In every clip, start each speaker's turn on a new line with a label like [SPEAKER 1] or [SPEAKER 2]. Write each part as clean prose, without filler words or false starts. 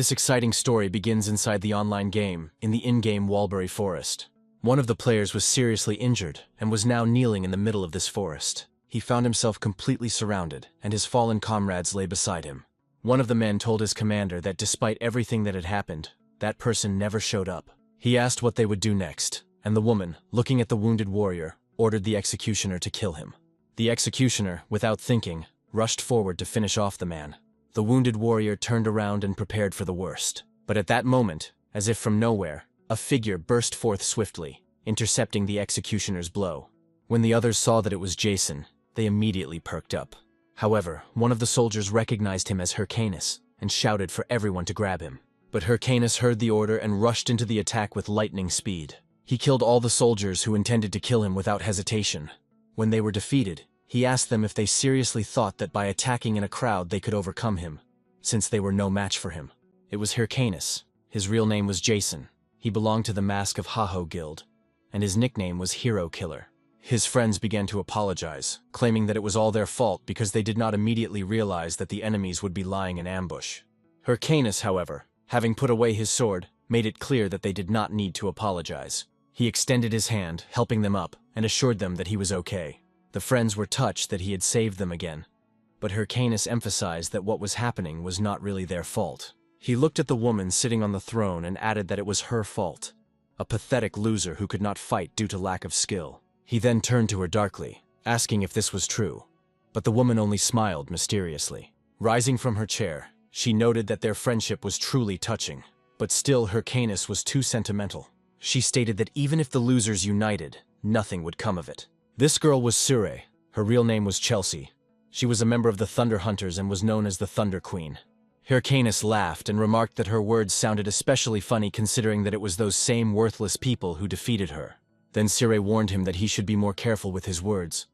[SPEAKER 1] This exciting story begins inside the online game, in the in-game Walbury Forest. One of the players was seriously injured and was now kneeling in the middle of this forest. He found himself completely surrounded, and his fallen comrades lay beside him. One of the men told his commander that despite everything that had happened, that person never showed up. He asked what they would do next, and the woman, looking at the wounded warrior, ordered the executioner to kill him. The executioner, without thinking, rushed forward to finish off the man. The wounded warrior turned around and prepared for the worst. But at that moment, as if from nowhere, a figure burst forth swiftly, intercepting the executioner's blow. When the others saw that it was Jason, they immediately perked up. However, one of the soldiers recognized him as Hyrcanus and shouted for everyone to grab him. But Hyrcanus heard the order and rushed into the attack with lightning speed. He killed all the soldiers who intended to kill him without hesitation. When they were defeated, he asked them if they seriously thought that by attacking in a crowd they could overcome him, since they were no match for him. It was Hyrcanus. His real name was Jason. He belonged to the Mask of Haho Guild, and his nickname was Hero Killer. His friends began to apologize, claiming that it was all their fault because they did not immediately realize that the enemies would be lying in ambush. Hyrcanus, however, having put away his sword, made it clear that they did not need to apologize. He extended his hand, helping them up, and assured them that he was okay. The friends were touched that he had saved them again, but Hyrcanus emphasized that what was happening was not really their fault. He looked at the woman sitting on the throne and added that it was her fault, a pathetic loser who could not fight due to lack of skill. He then turned to her darkly, asking if this was true, but the woman only smiled mysteriously. Rising from her chair, she noted that their friendship was truly touching, but still Hyrcanus was too sentimental. She stated that even if the losers united, nothing would come of it. This girl was Sure. Her real name was Chelsea. She was a member of the Thunder Hunters and was known as the Thunder Queen. Hyrcanus laughed and remarked that her words sounded especially funny considering that it was those same worthless people who defeated her. Then Sire warned him that he should be more careful with his words,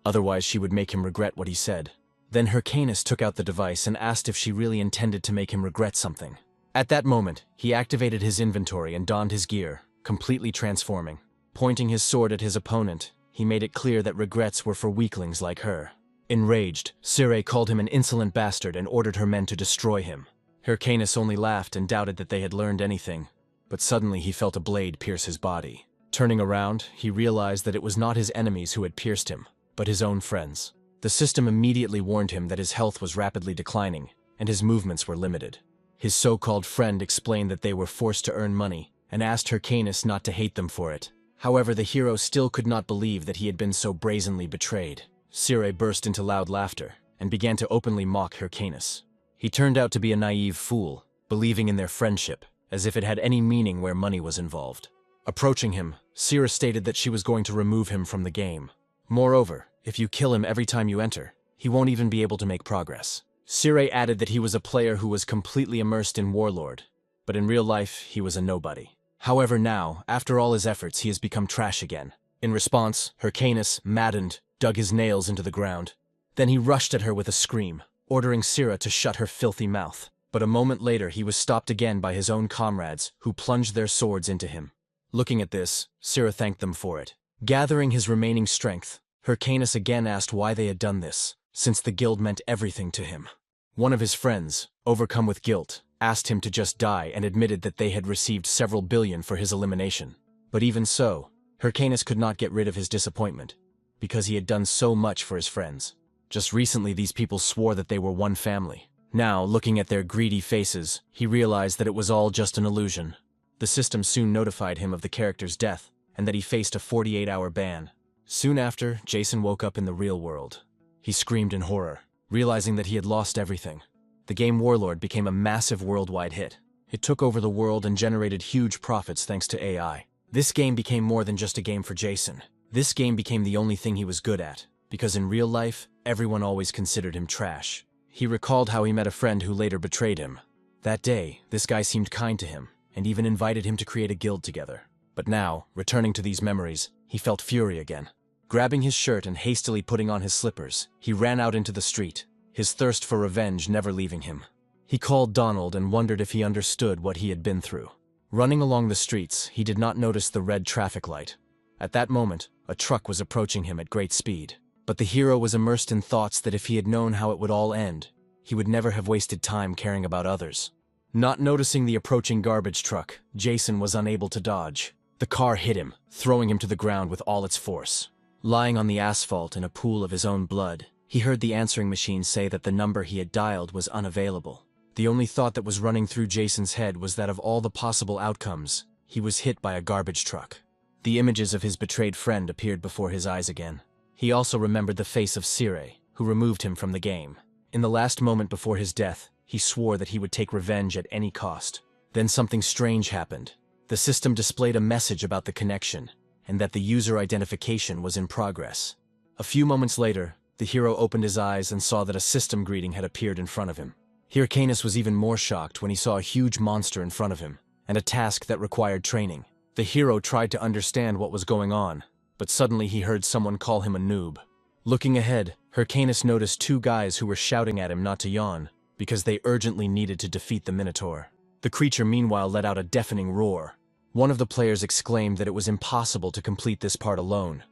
[SPEAKER 1] otherwise she would make him regret what he said. Then Hyrcanus took out the device and asked if she really intended to make him regret something. At that moment, he activated his inventory and donned his gear, completely transforming. Pointing his sword at his opponent, he made it clear that regrets were for weaklings like her. Enraged, Sire called him an insolent bastard and ordered her men to destroy him. Hyrcanus only laughed and doubted that they had learned anything, but suddenly he felt a blade pierce his body. Turning around, he realized that it was not his enemies who had pierced him, but his own friends. The system immediately warned him that his health was rapidly declining, and his movements were limited. His so-called friend explained that they were forced to earn money, and asked Hyrcanus not to hate them for it. However, the hero still could not believe that he had been so brazenly betrayed. Sire burst into loud laughter, and began to openly mock Hyrcanus. He turned out to be a naive fool, believing in their friendship, as if it had any meaning where money was involved. Approaching him, Sire stated that she was going to remove him from the game. Moreover, if you kill him every time you enter, he won't even be able to make progress. Sire added that he was a player who was completely immersed in Warlord, but in real life, he was a nobody. However now, after all his efforts, he has become trash again. In response, Hyrcanus, maddened, dug his nails into the ground. Then he rushed at her with a scream, ordering Sire to shut her filthy mouth. But a moment later, he was stopped again by his own comrades, who plunged their swords into him. Looking at this, Sire thanked them for it. Gathering his remaining strength, Hyrcanus again asked why they had done this, since the guild meant everything to him. One of his friends, overcome with guilt, asked him to just die and admitted that they had received several billion for his elimination. But even so, Hyrcanus could not get rid of his disappointment, because he had done so much for his friends. Just recently these people swore that they were one family. Now, looking at their greedy faces, he realized that it was all just an illusion. The system soon notified him of the character's death, and that he faced a 48-hour ban. Soon after, Jason woke up in the real world. He screamed in horror, realizing that he had lost everything. The game Warlord became a massive worldwide hit. It took over the world and generated huge profits thanks to AI. This game became more than just a game for Jason. This game became the only thing he was good at, because in real life, everyone always considered him trash. He recalled how he met a friend who later betrayed him. That day, this guy seemed kind to him, and even invited him to create a guild together. But now, returning to these memories, he felt fury again. Grabbing his shirt and hastily putting on his slippers, he ran out into the street, his thirst for revenge never leaving him. He called Donald and wondered if he understood what he had been through. Running along the streets, he did not notice the red traffic light. At that moment, a truck was approaching him at great speed. But the hero was immersed in thoughts that if he had known how it would all end, he would never have wasted time caring about others. Not noticing the approaching garbage truck, Jason was unable to dodge. The car hit him, throwing him to the ground with all its force. Lying on the asphalt in a pool of his own blood, he heard the answering machine say that the number he had dialed was unavailable. The only thought that was running through Jason's head was that of all the possible outcomes, he was hit by a garbage truck. The images of his betrayed friend appeared before his eyes again. He also remembered the face of Sire, who removed him from the game. In the last moment before his death, he swore that he would take revenge at any cost. Then something strange happened. The system displayed a message about the connection, and that the user identification was in progress. A few moments later, the hero opened his eyes and saw that a system greeting had appeared in front of him. Hyrcanus was even more shocked when he saw a huge monster in front of him, and a task that required training. The hero tried to understand what was going on, but suddenly he heard someone call him a noob. Looking ahead, Hyrcanus noticed two guys who were shouting at him not to yawn, because they urgently needed to defeat the Minotaur. The creature meanwhile let out a deafening roar. One of the players exclaimed that it was impossible to complete this part alone.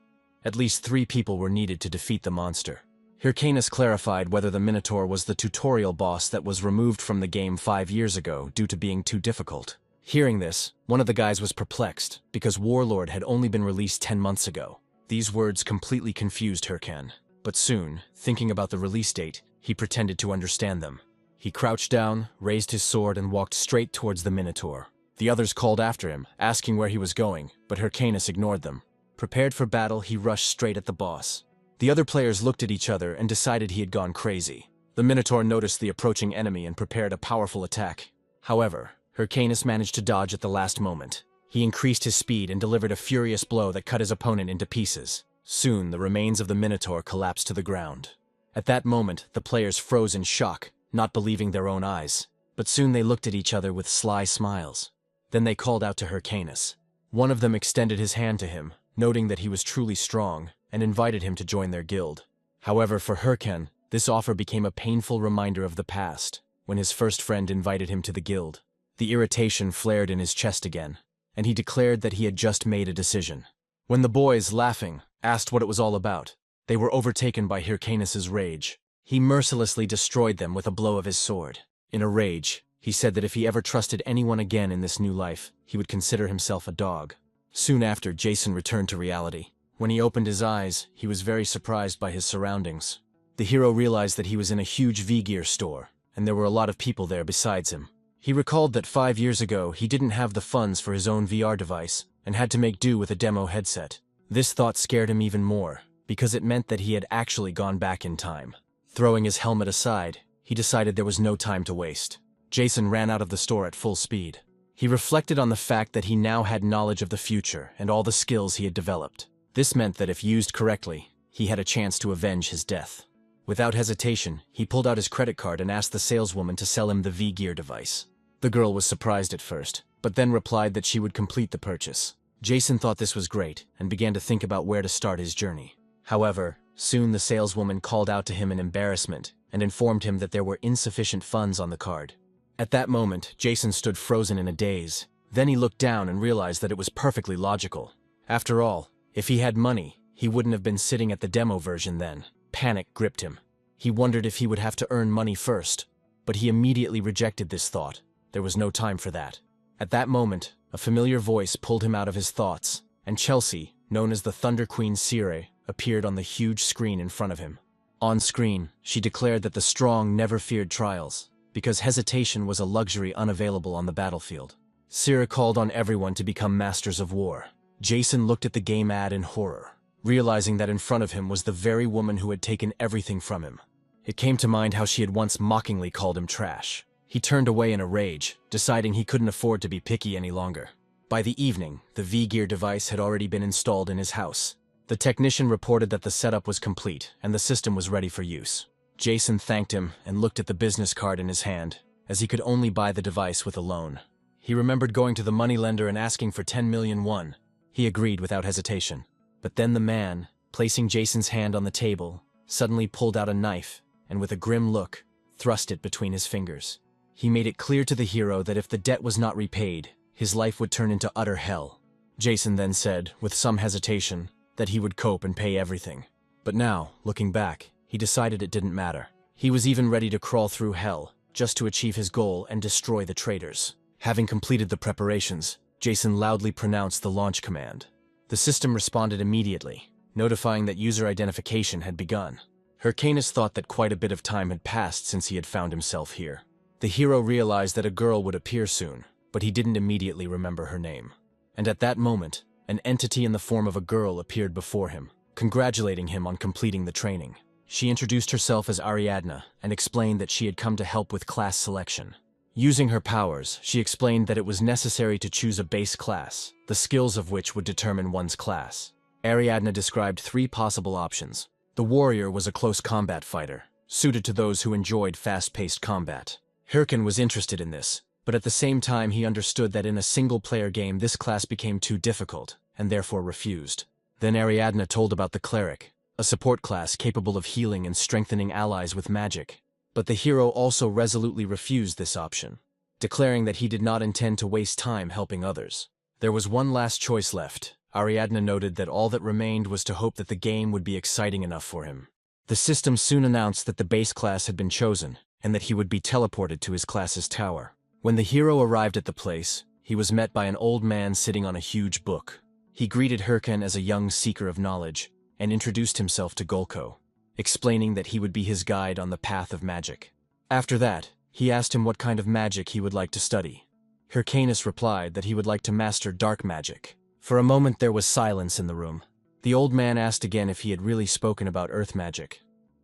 [SPEAKER 1] At least 3 people were needed to defeat the monster. Hyrcanus clarified whether the Minotaur was the tutorial boss that was removed from the game 5 years ago due to being too difficult. Hearing this, one of the guys was perplexed, because Warlord had only been released 10 months ago. These words completely confused Hyrcan, but soon, thinking about the release date, he pretended to understand them. He crouched down, raised his sword, and walked straight towards the Minotaur. The others called after him, asking where he was going, but Hyrcanus ignored them. Prepared for battle, he rushed straight at the boss. The other players looked at each other and decided he had gone crazy. The Minotaur noticed the approaching enemy and prepared a powerful attack. However, Hyrcanus managed to dodge at the last moment. He increased his speed and delivered a furious blow that cut his opponent into pieces. Soon, the remains of the Minotaur collapsed to the ground. At that moment, the players froze in shock, not believing their own eyes. But soon they looked at each other with sly smiles. Then they called out to Hyrcanus. One of them extended his hand to him, noting that he was truly strong, and invited him to join their guild. However, for Hyrcan, this offer became a painful reminder of the past, when his first friend invited him to the guild. The irritation flared in his chest again, and he declared that he had just made a decision. When the boys, laughing, asked what it was all about, they were overtaken by Hyrcanus's rage. He mercilessly destroyed them with a blow of his sword. In a rage, he said that if he ever trusted anyone again in this new life, he would consider himself a dog. Soon after, Jason returned to reality. When he opened his eyes, he was very surprised by his surroundings. The hero realized that he was in a huge V-Gear store, and there were a lot of people there besides him. He recalled that 5 years ago he didn't have the funds for his own VR device, and had to make do with a demo headset. This thought scared him even more, because it meant that he had actually gone back in time. Throwing his helmet aside, he decided there was no time to waste. Jason ran out of the store at full speed. He reflected on the fact that he now had knowledge of the future and all the skills he had developed. This meant that if used correctly, he had a chance to avenge his death. Without hesitation, he pulled out his credit card and asked the saleswoman to sell him the V-Gear device. The girl was surprised at first, but then replied that she would complete the purchase. Jason thought this was great and began to think about where to start his journey. However, soon the saleswoman called out to him in embarrassment and informed him that there were insufficient funds on the card. At that moment, Jason stood frozen in a daze. Then he looked down and realized that it was perfectly logical. After all, if he had money, he wouldn't have been sitting at the demo version then. Panic gripped him. He wondered if he would have to earn money first, but he immediately rejected this thought. There was no time for that. At that moment, a familiar voice pulled him out of his thoughts, and Chelsea, known as the Thunder Queen Sire, appeared on the huge screen in front of him. On screen, she declared that the strong never feared trials, because hesitation was a luxury unavailable on the battlefield. Sire called on everyone to become masters of war. Jason looked at the game ad in horror, realizing that in front of him was the very woman who had taken everything from him. It came to mind how she had once mockingly called him trash. He turned away in a rage, deciding he couldn't afford to be picky any longer. By the evening, the V-Gear device had already been installed in his house. The technician reported that the setup was complete and the system was ready for use. Jason thanked him and looked at the business card in his hand, as he could only buy the device with a loan. He remembered going to the moneylender and asking for 10 million won. He agreed without hesitation. But then the man, placing Jason's hand on the table, suddenly pulled out a knife and with a grim look, thrust it between his fingers. He made it clear to the hero that if the debt was not repaid, his life would turn into utter hell. Jason then said, with some hesitation, that he would cope and pay everything. But now, looking back, he decided it didn't matter. He was even ready to crawl through hell, just to achieve his goal and destroy the traitors. Having completed the preparations, Jason loudly pronounced the launch command. The system responded immediately, notifying that user identification had begun. Hyrcanus thought that quite a bit of time had passed since he had found himself here. The hero realized that a girl would appear soon, but he didn't immediately remember her name. And at that moment, an entity in the form of a girl appeared before him, congratulating him on completing the training. She introduced herself as Ariadna and explained that she had come to help with class selection. Using her powers, she explained that it was necessary to choose a base class, the skills of which would determine one's class. Ariadna described 3 possible options. The warrior was a close combat fighter, suited to those who enjoyed fast-paced combat. Hyrcan was interested in this, but at the same time he understood that in a single-player game this class became too difficult, and therefore refused. Then Ariadna told about the cleric, a support class capable of healing and strengthening allies with magic. But the hero also resolutely refused this option, declaring that he did not intend to waste time helping others. There was one last choice left. Ariadna noted that all that remained was to hope that the game would be exciting enough for him. The system soon announced that the base class had been chosen, and that he would be teleported to his class's tower. When the hero arrived at the place, he was met by an old man sitting on a huge book. He greeted Hyrcan as a young seeker of knowledge, and introduced himself to Golko, explaining that he would be his guide on the path of magic. After that, he asked him what kind of magic he would like to study. Hyrcanus replied that he would like to master dark magic. For a moment there was silence in the room. The old man asked again if he had really spoken about earth magic,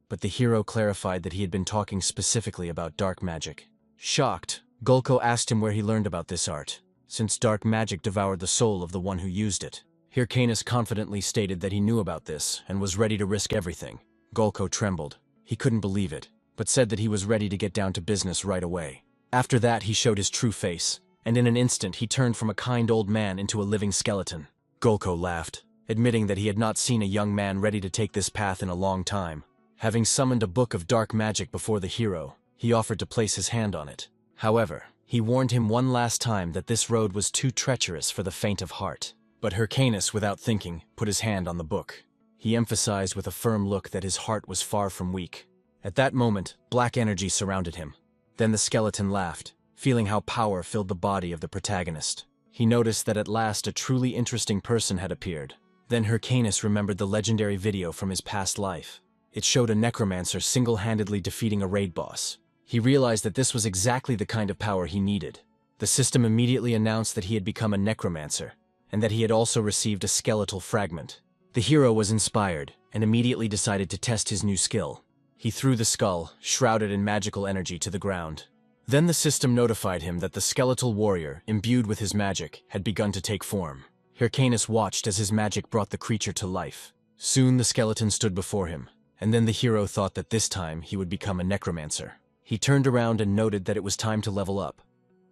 [SPEAKER 1] but the hero clarified that he had been talking specifically about dark magic. Shocked, Golko asked him where he learned about this art, since dark magic devoured the soul of the one who used it. Hyrcanus confidently stated that he knew about this and was ready to risk everything. Golko trembled. He couldn't believe it, but said that he was ready to get down to business right away. After that he showed his true face, and in an instant he turned from a kind old man into a living skeleton. Golko laughed, admitting that he had not seen a young man ready to take this path in a long time. Having summoned a book of dark magic before the hero, he offered to place his hand on it. However, he warned him one last time that this road was too treacherous for the faint of heart. But Hyrcanus, without thinking, put his hand on the book. He emphasized with a firm look that his heart was far from weak. At that moment, black energy surrounded him. Then the skeleton laughed, feeling how power filled the body of the protagonist. He noticed that at last a truly interesting person had appeared. Then Hyrcanus remembered the legendary video from his past life. It showed a necromancer single-handedly defeating a raid boss. He realized that this was exactly the kind of power he needed. The system immediately announced that he had become a necromancer, and that he had also received a skeletal fragment. The hero was inspired, and immediately decided to test his new skill. He threw the skull, shrouded in magical energy, to the ground. Then the system notified him that the skeletal warrior, imbued with his magic, had begun to take form. Hyrcanus watched as his magic brought the creature to life. Soon the skeleton stood before him, and then the hero thought that this time he would become a necromancer. He turned around and noted that it was time to level up,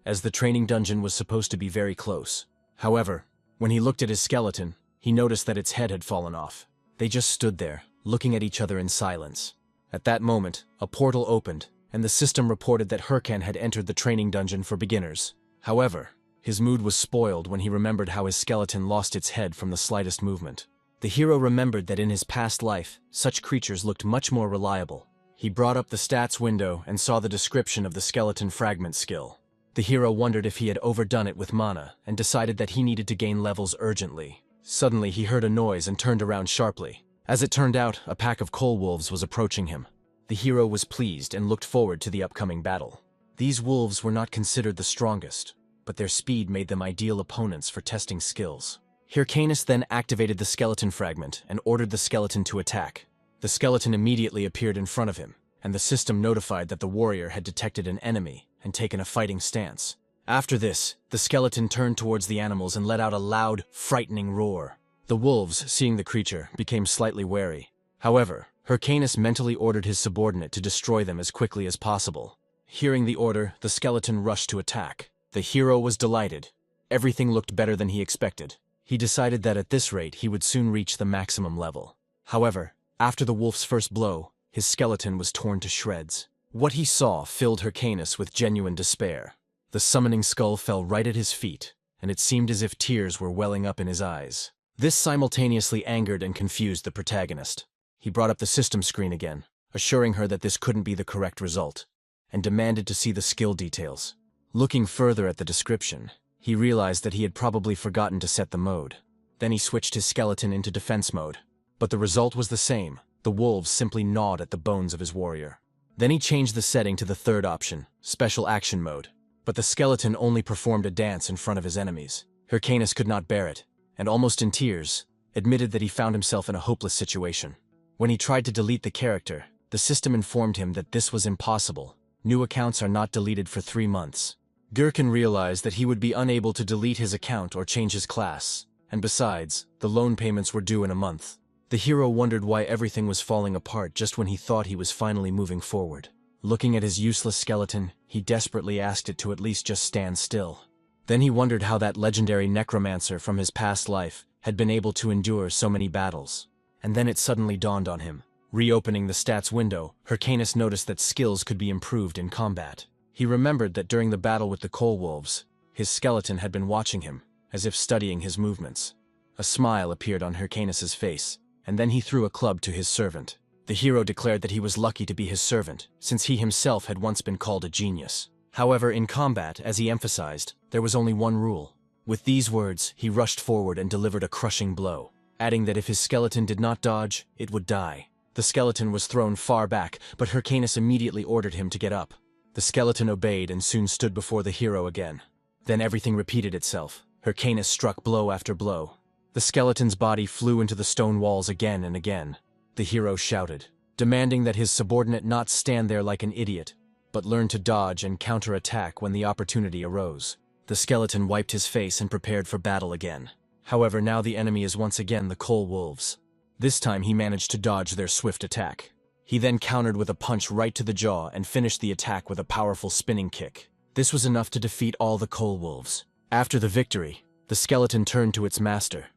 [SPEAKER 1] as the training dungeon was supposed to be very close. However, when he looked at his skeleton, he noticed that its head had fallen off. They just stood there, looking at each other in silence. At that moment, a portal opened, and the system reported that Hyrcan had entered the training dungeon for beginners. However, his mood was spoiled when he remembered how his skeleton lost its head from the slightest movement. The hero remembered that in his past life, such creatures looked much more reliable. He brought up the stats window and saw the description of the skeleton fragment skill. The hero wondered if he had overdone it with mana, and decided that he needed to gain levels urgently. Suddenly he heard a noise and turned around sharply. As it turned out, a pack of coal wolves was approaching him. The hero was pleased and looked forward to the upcoming battle. These wolves were not considered the strongest, but their speed made them ideal opponents for testing skills. Hyrcanus then activated the skeleton fragment and ordered the skeleton to attack. The skeleton immediately appeared in front of him, and the system notified that the warrior had detected an enemy and taken a fighting stance. After this, the skeleton turned towards the animals and let out a loud, frightening roar. The wolves, seeing the creature, became slightly wary. However, Hyrcanus mentally ordered his subordinate to destroy them as quickly as possible. Hearing the order, the skeleton rushed to attack. The hero was delighted. Everything looked better than he expected. He decided that at this rate he would soon reach the maximum level. However, after the wolf's first blow, his skeleton was torn to shreds. What he saw filled Hyrcanus with genuine despair. The summoning skull fell right at his feet, and it seemed as if tears were welling up in his eyes. This simultaneously angered and confused the protagonist. He brought up the system screen again, assuring her that this couldn't be the correct result. and demanded to see the skill details. Looking further at the description, he realized that he had probably forgotten to set the mode. Then he switched his skeleton into defense mode. But the result was the same. The wolves simply gnawed at the bones of his warrior. Then he changed the setting to the third option, special action mode. But the skeleton only performed a dance in front of his enemies. Hyrcanus could not bear it, and almost in tears, admitted that he found himself in a hopeless situation. When he tried to delete the character, the system informed him that this was impossible. New accounts are not deleted for 3 months. Gherkin realized that he would be unable to delete his account or change his class, and besides, the loan payments were due in a month. The hero wondered why everything was falling apart just when he thought he was finally moving forward. Looking at his useless skeleton, he desperately asked it to at least just stand still. Then he wondered how that legendary Necromancer from his past life had been able to endure so many battles. And then it suddenly dawned on him. Reopening the stats window, Hyrcanus noticed that skills could be improved in combat. He remembered that during the battle with the Coal Wolves, his skeleton had been watching him, as if studying his movements. A smile appeared on Hyrcanus's face, and then he threw a club to his servant. The hero declared that he was lucky to be his servant, since he himself had once been called a genius. However, in combat, as he emphasized, there was only one rule. With these words, he rushed forward and delivered a crushing blow, adding that if his skeleton did not dodge, it would die. The skeleton was thrown far back, but Hyrcanus immediately ordered him to get up. The skeleton obeyed and soon stood before the hero again. Then everything repeated itself. Hyrcanus struck blow after blow. The skeleton's body flew into the stone walls again and again. The hero shouted, demanding that his subordinate not stand there like an idiot, but learn to dodge and counterattack when the opportunity arose. The skeleton wiped his face and prepared for battle again. However, now the enemy is once again the Coal Wolves. This time he managed to dodge their swift attack. He then countered with a punch right to the jaw and finished the attack with a powerful spinning kick. This was enough to defeat all the Coal Wolves. After the victory, the skeleton turned to its master,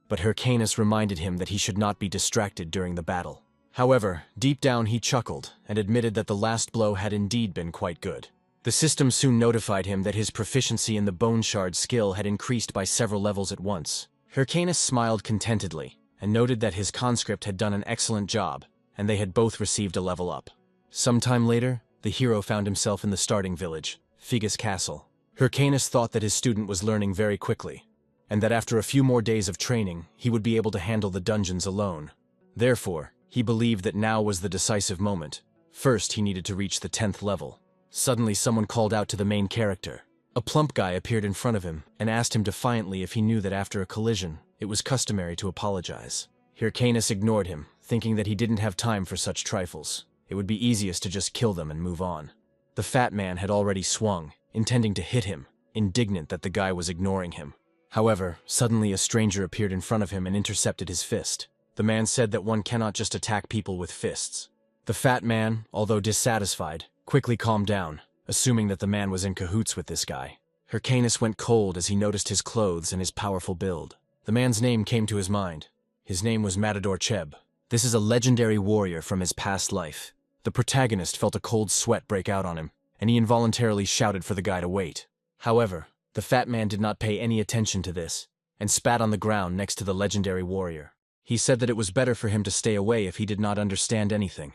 [SPEAKER 1] but Hyrcanus reminded him that he should not be distracted during the battle. However, deep down he chuckled and admitted that the last blow had indeed been quite good. The system soon notified him that his proficiency in the Bone Shard skill had increased by several levels at once. Hyrcanus smiled contentedly and noted that his conscript had done an excellent job, and they had both received a level up. Sometime later, the hero found himself in the starting village, Figus Castle. Hyrcanus thought that his student was learning very quickly, and that after a few more days of training, he would be able to handle the dungeons alone. Therefore, he believed that now was the decisive moment. First, he needed to reach the 10th level. Suddenly, someone called out to the main character. A plump guy appeared in front of him and asked him defiantly if he knew that after a collision, it was customary to apologize. Hyrcanus ignored him, thinking that he didn't have time for such trifles. It would be easiest to just kill them and move on. The fat man had already swung, intending to hit him, indignant that the guy was ignoring him. However, suddenly a stranger appeared in front of him and intercepted his fist. The man said that one cannot just attack people with fists. The fat man, although dissatisfied, quickly calmed down, assuming that the man was in cahoots with this guy. Hyrcanus went cold as he noticed his clothes and his powerful build. The man's name came to his mind. His name was Matador Cheb. This is a legendary warrior from his past life. The protagonist felt a cold sweat break out on him, and he involuntarily shouted for the guy to wait. However, the fat man did not pay any attention to this, and spat on the ground next to the legendary warrior. He said that it was better for him to stay away if he did not understand anything,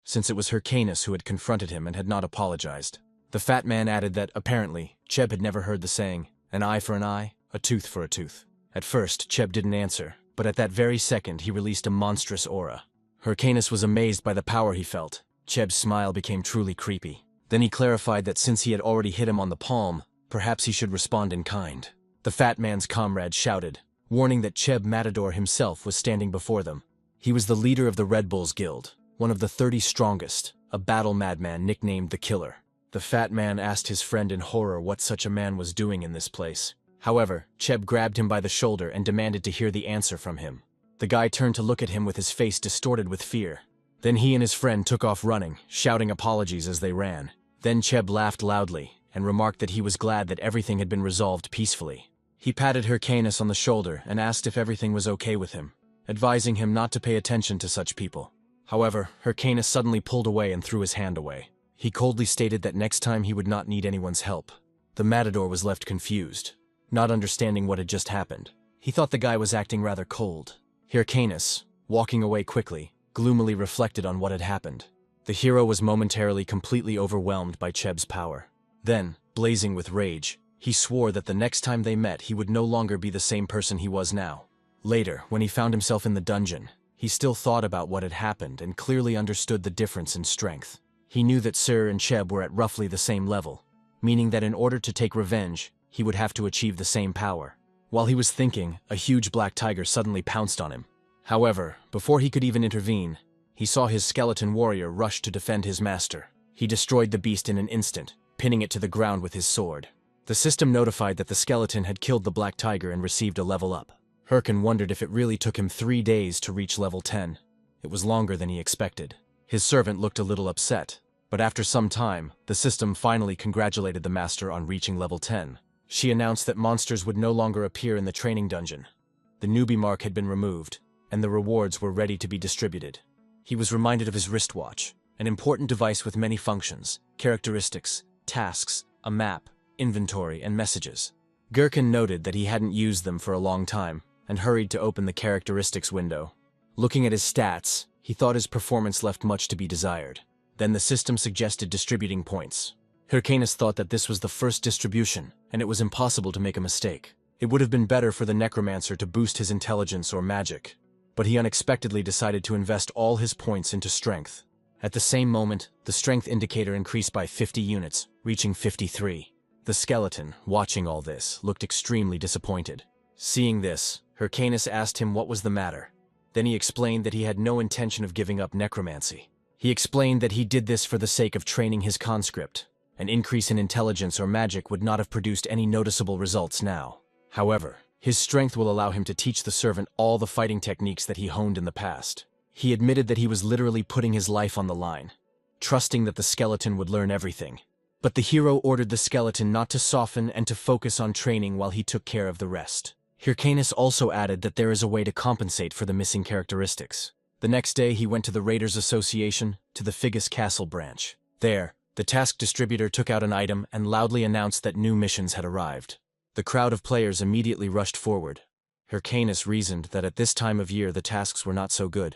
[SPEAKER 1] since it was Hyrcanus who had confronted him and had not apologized. The fat man added that, apparently, Cheb had never heard the saying, an eye for an eye, a tooth for a tooth. At first, Cheb didn't answer, but at that very second he released a monstrous aura. Hyrcanus was amazed by the power he felt. Cheb's smile became truly creepy. Then he clarified that since he had already hit him on the palm, perhaps he should respond in kind. The fat man's comrade shouted, warning that Cheb Matador himself was standing before them. He was the leader of the Red Bulls Guild, one of the 30 strongest, a battle madman nicknamed the Killer. The fat man asked his friend in horror what such a man was doing in this place. However, Cheb grabbed him by the shoulder and demanded to hear the answer from him. The guy turned to look at him with his face distorted with fear. Then he and his friend took off running, shouting apologies as they ran. Then Cheb laughed loudly and remarked that he was glad that everything had been resolved peacefully. He patted Hyrcanus on the shoulder and asked if everything was okay with him, advising him not to pay attention to such people. However, Hyrcanus suddenly pulled away and threw his hand away. He coldly stated that next time he would not need anyone's help. The matador was left confused, not understanding what had just happened. He thought the guy was acting rather cold. Hyrcanus, walking away quickly, gloomily reflected on what had happened. The hero was momentarily completely overwhelmed by Cheb's power. Then, blazing with rage, he swore that the next time they met he would no longer be the same person he was now. Later, when he found himself in the dungeon, he still thought about what had happened and clearly understood the difference in strength. He knew that Sir and Cheb were at roughly the same level, meaning that in order to take revenge, he would have to achieve the same power. While he was thinking, a huge black tiger suddenly pounced on him. However, before he could even intervene, he saw his skeleton warrior rush to defend his master. He destroyed the beast in an instant, pinning it to the ground with his sword. The system notified that the skeleton had killed the black tiger and received a level up. Hirkin wondered if it really took him 3 days to reach level 10. It was longer than he expected. His servant looked a little upset, but after some time, the system finally congratulated the master on reaching level 10. She announced that monsters would no longer appear in the training dungeon. The newbie mark had been removed, and the rewards were ready to be distributed. He was reminded of his wristwatch, an important device with many functions, characteristics, tasks, a map, inventory, and messages. Gherkin noted that he hadn't used them for a long time, and hurried to open the characteristics window. Looking at his stats, he thought his performance left much to be desired. Then the system suggested distributing points. Hyrcanus thought that this was the first distribution, and it was impossible to make a mistake. It would have been better for the Necromancer to boost his intelligence or magic, but he unexpectedly decided to invest all his points into strength. At the same moment, the strength indicator increased by 50 units, reaching 53. The skeleton, watching all this, looked extremely disappointed. Seeing this, Hyrcanus asked him what was the matter. Then he explained that he had no intention of giving up necromancy. He explained that he did this for the sake of training his conscript. An increase in intelligence or magic would not have produced any noticeable results now. However, his strength will allow him to teach the servant all the fighting techniques that he honed in the past. He admitted that he was literally putting his life on the line, trusting that the skeleton would learn everything. But the hero ordered the skeleton not to soften and to focus on training while he took care of the rest. Hyrcanus also added that there is a way to compensate for the missing characteristics. The next day he went to the Raiders Association, to the Figus Castle branch. There, the task distributor took out an item and loudly announced that new missions had arrived. The crowd of players immediately rushed forward. Hyrcanus reasoned that at this time of year the tasks were not so good,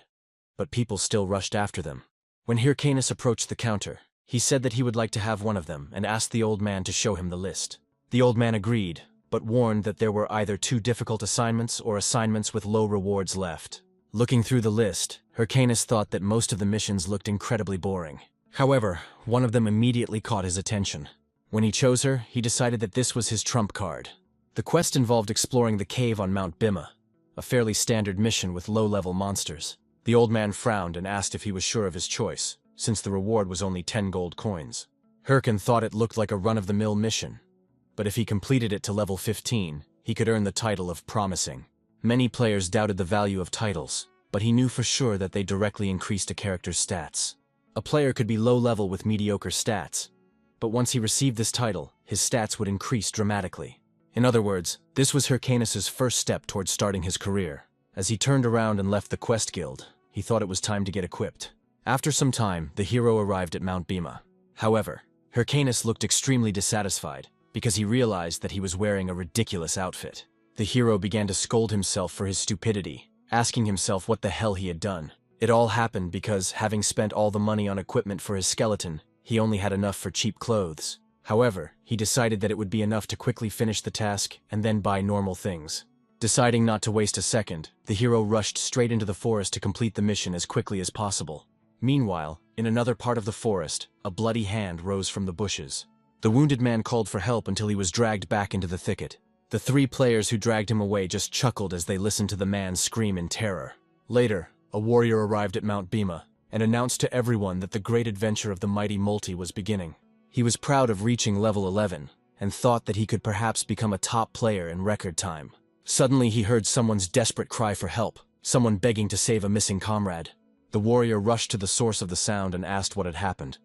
[SPEAKER 1] but people still rushed after them. When Hyrcanus approached the counter, he said that he would like to have one of them and asked the old man to show him the list. The old man agreed, but warned that there were either too difficult assignments or assignments with low rewards left. Looking through the list, Hyrcanus thought that most of the missions looked incredibly boring. However, one of them immediately caught his attention. When he chose her, he decided that this was his trump card. The quest involved exploring the cave on Mount Bima, a fairly standard mission with low-level monsters. The old man frowned and asked if he was sure of his choice, since the reward was only 10 gold coins. Hirkin thought it looked like a run-of-the-mill mission, but if he completed it to level 15, he could earn the title of Promising. Many players doubted the value of titles, but he knew for sure that they directly increased a character's stats. A player could be low-level with mediocre stats, but once he received this title, his stats would increase dramatically. In other words, this was Hyrcanus's first step towards starting his career. As he turned around and left the quest guild, he thought it was time to get equipped. After some time, the hero arrived at Mount Bima. However, Hyrcanus looked extremely dissatisfied, because he realized that he was wearing a ridiculous outfit. The hero began to scold himself for his stupidity, asking himself what the hell he had done. It all happened because, having spent all the money on equipment for his skeleton, he only had enough for cheap clothes. However, he decided that it would be enough to quickly finish the task and then buy normal things. Deciding not to waste a second, the hero rushed straight into the forest to complete the mission as quickly as possible. Meanwhile, in another part of the forest, a bloody hand rose from the bushes. The wounded man called for help until he was dragged back into the thicket. The 3 players who dragged him away just chuckled as they listened to the man scream in terror. Later, a warrior arrived at Mount Bima and announced to everyone that the great adventure of the mighty Multi was beginning. He was proud of reaching level 11 and thought that he could perhaps become a top player in record time. Suddenly he heard someone's desperate cry for help, someone begging to save a missing comrade. The warrior rushed to the source of the sound and asked what had happened.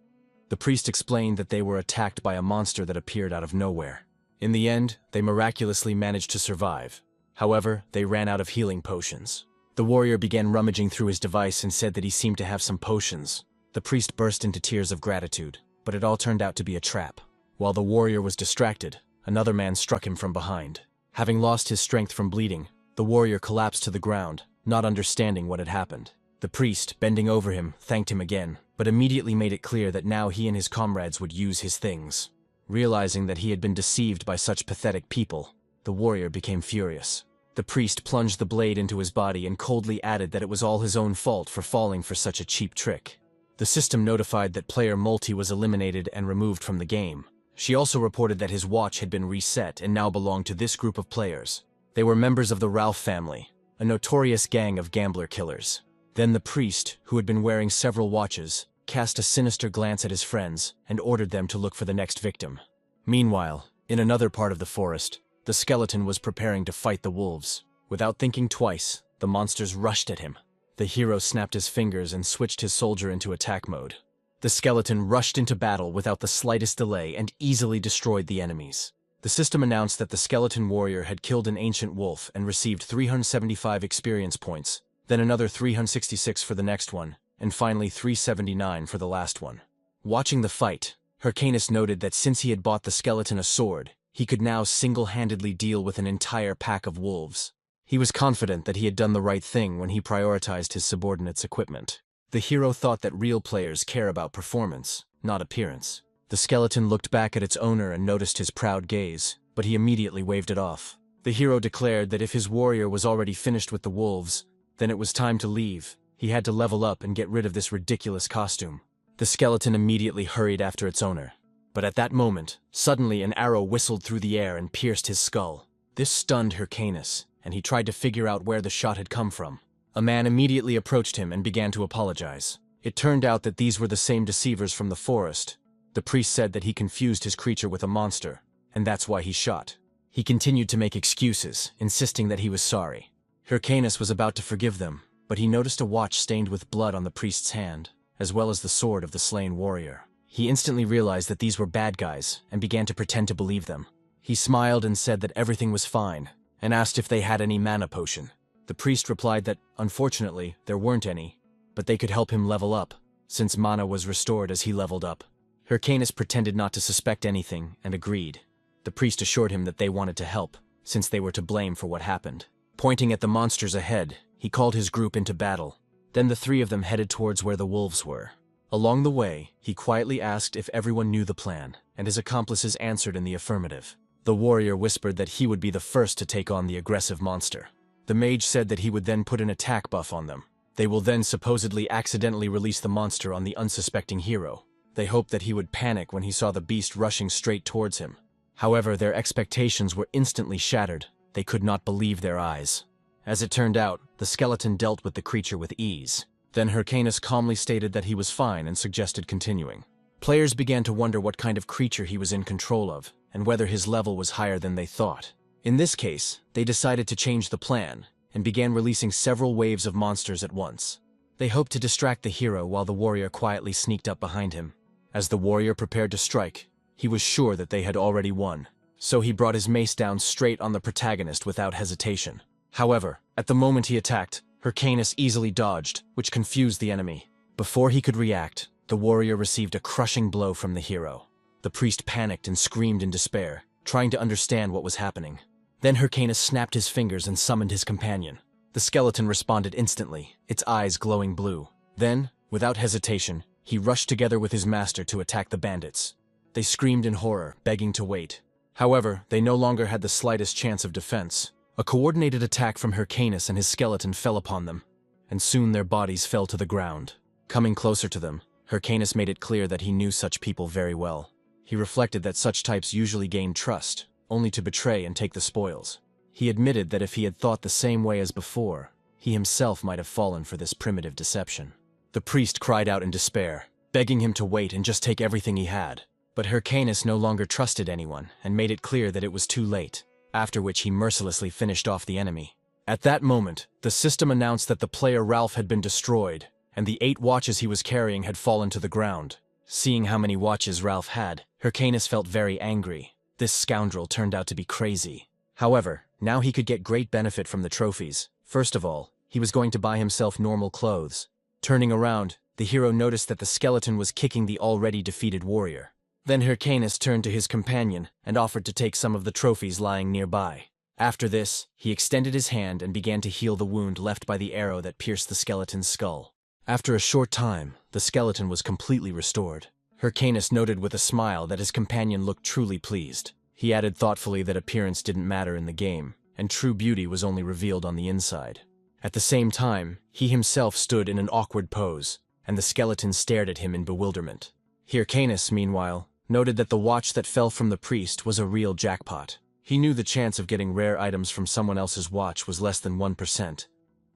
[SPEAKER 1] The priest explained that they were attacked by a monster that appeared out of nowhere. In the end, they miraculously managed to survive. However, they ran out of healing potions. The warrior began rummaging through his device and said that he seemed to have some potions. The priest burst into tears of gratitude, but it all turned out to be a trap. While the warrior was distracted, another man struck him from behind. Having lost his strength from bleeding, the warrior collapsed to the ground, not understanding what had happened. The priest, bending over him, thanked him again, but immediately made it clear that now he and his comrades would use his things. Realizing that he had been deceived by such pathetic people, the warrior became furious. The priest plunged the blade into his body and coldly added that it was all his own fault for falling for such a cheap trick. The system notified that player Multi was eliminated and removed from the game. She also reported that his watch had been reset and now belonged to this group of players. They were members of the Ralph family, a notorious gang of gambler killers. Then the priest, who had been wearing several watches, cast a sinister glance at his friends and ordered them to look for the next victim. Meanwhile, in another part of the forest, the skeleton was preparing to fight the wolves. Without thinking twice, the monsters rushed at him. The hero snapped his fingers and switched his soldier into attack mode. The skeleton rushed into battle without the slightest delay and easily destroyed the enemies. The system announced that the skeleton warrior had killed an ancient wolf and received 375 experience points, then another 366 for the next one, and finally 379 for the last one. Watching the fight, Hyrcanus noted that since he had bought the skeleton a sword, he could now single-handedly deal with an entire pack of wolves. He was confident that he had done the right thing when he prioritized his subordinates' equipment. The hero thought that real players care about performance, not appearance. The skeleton looked back at its owner and noticed his proud gaze, but he immediately waved it off. The hero declared that if his warrior was already finished with the wolves, then it was time to leave. He had to level up and get rid of this ridiculous costume. The skeleton immediately hurried after its owner. But at that moment, suddenly an arrow whistled through the air and pierced his skull. This stunned Hyrcanus, and he tried to figure out where the shot had come from. A man immediately approached him and began to apologize. It turned out that these were the same deceivers from the forest. The priest said that he confused his creature with a monster, and that's why he shot. He continued to make excuses, insisting that he was sorry. Hyrcanus was about to forgive them, but he noticed a watch stained with blood on the priest's hand, as well as the sword of the slain warrior. He instantly realized that these were bad guys and began to pretend to believe them. He smiled and said that everything was fine, and asked if they had any mana potion. The priest replied that, unfortunately, there weren't any, but they could help him level up, since mana was restored as he leveled up. Hyrcanus pretended not to suspect anything and agreed. The priest assured him that they wanted to help, since they were to blame for what happened. Pointing at the monsters ahead, he called his group into battle. Then the three of them headed towards where the wolves were. Along the way, he quietly asked if everyone knew the plan, and his accomplices answered in the affirmative. The warrior whispered that he would be the first to take on the aggressive monster. The mage said that he would then put an attack buff on them. They will then supposedly accidentally release the monster on the unsuspecting hero. They hoped that he would panic when he saw the beast rushing straight towards him. However, their expectations were instantly shattered. They could not believe their eyes. As it turned out, the skeleton dealt with the creature with ease. Then Hyrcanus calmly stated that he was fine and suggested continuing. Players began to wonder what kind of creature he was in control of, and whether his level was higher than they thought. In this case, they decided to change the plan, and began releasing several waves of monsters at once. They hoped to distract the hero while the warrior quietly sneaked up behind him. As the warrior prepared to strike, he was sure that they had already won, so he brought his mace down straight on the protagonist without hesitation. However, at the moment he attacked, Hyrcanus easily dodged, which confused the enemy. Before he could react, the warrior received a crushing blow from the hero. The priest panicked and screamed in despair, trying to understand what was happening. Then Hyrcanus snapped his fingers and summoned his companion. The skeleton responded instantly, its eyes glowing blue. Then, without hesitation, he rushed together with his master to attack the bandits. They screamed in horror, begging to wait. However, they no longer had the slightest chance of defense. A coordinated attack from Hyrcanus and his skeleton fell upon them, and soon their bodies fell to the ground. Coming closer to them, Hyrcanus made it clear that he knew such people very well. He reflected that such types usually gain trust, only to betray and take the spoils. He admitted that if he had thought the same way as before, he himself might have fallen for this primitive deception. The priest cried out in despair, begging him to wait and just take everything he had. But Hyrcanus no longer trusted anyone and made it clear that it was too late, after which he mercilessly finished off the enemy. At that moment, the system announced that the player Ralph had been destroyed, and the 8 watches he was carrying had fallen to the ground. Seeing how many watches Ralph had, Hyrcanus felt very angry. This scoundrel turned out to be crazy. However, now he could get great benefit from the trophies. First of all, he was going to buy himself normal clothes. Turning around, the hero noticed that the skeleton was kicking the already defeated warrior. Then Hyrcanus turned to his companion and offered to take some of the trophies lying nearby. After this, he extended his hand and began to heal the wound left by the arrow that pierced the skeleton's skull. After a short time, the skeleton was completely restored. Hyrcanus noted with a smile that his companion looked truly pleased. He added thoughtfully that appearance didn't matter in the game, and true beauty was only revealed on the inside. At the same time, he himself stood in an awkward pose, and the skeleton stared at him in bewilderment. Hyrcanus, meanwhile, noted that the watch that fell from the priest was a real jackpot. He knew the chance of getting rare items from someone else's watch was less than 1%,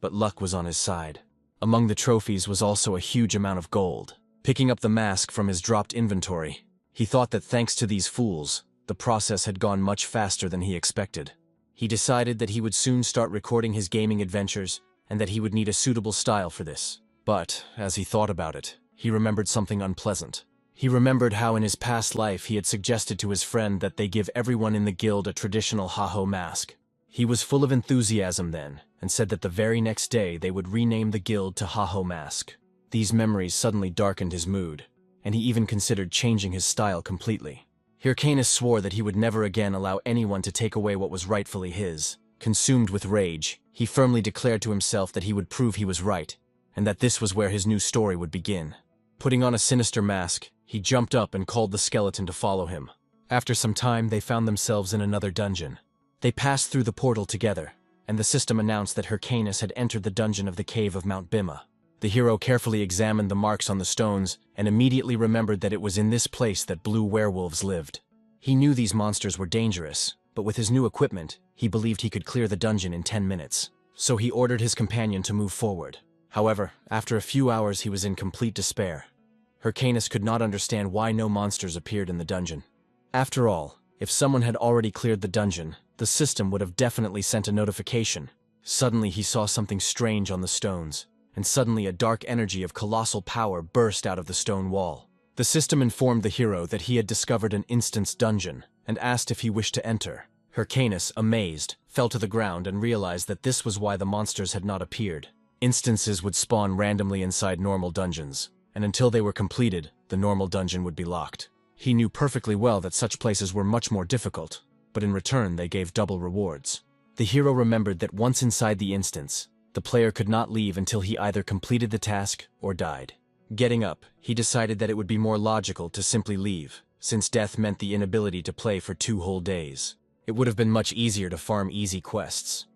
[SPEAKER 1] but luck was on his side. Among the trophies was also a huge amount of gold. Picking up the mask from his dropped inventory, he thought that thanks to these fools, the process had gone much faster than he expected. He decided that he would soon start recording his gaming adventures and that he would need a suitable style for this. But, as he thought about it, he remembered something unpleasant. He remembered how in his past life he had suggested to his friend that they give everyone in the guild a traditional Haho mask. He was full of enthusiasm then, and said that the very next day they would rename the guild to Haho Mask. These memories suddenly darkened his mood, and he even considered changing his style completely. Hyrcanus swore that he would never again allow anyone to take away what was rightfully his. Consumed with rage, he firmly declared to himself that he would prove he was right, and that this was where his new story would begin. Putting on a sinister mask, he jumped up and called the skeleton to follow him. After some time, they found themselves in another dungeon. They passed through the portal together, and the system announced that Hyrcanus had entered the dungeon of the cave of Mount Bima. The hero carefully examined the marks on the stones and immediately remembered that it was in this place that blue werewolves lived. He knew these monsters were dangerous, but with his new equipment, he believed he could clear the dungeon in 10 minutes. So he ordered his companion to move forward. However, after a few hours he was in complete despair. Hyrcanus could not understand why no monsters appeared in the dungeon. After all, if someone had already cleared the dungeon, the system would have definitely sent a notification. Suddenly he saw something strange on the stones, and suddenly a dark energy of colossal power burst out of the stone wall. The system informed the hero that he had discovered an instance dungeon, and asked if he wished to enter. Hyrcanus, amazed, fell to the ground and realized that this was why the monsters had not appeared. Instances would spawn randomly inside normal dungeons, and until they were completed, the normal dungeon would be locked. He knew perfectly well that such places were much more difficult, but in return they gave double rewards. The hero remembered that once inside the instance, the player could not leave until he either completed the task or died. Getting up, he decided that it would be more logical to simply leave, since death meant the inability to play for 2 whole days. It would have been much easier to farm easy quests.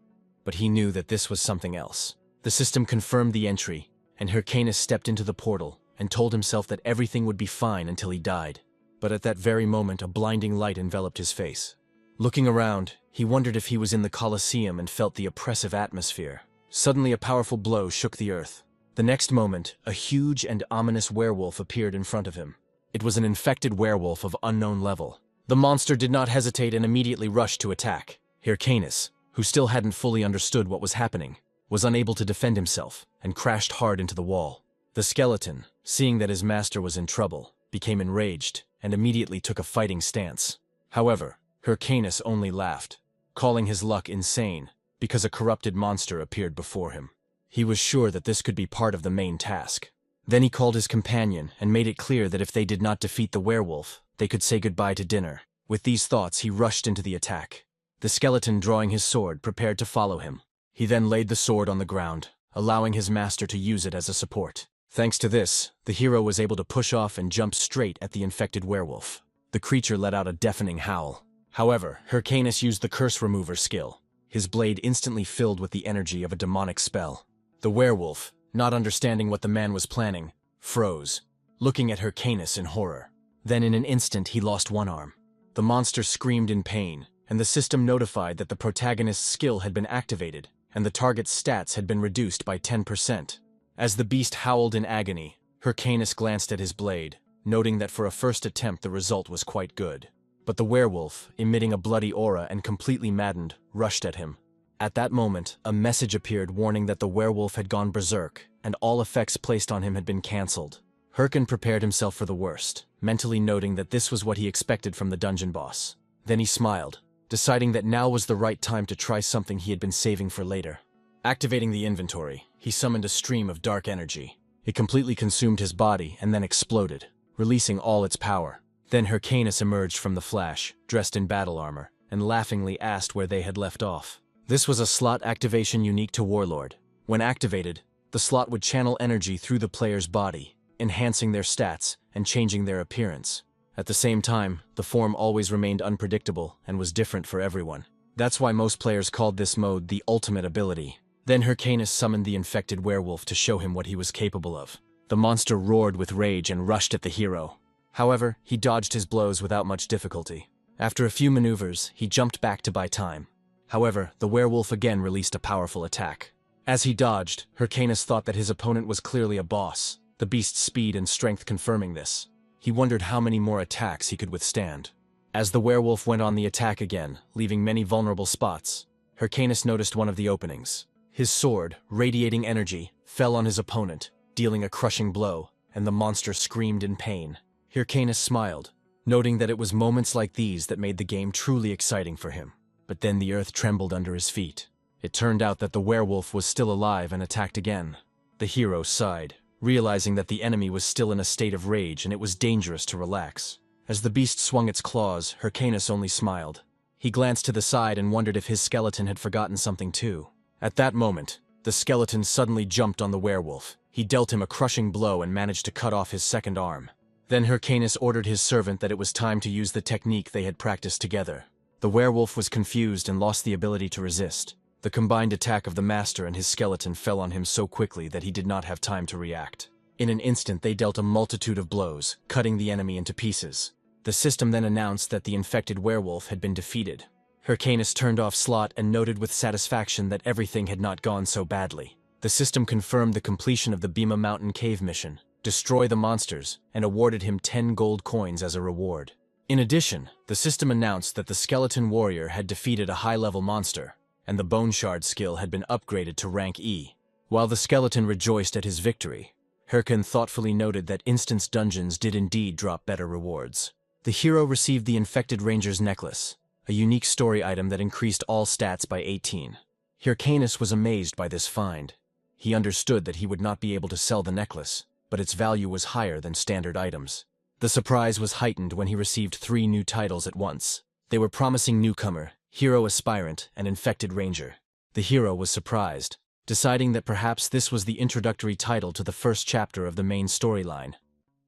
[SPEAKER 1] But he knew that this was something else. The system confirmed the entry, and Hyrcanus stepped into the portal and told himself that everything would be fine until he died. But at that very moment, a blinding light enveloped his face. Looking around, he wondered if he was in the Colosseum and felt the oppressive atmosphere. Suddenly, a powerful blow shook the earth. The next moment, a huge and ominous werewolf appeared in front of him. It was an infected werewolf of unknown level. The monster did not hesitate and immediately rushed to attack. Hyrcanus, who still hadn't fully understood what was happening, was unable to defend himself and crashed hard into the wall. The skeleton, seeing that his master was in trouble, became enraged and immediately took a fighting stance. However, Hyrcanus only laughed, calling his luck insane because a corrupted monster appeared before him. He was sure that this could be part of the main task. Then he called his companion and made it clear that if they did not defeat the werewolf, they could say goodbye to dinner. With these thoughts, he rushed into the attack. The skeleton, drawing his sword, prepared to follow him. He then laid the sword on the ground, allowing his master to use it as a support. Thanks to this, the hero was able to push off and jump straight at the infected werewolf. The creature let out a deafening howl. However, Hyrcanus used the curse remover skill. His blade instantly filled with the energy of a demonic spell. The werewolf, not understanding what the man was planning, froze, looking at Hyrcanus in horror. Then in an instant he lost one arm. The monster screamed in pain, and the system notified that the protagonist's skill had been activated, and the target's stats had been reduced by 10%. As the beast howled in agony, Hyrcanus glanced at his blade, noting that for a first attempt the result was quite good. But the werewolf, emitting a bloody aura and completely maddened, rushed at him. At that moment, a message appeared warning that the werewolf had gone berserk, and all effects placed on him had been cancelled. Hyrcan prepared himself for the worst, mentally noting that this was what he expected from the dungeon boss. Then he smiled, deciding that now was the right time to try something he had been saving for later. Activating the inventory, he summoned a stream of dark energy. It completely consumed his body and then exploded, releasing all its power. Then Hyrcanus emerged from the flash, dressed in battle armor, and laughingly asked where they had left off. This was a slot activation unique to Warlord. When activated, The slot would channel energy through the player's body, enhancing their stats and changing their appearance. At the same time, the form always remained unpredictable and was different for everyone. That's why most players called this mode the ultimate ability. Then Hyrcanus summoned the infected werewolf to show him what he was capable of. The monster roared with rage and rushed at the hero. However, he dodged his blows without much difficulty. After a few maneuvers, he jumped back to buy time. However, the werewolf again released a powerful attack. As he dodged, Hyrcanus thought that his opponent was clearly a boss, the beast's speed and strength confirming this. He wondered how many more attacks he could withstand. As the werewolf went on the attack again, leaving many vulnerable spots, Hyrcanus noticed one of the openings. His sword, radiating energy, fell on his opponent, dealing a crushing blow, and the monster screamed in pain. Hyrcanus smiled, noting that it was moments like these that made the game truly exciting for him. But then the earth trembled under his feet. It turned out that the werewolf was still alive and attacked again. The hero sighed, realizing that the enemy was still in a state of rage and it was dangerous to relax. As the beast swung its claws, Hyrcanus only smiled. He glanced to the side and wondered if his skeleton had forgotten something too. At that moment, the skeleton suddenly jumped on the werewolf. He dealt him a crushing blow and managed to cut off his second arm. Then Hyrcanus ordered his servant that it was time to use the technique they had practiced together. The werewolf was confused and lost the ability to resist. The combined attack of the master and his skeleton fell on him so quickly that he did not have time to react. In an instant they dealt a multitude of blows, cutting the enemy into pieces. The system then announced that the infected werewolf had been defeated. Hyrcanus turned off slot and noted with satisfaction that everything had not gone so badly. The system confirmed the completion of the Bima Mountain Cave mission, destroy the monsters, and awarded him 10 gold coins as a reward. In addition, the system announced that the skeleton warrior had defeated a high-level monster, and the bone shard skill had been upgraded to rank E. While the skeleton rejoiced at his victory, Hyrcan thoughtfully noted that instance dungeons did indeed drop better rewards. The hero received the infected ranger's necklace, a unique story item that increased all stats by 18. Hyrcanus was amazed by this find. He understood that he would not be able to sell the necklace, but its value was higher than standard items. The surprise was heightened when he received 3 new titles at once. They were Promising Newcomer, Hero Aspirant, and Infected Ranger. The hero was surprised, deciding that perhaps this was the introductory title to the first chapter of the main storyline,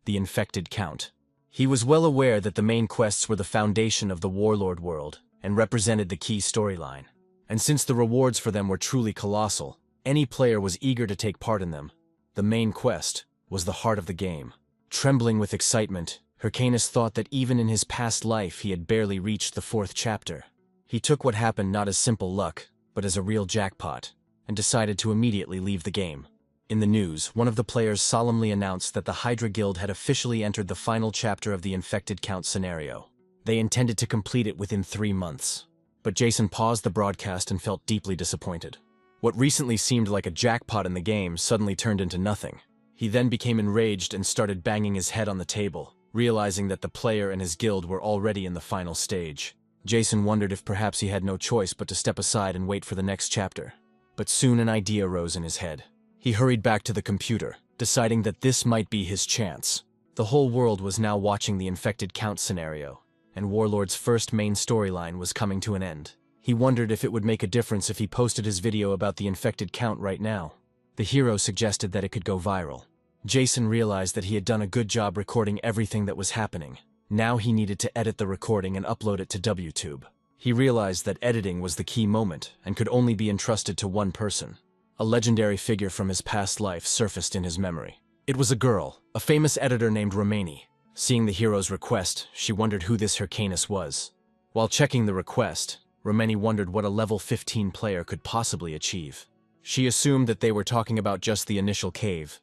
[SPEAKER 1] The Infected Count. He was well aware that the main quests were the foundation of the Warlord world and represented the key storyline. And since the rewards for them were truly colossal, any player was eager to take part in them. The main quest was the heart of the game. Trembling with excitement, Hyrcanus thought that even in his past life he had barely reached the 4th chapter. He took what happened not as simple luck, but as a real jackpot, and decided to immediately leave the game. In the news, one of the players solemnly announced that the Hydra Guild had officially entered the final chapter of the Infected Count scenario. They intended to complete it within 3 months. But Jason paused the broadcast and felt deeply disappointed. What recently seemed like a jackpot in the game suddenly turned into nothing. He then became enraged and started banging his head on the table, realizing that the player and his guild were already in the final stage. Jason wondered if perhaps he had no choice but to step aside and wait for the next chapter. But soon an idea rose in his head. He hurried back to the computer, deciding that this might be his chance. The whole world was now watching the Infected Count scenario, and Warlord's first main storyline was coming to an end. He wondered if it would make a difference if he posted his video about the Infected Count right now. The hero suggested that it could go viral. Jason realized that he had done a good job recording everything that was happening. Now he needed to edit the recording and upload it to WTube. He realized that editing was the key moment and could only be entrusted to one person. A legendary figure from his past life surfaced in his memory. It was a girl, a famous editor named Romani. Seeing the hero's request, she wondered who this Hyrcanus was. While checking the request, Romani wondered what a level 15 player could possibly achieve. She assumed that they were talking about just the initial cave,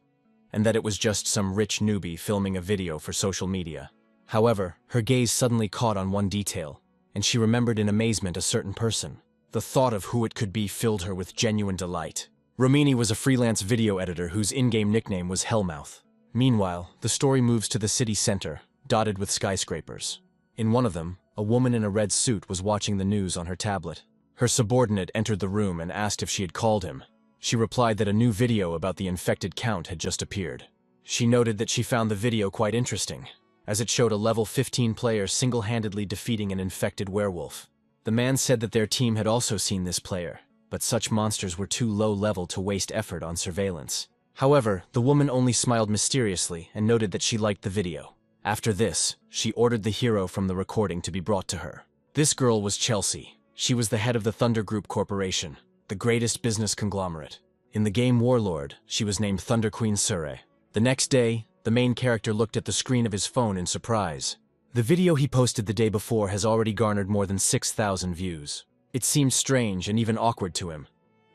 [SPEAKER 1] and that it was just some rich newbie filming a video for social media. However, her gaze suddenly caught on one detail, and she remembered in amazement a certain person. The thought of who it could be filled her with genuine delight. Romani was a freelance video editor whose in-game nickname was Hellmouth. Meanwhile, the story moves to the city center, dotted with skyscrapers. In one of them, a woman in a red suit was watching the news on her tablet. Her subordinate entered the room and asked if she had called him. She replied that a new video about the Infected Count had just appeared. She noted that she found the video quite interesting, as it showed a level 15 player single-handedly defeating an infected werewolf. The man said that their team had also seen this player, but such monsters were too low level to waste effort on surveillance. However, the woman only smiled mysteriously and noted that she liked the video. After this, she ordered the hero from the recording to be brought to her. This girl was Chelsea. She was the head of the Thunder Group Corporation, the greatest business conglomerate. In the game Warlord, she was named Thunder Queen Sure. The next day, the main character looked at the screen of his phone in surprise. The video he posted the day before has already garnered more than 6,000 views. It seemed strange and even awkward to him.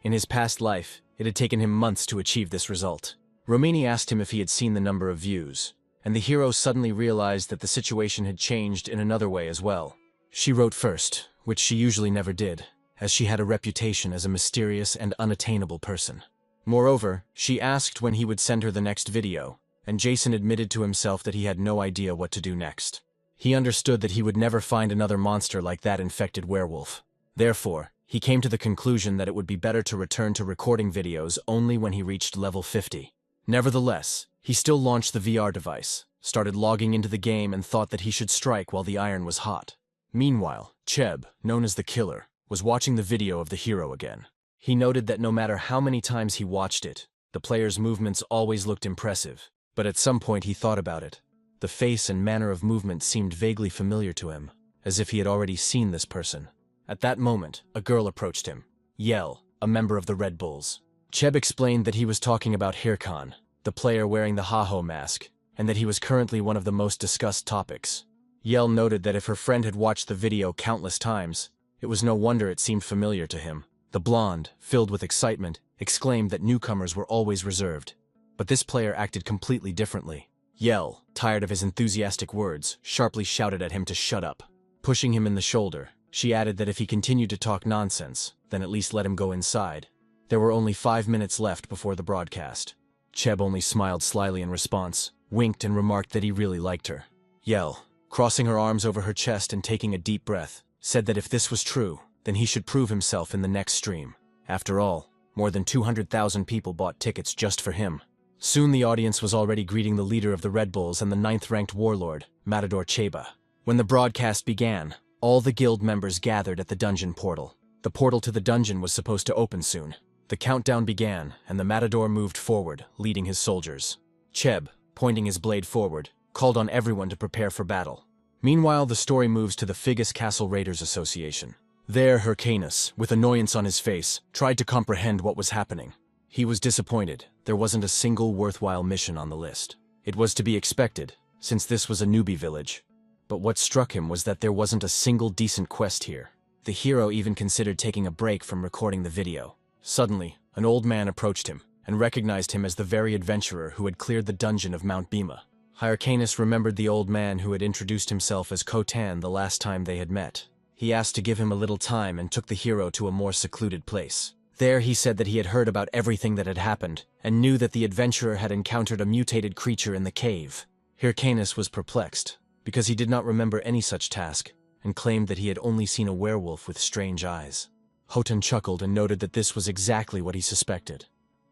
[SPEAKER 1] In his past life, it had taken him months to achieve this result. Romani asked him if he had seen the number of views, and the hero suddenly realized that the situation had changed in another way as well. She wrote first, which she usually never did, as she had a reputation as a mysterious and unattainable person. Moreover, she asked when he would send her the next video, and Jason admitted to himself that he had no idea what to do next. He understood that he would never find another monster like that infected werewolf. Therefore, he came to the conclusion that it would be better to return to recording videos only when he reached level 50. Nevertheless, he still launched the VR device, started logging into the game and thought that he should strike while the iron was hot. Meanwhile, Cheb, known as the Killer, was watching the video of the hero again. He noted that no matter how many times he watched it, the player's movements always looked impressive, but at some point he thought about it. The face and manner of movement seemed vaguely familiar to him, as if he had already seen this person. At that moment, a girl approached him. Yell, a member of the Red Bulls. Cheb explained that he was talking about Hirkan, the player wearing the Haho mask, and that he was currently one of the most discussed topics. Yell noted that if her friend had watched the video countless times, it was no wonder it seemed familiar to him. The blonde, filled with excitement, exclaimed that newcomers were always reserved. But this player acted completely differently. Yell, tired of his enthusiastic words, sharply shouted at him to shut up. Pushing him in the shoulder, she added that if he continued to talk nonsense, then at least let him go inside. There were only 5 minutes left before the broadcast. Cheb only smiled slyly in response, winked and remarked that he really liked her. Yell, crossing her arms over her chest and taking a deep breath, said that if this was true, then he should prove himself in the next stream. After all, more than 200,000 people bought tickets just for him. Soon the audience was already greeting the leader of the Red Bulls and the 9th-ranked warlord, Matador Cheba. When the broadcast began, all the guild members gathered at the dungeon portal. The portal to the dungeon was supposed to open soon. The countdown began, and the Matador moved forward, leading his soldiers. Cheb, pointing his blade forward, called on everyone to prepare for battle. Meanwhile, the story moves to the Figus Castle Raiders Association. There, Hyrcanus, with annoyance on his face, tried to comprehend what was happening. He was disappointed. There wasn't a single worthwhile mission on the list. It was to be expected, since this was a newbie village. But what struck him was that there wasn't a single decent quest here. The hero even considered taking a break from recording the video. Suddenly, an old man approached him, and recognized him as the very adventurer who had cleared the dungeon of Mount Bhima. Hyrcanus remembered the old man who had introduced himself as Khotan the last time they had met. He asked to give him a little time and took the hero to a more secluded place. There he said that he had heard about everything that had happened, and knew that the adventurer had encountered a mutated creature in the cave. Hyrcanus was perplexed, because he did not remember any such task, and claimed that he had only seen a werewolf with strange eyes. Khotan chuckled and noted that this was exactly what he suspected.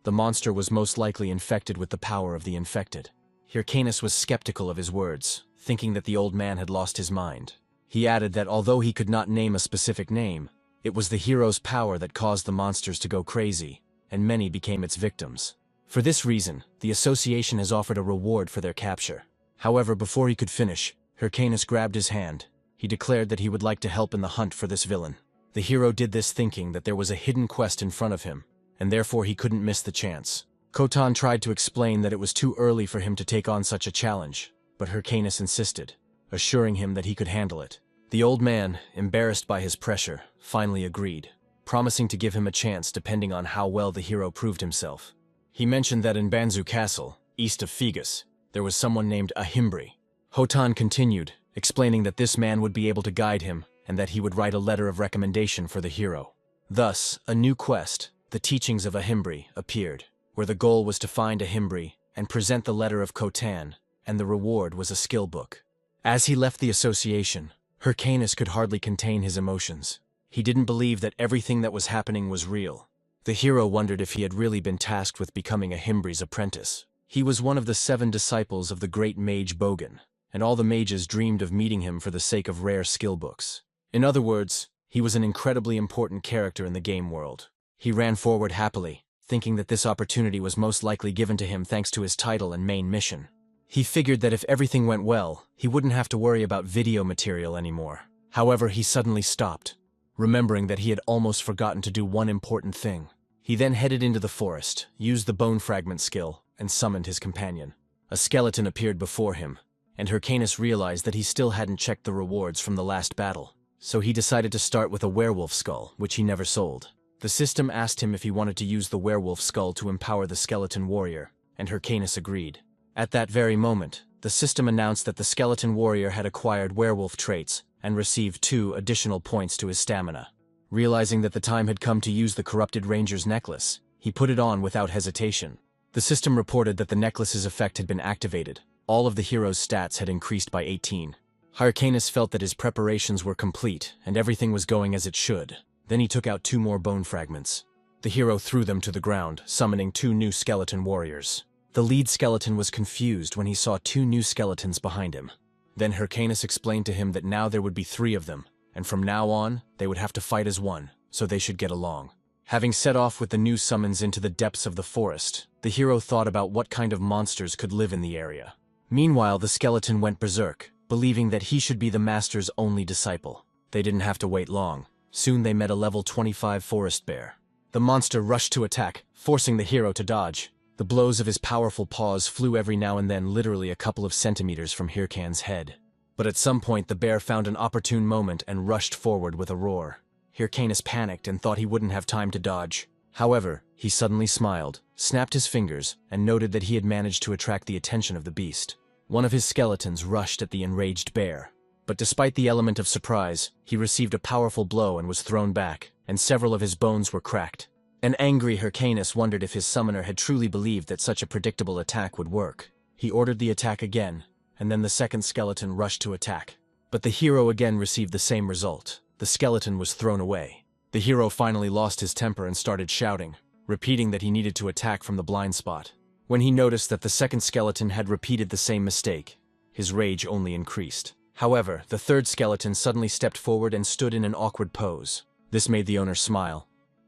[SPEAKER 1] The monster was most likely infected with the power of the infected. Hyrcanus was skeptical of his words, thinking that the old man had lost his mind. He added that although he could not name a specific name, it was the hero's power that caused the monsters to go crazy, and many became its victims. For this reason, the association has offered a reward for their capture. However, before he could finish, Hyrcanus grabbed his hand. He declared that he would like to help in the hunt for this villain. The hero did this thinking that there was a hidden quest in front of him, and therefore he couldn't miss the chance. Khotan tried to explain that it was too early for him to take on such a challenge, but Hyrcanus insisted, assuring him that he could handle it. The old man, embarrassed by his pressure, finally agreed, promising to give him a chance depending on how well the hero proved himself. He mentioned that in Banzu Castle, east of Figus, there was someone named Ahimbri. Khotan continued, explaining that this man would be able to guide him and that he would write a letter of recommendation for the hero. Thus, a new quest, the teachings of Ahimbri, appeared, where the goal was to find Ahimbri and present the letter of Khotan, and the reward was a skill book. As he left the association, Hyrcanus could hardly contain his emotions. He didn't believe that everything that was happening was real. The hero wondered if he had really been tasked with becoming Ahimbri's apprentice. He was one of the 7 disciples of the great mage Bogan, and all the mages dreamed of meeting him for the sake of rare skill books. In other words, he was an incredibly important character in the game world. He ran forward happily, thinking that this opportunity was most likely given to him thanks to his title and main mission. He figured that if everything went well, he wouldn't have to worry about video material anymore. However, he suddenly stopped, remembering that he had almost forgotten to do one important thing. He then headed into the forest, used the bone fragment skill, and summoned his companion. A skeleton appeared before him, and Hyrcanus realized that he still hadn't checked the rewards from the last battle. So he decided to start with a werewolf skull, which he never sold. The system asked him if he wanted to use the werewolf skull to empower the skeleton warrior, and Hyrcanus agreed. At that very moment, the system announced that the skeleton warrior had acquired werewolf traits and received 2 additional points to his stamina. Realizing that the time had come to use the corrupted ranger's necklace, he put it on without hesitation. The system reported that the necklace's effect had been activated. All of the hero's stats had increased by 18. Hyrcanus felt that his preparations were complete and everything was going as it should. Then he took out 2 more bone fragments. The hero threw them to the ground, summoning 2 new skeleton warriors. The lead skeleton was confused when he saw 2 new skeletons behind him. Then Hyrcanus explained to him that now there would be 3 of them, and from now on, they would have to fight as one, so they should get along. Having set off with the new summons into the depths of the forest, the hero thought about what kind of monsters could live in the area. Meanwhile, the skeleton went berserk, believing that he should be the master's only disciple. They didn't have to wait long. Soon they met a level 25 forest bear. The monster rushed to attack, forcing the hero to dodge. The blows of his powerful paws flew every now and then literally a couple of centimeters from Hyrcan's head. But at some point the bear found an opportune moment and rushed forward with a roar. Hyrcanus panicked and thought he wouldn't have time to dodge. However, he suddenly smiled, snapped his fingers, and noted that he had managed to attract the attention of the beast. One of his skeletons rushed at the enraged bear. But despite the element of surprise, he received a powerful blow and was thrown back, and several of his bones were cracked. An angry Hyrcanus wondered if his summoner had truly believed that such a predictable attack would work. He ordered the attack again, and then the second skeleton rushed to attack. But the hero again received the same result. The skeleton was thrown away. The hero finally lost his temper and started shouting, repeating that he needed to attack from the blind spot. When he noticed that the second skeleton had repeated the same mistake, his rage only increased. However, the third skeleton suddenly stepped forward and stood in an awkward pose. This made the owner smile.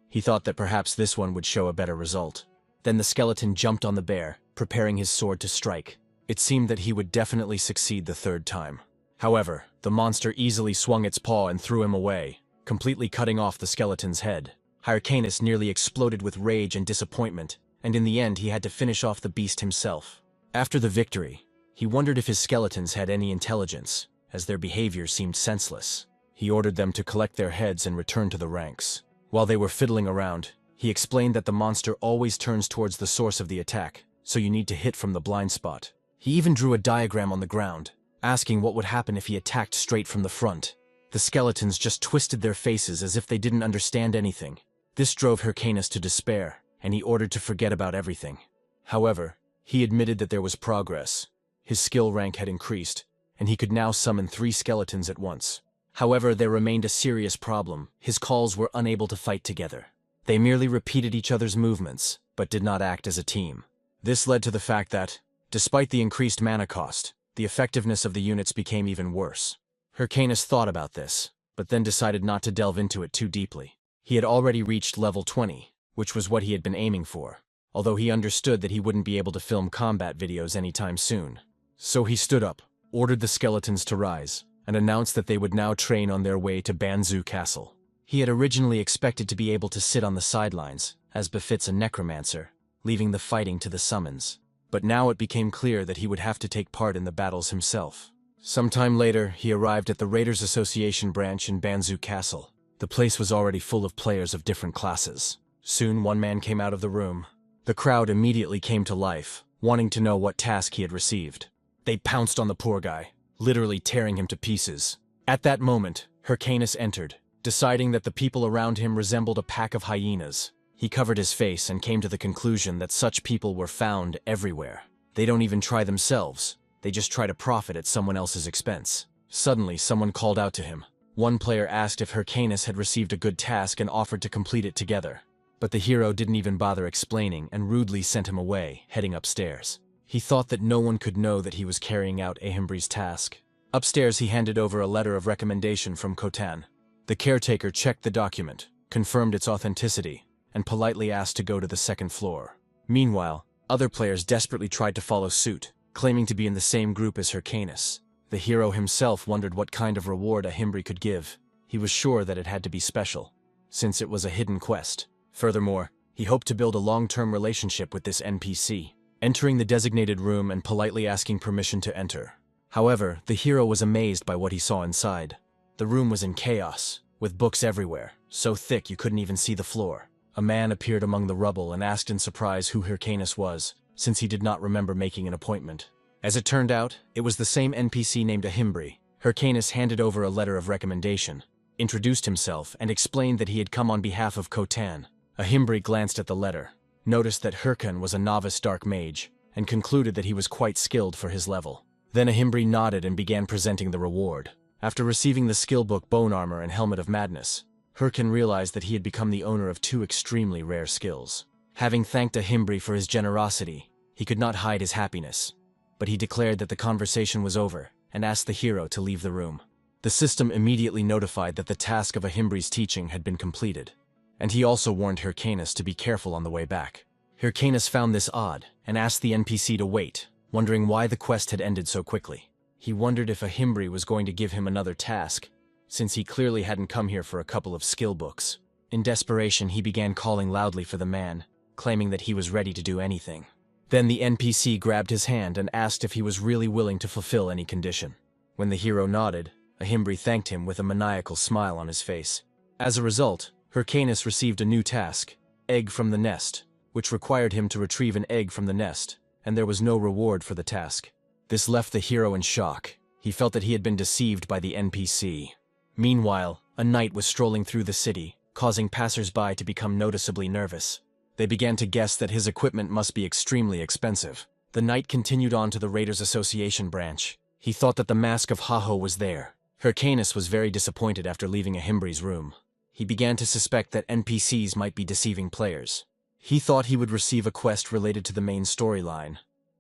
[SPEAKER 1] He thought that perhaps this one would show a better result. Then the skeleton jumped on the bear, preparing his sword to strike. It seemed that he would definitely succeed the third time. However, the monster easily swung its paw and threw him away, completely cutting off the skeleton's head. Hyrcanus nearly exploded with rage and disappointment, and in the end he had to finish off the beast himself. After the victory, he wondered if his skeletons had any intelligence, as their behavior seemed senseless. He ordered them to collect their heads and return to the ranks. While they were fiddling around, he explained that the monster always turns towards the source of the attack, so you need to hit from the blind spot. He even drew a diagram on the ground, asking what would happen if he attacked straight from the front. The skeletons just twisted their faces as if they didn't understand anything. This drove Hyrcanus to despair, and he ordered to forget about everything. However, he admitted that there was progress. His skill rank had increased, and he could now summon 3 skeletons at once. However, there remained a serious problem. His calls were unable to fight together. They merely repeated each other's movements, but did not act as a team. This led to the fact that, despite the increased mana cost, the effectiveness of the units became even worse. Hyrcanus thought about this, but then decided not to delve into it too deeply. He had already reached level 20, which was what he had been aiming for, although he understood that he wouldn't be able to film combat videos anytime soon. So he stood up, ordered the skeletons to rise, and announced that they would now train on their way to Banzu Castle. He had originally expected to be able to sit on the sidelines, as befits a necromancer, leaving the fighting to the summons. But now it became clear that he would have to take part in the battles himself. Sometime later, he arrived at the Raiders Association branch in Banzu Castle. The place was already full of players of different classes. Soon one man came out of the room. The crowd immediately came to life, wanting to know what task he had received. They pounced on the poor guy, literally tearing him to pieces. At that moment, Hyrcanus entered, deciding that the people around him resembled a pack of hyenas. He covered his face and came to the conclusion that such people were found everywhere. They don't even try themselves, they just try to profit at someone else's expense. Suddenly, someone called out to him. One player asked if Hyrcanus had received a good task and offered to complete it together. But the hero didn't even bother explaining and rudely sent him away, heading upstairs. He thought that no one could know that he was carrying out Ahimbri's task. Upstairs, he handed over a letter of recommendation from Khotan. The caretaker checked the document, confirmed its authenticity, and politely asked to go to the second floor. Meanwhile, other players desperately tried to follow suit, claiming to be in the same group as Hyrcanus. The hero himself wondered what kind of reward a Himbri could give. He was sure that it had to be special, since it was a hidden quest. Furthermore, he hoped to build a long-term relationship with this NPC, entering the designated room and politely asking permission to enter. However, the hero was amazed by what he saw inside. The room was in chaos, with books everywhere, so thick you couldn't even see the floor. A man appeared among the rubble and asked in surprise who Hyrcanus was, since he did not remember making an appointment. As it turned out, it was the same NPC named a Himbri. Hyrcanus handed over a letter of recommendation, introduced himself, and explained that he had come on behalf of Khotan. A Himbri glanced at the letter, noticed that Hyrcan was a novice dark mage, and concluded that he was quite skilled for his level. Then a Himbri nodded and began presenting the reward. After receiving the skill book Bone Armor and Helmet of Madness, Hyrcan realized that he had become the owner of two extremely rare skills. Having thanked a Himbri for his generosity, he could not hide his happiness, but he declared that the conversation was over and asked the hero to leave the room. The system immediately notified that the task of a Himbri's teaching had been completed, and he also warned Hyrcanus to be careful on the way back. Hyrcanus found this odd and asked the NPC to wait, wondering why the quest had ended so quickly. He wondered if a Himbri was going to give him another task, since he clearly hadn't come here for a couple of skill books. In desperation, he began calling loudly for the man, claiming that he was ready to do anything. Then the NPC grabbed his hand and asked if he was really willing to fulfill any condition. When the hero nodded, a Himbri thanked him with a maniacal smile on his face. As a result, Hyrcanus received a new task, Egg from the Nest, which required him to retrieve an egg from the nest, and there was no reward for the task. This left the hero in shock. He felt that he had been deceived by the NPC. Meanwhile, a knight was strolling through the city, causing passers-by to become noticeably nervous. They began to guess that his equipment must be extremely expensive. The knight continued on to the Raiders Association branch. He thought that the Mask of Haho was there. Hyrcanus was very disappointed after leaving a Himbri's room. He began to suspect that NPCs might be deceiving players. He thought he would receive a quest related to the main storyline,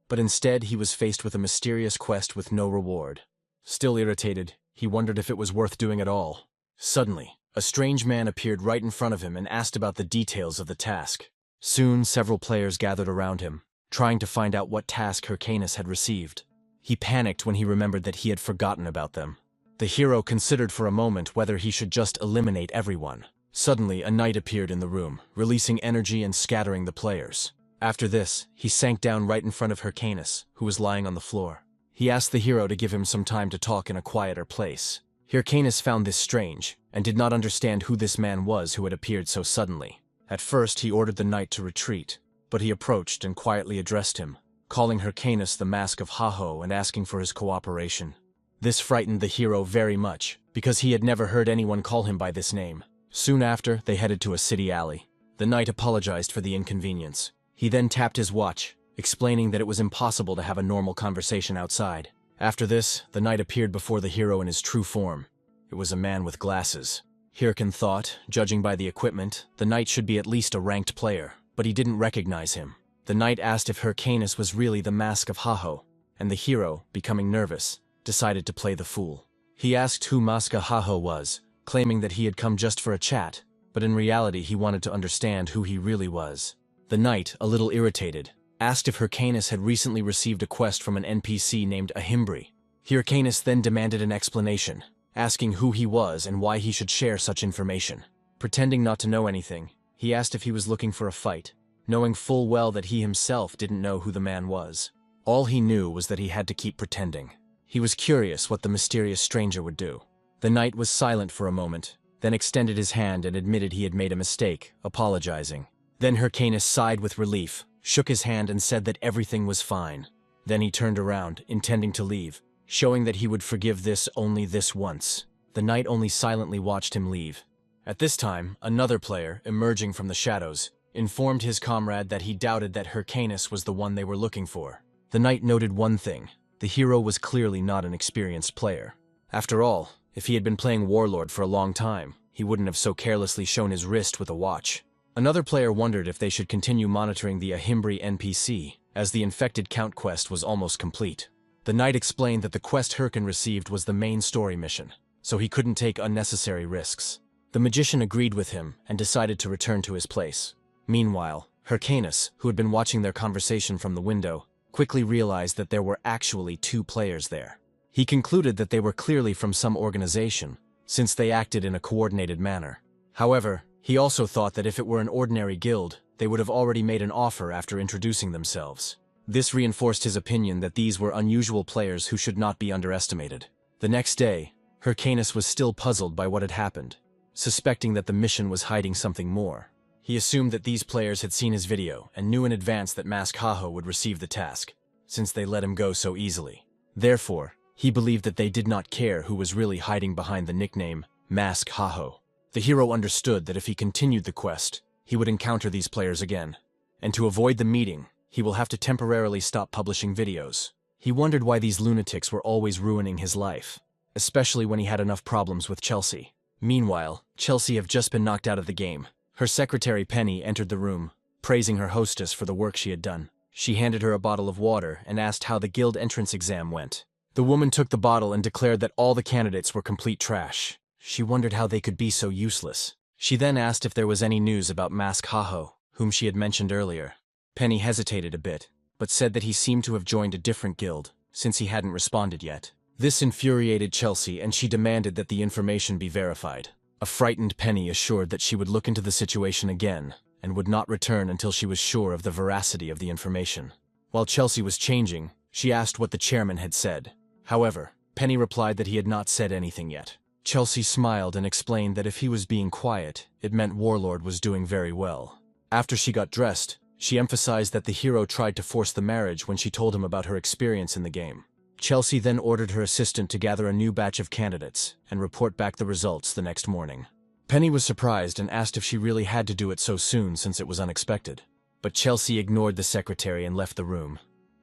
[SPEAKER 1] but instead he was faced with a mysterious quest with no reward. Still irritated, he wondered if it was worth doing at all. Suddenly, a strange man appeared right in front of him and asked about the details of the task. Soon, several players gathered around him, trying to find out what task Hyrcanus had received. He panicked when he remembered that he had forgotten about them. The hero considered for a moment whether he should just eliminate everyone. Suddenly, a knight appeared in the room, releasing energy and scattering the players. After this, he sank down right in front of Hyrcanus, who was lying on the floor. He asked the hero to give him some time to talk in a quieter place. Hyrcanus found this strange, and did not understand who this man was who had appeared so suddenly. At first, he ordered the knight to retreat, but he approached and quietly addressed him, calling Hyrcanus the Mask of Haho and asking for his cooperation. This frightened the hero very much, because he had never heard anyone call him by this name. Soon after, they headed to a city alley. The knight apologized for the inconvenience. He then tapped his watch, explaining that it was impossible to have a normal conversation outside. After this, the knight appeared before the hero in his true form. It was a man with glasses. Hyrcan thought, judging by the equipment, the knight should be at least a ranked player, but he didn't recognize him. The knight asked if Hyrcanus was really the Mask of Haho, and the hero, becoming nervous, decided to play the fool. He asked who Mask of Haho was, claiming that he had come just for a chat, but in reality he wanted to understand who he really was. The knight, a little irritated, asked if Hyrcanus had recently received a quest from an NPC named a Himbri. Hyrcanus then demanded an explanation, asking who he was and why he should share such information. Pretending not to know anything, he asked if he was looking for a fight, knowing full well that he himself didn't know who the man was. All he knew was that he had to keep pretending. He was curious what the mysterious stranger would do. The knight was silent for a moment, then extended his hand and admitted he had made a mistake, apologizing. Then Hyrcanus sighed with relief, shook his hand and said that everything was fine. Then he turned around, intending to leave, showing that he would forgive only this once. The knight only silently watched him leave. At this time, another player, emerging from the shadows, informed his comrade that he doubted that Hyrcanus was the one they were looking for. The knight noted one thing: the hero was clearly not an experienced player. After all, if he had been playing Warlord for a long time, he wouldn't have so carelessly shown his wrist with a watch. Another player wondered if they should continue monitoring the Himbri NPC, as the Infected Count quest was almost complete. The knight explained that the quest Hyrcan received was the main story mission, so he couldn't take unnecessary risks. The magician agreed with him and decided to return to his place. Meanwhile, Hyrcanus, who had been watching their conversation from the window, quickly realized that there were actually two players there. He concluded that they were clearly from some organization, since they acted in a coordinated manner. However, he also thought that if it were an ordinary guild, they would have already made an offer after introducing themselves. This reinforced his opinion that these were unusual players who should not be underestimated. The next day, Hyrcanus was still puzzled by what had happened, suspecting that the mission was hiding something more. He assumed that these players had seen his video and knew in advance that Mask Haho would receive the task, since they let him go so easily. Therefore, he believed that they did not care who was really hiding behind the nickname Mask Haho. The hero understood that if he continued the quest, he would encounter these players again. And to avoid the meeting, he will have to temporarily stop publishing videos. He wondered why these lunatics were always ruining his life, especially when he had enough problems with Chelsea. Meanwhile, Chelsea had just been knocked out of the game. Her secretary Penny entered the room, praising her hostess for the work she had done. She handed her a bottle of water and asked how the guild entrance exam went. The woman took the bottle and declared that all the candidates were complete trash. She wondered how they could be so useless. She then asked if there was any news about Mask Haho, whom she had mentioned earlier. Penny hesitated a bit, but said that he seemed to have joined a different guild, since he hadn't responded yet. This infuriated Chelsea, and she demanded that the information be verified. A frightened Penny assured that she would look into the situation again, and would not return until she was sure of the veracity of the information. While Chelsea was changing, she asked what the chairman had said. However, Penny replied that he had not said anything yet. Chelsea smiled and explained that if he was being quiet, it meant Warlord was doing very well. After she got dressed, she emphasized that the hero tried to force the marriage when she told him about her experience in the game. Chelsea then ordered her assistant to gather a new batch of candidates and report back the results the next morning. Penny was surprised and asked if she really had to do it so soon since it was unexpected. But Chelsea ignored the secretary and left the room.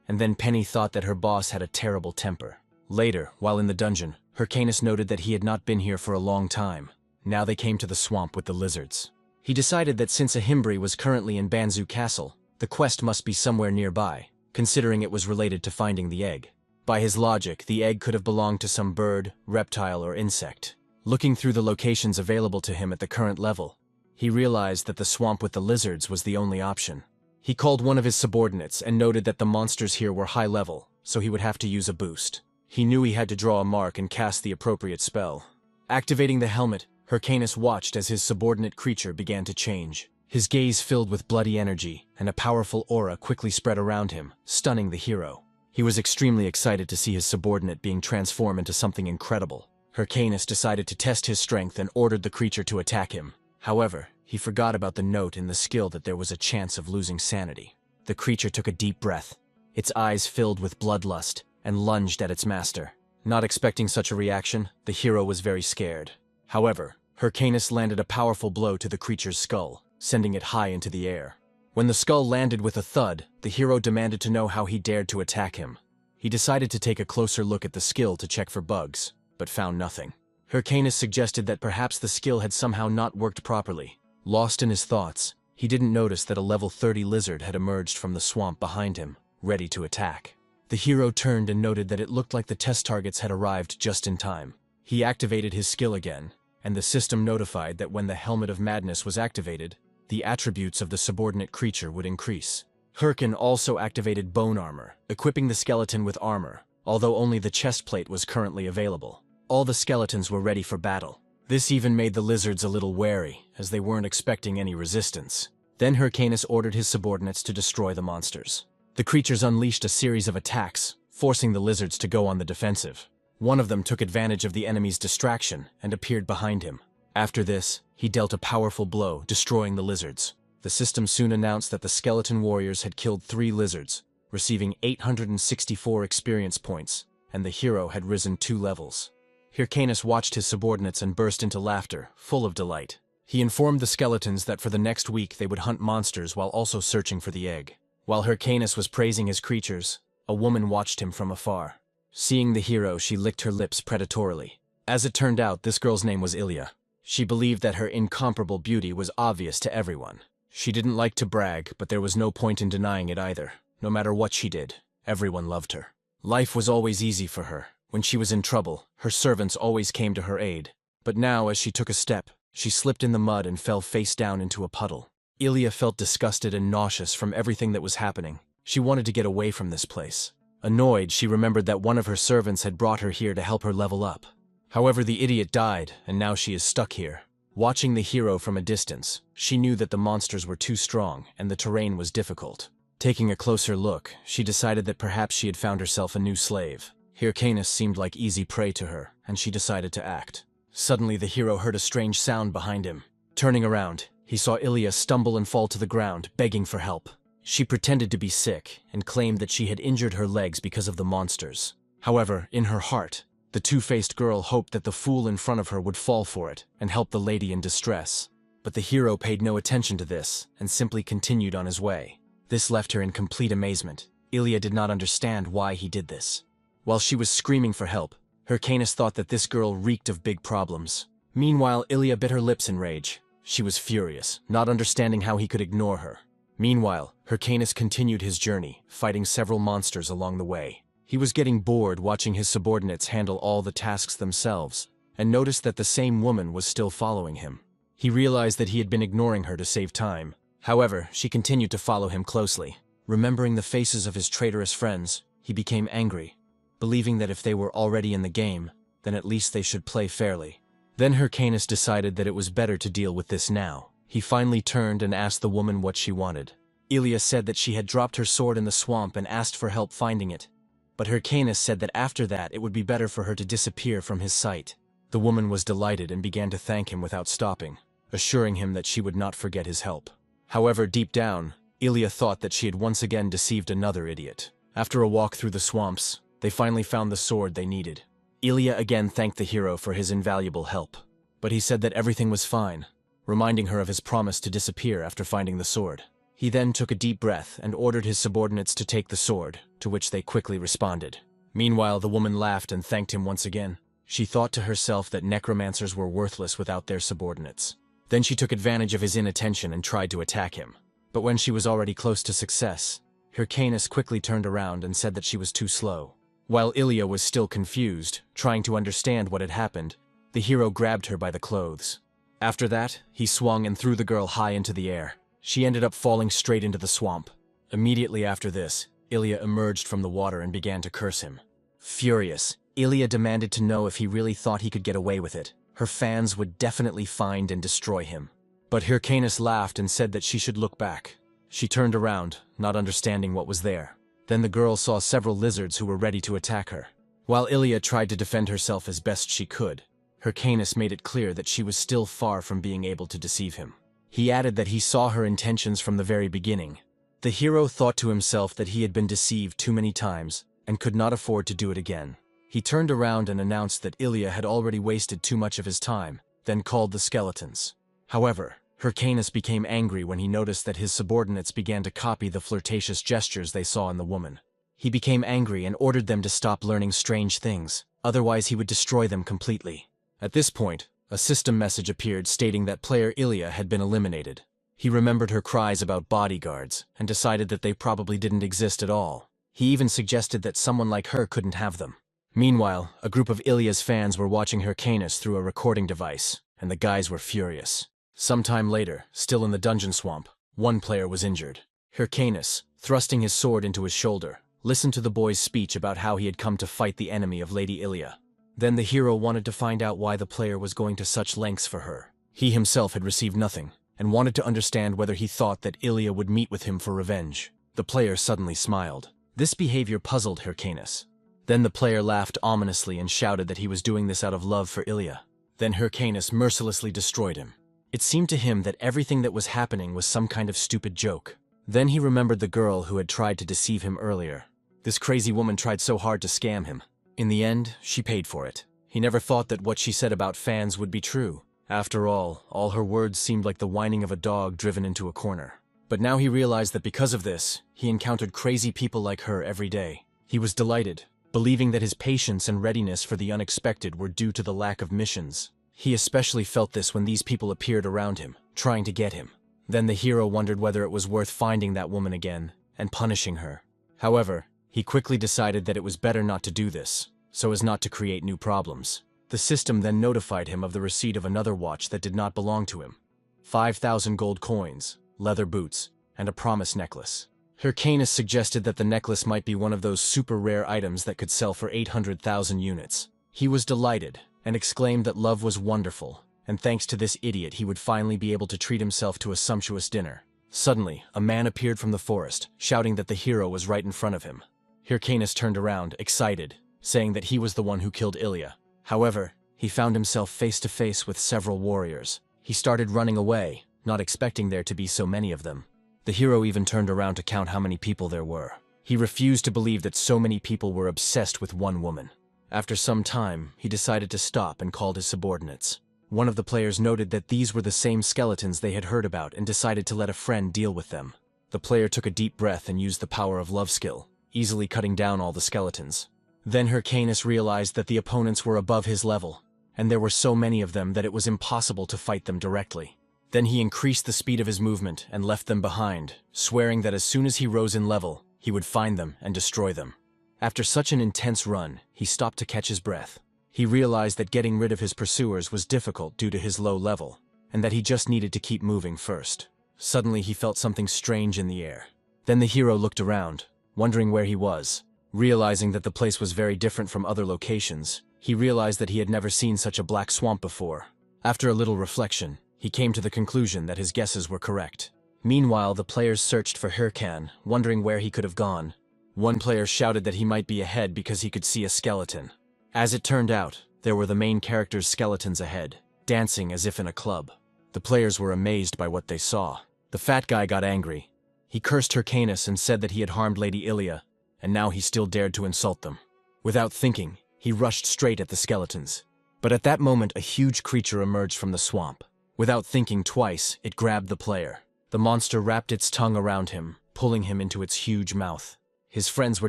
[SPEAKER 1] And then Penny thought that her boss had a terrible temper. Later, while in the dungeon, Hyrcanus noted that he had not been here for a long time. Now they came to the swamp with the lizards. He decided that since Ahimbri was currently in Banzu Castle, the quest must be somewhere nearby, considering it was related to finding the egg. By his logic, the egg could have belonged to some bird, reptile, or insect. Looking through the locations available to him at the current level, he realized that the swamp with the lizards was the only option. He called one of his subordinates and noted that the monsters here were high level, so he would have to use a boost. He knew he had to draw a mark and cast the appropriate spell. Activating the helmet, Hyrcanus watched as his subordinate creature began to change. His gaze filled with bloody energy, and a powerful aura quickly spread around him, stunning the hero. He was extremely excited to see his subordinate being transformed into something incredible. Hyrcanus decided to test his strength and ordered the creature to attack him. However, he forgot about the note in the skill that there was a chance of losing sanity. The creature took a deep breath, its eyes filled with bloodlust, and lunged at its master. Not expecting such a reaction, the hero was very scared. However, Hyrcanus landed a powerful blow to the creature's skull, sending it high into the air. When the skull landed with a thud, the hero demanded to know how he dared to attack him. He decided to take a closer look at the skill to check for bugs, but found nothing. Hyrcanus suggested that perhaps the skill had somehow not worked properly. Lost in his thoughts, he didn't notice that a level 30 lizard had emerged from the swamp behind him, ready to attack. The hero turned and noted that it looked like the test targets had arrived just in time. He activated his skill again, and the system notified that when the Helmet of Madness was activated, the attributes of the subordinate creature would increase. Hyrcan also activated bone armor, equipping the skeleton with armor, although only the chest plate was currently available. All the skeletons were ready for battle. This even made the lizards a little wary, as they weren't expecting any resistance. Then Hyrcanus ordered his subordinates to destroy the monsters. The creatures unleashed a series of attacks, forcing the lizards to go on the defensive. One of them took advantage of the enemy's distraction and appeared behind him. After this, he dealt a powerful blow, destroying the lizards. The system soon announced that the skeleton warriors had killed 3 lizards, receiving 864 experience points, and the hero had risen 2 levels. Hyrcanus watched his subordinates and burst into laughter, full of delight. He informed the skeletons that for the next week they would hunt monsters while also searching for the egg. While Hyrcanus was praising his creatures, a woman watched him from afar. Seeing the hero, she licked her lips predatorily. As it turned out, this girl's name was Ilya. She believed that her incomparable beauty was obvious to everyone. She didn't like to brag, but there was no point in denying it either. No matter what she did, everyone loved her. Life was always easy for her. When she was in trouble, her servants always came to her aid. But now, as she took a step, she slipped in the mud and fell face down into a puddle. Ilya felt disgusted and nauseous from everything that was happening. She wanted to get away from this place. Annoyed, she remembered that one of her servants had brought her here to help her level up. However, the idiot died, and now she is stuck here. Watching the hero from a distance, she knew that the monsters were too strong and the terrain was difficult. Taking a closer look, she decided that perhaps she had found herself a new slave. Hyrcanus seemed like easy prey to her, and she decided to act. Suddenly, the hero heard a strange sound behind him. Turning around, he saw Ilya stumble and fall to the ground, begging for help. She pretended to be sick and claimed that she had injured her legs because of the monsters. However, in her heart, the two-faced girl hoped that the fool in front of her would fall for it and help the lady in distress. But the hero paid no attention to this and simply continued on his way. This left her in complete amazement. Ilya did not understand why he did this. While she was screaming for help, Hyrcanus thought that this girl reeked of big problems. Meanwhile, Ilya bit her lips in rage. She was furious, not understanding how he could ignore her. Meanwhile, Hyrcanus continued his journey, fighting several monsters along the way. He was getting bored watching his subordinates handle all the tasks themselves, and noticed that the same woman was still following him. He realized that he had been ignoring her to save time. However, she continued to follow him closely. Remembering the faces of his traitorous friends, he became angry, believing that if they were already in the game, then at least they should play fairly. Then Hyrcanus decided that it was better to deal with this now. He finally turned and asked the woman what she wanted. Ilya said that she had dropped her sword in the swamp and asked for help finding it. But Hyrcanus said that after that it would be better for her to disappear from his sight. The woman was delighted and began to thank him without stopping, assuring him that she would not forget his help. However, deep down, Ilya thought that she had once again deceived another idiot. After a walk through the swamps, they finally found the sword they needed. Ilya again thanked the hero for his invaluable help, but he said that everything was fine, reminding her of his promise to disappear after finding the sword. He then took a deep breath and ordered his subordinates to take the sword, to which they quickly responded. Meanwhile, the woman laughed and thanked him once again. She thought to herself that necromancers were worthless without their subordinates. Then she took advantage of his inattention and tried to attack him. But when she was already close to success, Hyrcanus quickly turned around and said that she was too slow. While Ilya was still confused, trying to understand what had happened, the hero grabbed her by the clothes. After that, he swung and threw the girl high into the air. She ended up falling straight into the swamp. Immediately after this, Ilya emerged from the water and began to curse him. Furious, Ilya demanded to know if he really thought he could get away with it. Her fans would definitely find and destroy him. But Hyrcanus laughed and said that she should look back. She turned around, not understanding what was there. Then the girl saw several lizards who were ready to attack her. While Ilya tried to defend herself as best she could, Hyrcanus made it clear that she was still far from being able to deceive him. He added that he saw her intentions from the very beginning. The hero thought to himself that he had been deceived too many times and could not afford to do it again. He turned around and announced that Ilya had already wasted too much of his time, then called the skeletons. However, Hyrcanus became angry when he noticed that his subordinates began to copy the flirtatious gestures they saw in the woman. He became angry and ordered them to stop learning strange things, otherwise he would destroy them completely. At this point, a system message appeared stating that player Ilya had been eliminated. He remembered her cries about bodyguards and decided that they probably didn't exist at all. He even suggested that someone like her couldn't have them. Meanwhile, a group of Ilya's fans were watching Hyrcanus through a recording device, and the guys were furious. Sometime later, still in the dungeon swamp, one player was injured. Hyrcanus, thrusting his sword into his shoulder, listened to the boy's speech about how he had come to fight the enemy of Lady Ilya. Then the hero wanted to find out why the player was going to such lengths for her. He himself had received nothing, and wanted to understand whether he thought that Ilya would meet with him for revenge. The player suddenly smiled. This behavior puzzled Hyrcanus. Then the player laughed ominously and shouted that he was doing this out of love for Ilya. Then Hyrcanus mercilessly destroyed him. It seemed to him that everything that was happening was some kind of stupid joke. Then he remembered the girl who had tried to deceive him earlier. This crazy woman tried so hard to scam him. In the end, she paid for it. He never thought that what she said about fans would be true. After all her words seemed like the whining of a dog driven into a corner. But now he realized that because of this, he encountered crazy people like her every day. He was delighted, believing that his patience and readiness for the unexpected were due to the lack of missions. He especially felt this when these people appeared around him, trying to get him. Then the hero wondered whether it was worth finding that woman again and punishing her. However, he quickly decided that it was better not to do this, so as not to create new problems. The system then notified him of the receipt of another watch that did not belong to him. 5,000 gold coins. leather boots, and a promise necklace. Hyrcanus suggested that the necklace might be one of those super rare items that could sell for 800,000 units. He was delighted, and exclaimed that love was wonderful, and thanks to this idiot he would finally be able to treat himself to a sumptuous dinner. Suddenly, a man appeared from the forest, shouting that the hero was right in front of him. Hyrcanus turned around, excited, saying that he was the one who killed Ilya. However, he found himself face to face with several warriors. He started running away, not expecting there to be so many of them. The hero even turned around to count how many people there were. He refused to believe that so many people were obsessed with one woman. After some time, he decided to stop and called his subordinates. One of the players noted that these were the same skeletons they had heard about and decided to let a friend deal with them. The player took a deep breath and used the power of love skill, easily cutting down all the skeletons. Then Hyrcanus realized that the opponents were above his level, and there were so many of them that it was impossible to fight them directly. Then he increased the speed of his movement and left them behind, swearing that as soon as he rose in level, he would find them and destroy them. After such an intense run, he stopped to catch his breath. He realized that getting rid of his pursuers was difficult due to his low level, and that he just needed to keep moving first. Suddenly he felt something strange in the air. Then the hero looked around, wondering where he was. Realizing that the place was very different from other locations, he realized that he had never seen such a black swamp before. After a little reflection, he came to the conclusion that his guesses were correct. Meanwhile, the players searched for Hyrcan, wondering where he could have gone. One player shouted that he might be ahead because he could see a skeleton. As it turned out, there were the main character's skeletons ahead, dancing as if in a club. The players were amazed by what they saw. The fat guy got angry. He cursed Hyrcanus and said that he had harmed Lady Ilya, and now he still dared to insult them. Without thinking, he rushed straight at the skeletons. But at that moment, a huge creature emerged from the swamp. Without thinking twice, it grabbed the player. The monster wrapped its tongue around him, pulling him into its huge mouth. His friends were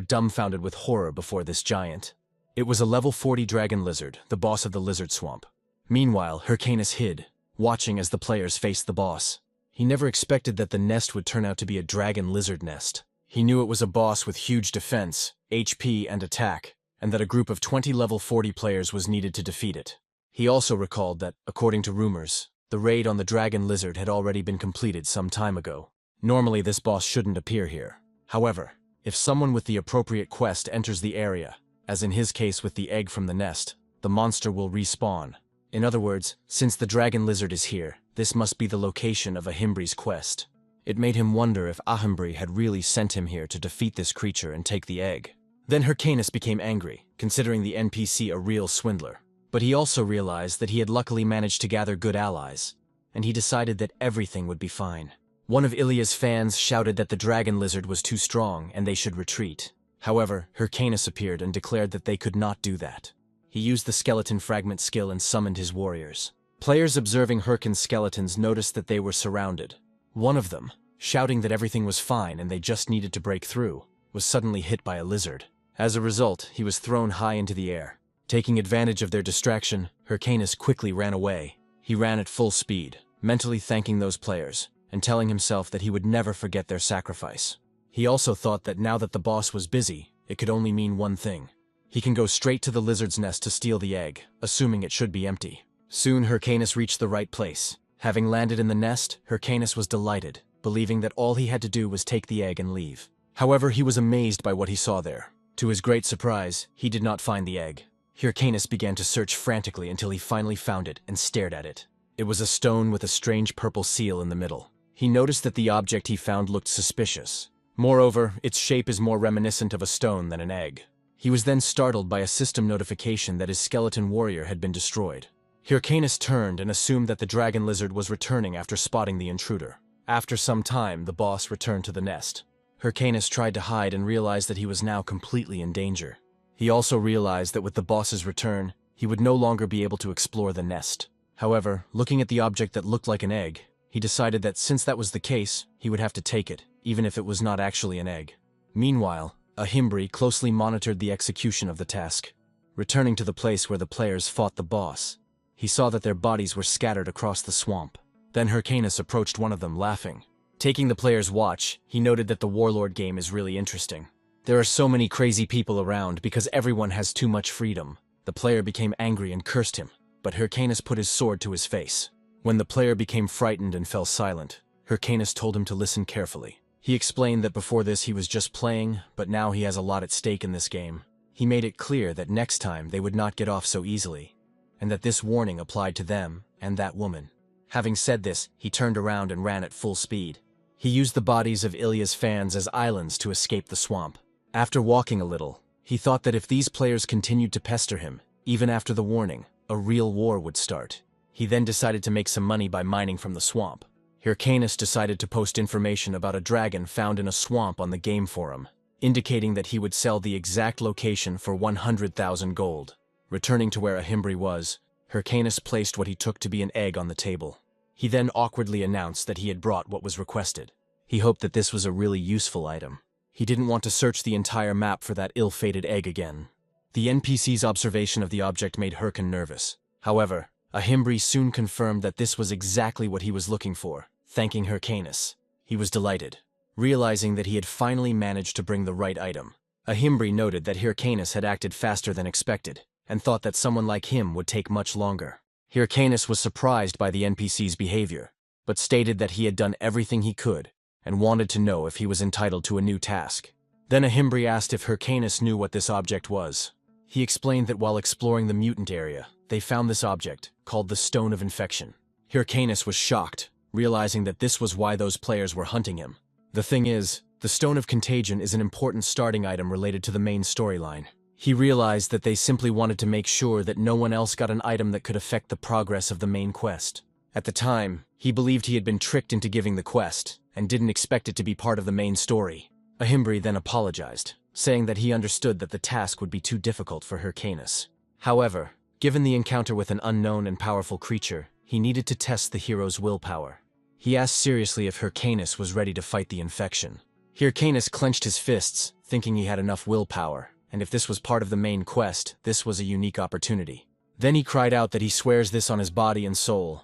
[SPEAKER 1] dumbfounded with horror before this giant. It was a level 40 dragon lizard, the boss of the lizard swamp. Meanwhile, Hyrcanus hid, watching as the players faced the boss. He never expected that the nest would turn out to be a dragon lizard nest. He knew it was a boss with huge defense, HP, and attack, and that a group of 20 level 40 players was needed to defeat it. He also recalled that, according to rumors, the raid on the dragon lizard had already been completed some time ago. Normally this boss shouldn't appear here. However, if someone with the appropriate quest enters the area, as in his case with the egg from the nest, the monster will respawn. In other words, since the dragon lizard is here, this must be the location of Ahimbri's quest. It made him wonder if Ahimbri had really sent him here to defeat this creature and take the egg. Then Hyrcanus became angry, considering the NPC a real swindler. But he also realized that he had luckily managed to gather good allies, and he decided that everything would be fine. One of Ilya's fans shouted that the dragon lizard was too strong and they should retreat. However, Hyrcanus appeared and declared that they could not do that. He used the skeleton fragment skill and summoned his warriors. Players observing Hyrcan's skeletons noticed that they were surrounded. One of them, shouting that everything was fine and they just needed to break through, was suddenly hit by a lizard. As a result, he was thrown high into the air. Taking advantage of their distraction, Hyrcanus quickly ran away. He ran at full speed, mentally thanking those players, and telling himself that he would never forget their sacrifice. He also thought that now that the boss was busy, it could only mean one thing. He can go straight to the lizard's nest to steal the egg, assuming it should be empty. Soon Hyrcanus reached the right place. Having landed in the nest, Hyrcanus was delighted, believing that all he had to do was take the egg and leave. However, he was amazed by what he saw there. To his great surprise, he did not find the egg. Hyrcanus began to search frantically until he finally found it and stared at it. It was a stone with a strange purple seal in the middle. He noticed that the object he found looked suspicious. Moreover, its shape is more reminiscent of a stone than an egg. He was then startled by a system notification that his skeleton warrior had been destroyed. Hyrcanus turned and assumed that the dragon lizard was returning after spotting the intruder. After some time, the boss returned to the nest. Hyrcanus tried to hide and realized that he was now completely in danger. He also realized that with the boss's return, he would no longer be able to explore the nest. However, looking at the object that looked like an egg, he decided that since that was the case, he would have to take it, even if it was not actually an egg. Meanwhile, Ahimbri closely monitored the execution of the task. Returning to the place where the players fought the boss, he saw that their bodies were scattered across the swamp. Then Hyrcanus approached one of them, laughing. Taking the player's watch, he noted that the warlord game is really interesting. There are so many crazy people around because everyone has too much freedom. The player became angry and cursed him, but Hyrcanus put his sword to his face. When the player became frightened and fell silent, Hyrcanus told him to listen carefully. He explained that before this he was just playing, but now he has a lot at stake in this game. He made it clear that next time they would not get off so easily, and that this warning applied to them and that woman. Having said this, he turned around and ran at full speed. He used the bodies of Ilya's fans as islands to escape the swamp. After walking a little, he thought that if these players continued to pester him, even after the warning, a real war would start. He then decided to make some money by mining from the swamp. Hyrcanus decided to post information about a dragon found in a swamp on the game forum, indicating that he would sell the exact location for 100,000 gold. Returning to where Ahimbri was, Hyrcanus placed what he took to be an egg on the table. He then awkwardly announced that he had brought what was requested. He hoped that this was a really useful item. He didn't want to search the entire map for that ill-fated egg again. The NPC's observation of the object made Hyrcan nervous. However, Ahimbri soon confirmed that this was exactly what he was looking for, thanking Hyrcanus. He was delighted, realizing that he had finally managed to bring the right item. Ahimbri noted that Hyrcanus had acted faster than expected, and thought that someone like him would take much longer. Hyrcanus was surprised by the NPC's behavior, but stated that he had done everything he could, and wanted to know if he was entitled to a new task. Then Ahimbri asked if Hyrcanus knew what this object was. He explained that while exploring the mutant area, they found this object, called the Stone of Infection. Hyrcanus was shocked, realizing that this was why those players were hunting him. The thing is, the Stone of Contagion is an important starting item related to the main storyline. He realized that they simply wanted to make sure that no one else got an item that could affect the progress of the main quest. At the time, he believed he had been tricked into giving the quest, and didn't expect it to be part of the main story. Ahimbri then apologized, saying that he understood that the task would be too difficult for Hyrcanus. However, given the encounter with an unknown and powerful creature, he needed to test the hero's willpower. He asked seriously if Hyrcanus was ready to fight the infection. Hyrcanus clenched his fists, thinking he had enough willpower, and if this was part of the main quest, this was a unique opportunity. Then he cried out that he swears this on his body and soul,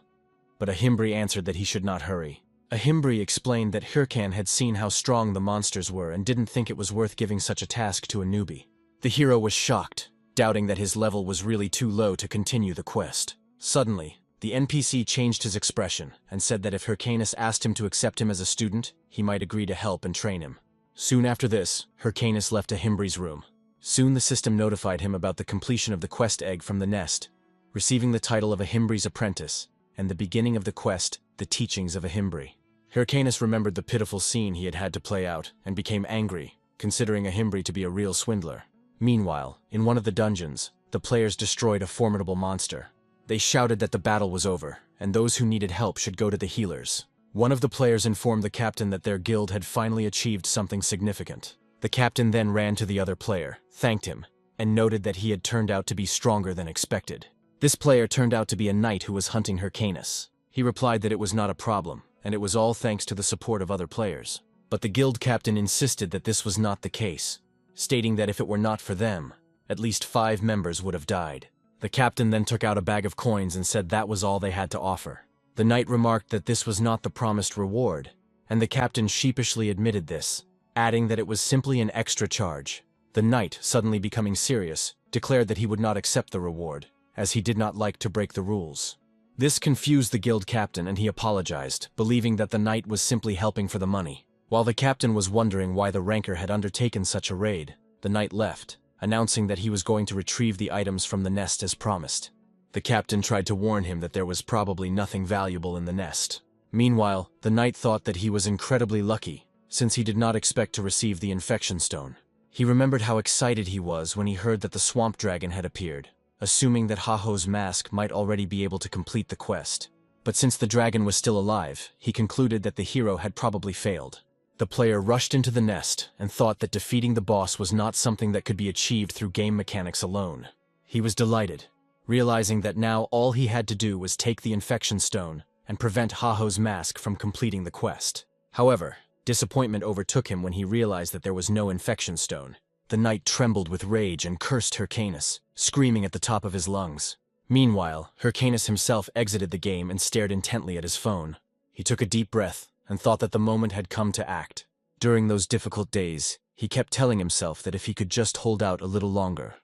[SPEAKER 1] but Ahimbri answered that he should not hurry. Ahimbri explained that Hyrcan had seen how strong the monsters were and didn't think it was worth giving such a task to a newbie. The hero was shocked, doubting that his level was really too low to continue the quest. Suddenly, the NPC changed his expression and said that if Hyrcanus asked him to accept him as a student, he might agree to help and train him. Soon after this, Hyrcanus left Ahimbri's room. Soon the system notified him about the completion of the quest egg from the nest, receiving the title of Ahimbri's apprentice, and the beginning of the quest, the teachings of Ahimbri. Hyrcanus remembered the pitiful scene he had had to play out, and became angry, considering Ahimbri to be a real swindler. Meanwhile, in one of the dungeons, the players destroyed a formidable monster. They shouted that the battle was over, and those who needed help should go to the healers. One of the players informed the captain that their guild had finally achieved something significant. The captain then ran to the other player, thanked him, and noted that he had turned out to be stronger than expected. This player turned out to be a knight who was hunting Hyrcanus. He replied that it was not a problem, and it was all thanks to the support of other players. But the guild captain insisted that this was not the case, stating that if it were not for them, at least 5 members would have died. The captain then took out a bag of coins and said that was all they had to offer. The knight remarked that this was not the promised reward, and the captain sheepishly admitted this, adding that it was simply an extra charge. The knight, suddenly becoming serious, declared that he would not accept the reward, as he did not like to break the rules. This confused the guild captain and he apologized, believing that the knight was simply helping for the money. While the captain was wondering why the ranker had undertaken such a raid, the knight left, announcing that he was going to retrieve the items from the nest as promised. The captain tried to warn him that there was probably nothing valuable in the nest. Meanwhile, the knight thought that he was incredibly lucky, since he did not expect to receive the infection stone. He remembered how excited he was when he heard that the swamp dragon had appeared, assuming that Haho's mask might already be able to complete the quest. But since the dragon was still alive, he concluded that the hero had probably failed. The player rushed into the nest and thought that defeating the boss was not something that could be achieved through game mechanics alone. He was delighted, realizing that now all he had to do was take the infection stone and prevent Haho's mask from completing the quest. However, disappointment overtook him when he realized that there was no infection stone. The knight trembled with rage and cursed Hyrcanus, screaming at the top of his lungs. Meanwhile, Hyrcanus himself exited the game and stared intently at his phone. He took a deep breath and thought that the moment had come to act. During those difficult days, he kept telling himself that if he could just hold out a little longer,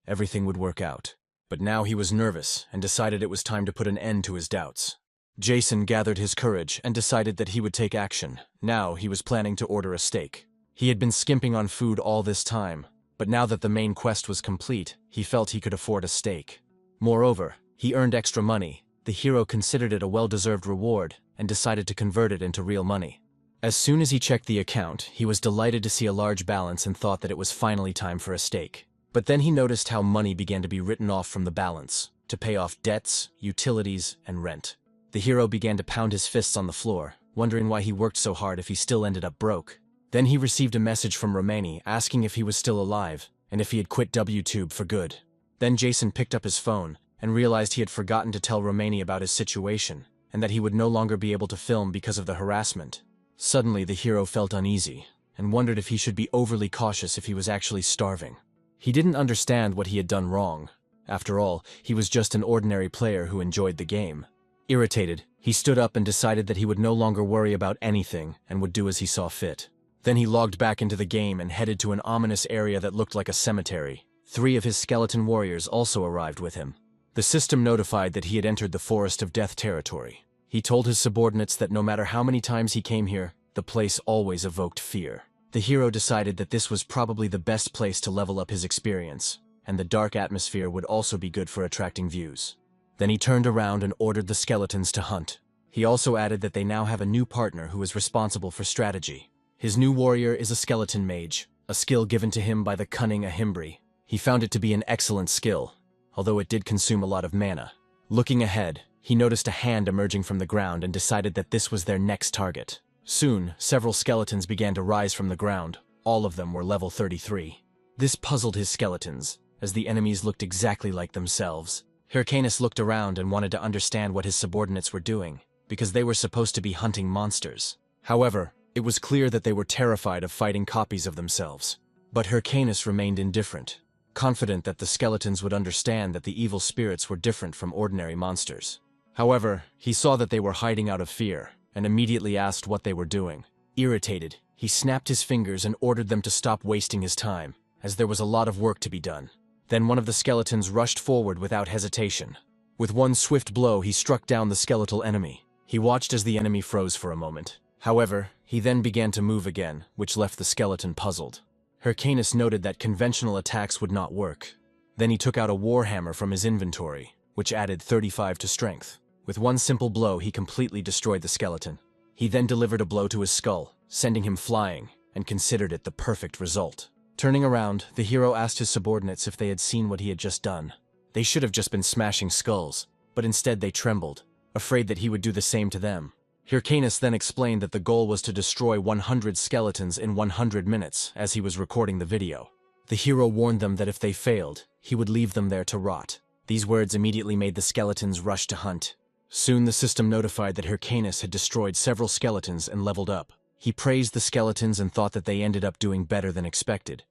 [SPEAKER 1] everything would work out. But now he was nervous and decided it was time to put an end to his doubts. Jason gathered his courage and decided that he would take action. Now he was planning to order a steak. He had been skimping on food all this time, but now that the main quest was complete, he felt he could afford a steak. Moreover, he earned extra money. The hero considered it a well-deserved reward and decided to convert it into real money. As soon as he checked the account, he was delighted to see a large balance and thought that it was finally time for a steak. But then he noticed how money began to be written off from the balance, to pay off debts, utilities, and rent. The hero began to pound his fists on the floor, wondering why he worked so hard if he still ended up broke. Then he received a message from Romani asking if he was still alive, and if he had quit WTube for good. Then Jason picked up his phone, and realized he had forgotten to tell Romani about his situation, and that he would no longer be able to film because of the harassment. Suddenly the hero felt uneasy, and wondered if he should be overly cautious if he was actually starving. He didn't understand what he had done wrong. After all, he was just an ordinary player who enjoyed the game. Irritated, he stood up and decided that he would no longer worry about anything and would do as he saw fit. Then he logged back into the game and headed to an ominous area that looked like a cemetery. 3 of his skeleton warriors also arrived with him. The system notified that he had entered the Forest of Death territory. He told his subordinates that no matter how many times he came here, the place always evoked fear. The hero decided that this was probably the best place to level up his experience, and the dark atmosphere would also be good for attracting views. Then he turned around and ordered the skeletons to hunt. He also added that they now have a new partner who is responsible for strategy. His new warrior is a skeleton mage, a skill given to him by the cunning Ahimbri. He found it to be an excellent skill, although it did consume a lot of mana. Looking ahead, he noticed a hand emerging from the ground and decided that this was their next target. Soon, several skeletons began to rise from the ground. All of them were level 33. This puzzled his skeletons, as the enemies looked exactly like themselves. Hyrcanus looked around and wanted to understand what his subordinates were doing, because they were supposed to be hunting monsters. However, it was clear that they were terrified of fighting copies of themselves. But Hyrcanus remained indifferent, confident that the skeletons would understand that the evil spirits were different from ordinary monsters. However, he saw that they were hiding out of fear, and immediately asked what they were doing. Irritated, he snapped his fingers and ordered them to stop wasting his time, as there was a lot of work to be done. Then one of the skeletons rushed forward without hesitation. With one swift blow, he struck down the skeletal enemy. He watched as the enemy froze for a moment. However, he then began to move again, which left the skeleton puzzled. Hyrcanus noted that conventional attacks would not work. Then he took out a warhammer from his inventory, which added 35 to strength. With one simple blow, he completely destroyed the skeleton. He then delivered a blow to his skull, sending him flying, and considered it the perfect result. Turning around, the hero asked his subordinates if they had seen what he had just done. They should have just been smashing skulls, but instead they trembled, afraid that he would do the same to them. Hyrcanus then explained that the goal was to destroy 100 skeletons in 100 minutes as he was recording the video. The hero warned them that if they failed, he would leave them there to rot. These words immediately made the skeletons rush to hunt. Soon the system notified that Hyrcanus had destroyed several skeletons and leveled up. He praised the skeletons and thought that they ended up doing better than expected,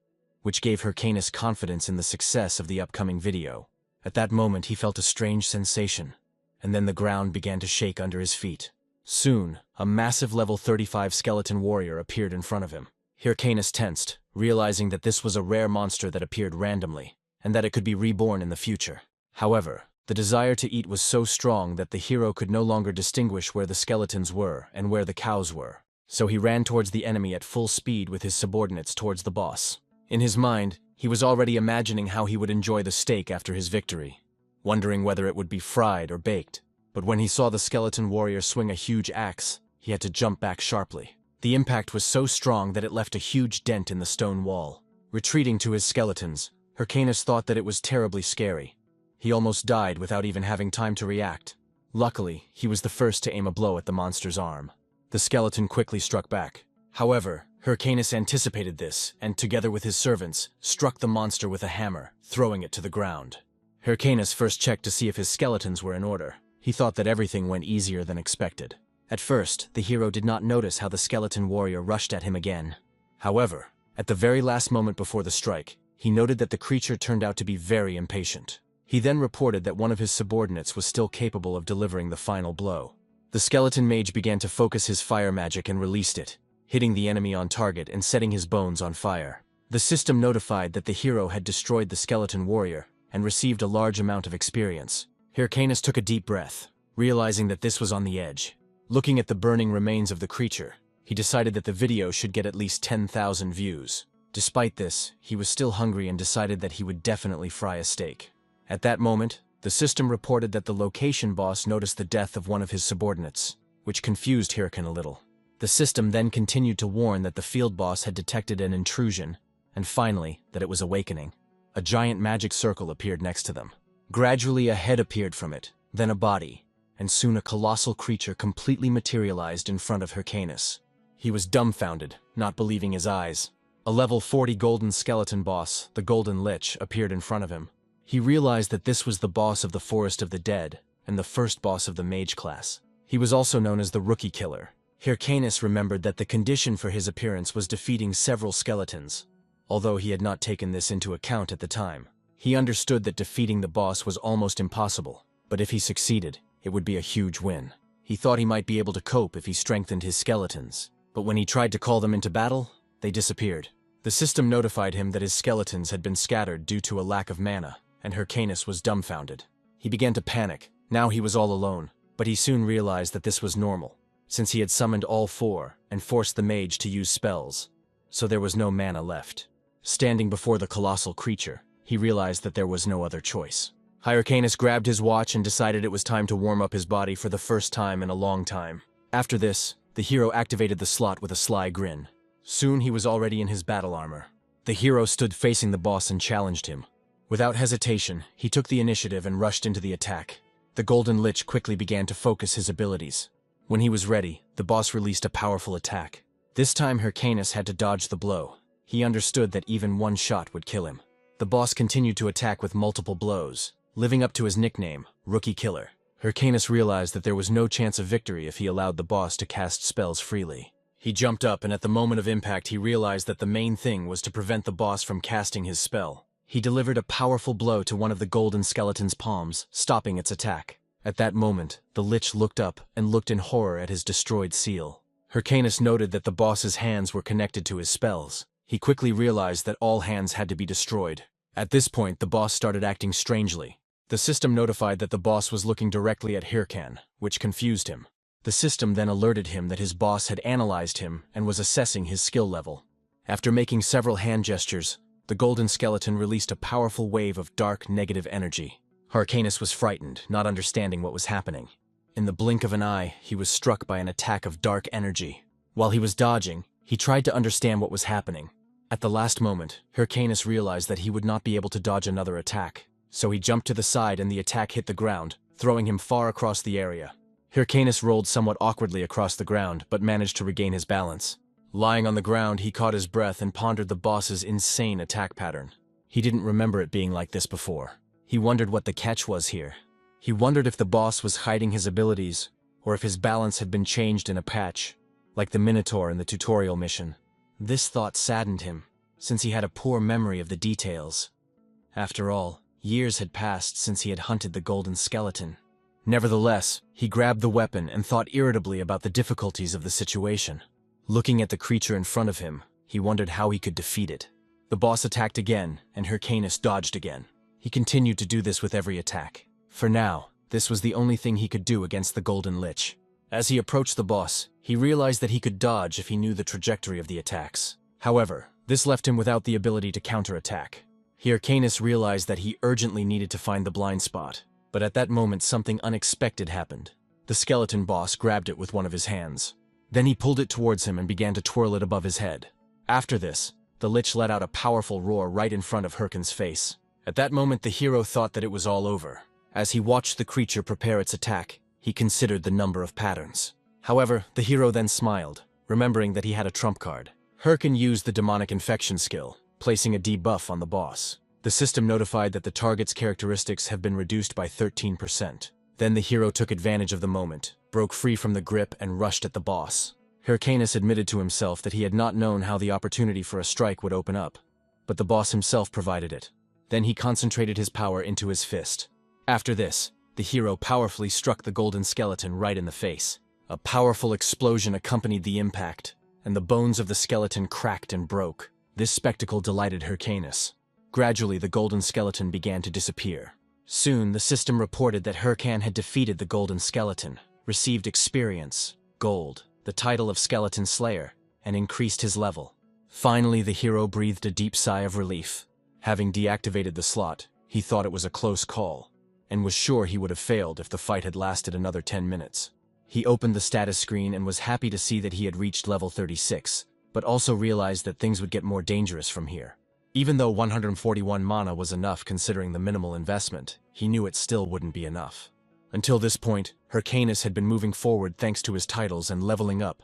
[SPEAKER 1] which gave Hyrcanus confidence in the success of the upcoming video. At that moment he felt a strange sensation, and then the ground began to shake under his feet. Soon, a massive level 35 skeleton warrior appeared in front of him. Hyrcanus tensed, realizing that this was a rare monster that appeared randomly, and that it could be reborn in the future. However, the desire to eat was so strong that the hero could no longer distinguish where the skeletons were and where the cows were. So he ran towards the enemy at full speed with his subordinates towards the boss. In his mind, he was already imagining how he would enjoy the steak after his victory, wondering whether it would be fried or baked. But when he saw the skeleton warrior swing a huge axe, he had to jump back sharply. The impact was so strong that it left a huge dent in the stone wall. Retreating to his skeletons, Hyrcanus thought that it was terribly scary. He almost died without even having time to react. Luckily, he was the first to aim a blow at the monster's arm. The skeleton quickly struck back. However, Hyrcanus anticipated this, and together with his servants, struck the monster with a hammer, throwing it to the ground. Hyrcanus first checked to see if his skeletons were in order. He thought that everything went easier than expected. At first, the hero did not notice how the skeleton warrior rushed at him again. However, at the very last moment before the strike, he noted that the creature turned out to be very impatient. He then reported that one of his subordinates was still capable of delivering the final blow. The skeleton mage began to focus his fire magic and released it, hitting the enemy on target and setting his bones on fire. The system notified that the hero had destroyed the skeleton warrior and received a large amount of experience. Hyrcanus took a deep breath. Realizing that this was on the edge, looking at the burning remains of the creature, he decided that the video should get at least 10,000 views. Despite this, he was still hungry and decided that he would definitely fry a steak. At that moment, the system reported that the location boss noticed the death of one of his subordinates, which confused Hirken a little. The system then continued to warn that the field boss had detected an intrusion, and finally, that it was awakening. A giant magic circle appeared next to them. Gradually a head appeared from it, then a body, and soon a colossal creature completely materialized in front of Hyrcanus. He was dumbfounded, not believing his eyes. A level 40 golden skeleton boss, the Golden Lich, appeared in front of him. He realized that this was the boss of the Forest of the Dead, and the first boss of the mage class. He was also known as the Rookie Killer. Hyrcanus remembered that the condition for his appearance was defeating several skeletons. Although he had not taken this into account at the time, he understood that defeating the boss was almost impossible, but if he succeeded, it would be a huge win. He thought he might be able to cope if he strengthened his skeletons, but when he tried to call them into battle, they disappeared. The system notified him that his skeletons had been scattered due to a lack of mana, and Hyrcanus was dumbfounded. He began to panic. Now he was all alone, but he soon realized that this was normal, since he had summoned all four and forced the mage to use spells, so there was no mana left. Standing before the colossal creature, he realized that there was no other choice. Hyrcanus grabbed his watch and decided it was time to warm up his body for the first time in a long time. After this, the hero activated the slot with a sly grin. Soon he was already in his battle armor. The hero stood facing the boss and challenged him. Without hesitation, he took the initiative and rushed into the attack. The Golden Lich quickly began to focus his abilities. When he was ready, the boss released a powerful attack. This time Hyrcanus had to dodge the blow. He understood that even one shot would kill him. The boss continued to attack with multiple blows, living up to his nickname, Rookie Killer. Hyrcanus realized that there was no chance of victory if he allowed the boss to cast spells freely. He jumped up, and at the moment of impact he realized that the main thing was to prevent the boss from casting his spell. He delivered a powerful blow to one of the golden skeleton's palms, stopping its attack. At that moment, the Lich looked up and looked in horror at his destroyed seal. Hyrcanus noted that the boss's hands were connected to his spells. He quickly realized that all hands had to be destroyed. At this point, the boss started acting strangely. The system notified that the boss was looking directly at Hircan, which confused him. The system then alerted him that his boss had analyzed him and was assessing his skill level. After making several hand gestures, the golden skeleton released a powerful wave of dark, negative energy. Hyrcanus was frightened, not understanding what was happening. In the blink of an eye, he was struck by an attack of dark energy. While he was dodging, he tried to understand what was happening. At the last moment, Hyrcanus realized that he would not be able to dodge another attack, so he jumped to the side and the attack hit the ground, throwing him far across the area. Hyrcanus rolled somewhat awkwardly across the ground, but managed to regain his balance. Lying on the ground, he caught his breath and pondered the boss's insane attack pattern. He didn't remember it being like this before. He wondered what the catch was here. He wondered if the boss was hiding his abilities, or if his balance had been changed in a patch, like the Minotaur in the tutorial mission. This thought saddened him, since he had a poor memory of the details. After all, years had passed since he had hunted the golden skeleton. Nevertheless, he grabbed the weapon and thought irritably about the difficulties of the situation. Looking at the creature in front of him, he wondered how he could defeat it. The boss attacked again, and Hyrcanus dodged again. He continued to do this with every attack. For now, this was the only thing he could do against the Golden Lich. As he approached the boss, he realized that he could dodge if he knew the trajectory of the attacks. However, this left him without the ability to counterattack. Hyrcanus realized that he urgently needed to find the blind spot. But at that moment something unexpected happened. The skeleton boss grabbed it with one of his hands. Then he pulled it towards him and began to twirl it above his head. After this, the Lich let out a powerful roar right in front of Hircan's face. At that moment the hero thought that it was all over. As he watched the creature prepare its attack, he considered the number of patterns. However, the hero then smiled, remembering that he had a trump card. Hircan used the demonic infection skill, placing a debuff on the boss. The system notified that the target's characteristics have been reduced by 13%. Then the hero took advantage of the moment, broke free from the grip, and rushed at the boss. Hyrcanus admitted to himself that he had not known how the opportunity for a strike would open up, but the boss himself provided it. Then he concentrated his power into his fist. After this, the hero powerfully struck the golden skeleton right in the face. A powerful explosion accompanied the impact, and the bones of the skeleton cracked and broke. This spectacle delighted Hyrcanus. Gradually, the golden skeleton began to disappear. Soon, the system reported that Hurkan had defeated the Golden Skeleton, received experience, gold, the title of Skeleton Slayer, and increased his level. Finally, the hero breathed a deep sigh of relief. Having deactivated the slot, he thought it was a close call, and was sure he would have failed if the fight had lasted another 10 minutes. He opened the status screen and was happy to see that he had reached level 36, but also realized that things would get more dangerous from here. Even though 141 mana was enough considering the minimal investment, he knew it still wouldn't be enough. Until this point, Hyrcanus had been moving forward thanks to his titles and leveling up.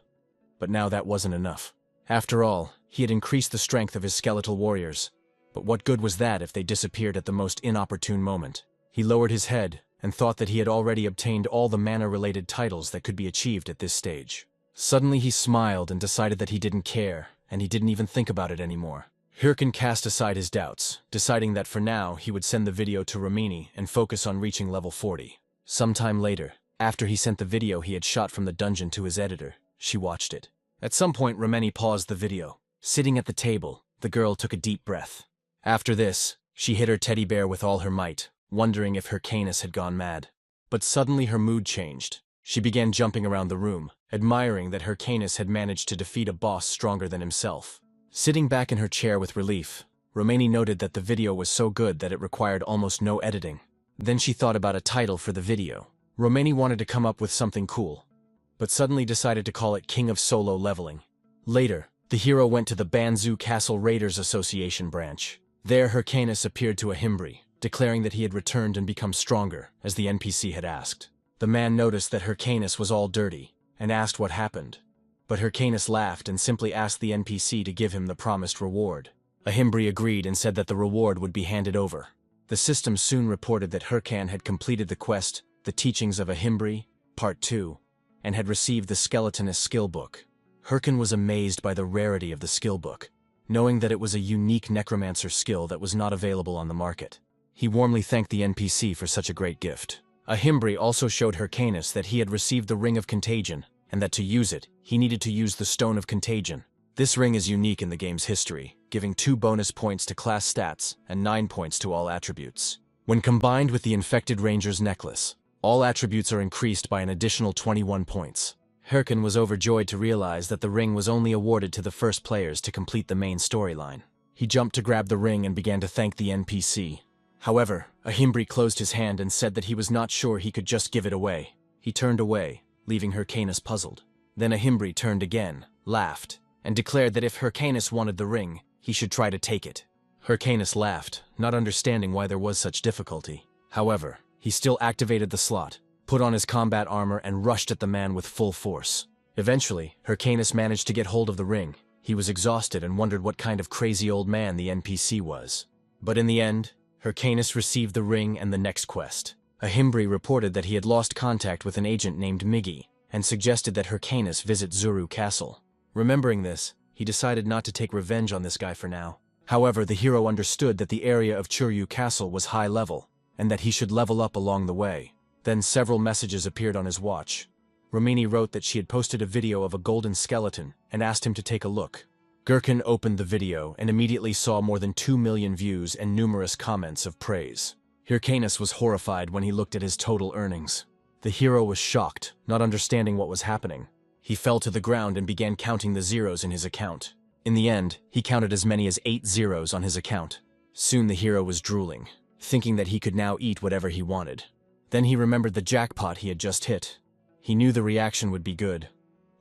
[SPEAKER 1] But now that wasn't enough. After all, he had increased the strength of his skeletal warriors. But what good was that if they disappeared at the most inopportune moment? He lowered his head and thought that he had already obtained all the mana-related titles that could be achieved at this stage. Suddenly he smiled and decided that he didn't care, and he didn't even think about it anymore. Hyrcan cast aside his doubts, deciding that for now he would send the video to Romini and focus on reaching level 40. Sometime later, after he sent the video he had shot from the dungeon to his editor, she watched it. At some point, Romini paused the video. Sitting at the table, the girl took a deep breath. After this, she hit her teddy bear with all her might, wondering if Hyrcanus had gone mad. But suddenly her mood changed. She began jumping around the room, admiring that Hyrcanus had managed to defeat a boss stronger than himself. Sitting back in her chair with relief, Romini noted that the video was so good that it required almost no editing. Then she thought about a title for the video. Romini wanted to come up with something cool, but suddenly decided to call it King of Solo Leveling. Later, the hero went to the Banzu Castle Raiders Association branch. There Hyrcanus appeared to a Himbri, declaring that he had returned and become stronger, as the NPC had asked. The man noticed that Hyrcanus was all dirty, and asked what happened. But Hyrcanus laughed and simply asked the NPC to give him the promised reward. A Himbri agreed and said that the reward would be handed over. The system soon reported that Hyrcan had completed the quest, The Teachings of a Himbri, Part 2, and had received the Skeletonist skill book. Hyrcan was amazed by the rarity of the skill book, knowing that it was a unique Necromancer skill that was not available on the market. He warmly thanked the NPC for such a great gift. A Himbri also showed Hyrcanus that he had received the Ring of Contagion, and that to use it, he needed to use the Stone of Contagion. This ring is unique in the game's history, giving 2 bonus points to class stats and 9 points to all attributes. When combined with the Infected Ranger's necklace, all attributes are increased by an additional 21 points. Hyrcan was overjoyed to realize that the ring was only awarded to the first players to complete the main storyline. He jumped to grab the ring and began to thank the NPC. However, a Himbri closed his hand and said that he was not sure he could just give it away. He turned away, leaving Hyrcanus puzzled. Then a Himbri turned again, laughed, and declared that if Hyrcanus wanted the ring, he should try to take it. Hyrcanus laughed, not understanding why there was such difficulty. However, he still activated the slot, put on his combat armor and rushed at the man with full force. Eventually, Hyrcanus managed to get hold of the ring. He was exhausted and wondered what kind of crazy old man the NPC was. But in the end, Hyrcanus received the ring and the next quest. A Himbri reported that he had lost contact with an agent named Miggy, and suggested that Hyrcanus visit Zuru Castle. Remembering this, he decided not to take revenge on this guy for now. However, the hero understood that the area of Churyu Castle was high level, and that he should level up along the way. Then several messages appeared on his watch. Romini wrote that she had posted a video of a golden skeleton and asked him to take a look. Gherkin opened the video and immediately saw more than 2 million views and numerous comments of praise. Hyrcanus was horrified when he looked at his total earnings. The hero was shocked, not understanding what was happening. He fell to the ground and began counting the zeros in his account. In the end, he counted as many as 8 zeros on his account. Soon the hero was drooling, thinking that he could now eat whatever he wanted. Then he remembered the jackpot he had just hit. He knew the reaction would be good,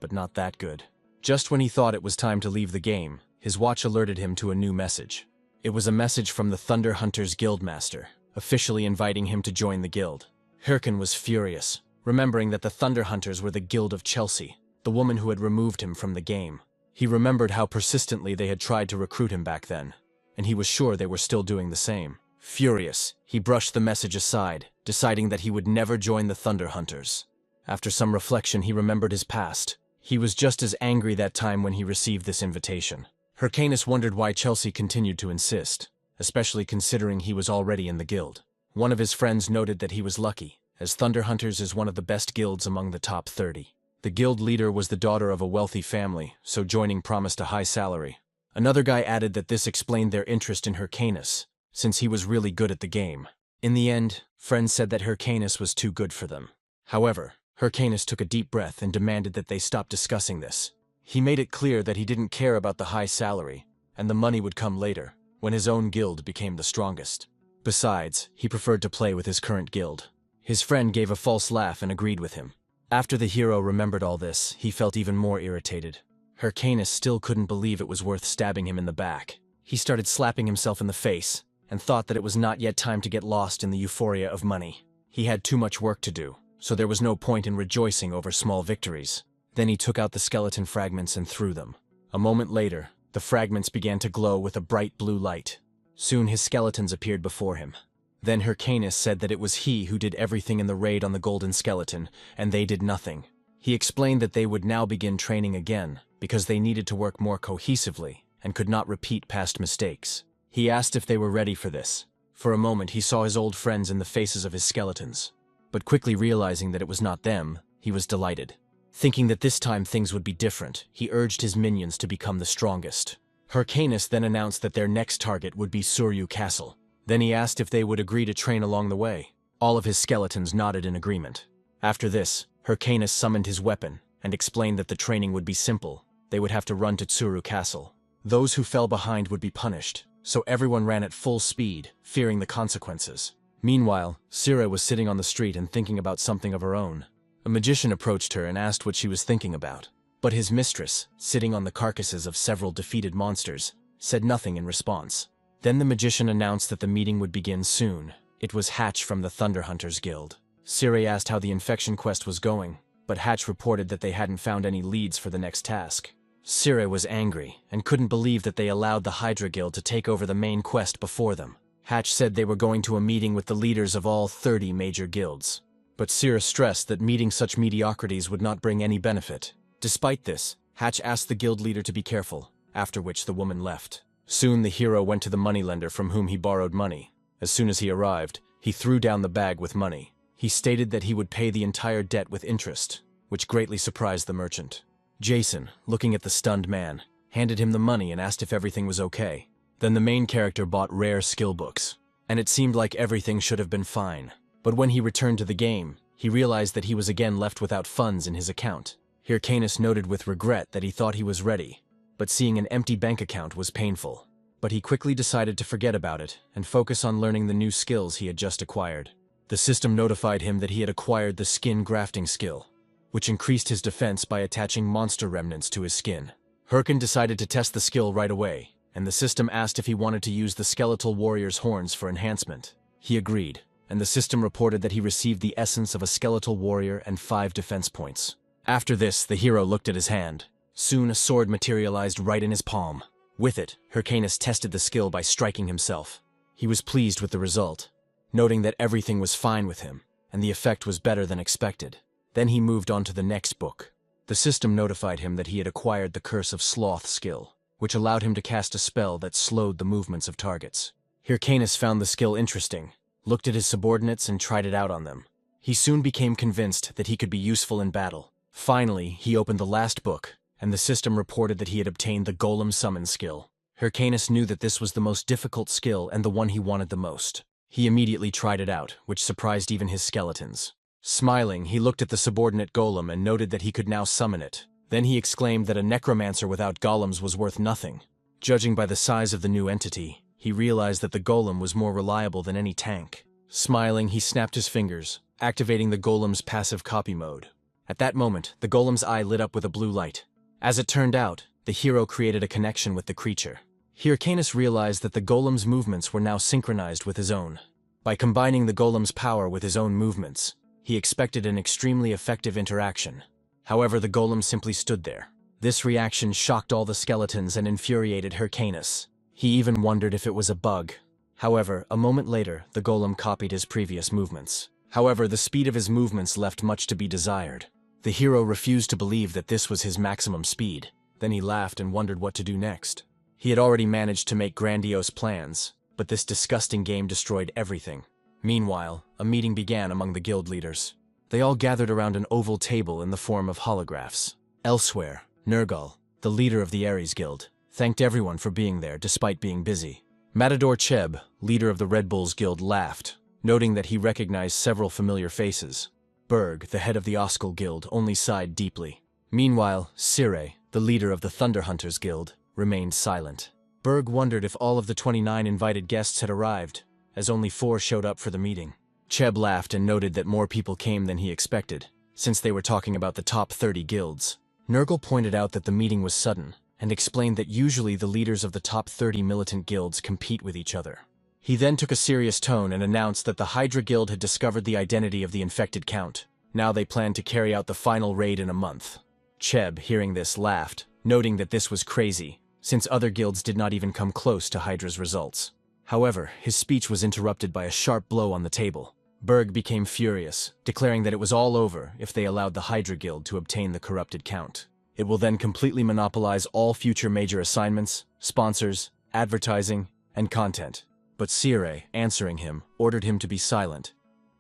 [SPEAKER 1] but not that good. Just when he thought it was time to leave the game, his watch alerted him to a new message. It was a message from the Thunder Hunters Guildmaster, officially inviting him to join the guild. Hyrcan was furious, remembering that the Thunder Hunters were the Guild of Chelsea, the woman who had removed him from the game. He remembered how persistently they had tried to recruit him back then, and he was sure they were still doing the same. Furious, he brushed the message aside, deciding that he would never join the Thunder Hunters. After some reflection, he remembered his past. He was just as angry that time when he received this invitation. Hyrcanus wondered why Chelsea continued to insist, especially considering he was already in the guild. One of his friends noted that he was lucky, as Thunder Hunters is one of the best guilds among the top 30. The guild leader was the daughter of a wealthy family, so joining promised a high salary. Another guy added that this explained their interest in Hyrcanus, since he was really good at the game. In the end, friends said that Hyrcanus was too good for them. However, Hyrcanus took a deep breath and demanded that they stop discussing this. He made it clear that he didn't care about the high salary, and the money would come later, when his own guild became the strongest. Besides, he preferred to play with his current guild. His friend gave a false laugh and agreed with him. After the hero remembered all this, he felt even more irritated. Hyrcanus still couldn't believe it was worth stabbing him in the back. He started slapping himself in the face, and thought that it was not yet time to get lost in the euphoria of money. He had too much work to do, so there was no point in rejoicing over small victories. Then he took out the skeleton fragments and threw them. A moment later, the fragments began to glow with a bright blue light. Soon his skeletons appeared before him. Then Hyrcanus said that it was he who did everything in the raid on the golden skeleton, and they did nothing. He explained that they would now begin training again, because they needed to work more cohesively, and could not repeat past mistakes. He asked if they were ready for this. For a moment he saw his old friends in the faces of his skeletons. But quickly realizing that it was not them, he was delighted. Thinking that this time things would be different, he urged his minions to become the strongest. Hyrcanus then announced that their next target would be Suryu Castle. Then he asked if they would agree to train along the way. All of his skeletons nodded in agreement. After this, Hyrcanus summoned his weapon and explained that the training would be simple. They would have to run to Tsuru Castle. Those who fell behind would be punished, so everyone ran at full speed, fearing the consequences. Meanwhile, Sira was sitting on the street and thinking about something of her own. A magician approached her and asked what she was thinking about. But his mistress, sitting on the carcasses of several defeated monsters, said nothing in response. Then the magician announced that the meeting would begin soon. It was Hatch from the Thunder Hunters Guild. Siri asked how the infection quest was going, but Hatch reported that they hadn't found any leads for the next task. Siri was angry and couldn't believe that they allowed the Hydra Guild to take over the main quest before them. Hatch said they were going to a meeting with the leaders of all 30 major guilds. But Sira stressed that meeting such mediocrities would not bring any benefit. Despite this, Hatch asked the guild leader to be careful, after which the woman left. Soon the hero went to the moneylender from whom he borrowed money. As soon as he arrived, he threw down the bag with money. He stated that he would pay the entire debt with interest, which greatly surprised the merchant. Jason, looking at the stunned man, handed him the money and asked if everything was okay. Then the main character bought rare skill books, and it seemed like everything should have been fine. But when he returned to the game, he realized that he was again left without funds in his account. Hyrcanus noted with regret that he thought he was ready, but seeing an empty bank account was painful. But he quickly decided to forget about it and focus on learning the new skills he had just acquired. The system notified him that he had acquired the skin grafting skill, which increased his defense by attaching monster remnants to his skin. Hyrcan decided to test the skill right away, and the system asked if he wanted to use the skeletal warrior's horns for enhancement. He agreed, and the system reported that he received the essence of a skeletal warrior and 5 defense points. After this, the hero looked at his hand. Soon a sword materialized right in his palm. With it, Hyrcanus tested the skill by striking himself. He was pleased with the result, noting that everything was fine with him, and the effect was better than expected. Then he moved on to the next book. The system notified him that he had acquired the Curse of Sloth skill, which allowed him to cast a spell that slowed the movements of targets. Hyrcanus found the skill interesting, looked at his subordinates and tried it out on them. He soon became convinced that he could be useful in battle. Finally, he opened the last book, and the system reported that he had obtained the Golem Summon skill. Hyrcanus knew that this was the most difficult skill and the one he wanted the most. He immediately tried it out, which surprised even his skeletons. Smiling, he looked at the subordinate golem and noted that he could now summon it. Then he exclaimed that a necromancer without golems was worth nothing. Judging by the size of the new entity, he realized that the golem was more reliable than any tank. Smiling, he snapped his fingers, activating the golem's passive copy mode. At that moment, the golem's eye lit up with a blue light. As it turned out, the hero created a connection with the creature. Hyrcanus realized that the golem's movements were now synchronized with his own. By combining the golem's power with his own movements, he expected an extremely effective interaction. However, the golem simply stood there. This reaction shocked all the skeletons and infuriated Hyrcanus. He even wondered if it was a bug. However, a moment later, the golem copied his previous movements. However, the speed of his movements left much to be desired. The hero refused to believe that this was his maximum speed. Then he laughed and wondered what to do next. He had already managed to make grandiose plans, but this disgusting game destroyed everything. Meanwhile, a meeting began among the guild leaders. They all gathered around an oval table in the form of holographs. Elsewhere, Nergal, the leader of the Ares Guild, thanked everyone for being there despite being busy. Matador Cheb, leader of the Red Bulls Guild, laughed. noting that he recognized several familiar faces. Berg, the head of the Oskel Guild, only sighed deeply. Meanwhile, Sire, the leader of the Thunder Hunters Guild, remained silent. Berg wondered if all of the 29 invited guests had arrived, as only 4 showed up for the meeting. Cheb laughed and noted that more people came than he expected, since they were talking about the top 30 guilds. Nurgle pointed out that the meeting was sudden, and explained that usually the leaders of the top 30 militant guilds compete with each other. He then took a serious tone and announced that the Hydra Guild had discovered the identity of the infected Count. Now they planned to carry out the final raid in a month. Cheb, hearing this, laughed, noting that this was crazy, since other guilds did not even come close to Hydra's results. However, his speech was interrupted by a sharp blow on the table. Berg became furious, declaring that it was all over if they allowed the Hydra Guild to obtain the corrupted Count. It will then completely monopolize all future major assignments, sponsors, advertising, and content. But Sire, answering him, ordered him to be silent.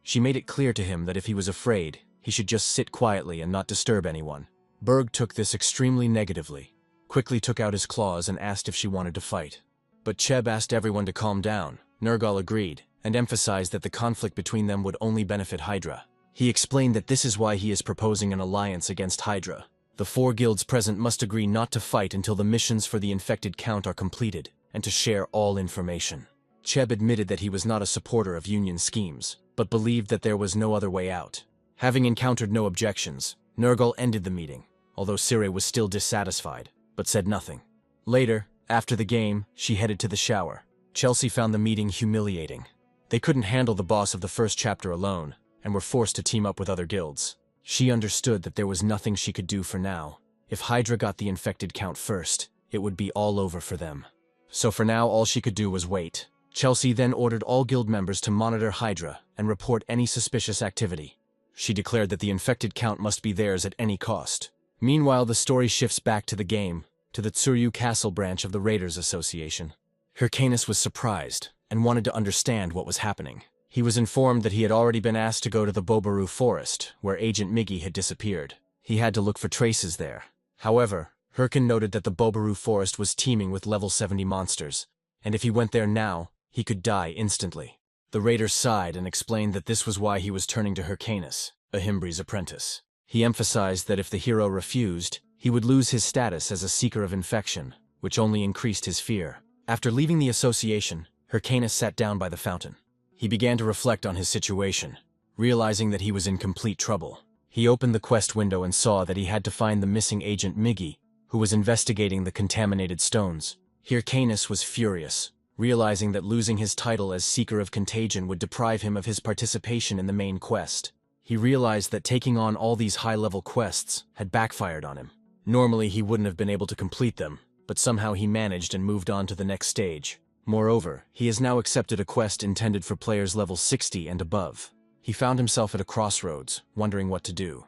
[SPEAKER 1] She made it clear to him that if he was afraid, he should just sit quietly and not disturb anyone. Berg took this extremely negatively, quickly took out his claws and asked if she wanted to fight. But Cheb asked everyone to calm down. Nergal agreed, and emphasized that the conflict between them would only benefit Hydra. He explained that this is why he is proposing an alliance against Hydra. The 4 guilds present must agree not to fight until the missions for the infected Count are completed, and to share all information. Cheb admitted that he was not a supporter of Union schemes, but believed that there was no other way out. Having encountered no objections, Nergal ended the meeting, although Sire was still dissatisfied, but said nothing. Later, after the game, she headed to the shower. Chelsea found the meeting humiliating. They couldn't handle the boss of the first chapter alone, and were forced to team up with other guilds. She understood that there was nothing she could do for now. If Hydra got the infected Count first, it would be all over for them. So for now, all she could do was wait. Chelsea then ordered all guild members to monitor Hydra and report any suspicious activity. She declared that the infected Count must be theirs at any cost. Meanwhile, the story shifts back to the game, to the Tsuryu Castle branch of the Raiders Association. Hyrcanus was surprised and wanted to understand what was happening. He was informed that he had already been asked to go to the Bobaru Forest, where Agent Miggy had disappeared. He had to look for traces there. However, Hyrcan noted that the Bobaru Forest was teeming with level 70 monsters, and if he went there now, he could die instantly. The raider sighed and explained that this was why he was turning to Hyrcanus, Ahimbri's apprentice. He emphasized that if the hero refused, he would lose his status as a seeker of infection, which only increased his fear. After leaving the association, Hyrcanus sat down by the fountain. He began to reflect on his situation, realizing that he was in complete trouble. He opened the quest window and saw that he had to find the missing Agent Miggy, who was investigating the contaminated stones. Hyrcanus was furious, realizing that losing his title as Seeker of Contagion would deprive him of his participation in the main quest. He realized that taking on all these high-level quests had backfired on him. Normally he wouldn't have been able to complete them, but somehow he managed and moved on to the next stage. Moreover, he has now accepted a quest intended for players level 60 and above. He found himself at a crossroads, wondering what to do.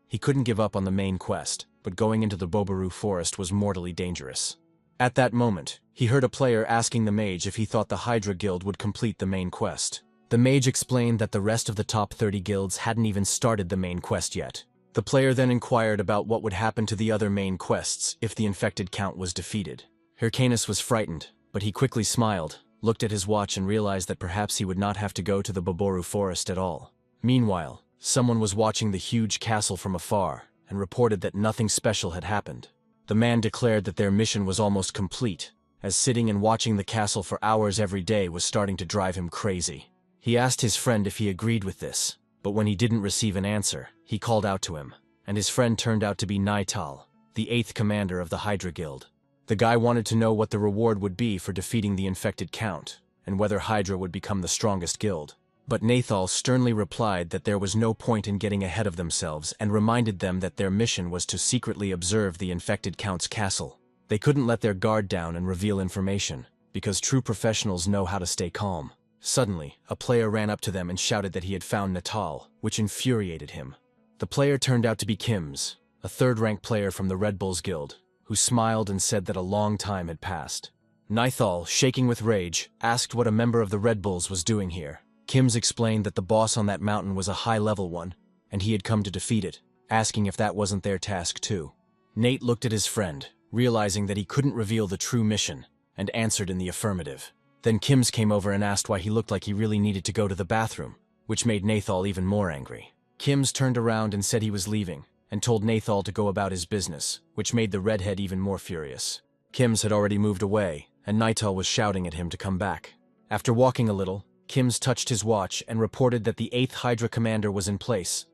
[SPEAKER 1] He couldn't give up on the main quest, but going into the Bobaru Forest was mortally dangerous. At that moment, he heard a player asking the mage if he thought the Hydra Guild would complete the main quest. The mage explained that the rest of the top 30 guilds hadn't even started the main quest yet. The player then inquired about what would happen to the other main quests if the infected Count was defeated. Hyrcanus was frightened, but he quickly smiled, looked at his watch and realized that perhaps he would not have to go to the Bobaru Forest at all. Meanwhile, someone was watching the huge castle from afar and reported that nothing special had happened. The man declared that their mission was almost complete, as sitting and watching the castle for hours every day was starting to drive him crazy. He asked his friend if he agreed with this, but when he didn't receive an answer, he called out to him, and his friend turned out to be Naital, the 8th commander of the Hydra Guild. The guy wanted to know what the reward would be for defeating the infected Count, and whether Hydra would become the strongest guild. But Nathal sternly replied that there was no point in getting ahead of themselves and reminded them that their mission was to secretly observe the infected Count's castle. They couldn't let their guard down and reveal information, because true professionals know how to stay calm. Suddenly, a player ran up to them and shouted that he had found Natal, which infuriated him. The player turned out to be Kims, a third-rank player from the Red Bulls Guild, who smiled and said that a long time had passed. Nithal, shaking with rage, asked what a member of the Red Bulls was doing here. Kims explained that the boss on that mountain was a high-level one, and he had come to defeat it, asking if that wasn't their task too. Nate looked at his friend, realizing that he couldn't reveal the true mission, and answered in the affirmative. Then Kim's came over and asked why he looked like he really needed to go to the bathroom, which made Nathal even more angry. Kim's turned around and said he was leaving, and told Nathal to go about his business, which made the redhead even more furious. Kim's had already moved away, and Nathal was shouting at him to come back. After walking a little, Kim's touched his watch and reported that the 8th Hydra commander was in place,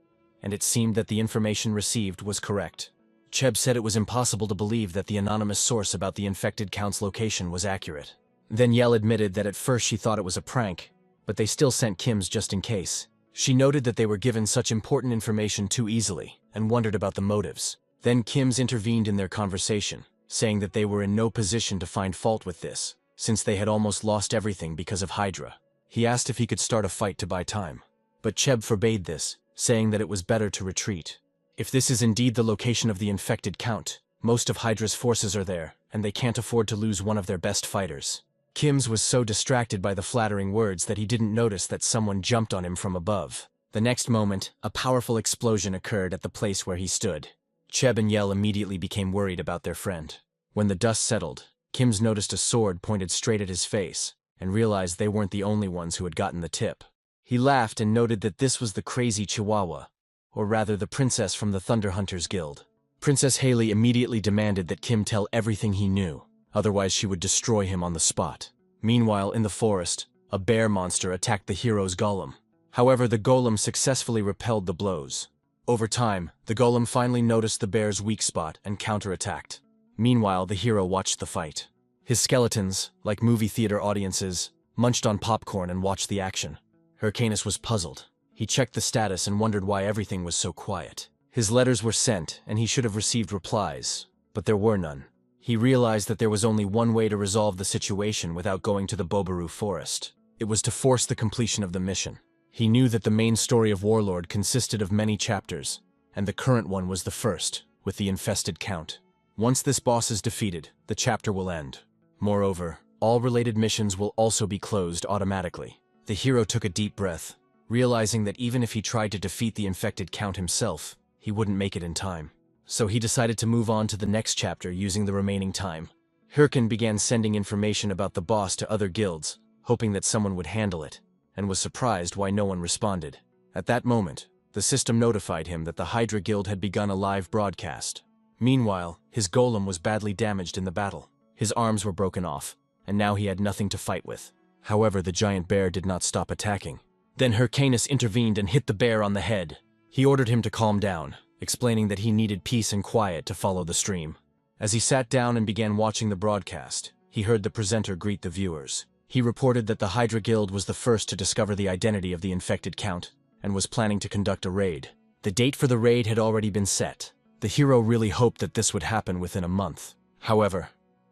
[SPEAKER 1] and it seemed that the information received was correct. Cheb said it was impossible to believe that the anonymous source about the infected count's location was accurate. Then Yell admitted that at first she thought it was a prank, but they still sent Kim's just in case. She noted that they were given such important information too easily, and wondered about the motives. Then Kim's intervened in their conversation, saying that they were in no position to find fault with this, since they had almost lost everything because of Hydra. He asked if he could start a fight to buy time, but Cheb forbade this, saying that it was better to retreat. If this is indeed the location of the infected count, most of Hydra's forces are there, and they can't afford to lose one of their best fighters. Kim's was so distracted by the flattering words that he didn't notice that someone jumped on him from above. The next moment, a powerful explosion occurred at the place where he stood. Cheb and Yell immediately became worried about their friend. When the dust settled, Kim's noticed a sword pointed straight at his face, and realized they weren't the only ones who had gotten the tip. He laughed and noted that this was the crazy Chihuahua, or rather the princess from the Thunder Hunters Guild. Princess Haley immediately demanded that Kim tell everything he knew, otherwise she would destroy him on the spot. Meanwhile, in the forest, a bear monster attacked the hero's golem. However, the golem successfully repelled the blows. Over time, the golem finally noticed the bear's weak spot and counterattacked. Meanwhile, the hero watched the fight. His skeletons, like movie theater audiences, munched on popcorn and watched the action. Hyrcanus was puzzled. He checked the status and wondered why everything was so quiet. His letters were sent, and he should have received replies, but there were none. He realized that there was only one way to resolve the situation without going to the Bobaru forest. It was to force the completion of the mission. He knew that the main story of Warlord consisted of many chapters, and the current one was the first, with the infested count. Once this boss is defeated, the chapter will end. Moreover, all related missions will also be closed automatically. The hero took a deep breath, realizing that even if he tried to defeat the infected count himself, he wouldn't make it in time. So he decided to move on to the next chapter using the remaining time. Hyrcan began sending information about the boss to other guilds, hoping that someone would handle it, and was surprised why no one responded. At that moment, the system notified him that the Hydra Guild had begun a live broadcast. Meanwhile, his golem was badly damaged in the battle. His arms were broken off, and now he had nothing to fight with. However, the giant bear did not stop attacking. Then Hyrcanus intervened and hit the bear on the head. He ordered him to calm down, explaining that he needed peace and quiet to follow the stream. As he sat down and began watching the broadcast, he heard the presenter greet the viewers. He reported that the Hydra Guild was the first to discover the identity of the infected count, and was planning to conduct a raid. The date for the raid had already been set. The hero really hoped that this would happen within a month. However,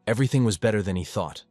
[SPEAKER 1] everything was better than he thought.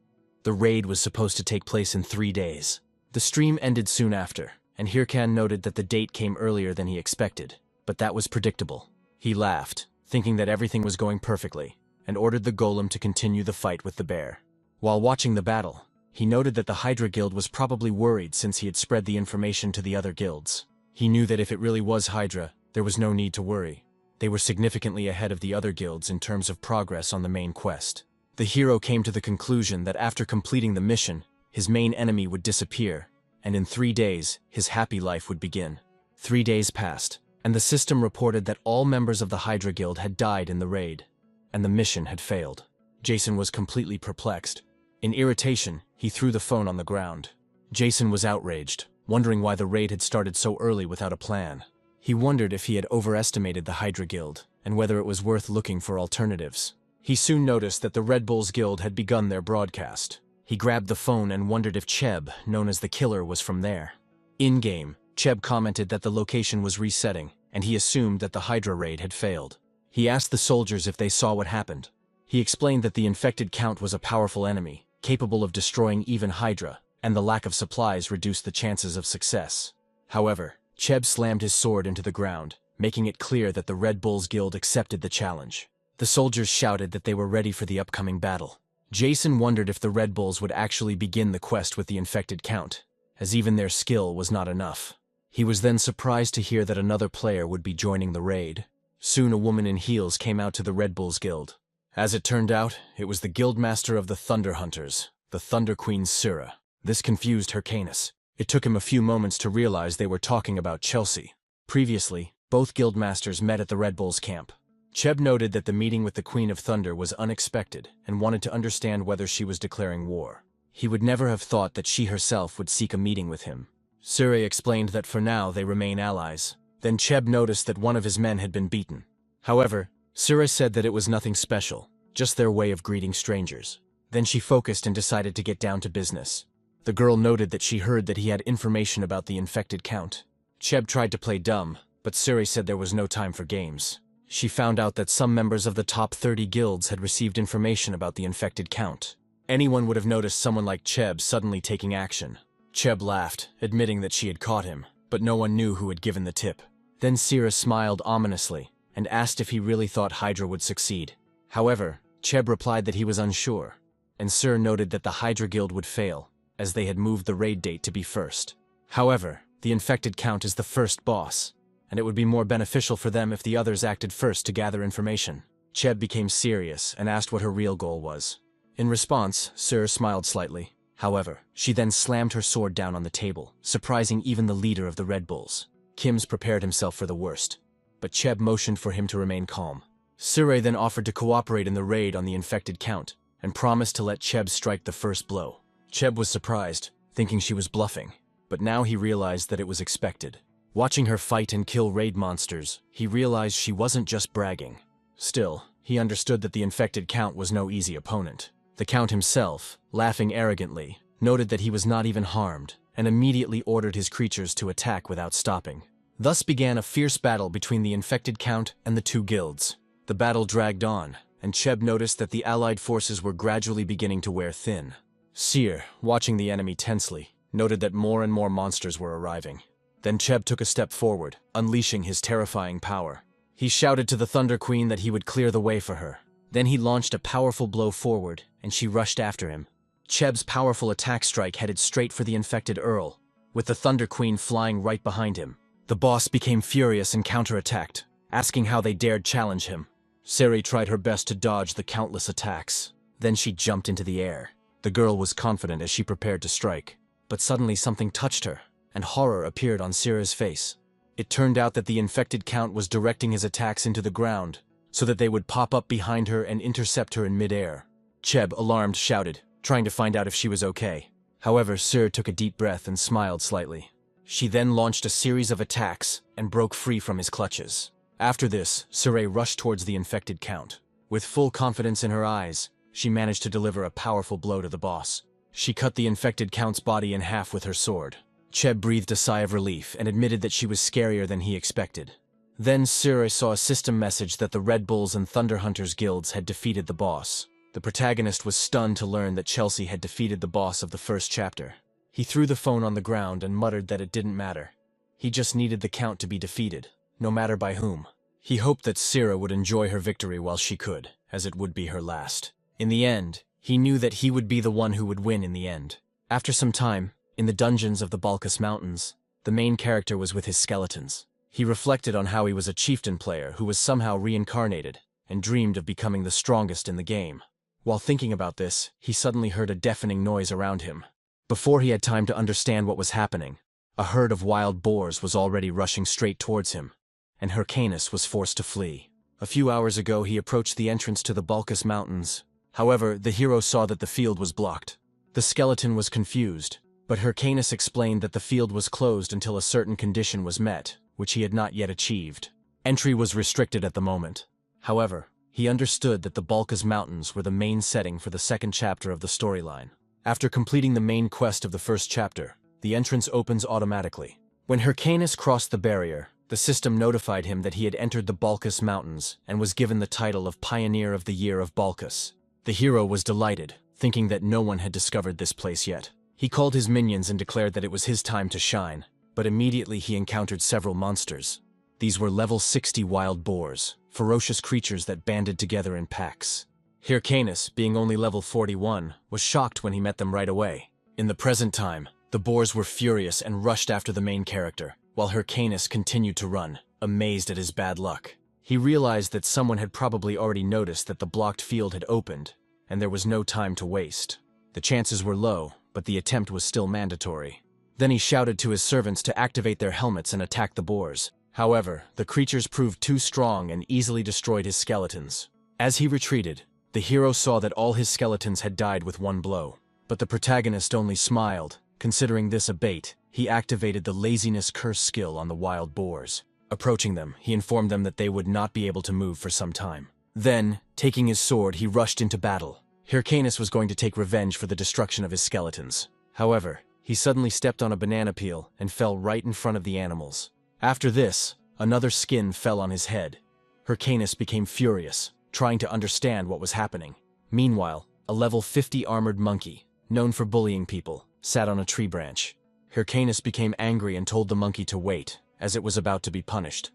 [SPEAKER 1] The raid was supposed to take place in 3 days. The stream ended soon after, and Hyrcan noted that the date came earlier than he expected, but that was predictable. He laughed, thinking that everything was going perfectly, and ordered the golem to continue the fight with the bear. While watching the battle, he noted that the Hydra Guild was probably worried since he had spread the information to the other guilds. He knew that if it really was Hydra, there was no need to worry. They were significantly ahead of the other guilds in terms of progress on the main quest. The hero came to the conclusion that after completing the mission, his main enemy would disappear, and in 3 days, his happy life would begin. 3 days passed, and the system reported that all members of the Hydra Guild had died in the raid, and the mission had failed. Jason was completely perplexed. In irritation, he threw the phone on the ground. Jason was outraged, wondering why the raid had started so early without a plan. He wondered if he had overestimated the Hydra Guild, and whether it was worth looking for alternatives. He soon noticed that the Red Bulls Guild had begun their broadcast. He grabbed the phone and wondered if Cheb, known as the killer, was from there. In-game, Cheb commented that the location was resetting, and he assumed that the Hydra raid had failed. He asked the soldiers if they saw what happened. He explained that the infected count was a powerful enemy, capable of destroying even Hydra, and the lack of supplies reduced the chances of success. However, Cheb slammed his sword into the ground, making it clear that the Red Bulls Guild accepted the challenge. The soldiers shouted that they were ready for the upcoming battle. Jason wondered if the Red Bulls would actually begin the quest with the infected count, as even their skill was not enough. He was then surprised to hear that another player would be joining the raid. Soon a woman in heels came out to the Red Bulls Guild. As it turned out, it was the Guildmaster of the Thunder Hunters, the Thunder Queen's Sura. This confused Hyrcanus. It took him a few moments to realize they were talking about Chelsea. Previously, both guildmasters met at the Red Bull's camp. Cheb noted that the meeting with the Queen of Thunder was unexpected and wanted to understand whether she was declaring war. He would never have thought that she herself would seek a meeting with him. Sura explained that for now they remain allies. Then Cheb noticed that one of his men had been beaten. However, Sura said that it was nothing special, just their way of greeting strangers. Then she focused and decided to get down to business. The girl noted that she heard that he had information about the infected count. Cheb tried to play dumb, but Suri said there was no time for games. She found out that some members of the top 30 guilds had received information about the infected count. Anyone would have noticed someone like Cheb suddenly taking action. Cheb laughed, admitting that she had caught him, but no one knew who had given the tip. Then Sira smiled ominously and asked if he really thought Hydra would succeed. However, Cheb replied that he was unsure, and Sir noted that the Hydra Guild would fail, as they had moved the raid date to be first. However, the infected count is the first boss, and it would be more beneficial for them if the others acted first to gather information. Cheb became serious and asked what her real goal was. In response, Sir smiled slightly. However, she then slammed her sword down on the table, surprising even the leader of the Red Bulls. Kims prepared himself for the worst, but Cheb motioned for him to remain calm. Sure then offered to cooperate in the raid on the infected count, and promised to let Cheb strike the first blow. Cheb was surprised, thinking she was bluffing, but now he realized that it was expected. Watching her fight and kill raid monsters, he realized she wasn't just bragging. Still, he understood that the infected count was no easy opponent. The count himself, laughing arrogantly, noted that he was not even harmed, and immediately ordered his creatures to attack without stopping. Thus began a fierce battle between the infected count and the two guilds. The battle dragged on, and Cheb noticed that the allied forces were gradually beginning to wear thin. Seer, watching the enemy tensely, noted that more and more monsters were arriving. Then Cheb took a step forward, unleashing his terrifying power. He shouted to the Thunder Queen that he would clear the way for her. Then he launched a powerful blow forward, and she rushed after him. Cheb's powerful attack strike headed straight for the infected Earl, with the Thunder Queen flying right behind him. The boss became furious and counterattacked, asking how they dared challenge him. Seri tried her best to dodge the countless attacks. Then she jumped into the air. The girl was confident as she prepared to strike, but suddenly something touched her, and horror appeared on Sira's face. It turned out that the infected count was directing his attacks into the ground, so that they would pop up behind her and intercept her in midair. Cheb, alarmed, shouted, trying to find out if she was okay. However, Sir took a deep breath and smiled slightly. She then launched a series of attacks and broke free from his clutches. After this, Sure rushed towards the infected count. With full confidence in her eyes, she managed to deliver a powerful blow to the boss. She cut the infected count's body in half with her sword. Cheb breathed a sigh of relief and admitted that she was scarier than he expected. Then Sure saw a system message that the Red Bulls and Thunder Hunters guilds had defeated the boss. The protagonist was stunned to learn that Chelsea had defeated the boss of the first chapter. He threw the phone on the ground and muttered that it didn't matter. He just needed the count to be defeated, no matter by whom. He hoped that Sira would enjoy her victory while she could, as it would be her last. In the end, he knew that he would be the one who would win in the end. After some time, in the dungeons of the Balkas Mountains, the main character was with his skeletons. He reflected on how he was a chieftain player who was somehow reincarnated and dreamed of becoming the strongest in the game. While thinking about this, he suddenly heard a deafening noise around him. Before he had time to understand what was happening, a herd of wild boars was already rushing straight towards him, and Hyrcanus was forced to flee. A few hours ago he approached the entrance to the Balkas Mountains. However, the hero saw that the field was blocked. The skeleton was confused, but Hyrcanus explained that the field was closed until a certain condition was met, which he had not yet achieved. Entry was restricted at the moment. However, he understood that the Balkas Mountains were the main setting for the second chapter of the storyline. After completing the main quest of the first chapter, the entrance opens automatically. When Hyrcanus crossed the barrier, the system notified him that he had entered the Balkas Mountains and was given the title of Pioneer of the Year of Balkas. The hero was delighted, thinking that no one had discovered this place yet. He called his minions and declared that it was his time to shine, but immediately he encountered several monsters. These were level 60 wild boars, ferocious creatures that banded together in packs. Hyrcanus, being only level 41, was shocked when he met them right away. In the present time, the boars were furious and rushed after the main character, while Hyrcanus continued to run, amazed at his bad luck. He realized that someone had probably already noticed that the blocked field had opened, and there was no time to waste. The chances were low, but the attempt was still mandatory. Then he shouted to his servants to activate their helmets and attack the boars. However, the creatures proved too strong and easily destroyed his skeletons. As he retreated, the hero saw that all his skeletons had died with one blow. But the protagonist only smiled. Considering this a bait, he activated the laziness curse skill on the wild boars. Approaching them, he informed them that they would not be able to move for some time. Then, taking his sword, he rushed into battle. Hyrcanus was going to take revenge for the destruction of his skeletons. However, he suddenly stepped on a banana peel and fell right in front of the animals. After this, another skin fell on his head. Hyrcanus became furious, trying to understand what was happening. Meanwhile, a level 50 armored monkey, known for bullying people, sat on a tree branch. Hyrcanus became angry and told the monkey to wait, as it was about to be punished.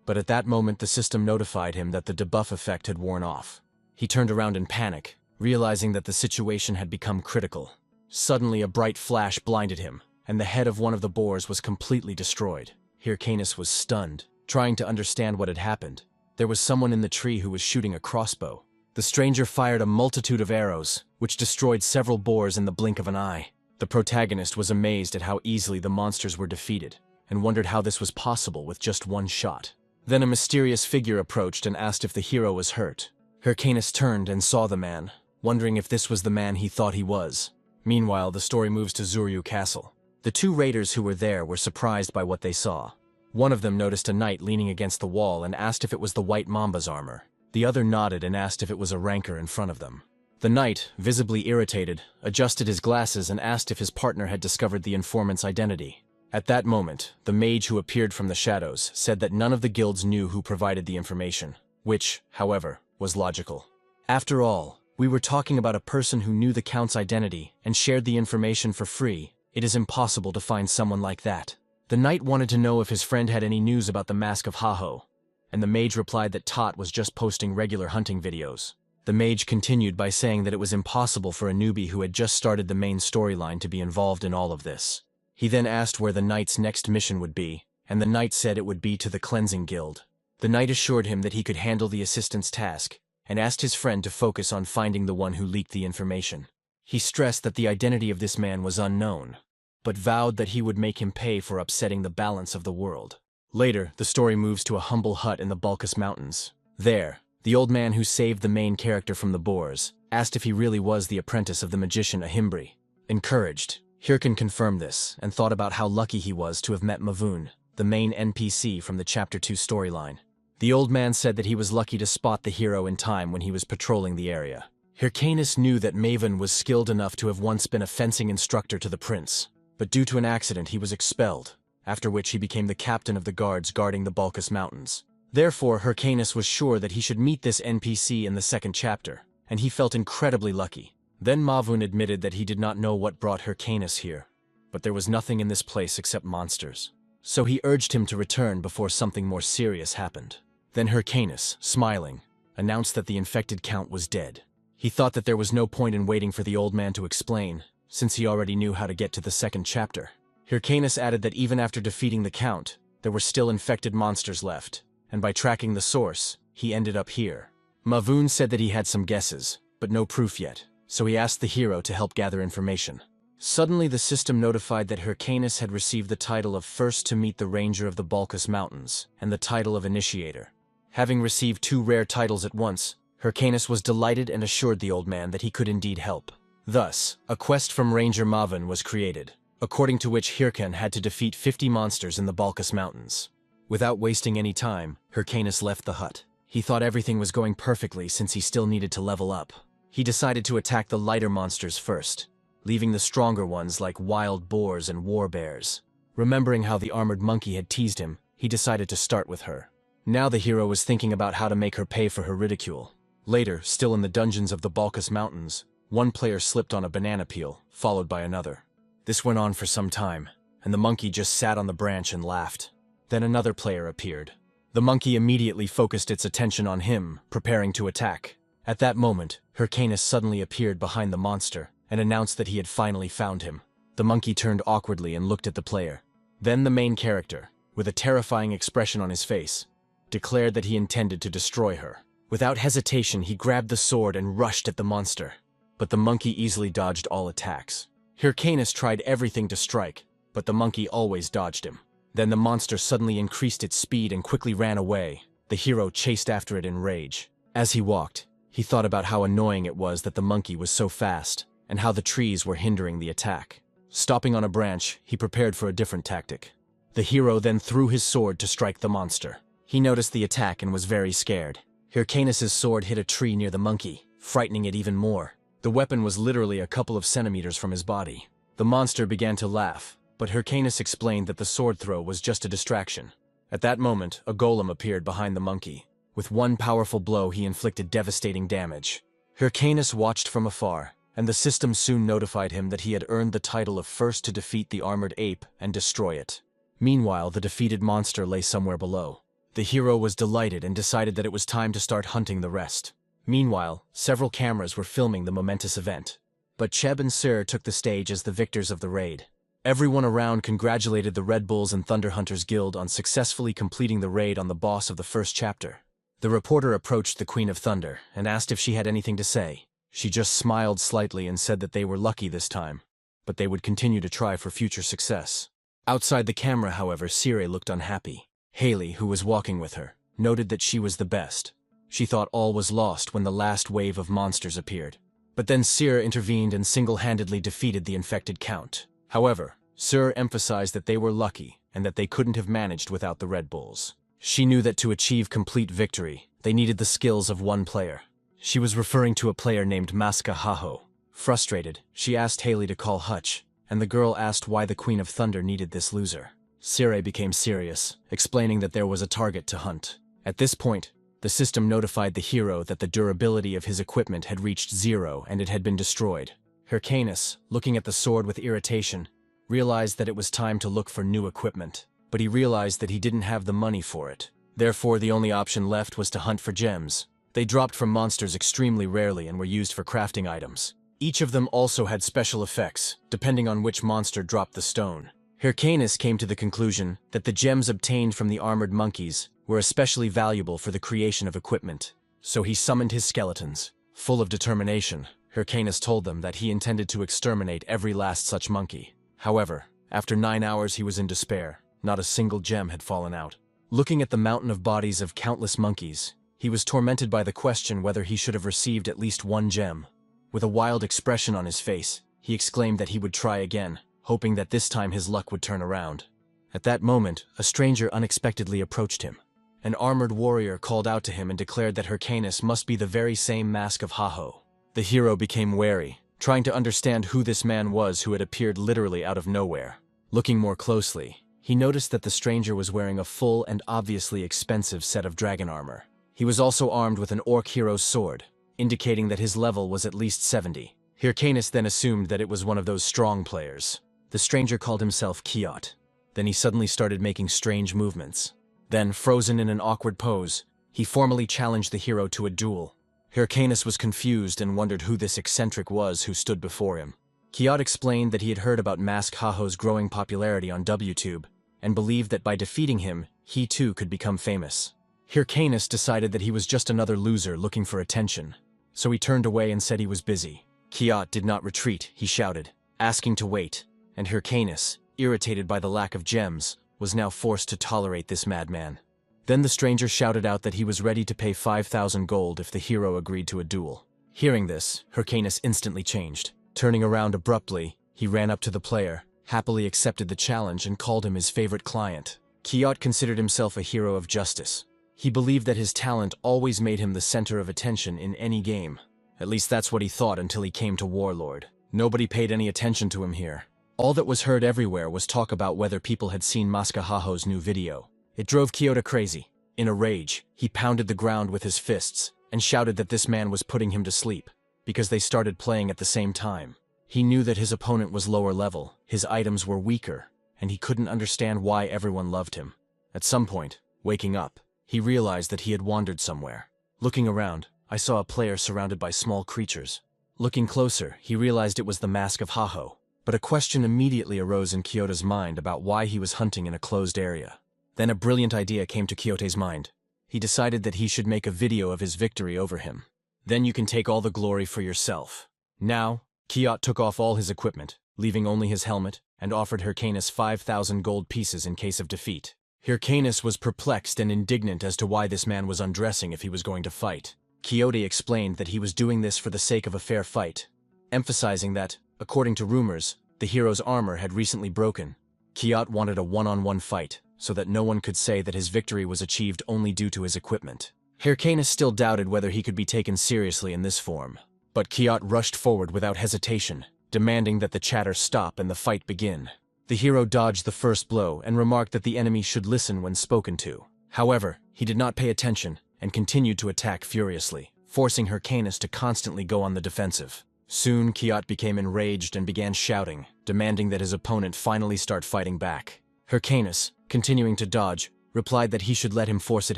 [SPEAKER 1] But at that moment the system notified him that the debuff effect had worn off. He turned around in panic, realizing that the situation had become critical. Suddenly a bright flash blinded him, and the head of one of the boars was completely destroyed. Hyrcanus was stunned, trying to understand what had happened. There was someone in the tree who was shooting a crossbow. The stranger fired a multitude of arrows, which destroyed several boars in the blink of an eye. The protagonist was amazed at how easily the monsters were defeated, and wondered how this was possible with just one shot. Then a mysterious figure approached and asked if the hero was hurt. Hyrcanus turned and saw the man, wondering if this was the man he thought he was. Meanwhile, the story moves to Zuryu Castle. The two raiders who were there were surprised by what they saw. One of them noticed a knight leaning against the wall and asked if it was the White Mamba's armor. The other nodded and asked if it was a rancor in front of them. The knight, visibly irritated, adjusted his glasses and asked if his partner had discovered the informant's identity. At that moment, the mage who appeared from the shadows said that none of the guilds knew who provided the information, which, however, was logical. After all, we were talking about a person who knew the Count's identity and shared the information for free. It is impossible to find someone like that. The knight wanted to know if his friend had any news about the Mask of Haho, and the mage replied that Tot was just posting regular hunting videos. The mage continued by saying that it was impossible for a newbie who had just started the main storyline to be involved in all of this. He then asked where the knight's next mission would be, and the knight said it would be to the Cleansing Guild. The knight assured him that he could handle the assistant's task, and asked his friend to focus on finding the one who leaked the information. He stressed that the identity of this man was unknown, but vowed that he would make him pay for upsetting the balance of the world. Later, the story moves to a humble hut in the Balkis Mountains. There, the old man who saved the main character from the boars asked if he really was the apprentice of the magician Ahimbri. Encouraged, Hyrcan confirmed this and thought about how lucky he was to have met Mavun, the main NPC from the Chapter 2 storyline. The old man said that he was lucky to spot the hero in time when he was patrolling the area. Hyrcanus knew that Maven was skilled enough to have once been a fencing instructor to the prince, but due to an accident he was expelled, after which he became the captain of the guards guarding the Balkis Mountains. Therefore, Hyrcanus was sure that he should meet this NPC in the second chapter, and he felt incredibly lucky. Then Mavun admitted that he did not know what brought Hyrcanus here, but there was nothing in this place except monsters. So he urged him to return before something more serious happened. Then Hyrcanus, smiling, announced that the infected count was dead. He thought that there was no point in waiting for the old man to explain, since he already knew how to get to the second chapter. Hyrcanus added that even after defeating the count, there were still infected monsters left, and by tracking the source, he ended up here. Mavun said that he had some guesses, but no proof yet, so he asked the hero to help gather information. Suddenly the system notified that Hyrcanus had received the title of First to Meet the Ranger of the Balkis Mountains, and the title of Initiator. Having received two rare titles at once, Hyrcanus was delighted and assured the old man that he could indeed help. Thus, a quest from Ranger Mavun was created, according to which Hyrcan had to defeat 50 monsters in the Balkis Mountains. Without wasting any time, Hyrcanus left the hut. He thought everything was going perfectly since he still needed to level up. He decided to attack the lighter monsters first, leaving the stronger ones like wild boars and war bears. Remembering how the armored monkey had teased him, he decided to start with her. Now the hero was thinking about how to make her pay for her ridicule. Later, still in the dungeons of the Balkis Mountains, one player slipped on a banana peel, followed by another. This went on for some time, and the monkey just sat on the branch and laughed. Then another player appeared. The monkey immediately focused its attention on him, preparing to attack. At that moment, Hyrcanus suddenly appeared behind the monster and announced that he had finally found him. The monkey turned awkwardly and looked at the player. Then the main character, with a terrifying expression on his face, declared that he intended to destroy her. Without hesitation, he grabbed the sword and rushed at the monster. but the monkey easily dodged all attacks. Hyrcanus tried everything to strike, but the monkey always dodged him. Then the monster suddenly increased its speed and quickly ran away. The hero chased after it in rage. As he walked, he thought about how annoying it was that the monkey was so fast, and how the trees were hindering the attack. Stopping on a branch, he prepared for a different tactic. The hero then threw his sword to strike the monster. He noticed the attack and was very scared. Hyrcanus' sword hit a tree near the monkey, frightening it even more. The weapon was literally a couple of centimeters from his body. The monster began to laugh, but Hyrcanus explained that the sword throw was just a distraction. At that moment, a golem appeared behind the monkey. With one powerful blow, he inflicted devastating damage. Hyrcanus watched from afar, and the system soon notified him that he had earned the title of first to defeat the armored ape and destroy it. Meanwhile, the defeated monster lay somewhere below. The hero was delighted and decided that it was time to start hunting the rest. Meanwhile, several cameras were filming the momentous event. But Cheb and Sir took the stage as the victors of the raid. Everyone around congratulated the Red Bulls and Thunder Hunters Guild on successfully completing the raid on the boss of the first chapter. The reporter approached the Queen of Thunder and asked if she had anything to say. She just smiled slightly and said that they were lucky this time, but they would continue to try for future success. Outside the camera, however, Sire looked unhappy. Haley, who was walking with her, noted that she was the best. She thought all was lost when the last wave of monsters appeared. But then Sire intervened and single-handedly defeated the infected Count. However, Sir emphasized that they were lucky and that they couldn't have managed without the Red Bulls. She knew that to achieve complete victory, they needed the skills of one player. She was referring to a player named Maska Haho. Frustrated, she asked Haley to call Hutch, and the girl asked why the Queen of Thunder needed this loser. Sire became serious, explaining that there was a target to hunt. At this point, the system notified the hero that the durability of his equipment had reached 0 and it had been destroyed. Hyrcanus, looking at the sword with irritation, realized that it was time to look for new equipment. But he realized that he didn't have the money for it. Therefore, the only option left was to hunt for gems. They dropped from monsters extremely rarely and were used for crafting items. Each of them also had special effects, depending on which monster dropped the stone. Hyrcanus came to the conclusion that the gems obtained from the armored monkeys were especially valuable for the creation of equipment. So he summoned his skeletons. Full of determination, Hyrcanus told them that he intended to exterminate every last such monkey. However, after 9 hours he was in despair. Not a single gem had fallen out. Looking at the mountain of bodies of countless monkeys, he was tormented by the question whether he should have received at least one gem. With a wild expression on his face, he exclaimed that he would try again, hoping that this time his luck would turn around. At that moment, a stranger unexpectedly approached him. An armored warrior called out to him and declared that Hyrcanus must be the very same Mask of Haho. The hero became wary, trying to understand who this man was who had appeared literally out of nowhere. Looking more closely, he noticed that the stranger was wearing a full and obviously expensive set of dragon armor. He was also armed with an orc hero's sword, indicating that his level was at least 70. Hyrcanus then assumed that it was one of those strong players. The stranger called himself Kiot. Then he suddenly started making strange movements. Then, frozen in an awkward pose, he formally challenged the hero to a duel. Hyrcanus was confused and wondered who this eccentric was who stood before him. Kiot explained that he had heard about Mask Haho's growing popularity on WTube, and believed that by defeating him, he too could become famous. Hyrcanus decided that he was just another loser looking for attention, so he turned away and said he was busy. Kiot did not retreat, he shouted, asking to wait, and Hyrcanus, irritated by the lack of gems, was now forced to tolerate this madman. Then the stranger shouted out that he was ready to pay 5,000 gold if the hero agreed to a duel. Hearing this, Hyrcanus instantly changed. Turning around abruptly, he ran up to the player, happily accepted the challenge and called him his favorite client. Kiot considered himself a hero of justice. He believed that his talent always made him the center of attention in any game. At least that's what he thought until he came to Warlord. Nobody paid any attention to him here. All that was heard everywhere was talk about whether people had seen Maska Haho's new video. It drove Kiota crazy. In a rage, he pounded the ground with his fists and shouted that this man was putting him to sleep, because they started playing at the same time. He knew that his opponent was lower level, his items were weaker, and he couldn't understand why everyone loved him. At some point, waking up, he realized that he had wandered somewhere. Looking around, I saw a player surrounded by small creatures. Looking closer, he realized it was the Mask of Haho. But a question immediately arose in Kyoto's mind about why he was hunting in a closed area. Then a brilliant idea came to Kyoto's mind. He decided that he should make a video of his victory over him. Then you can take all the glory for yourself. Now, Kiot took off all his equipment, leaving only his helmet, and offered Hyrcanus 5,000 gold pieces in case of defeat. Hyrcanus was perplexed and indignant as to why this man was undressing if he was going to fight. Quixote explained that he was doing this for the sake of a fair fight, emphasizing that, according to rumors, the hero's armor had recently broken. Quixote wanted a one-on-one fight, so that no one could say that his victory was achieved only due to his equipment. Hyrcanus still doubted whether he could be taken seriously in this form, but Quixote rushed forward without hesitation, demanding that the chatter stop and the fight begin. The hero dodged the first blow and remarked that the enemy should listen when spoken to. However, he did not pay attention and continued to attack furiously, forcing Hyrcanus to constantly go on the defensive. Soon, Quixote became enraged and began shouting, demanding that his opponent finally start fighting back. Hyrcanus, continuing to dodge, replied that he should let him force it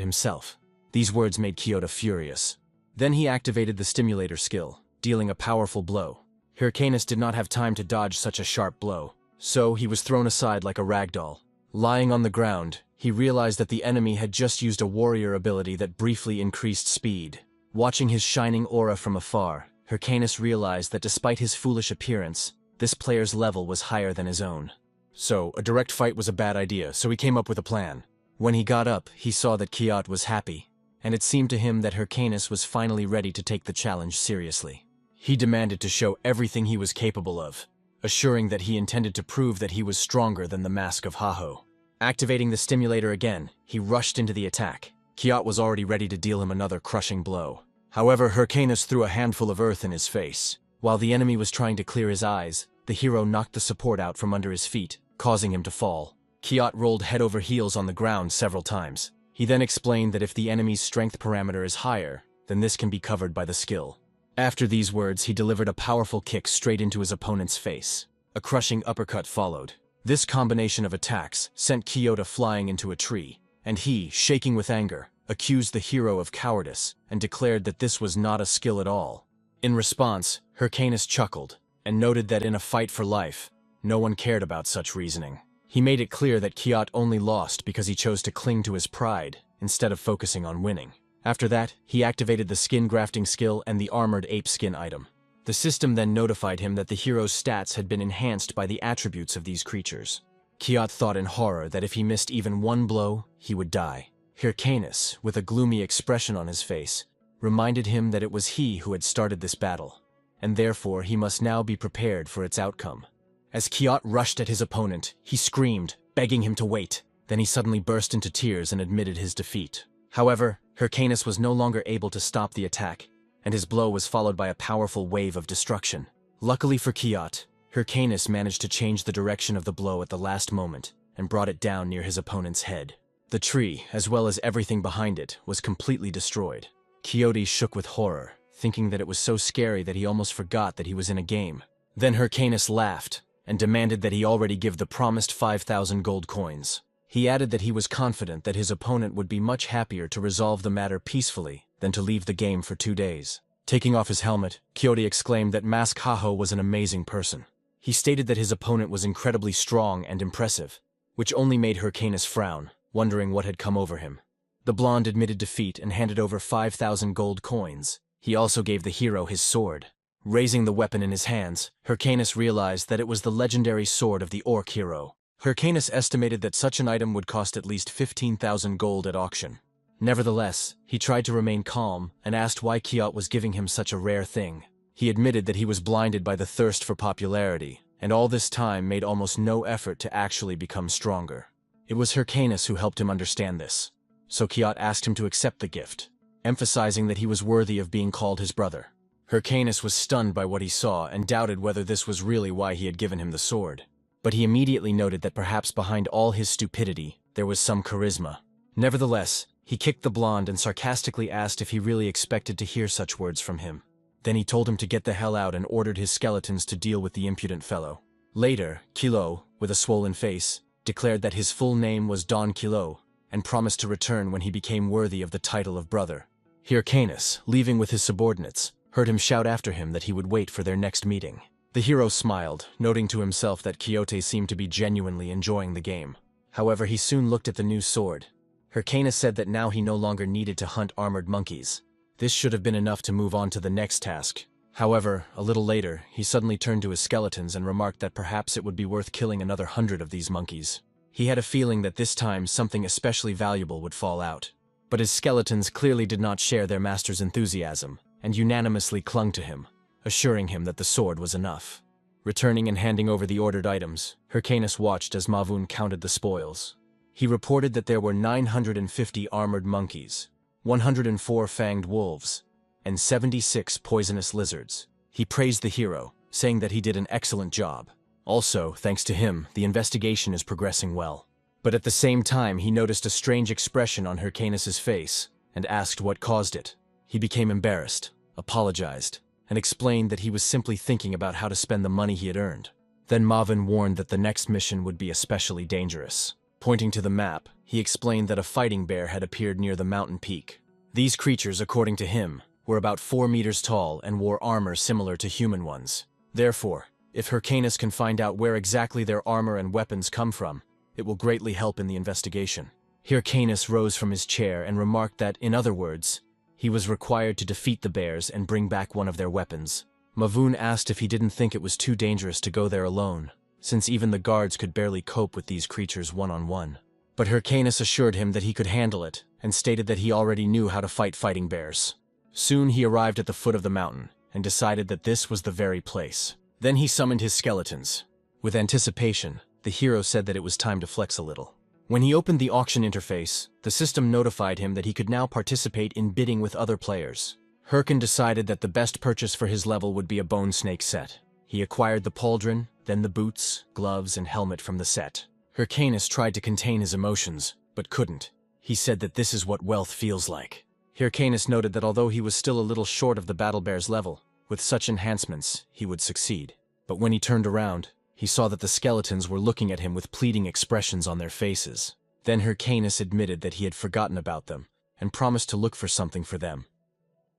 [SPEAKER 1] himself. These words made Quixote furious. Then he activated the stimulator skill, dealing a powerful blow. Hyrcanus did not have time to dodge such a sharp blow, so he was thrown aside like a ragdoll. Lying on the ground, he realized that the enemy had just used a warrior ability that briefly increased speed. Watching his shining aura from afar, Hyrcanus realized that despite his foolish appearance, this player's level was higher than his own. So, a direct fight was a bad idea, so he came up with a plan. When he got up, he saw that Quixote was happy, and it seemed to him that Hyrcanus was finally ready to take the challenge seriously. He demanded to show everything he was capable of, assuring that he intended to prove that he was stronger than the Mask of Haho. Activating the stimulator again, he rushed into the attack. Quixote was already ready to deal him another crushing blow. However, Hyrcanus threw a handful of earth in his face. While the enemy was trying to clear his eyes, the hero knocked the support out from under his feet, causing him to fall. Quixote rolled head over heels on the ground several times. He then explained that if the enemy's strength parameter is higher, then this can be covered by the skill. After these words, he delivered a powerful kick straight into his opponent's face. A crushing uppercut followed. This combination of attacks sent Quixote flying into a tree, and he, shaking with anger, accused the hero of cowardice and declared that this was not a skill at all. In response, Hyrcanus chuckled and noted that in a fight for life, no one cared about such reasoning. He made it clear that Quixote only lost because he chose to cling to his pride instead of focusing on winning. After that, he activated the skin grafting skill and the armored ape skin item. The system then notified him that the hero's stats had been enhanced by the attributes of these creatures. Quixote thought in horror that if he missed even one blow, he would die. Hyrcanus, with a gloomy expression on his face, reminded him that it was he who had started this battle, and therefore he must now be prepared for its outcome. As Quixote rushed at his opponent, he screamed, begging him to wait. Then he suddenly burst into tears and admitted his defeat. However, Hyrcanus was no longer able to stop the attack, and his blow was followed by a powerful wave of destruction. Luckily for Quixote, Hyrcanus managed to change the direction of the blow at the last moment and brought it down near his opponent's head. The tree, as well as everything behind it, was completely destroyed. Quixote shook with horror, thinking that it was so scary that he almost forgot that he was in a game. Then Hyrcanus laughed and demanded that he already give the promised 5,000 gold coins. He added that he was confident that his opponent would be much happier to resolve the matter peacefully than to leave the game for 2 days. Taking off his helmet, Quixote exclaimed that Mask Haho was an amazing person. He stated that his opponent was incredibly strong and impressive, which only made Hyrcanus frown, wondering what had come over him. The blonde admitted defeat and handed over 5,000 gold coins. He also gave the hero his sword. Raising the weapon in his hands, Hyrcanus realized that it was the legendary sword of the orc hero. Hyrcanus estimated that such an item would cost at least 15,000 gold at auction. Nevertheless, he tried to remain calm and asked why Quixote was giving him such a rare thing. He admitted that he was blinded by the thirst for popularity, and all this time made almost no effort to actually become stronger. It was Hyrcanus who helped him understand this, so Quixote asked him to accept the gift, emphasizing that he was worthy of being called his brother. Hyrcanus was stunned by what he saw and doubted whether this was really why he had given him the sword. But he immediately noted that perhaps behind all his stupidity, there was some charisma. Nevertheless, he kicked the blonde and sarcastically asked if he really expected to hear such words from him. Then he told him to get the hell out and ordered his skeletons to deal with the impudent fellow. Later, Quixote, with a swollen face, declared that his full name was Don Quixote and promised to return when he became worthy of the title of brother. Hyrcanus, leaving with his subordinates, heard him shout after him that he would wait for their next meeting. The hero smiled, noting to himself that Quixote seemed to be genuinely enjoying the game. However, he soon looked at the new sword. Hyrcanus said that now he no longer needed to hunt armored monkeys. This should have been enough to move on to the next task, However, a little later, he suddenly turned to his skeletons and remarked that perhaps it would be worth killing another 100 of these monkeys. He had a feeling that this time something especially valuable would fall out. But his skeletons clearly did not share their master's enthusiasm, and unanimously clung to him, assuring him that the sword was enough. Returning and handing over the ordered items, Hyrcanus watched as Mavun counted the spoils. He reported that there were 950 armored monkeys, 104 fanged wolves, and 76 poisonous lizards. He praised the hero, saying that he did an excellent job. Also, thanks to him, the investigation is progressing well. But at the same time, he noticed a strange expression on Hyrcanus's face and asked what caused it. He became embarrassed, apologized, and explained that he was simply thinking about how to spend the money he had earned. Then Mavin warned that the next mission would be especially dangerous. Pointing to the map, he explained that a fighting bear had appeared near the mountain peak. These creatures, according to him, were about 4 meters tall and wore armor similar to human ones. Therefore, if Hyrcanus can find out where exactly their armor and weapons come from, it will greatly help in the investigation. Hyrcanus rose from his chair and remarked that, in other words, he was required to defeat the bears and bring back one of their weapons. Mavun asked if he didn't think it was too dangerous to go there alone, since even the guards could barely cope with these creatures one-on-one. But Hyrcanus assured him that he could handle it, and stated that he already knew how to fight fighting bears. Soon he arrived at the foot of the mountain, and decided that this was the very place. Then he summoned his skeletons. With anticipation, the hero said that it was time to flex a little. When he opened the auction interface, the system notified him that he could now participate in bidding with other players. Hyrcan decided that the best purchase for his level would be a bone snake set. He acquired the pauldron, then the boots, gloves, and helmet from the set. Hyrcanus tried to contain his emotions, but couldn't. He said that this is what wealth feels like. Hyrcanus noted that although he was still a little short of the battle bear's level, with such enhancements, he would succeed. But when he turned around, he saw that the skeletons were looking at him with pleading expressions on their faces. Then Hyrcanus admitted that he had forgotten about them, and promised to look for something for them.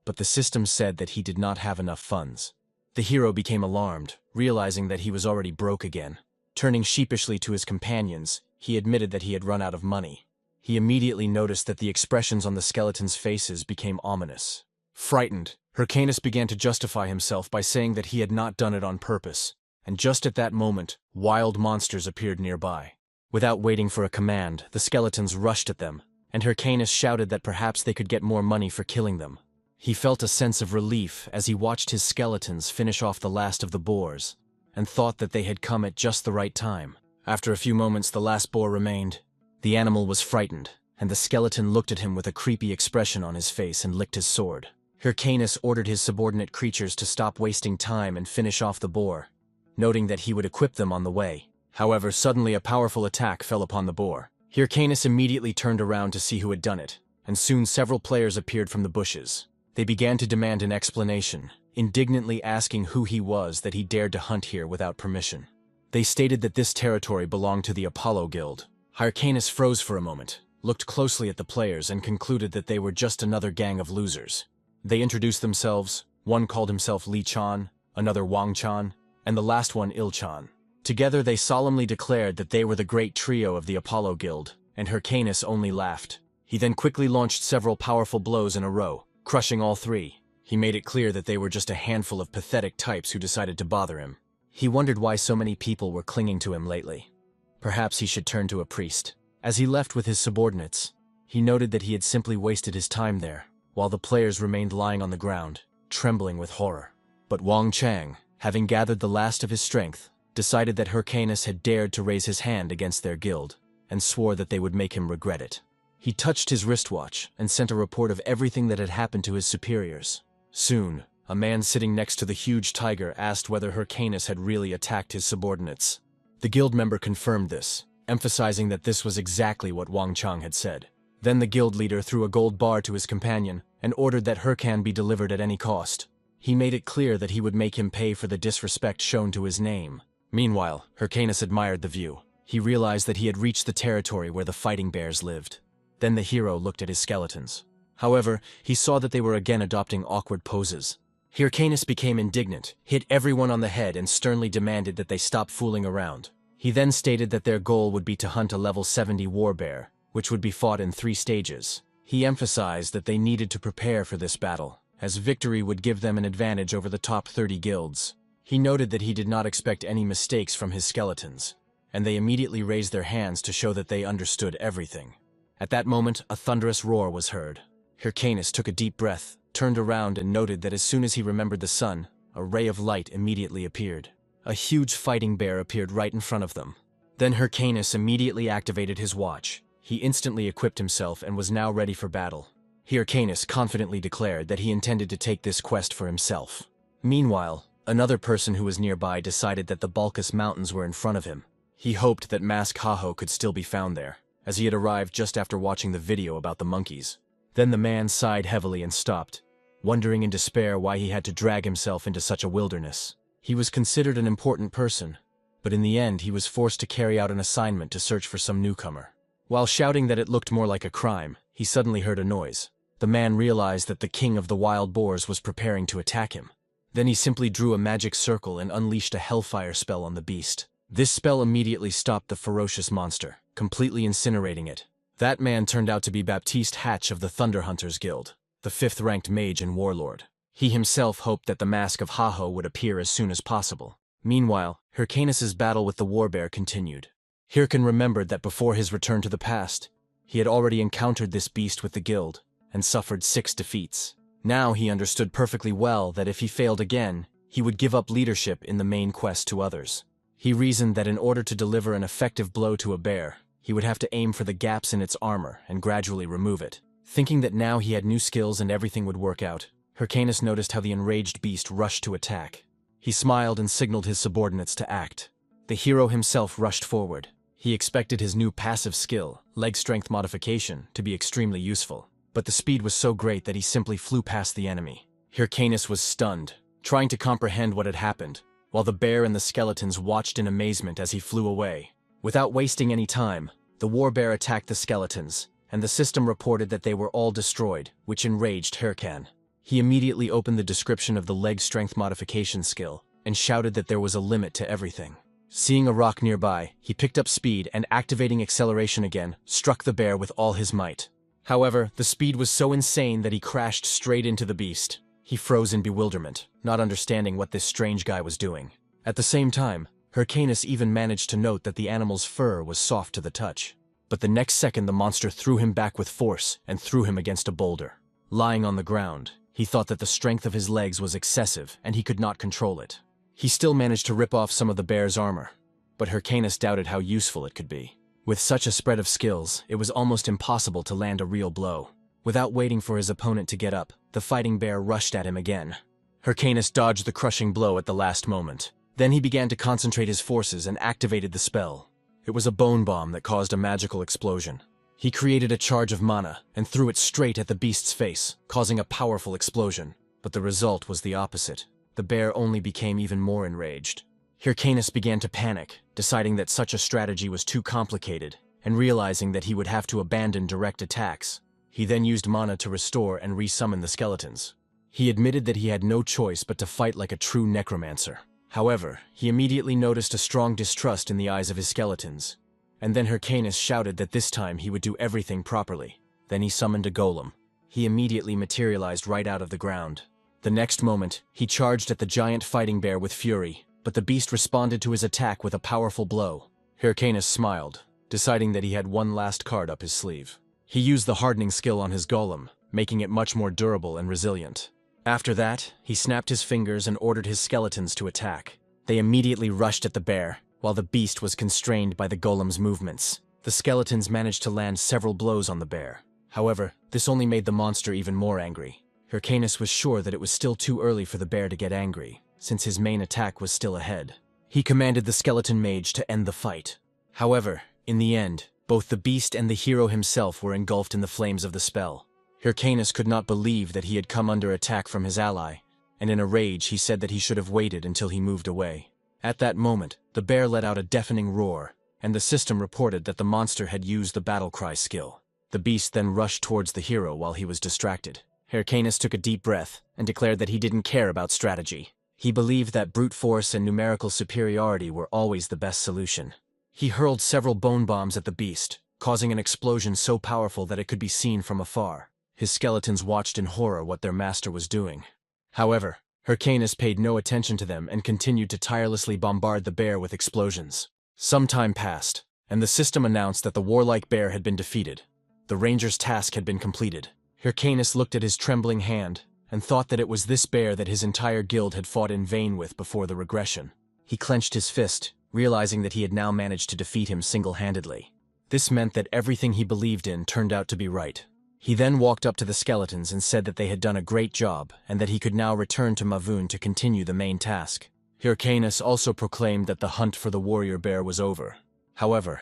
[SPEAKER 1] But the system said that he did not have enough funds. The hero became alarmed, realizing that he was already broke again. Turning sheepishly to his companions, he admitted that he had run out of money. He immediately noticed that the expressions on the skeletons' faces became ominous. Frightened, Hyrcanus began to justify himself by saying that he had not done it on purpose, and just at that moment, wild monsters appeared nearby. Without waiting for a command, the skeletons rushed at them, and Hyrcanus shouted that perhaps they could get more money for killing them. He felt a sense of relief as he watched his skeletons finish off the last of the boars, and thought that they had come at just the right time. After a few moments, the last boar remained. The animal was frightened, and the skeleton looked at him with a creepy expression on his face and licked his sword. Hyrcanus ordered his subordinate creatures to stop wasting time and finish off the boar, noting that he would equip them on the way. However, suddenly a powerful attack fell upon the boar. Hyrcanus immediately turned around to see who had done it, and soon several players appeared from the bushes. They began to demand an explanation, indignantly asking who he was that he dared to hunt here without permission. They stated that this territory belonged to the Apollo Guild. Hyrcanus froze for a moment, looked closely at the players, and concluded that they were just another gang of losers. They introduced themselves. One called himself Li Chan, another Wang Chan, and the last one Il Chan. Together they solemnly declared that they were the great trio of the Apollo Guild, and Hyrcanus only laughed. He then quickly launched several powerful blows in a row, crushing all three. He made it clear that they were just a handful of pathetic types who decided to bother him. He wondered why so many people were clinging to him lately. Perhaps he should turn to a priest. As he left with his subordinates, he noted that he had simply wasted his time there, while the players remained lying on the ground, trembling with horror. But Wang Chang, having gathered the last of his strength, decided that Hyrcanus had dared to raise his hand against their guild, and swore that they would make him regret it. He touched his wristwatch and sent a report of everything that had happened to his superiors. Soon, a man sitting next to the huge tiger asked whether Hyrcanus had really attacked his subordinates. The guild member confirmed this, emphasizing that this was exactly what Wang Chang had said. Then the guild leader threw a gold bar to his companion and ordered that Hyrcan be delivered at any cost. He made it clear that he would make him pay for the disrespect shown to his name. Meanwhile, Hyrcanus admired the view. He realized that he had reached the territory where the fighting bears lived. Then the hero looked at his skeletons. However, he saw that they were again adopting awkward poses. Hyrcanus became indignant, hit everyone on the head, and sternly demanded that they stop fooling around. He then stated that their goal would be to hunt a level 70 warbear, which would be fought in 3 stages. He emphasized that they needed to prepare for this battle, as victory would give them an advantage over the top 30 guilds. He noted that he did not expect any mistakes from his skeletons, and they immediately raised their hands to show that they understood everything. At that moment, a thunderous roar was heard. Hyrcanus took a deep breath, turned around and noted that as soon as he remembered the sun, a ray of light immediately appeared. A huge fighting bear appeared right in front of them. Then Hyrcanus immediately activated his watch. He instantly equipped himself and was now ready for battle. Hyrcanus confidently declared that he intended to take this quest for himself. Meanwhile, another person who was nearby decided that the Balkas Mountains were in front of him. He hoped that Mask Haho could still be found there, as he had arrived just after watching the video about the monkeys. Then the man sighed heavily and stopped, wondering in despair why he had to drag himself into such a wilderness. He was considered an important person, but in the end he was forced to carry out an assignment to search for some newcomer. While shouting that it looked more like a crime, he suddenly heard a noise. The man realized that the king of the wild boars was preparing to attack him. Then he simply drew a magic circle and unleashed a hellfire spell on the beast. This spell immediately stopped the ferocious monster, completely incinerating it. That man turned out to be Baptiste Hatch of the Thunder Hunters Guild, the 5th-ranked mage and warlord. He himself hoped that the Mask of Haho would appear as soon as possible. Meanwhile, Hyrcanus's battle with the warbear continued. Hyrcan remembered that before his return to the past, he had already encountered this beast with the guild and suffered 6 defeats. Now he understood perfectly well that if he failed again, he would give up leadership in the main quest to others. He reasoned that in order to deliver an effective blow to a bear, he would have to aim for the gaps in its armor and gradually remove it. Thinking that now he had new skills and everything would work out, Hyrcanus noticed how the enraged beast rushed to attack. He smiled and signaled his subordinates to act. The hero himself rushed forward. He expected his new passive skill, leg strength modification, to be extremely useful, but the speed was so great that he simply flew past the enemy. Hyrcanus was stunned, trying to comprehend what had happened, while the bear and the skeletons watched in amazement as he flew away. Without wasting any time, the warbear attacked the skeletons, and the system reported that they were all destroyed, which enraged Hyrcan. He immediately opened the description of the leg strength modification skill and shouted that there was a limit to everything. Seeing a rock nearby, he picked up speed and, activating acceleration again, struck the bear with all his might. However, the speed was so insane that he crashed straight into the beast. He froze in bewilderment, not understanding what this strange guy was doing. At the same time, Hyrcanus even managed to note that the animal's fur was soft to the touch. But the next second the monster threw him back with force and threw him against a boulder. Lying on the ground, he thought that the strength of his legs was excessive and he could not control it. He still managed to rip off some of the bear's armor, but Hyrcanus doubted how useful it could be. With such a spread of skills, it was almost impossible to land a real blow. Without waiting for his opponent to get up, the fighting bear rushed at him again. Hyrcanus dodged the crushing blow at the last moment. Then he began to concentrate his forces and activated the spell. It was a bone bomb that caused a magical explosion. He created a charge of mana and threw it straight at the beast's face, causing a powerful explosion. But the result was the opposite. The bear only became even more enraged. Hyrcanus began to panic, deciding that such a strategy was too complicated, and realizing that he would have to abandon direct attacks. He then used mana to restore and resummon the skeletons. He admitted that he had no choice but to fight like a true necromancer. However, he immediately noticed a strong distrust in the eyes of his skeletons, and then Hyrcanus shouted that this time he would do everything properly. Then he summoned a golem. He immediately materialized right out of the ground. The next moment, he charged at the giant fighting bear with fury, but the beast responded to his attack with a powerful blow. Hyrcanus smiled, deciding that he had one last card up his sleeve. He used the hardening skill on his golem, making it much more durable and resilient. After that, he snapped his fingers and ordered his skeletons to attack. They immediately rushed at the bear, while the beast was constrained by the golem's movements. The skeletons managed to land several blows on the bear. However, this only made the monster even more angry. Hyrcanus was sure that it was still too early for the bear to get angry, since his main attack was still ahead. He commanded the skeleton mage to end the fight. However, in the end, both the beast and the hero himself were engulfed in the flames of the spell. Hyrcanus could not believe that he had come under attack from his ally, and in a rage he said that he should have waited until he moved away. At that moment, the bear let out a deafening roar, and the system reported that the monster had used the battle cry skill. The beast then rushed towards the hero while he was distracted. Hyrcanus took a deep breath and declared that he didn't care about strategy. He believed that brute force and numerical superiority were always the best solution. He hurled several bone bombs at the beast, causing an explosion so powerful that it could be seen from afar. His skeletons watched in horror what their master was doing. However, Hyrcanus paid no attention to them and continued to tirelessly bombard the bear with explosions. Some time passed, and the system announced that the warlike bear had been defeated. The ranger's task had been completed. Hyrcanus looked at his trembling hand and thought that it was this bear that his entire guild had fought in vain with before the regression. He clenched his fist, realizing that he had now managed to defeat him single-handedly. This meant that everything he believed in turned out to be right. He then walked up to the skeletons and said that they had done a great job and that he could now return to Mavun to continue the main task. Hyrcanus also proclaimed that the hunt for the warrior bear was over. However,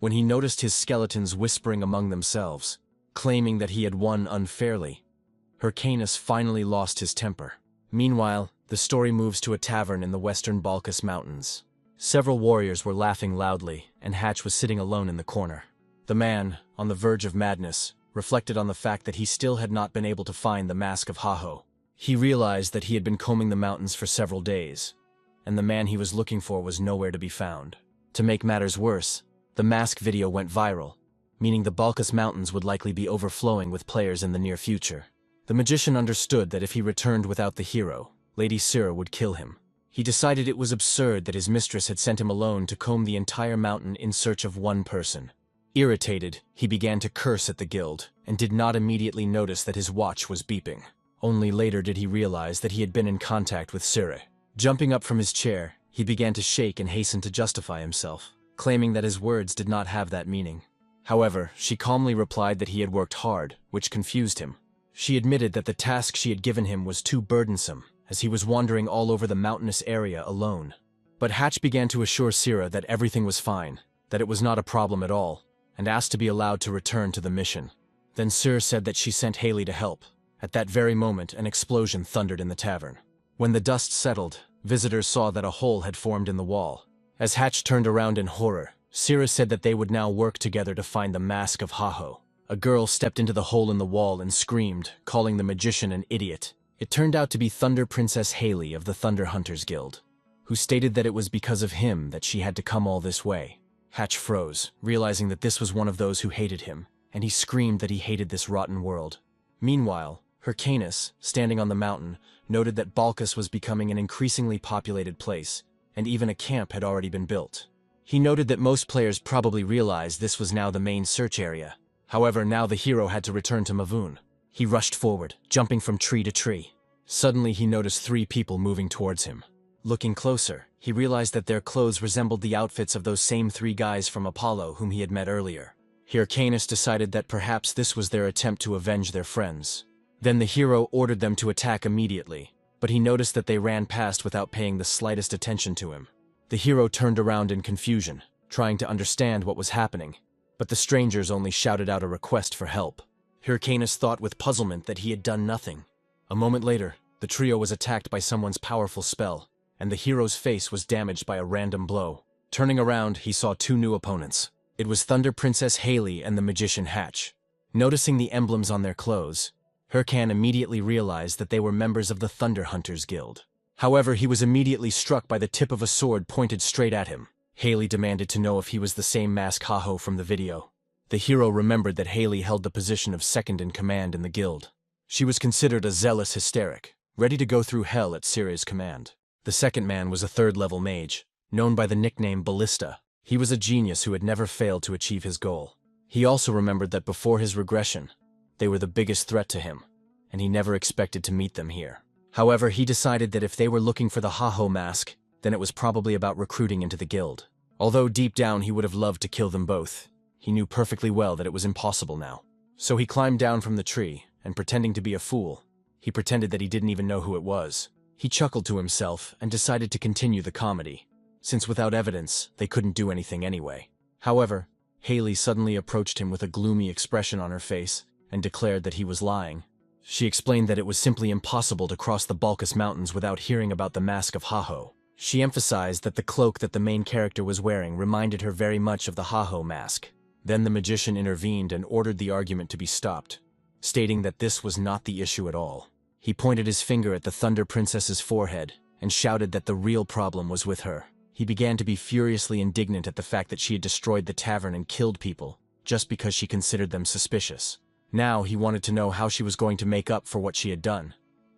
[SPEAKER 1] when he noticed his skeletons whispering among themselves, claiming that he had won unfairly, Hyrcanus finally lost his temper. Meanwhile, the story moves to a tavern in the western Balkis Mountains. Several warriors were laughing loudly, and Hatch was sitting alone in the corner. The man, on the verge of madness, reflected on the fact that he still had not been able to find the Mask of Haho. He realized that he had been combing the mountains for several days, and the man he was looking for was nowhere to be found. To make matters worse, the mask video went viral, meaning the Balkis Mountains would likely be overflowing with players in the near future. The magician understood that if he returned without the hero, Lady Syrah would kill him. He decided it was absurd that his mistress had sent him alone to comb the entire mountain in search of one person. Irritated, he began to curse at the guild, and did not immediately notice that his watch was beeping. Only later did he realize that he had been in contact with Syrah. Jumping up from his chair, he began to shake and hasten to justify himself, claiming that his words did not have that meaning. However, she calmly replied that he had worked hard, which confused him. She admitted that the task she had given him was too burdensome, as he was wandering all over the mountainous area alone. But Hatch began to assure Syrah that everything was fine, that it was not a problem at all, and asked to be allowed to return to the mission. Then Syrah said that she sent Haley to help. At that very moment, an explosion thundered in the tavern. When the dust settled, visitors saw that a hole had formed in the wall. As Hatch turned around in horror, Syrah said that they would now work together to find the Mask of Haho. A girl stepped into the hole in the wall and screamed, calling the magician an idiot. It turned out to be Thunder Princess Haley of the Thunder Hunters Guild, who stated that it was because of him that she had to come all this way. Hatch froze, realizing that this was one of those who hated him, and he screamed that he hated this rotten world. Meanwhile, Hyrcanus, standing on the mountain, noted that Balkis was becoming an increasingly populated place, and even a camp had already been built. He noted that most players probably realized this was now the main search area. However, now the hero had to return to Mavun. He rushed forward, jumping from tree to tree. Suddenly he noticed 3 people moving towards him. Looking closer, he realized that their clothes resembled the outfits of those same 3 guys from Apollo whom he had met earlier. Hyrcanus decided that perhaps this was their attempt to avenge their friends. Then the hero ordered them to attack immediately, but he noticed that they ran past without paying the slightest attention to him. The hero turned around in confusion, trying to understand what was happening, but the strangers only shouted out a request for help. Hyrcanus thought with puzzlement that he had done nothing. A moment later, the trio was attacked by someone's powerful spell, and the hero's face was damaged by a random blow. Turning around, he saw 2 new opponents. It was Thunder Princess Haley and the magician Hatch. Noticing the emblems on their clothes, Hyrcan immediately realized that they were members of the Thunder Hunters Guild. However, he was immediately struck by the tip of a sword pointed straight at him. Haley demanded to know if he was the same Mask Haho from the video. The hero remembered that Haley held the position of second in command in the guild. She was considered a zealous hysteric, ready to go through hell at Syrah's command. The second man was a 3rd-level mage, known by the nickname Ballista. He was a genius who had never failed to achieve his goal. He also remembered that before his regression, they were the biggest threat to him, and he never expected to meet them here. However, he decided that if they were looking for the Haho mask, then it was probably about recruiting into the guild. Although deep down he would have loved to kill them both, he knew perfectly well that it was impossible now. So he climbed down from the tree, and pretending to be a fool, he pretended that he didn't even know who it was. He chuckled to himself and decided to continue the comedy, since without evidence, they couldn't do anything anyway. However, Haley suddenly approached him with a gloomy expression on her face and declared that he was lying. She explained that it was simply impossible to cross the Balkis Mountains without hearing about the Mask of Haho. She emphasized that the cloak that the main character was wearing reminded her very much of the Haho mask. Then the magician intervened and ordered the argument to be stopped, stating that this was not the issue at all. He pointed his finger at the Thunder Princess's forehead and shouted that the real problem was with her. He began to be furiously indignant at the fact that she had destroyed the tavern and killed people just because she considered them suspicious. Now he wanted to know how she was going to make up for what she had done,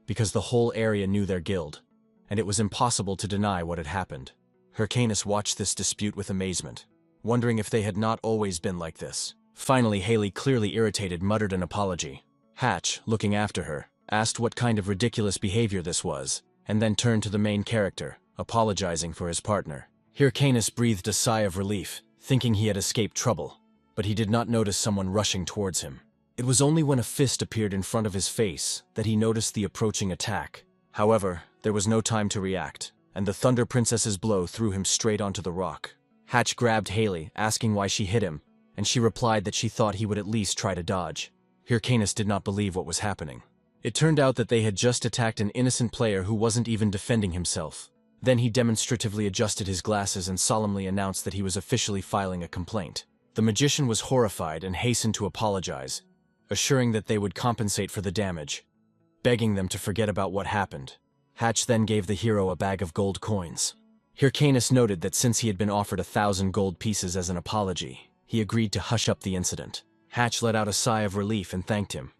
[SPEAKER 1] because the whole area knew their guild, and it was impossible to deny what had happened. Hyrcanus watched this dispute with amazement, wondering if they had not always been like this. Finally, Haley, clearly irritated, muttered an apology. Hatch, looking after her, asked what kind of ridiculous behavior this was, and then turned to the main character, apologizing for his partner. Hyrcanus breathed a sigh of relief, thinking he had escaped trouble, but he did not notice someone rushing towards him. It was only when a fist appeared in front of his face that he noticed the approaching attack. However, there was no time to react, and the Thunder Princess's blow threw him straight onto the rock. Hatch grabbed Haley, asking why she hit him, and she replied that she thought he would at least try to dodge. Hyrcanus did not believe what was happening. It turned out that they had just attacked an innocent player who wasn't even defending himself. Then he demonstratively adjusted his glasses and solemnly announced that he was officially filing a complaint. The magician was horrified and hastened to apologize, assuring that they would compensate for the damage, begging them to forget about what happened. Hatch then gave the hero a bag of gold coins. Hyrcanus noted that since he had been offered 1,000 gold pieces as an apology, he agreed to hush up the incident. Hatch let out a sigh of relief and thanked him,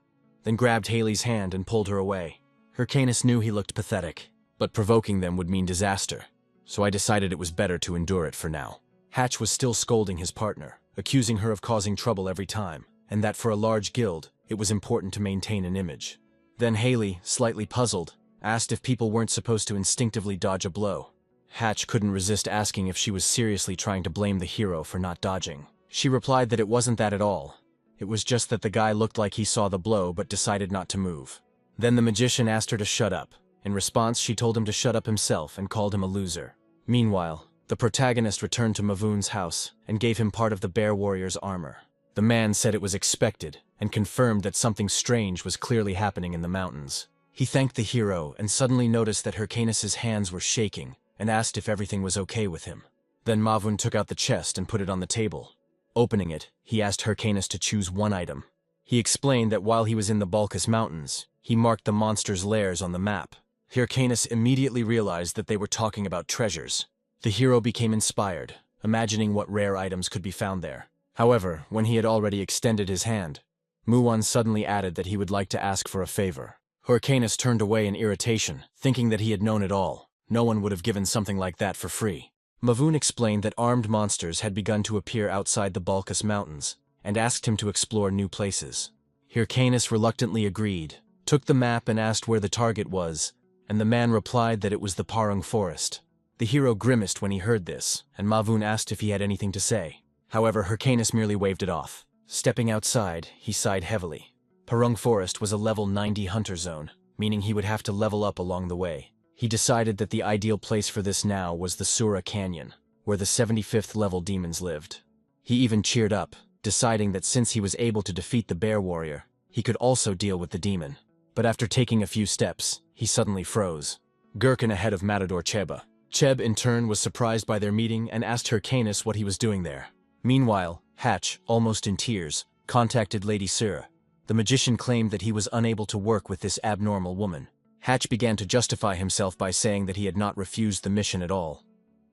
[SPEAKER 1] then grabbed Haley's hand and pulled her away. Hyrcanus knew he looked pathetic, but provoking them would mean disaster, so I decided it was better to endure it for now. Hatch was still scolding his partner, accusing her of causing trouble every time, and that for a large guild, it was important to maintain an image. Then Haley, slightly puzzled, asked if people weren't supposed to instinctively dodge a blow. Hatch couldn't resist asking if she was seriously trying to blame the hero for not dodging. She replied that it wasn't that at all. It was just that the guy looked like he saw the blow but decided not to move. Then the magician asked her to shut up. In response, she told him to shut up himself and called him a loser. Meanwhile, the protagonist returned to Mavun's house and gave him part of the bear warrior's armor. The man said it was expected and confirmed that something strange was clearly happening in the mountains. He thanked the hero and suddenly noticed that Hyrcanus's hands were shaking and asked if everything was okay with him. Then Mavun took out the chest and put it on the table. Opening it, he asked Hyrcanus to choose one item. He explained that while he was in the Balkis Mountains, he marked the monsters' lairs on the map. Hyrcanus immediately realized that they were talking about treasures. The hero became inspired, imagining what rare items could be found there. However, when he had already extended his hand, Muwan suddenly added that he would like to ask for a favor. Hyrcanus turned away in irritation, thinking that he had known it all. No one would have given something like that for free. Mavun explained that armed monsters had begun to appear outside the Balkis Mountains, and asked him to explore new places. Hyrcanus reluctantly agreed, took the map and asked where the target was, and the man replied that it was the Parung Forest. The hero grimaced when he heard this, and Mavun asked if he had anything to say. However, Hyrcanus merely waved it off. Stepping outside, he sighed heavily. Parung Forest was a level 90 hunter zone, meaning he would have to level up along the way. He decided that the ideal place for this now was the Sura Canyon, where the 75th level demons lived. He even cheered up, deciding that since he was able to defeat the bear warrior, he could also deal with the demon. But after taking a few steps, he suddenly froze. Gherkin ahead of Matador Cheba. Cheb in turn was surprised by their meeting and asked Hyrcanus what he was doing there. Meanwhile, Hatch, almost in tears, contacted Lady Sura. The magician claimed that he was unable to work with this abnormal woman. Hatch began to justify himself by saying that he had not refused the mission at all,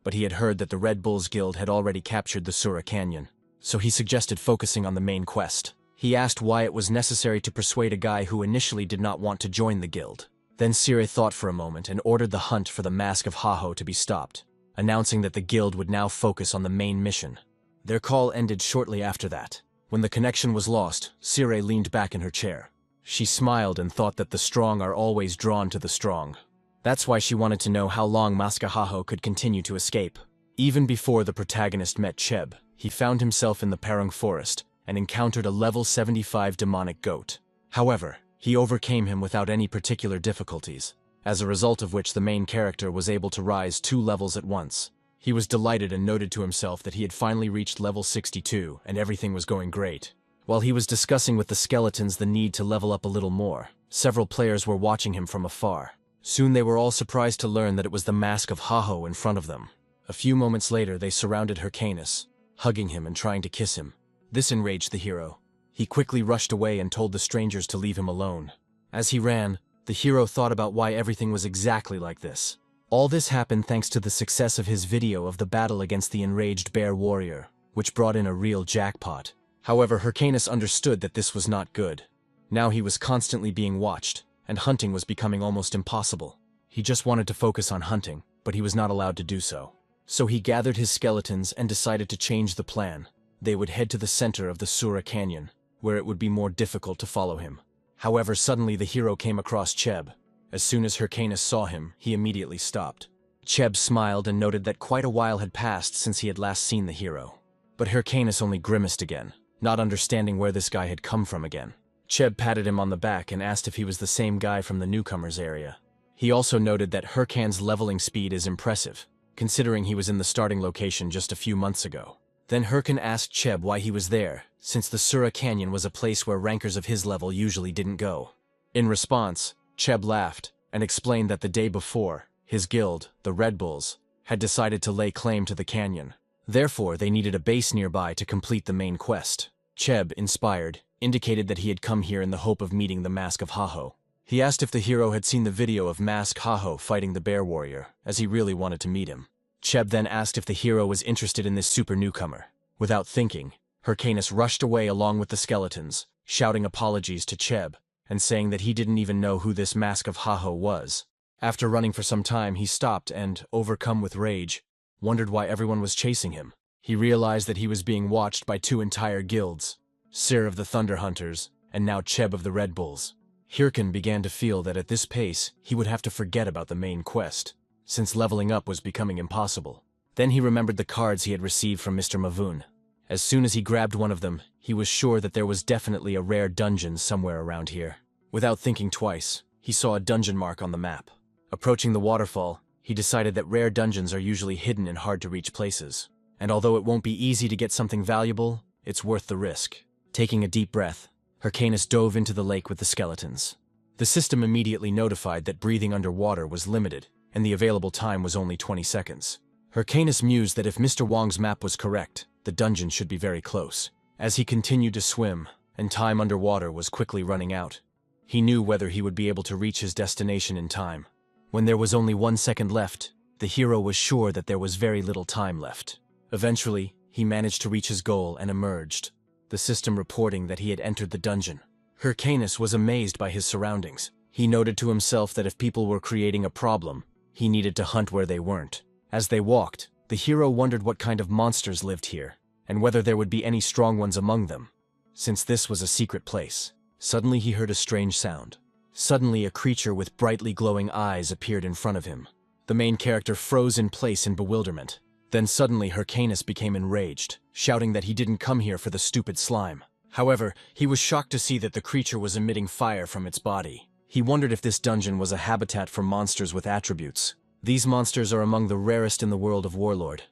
[SPEAKER 1] but he had heard that the Red Bulls Guild had already captured the Sura Canyon, so he suggested focusing on the main quest. He asked why it was necessary to persuade a guy who initially did not want to join the guild. Then Sire thought for a moment and ordered the hunt for the Mask of Haho to be stopped, announcing that the guild would now focus on the main mission. Their call ended shortly after that. When the connection was lost, Sire leaned back in her chair. She smiled and thought that the strong are always drawn to the strong. That's why she wanted to know how long Maskahaho could continue to escape. Even before the protagonist met Cheb, he found himself in the Parung Forest and encountered a level 75 demonic goat. However, he overcame him without any particular difficulties, as a result of which the main character was able to rise 2 levels at once. He was delighted and noted to himself that he had finally reached level 62 and everything was going great. While he was discussing with the skeletons the need to level up a little more, several players were watching him from afar. Soon they were all surprised to learn that it was the Mask of Haho in front of them. A few moments later they surrounded Hyrcanus, hugging him and trying to kiss him. This enraged the hero. He quickly rushed away and told the strangers to leave him alone. As he ran, the hero thought about why everything was exactly like this. All this happened thanks to the success of his video of the battle against the enraged bear warrior, which brought in a real jackpot. However, Hyrcanus understood that this was not good. Now he was constantly being watched, and hunting was becoming almost impossible. He just wanted to focus on hunting, but he was not allowed to do so. So he gathered his skeletons and decided to change the plan. They would head to the center of the Sura Canyon, where it would be more difficult to follow him. However, suddenly the hero came across Cheb. As soon as Hyrcanus saw him, he immediately stopped. Cheb smiled and noted that quite a while had passed since he had last seen the hero. But Hyrcanus only grimaced again, not understanding where this guy had come from again. Cheb patted him on the back and asked if he was the same guy from the newcomers area. He also noted that Hyrcan's leveling speed is impressive, considering he was in the starting location just a few months ago. Then Hyrcan asked Cheb why he was there, since the Sura Canyon was a place where rankers of his level usually didn't go. In response, Cheb laughed and explained that the day before, his guild, the Red Bulls, had decided to lay claim to the canyon. Therefore, they needed a base nearby to complete the main quest. Cheb, inspired, indicated that he had come here in the hope of meeting the Mask of Haho. He asked if the hero had seen the video of Mask Haho fighting the bear warrior, as he really wanted to meet him. Cheb then asked if the hero was interested in this super newcomer. Without thinking, Hyrcanus rushed away along with the skeletons, shouting apologies to Cheb, and saying that he didn't even know who this Mask of Haho was. After running for some time, he stopped and, overcome with rage, wondered why everyone was chasing him. He realized that he was being watched by two entire guilds, Sir of the Thunder Hunters, and now Cheb of the Red Bulls. Hyrcan began to feel that at this pace, he would have to forget about the main quest, since leveling up was becoming impossible. Then he remembered the cards he had received from Mr. Mavoon. As soon as he grabbed one of them, he was sure that there was definitely a rare dungeon somewhere around here. Without thinking twice, he saw a dungeon mark on the map. Approaching the waterfall, he decided that rare dungeons are usually hidden in hard-to-reach places. And although it won't be easy to get something valuable, it's worth the risk. Taking a deep breath, Hyrcanus dove into the lake with the skeletons. The system immediately notified that breathing underwater was limited, and the available time was only 20 seconds. Hyrcanus mused that if Mr. Wong's map was correct, the dungeon should be very close. As he continued to swim, and time underwater was quickly running out, he knew whether he would be able to reach his destination in time. When there was only 1 second left, the hero was sure that there was very little time left. Eventually, he managed to reach his goal and emerged, the system reporting that he had entered the dungeon. Hyrcanus was amazed by his surroundings. He noted to himself that if people were creating a problem, he needed to hunt where they weren't. As they walked, the hero wondered what kind of monsters lived here, and whether there would be any strong ones among them, since this was a secret place. Suddenly he heard a strange sound. Suddenly a creature with brightly glowing eyes appeared in front of him. The main character froze in place in bewilderment. Then suddenly Hyrcanus became enraged, shouting that he didn't come here for the stupid slime. However, he was shocked to see that the creature was emitting fire from its body. He wondered if this dungeon was a habitat for monsters with attributes. These monsters are among the rarest in the world of Warlord.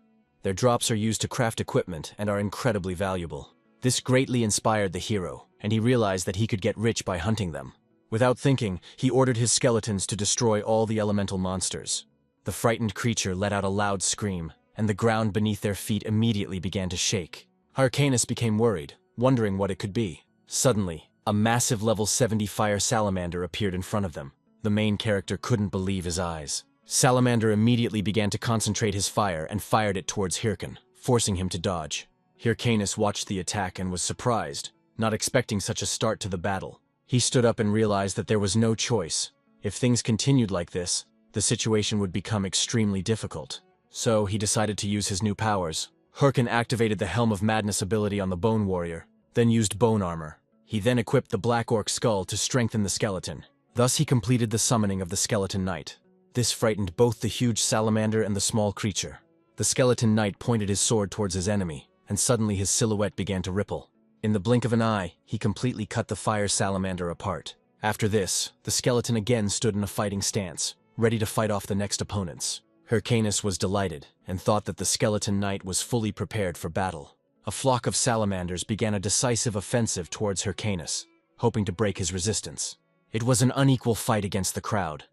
[SPEAKER 1] Their drops are used to craft equipment and are incredibly valuable. This greatly inspired the hero, and he realized that he could get rich by hunting them. Without thinking, he ordered his skeletons to destroy all the elemental monsters. The frightened creature let out a loud scream, and the ground beneath their feet immediately began to shake. Hyrcanus became worried, wondering what it could be. Suddenly, a massive level 70 fire salamander appeared in front of them. The main character couldn't believe his eyes. Salamander immediately began to concentrate his fire and fired it towards Hyrcan, forcing him to dodge. Hyrcanus watched the attack and was surprised, not expecting such a start to the battle. He stood up and realized that there was no choice. If things continued like this, the situation would become extremely difficult. So he decided to use his new powers. Hyrcan activated the Helm of Madness ability on the Bone Warrior, then used bone armor. He then equipped the Black Orc skull to strengthen the skeleton. Thus he completed the summoning of the Skeleton Knight. This frightened both the huge salamander and the small creature. The Skeleton Knight pointed his sword towards his enemy, and suddenly his silhouette began to ripple. In the blink of an eye, he completely cut the fire salamander apart. After this, the skeleton again stood in a fighting stance, ready to fight off the next opponents. Hyrcanus was delighted, and thought that the Skeleton Knight was fully prepared for battle. A flock of salamanders began a decisive offensive towards Hyrcanus, hoping to break his resistance. It was an unequal fight against the crowd,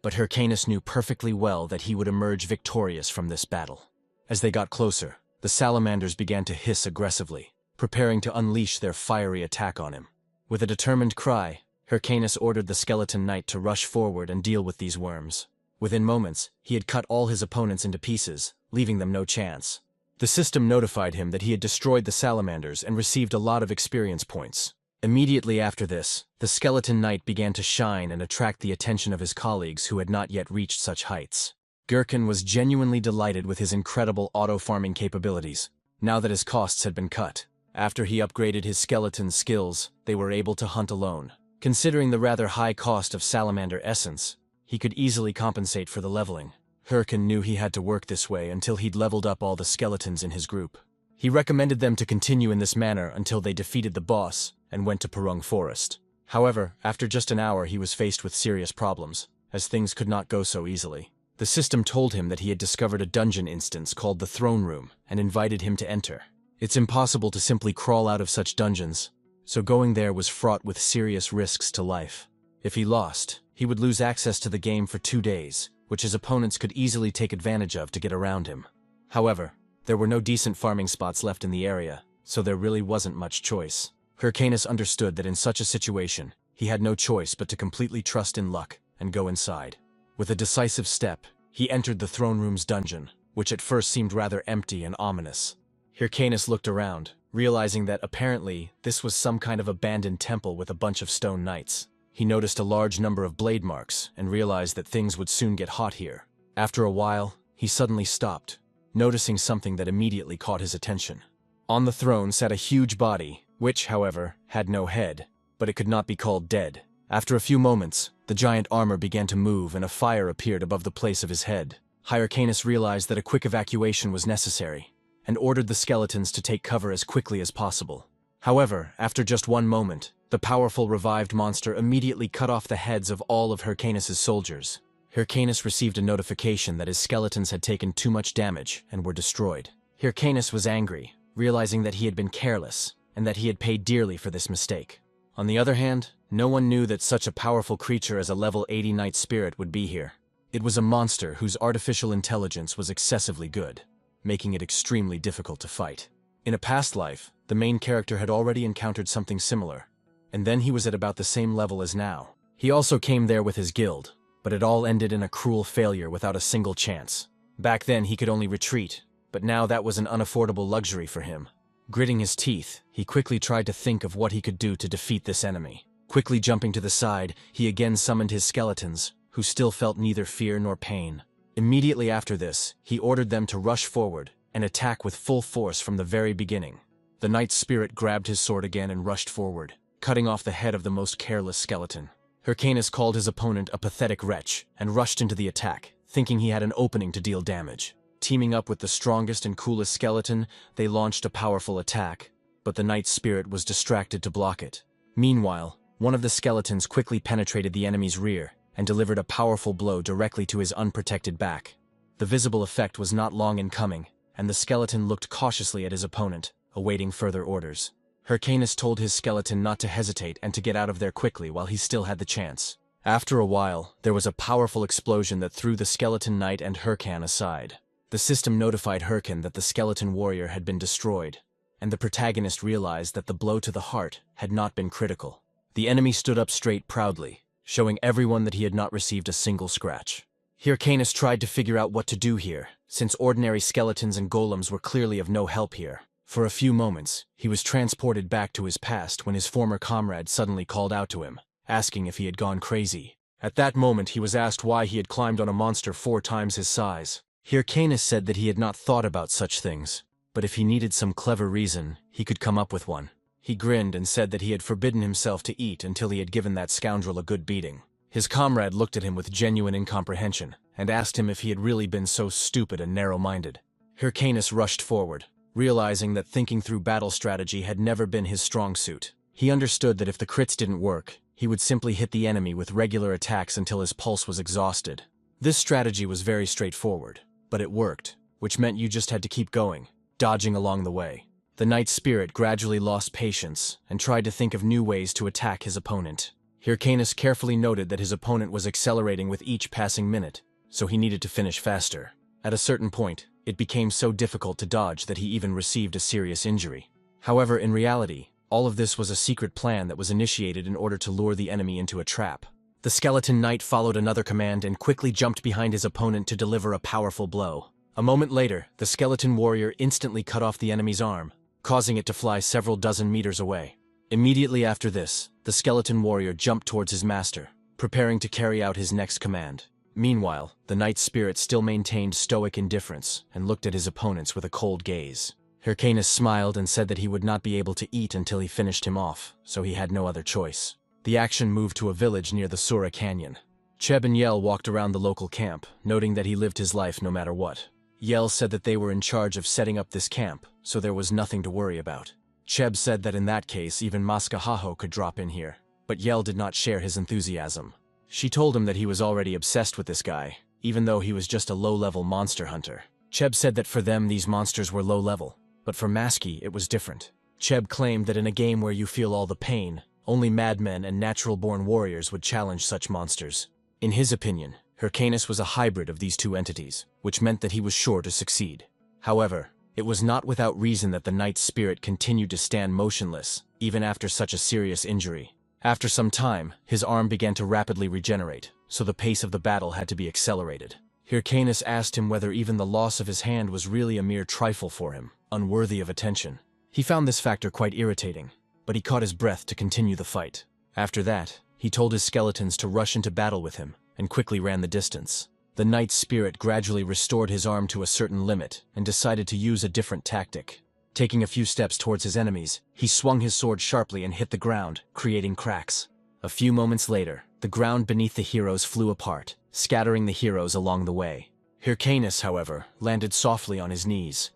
[SPEAKER 1] but Hyrcanus knew perfectly well that he would emerge victorious from this battle. As they got closer, the salamanders began to hiss aggressively, preparing to unleash their fiery attack on him. With a determined cry, Hyrcanus ordered the Skeleton Knight to rush forward and deal with these worms. Within moments, he had cut all his opponents into pieces, leaving them no chance. The system notified him that he had destroyed the salamanders and received a lot of experience points. Immediately after this, the skeleton knight began to shine and attract the attention of his colleagues who had not yet reached such heights. Gherkin was genuinely delighted with his incredible auto-farming capabilities, now that his costs had been cut. After he upgraded his skeleton's skills, they were able to hunt alone. Considering the rather high cost of salamander essence, he could easily compensate for the leveling. Gherkin knew he had to work this way until he'd leveled up all the skeletons in his group. He recommended them to continue in this manner until they defeated the boss and went to Purung Forest. However, after just an hour he was faced with serious problems, as things could not go so easily. The system told him that he had discovered a dungeon instance called the Throne Room and invited him to enter. It's impossible to simply crawl out of such dungeons, so going there was fraught with serious risks to life. If he lost, he would lose access to the game for 2 days, which his opponents could easily take advantage of to get around him. However, there were no decent farming spots left in the area, so there really wasn't much choice. Hyrcanus understood that in such a situation, he had no choice but to completely trust in luck and go inside. With a decisive step, he entered the throne room's dungeon, which at first seemed rather empty and ominous. Hyrcanus looked around, realizing that apparently this was some kind of abandoned temple with a bunch of stone knights. He noticed a large number of blade marks and realized that things would soon get hot here. After a while, he suddenly stopped, noticing something that immediately caught his attention. On the throne sat a huge body, which, however, had no head, but it could not be called dead. After a few moments, the giant armor began to move and a fire appeared above the place of his head. Hyrcanus realized that a quick evacuation was necessary, and ordered the skeletons to take cover as quickly as possible. However, after just one moment, the powerful revived monster immediately cut off the heads of all of Hyrcanus' soldiers. Hyrcanus received a notification that his skeletons had taken too much damage and were destroyed. Hyrcanus was angry, realizing that he had been careless, and that he had paid dearly for this mistake. On the other hand, no one knew that such a powerful creature as a level 80 Night Spirit would be here. It was a monster whose artificial intelligence was excessively good, making it extremely difficult to fight. In a past life, the main character had already encountered something similar, and then he was at about the same level as now. He also came there with his guild, but it all ended in a cruel failure without a single chance. Back then he could only retreat, but now that was an unaffordable luxury for him. Gritting his teeth, he quickly tried to think of what he could do to defeat this enemy. Quickly jumping to the side, he again summoned his skeletons, who still felt neither fear nor pain. Immediately after this, he ordered them to rush forward and attack with full force from the very beginning. The Night Spirit grabbed his sword again and rushed forward, cutting off the head of the most careless skeleton. Hyrcanus called his opponent a pathetic wretch and rushed into the attack, thinking he had an opening to deal damage. Teaming up with the strongest and coolest skeleton, they launched a powerful attack, but the Night Spirit was distracted to block it. Meanwhile, one of the skeletons quickly penetrated the enemy's rear and delivered a powerful blow directly to his unprotected back. The visible effect was not long in coming, and the skeleton looked cautiously at his opponent, awaiting further orders. Hyrcanus told his skeleton not to hesitate and to get out of there quickly while he still had the chance. After a while, there was a powerful explosion that threw the skeleton knight and Hyrcan aside. The system notified Hyrcan that the skeleton warrior had been destroyed, and the protagonist realized that the blow to the heart had not been critical. The enemy stood up straight proudly, showing everyone that he had not received a single scratch. Hyrcanus tried to figure out what to do here, since ordinary skeletons and golems were clearly of no help here. For a few moments, he was transported back to his past when his former comrade suddenly called out to him, asking if he had gone crazy. At that moment he was asked why he had climbed on a monster 4 times his size. Hyrcanus said that he had not thought about such things, but if he needed some clever reason, he could come up with one. He grinned and said that he had forbidden himself to eat until he had given that scoundrel a good beating. His comrade looked at him with genuine incomprehension and asked him if he had really been so stupid and narrow-minded. Hyrcanus rushed forward, realizing that thinking through battle strategy had never been his strong suit. He understood that if the crits didn't work, he would simply hit the enemy with regular attacks until his pulse was exhausted. This strategy was very straightforward, but it worked, which meant you just had to keep going, dodging along the way. The Night Spirit gradually lost patience and tried to think of new ways to attack his opponent. Hyrcanus carefully noted that his opponent was accelerating with each passing minute, so he needed to finish faster. At a certain point, it became so difficult to dodge that he even received a serious injury. However, in reality, all of this was a secret plan that was initiated in order to lure the enemy into a trap. The skeleton knight followed another command and quickly jumped behind his opponent to deliver a powerful blow. A moment later, the skeleton warrior instantly cut off the enemy's arm, causing it to fly several dozen meters away. Immediately after this, the skeleton warrior jumped towards his master, preparing to carry out his next command. Meanwhile, the Night Spirit still maintained stoic indifference and looked at his opponents with a cold gaze. Hyrcanus smiled and said that he would not be able to eat until he finished him off, so he had no other choice. The action moved to a village near the Sura Canyon. Cheb and Yel walked around the local camp, noting that he lived his life no matter what. Yel said that they were in charge of setting up this camp, so there was nothing to worry about. Cheb said that in that case even Maskahaho could drop in here, but Yel did not share his enthusiasm. She told him that he was already obsessed with this guy, even though he was just a low-level monster hunter. Cheb said that for them these monsters were low-level, but for Maski it was different. Cheb claimed that in a game where you feel all the pain, only madmen and natural-born warriors would challenge such monsters. In his opinion, Hyrcanus was a hybrid of these two entities, which meant that he was sure to succeed. However, it was not without reason that the Night Spirit continued to stand motionless, even after such a serious injury. After some time, his arm began to rapidly regenerate, so the pace of the battle had to be accelerated. Hyrcanus asked him whether even the loss of his hand was really a mere trifle for him, unworthy of attention. He found this factor quite irritating, but he caught his breath to continue the fight. After that, he told his skeletons to rush into battle with him, and quickly ran the distance. The Night Spirit gradually restored his arm to a certain limit and decided to use a different tactic. Taking a few steps towards his enemies, he swung his sword sharply and hit the ground, creating cracks. A few moments later, the ground beneath the heroes flew apart, scattering the heroes along the way. Hyrcanus, however, landed softly on his knees,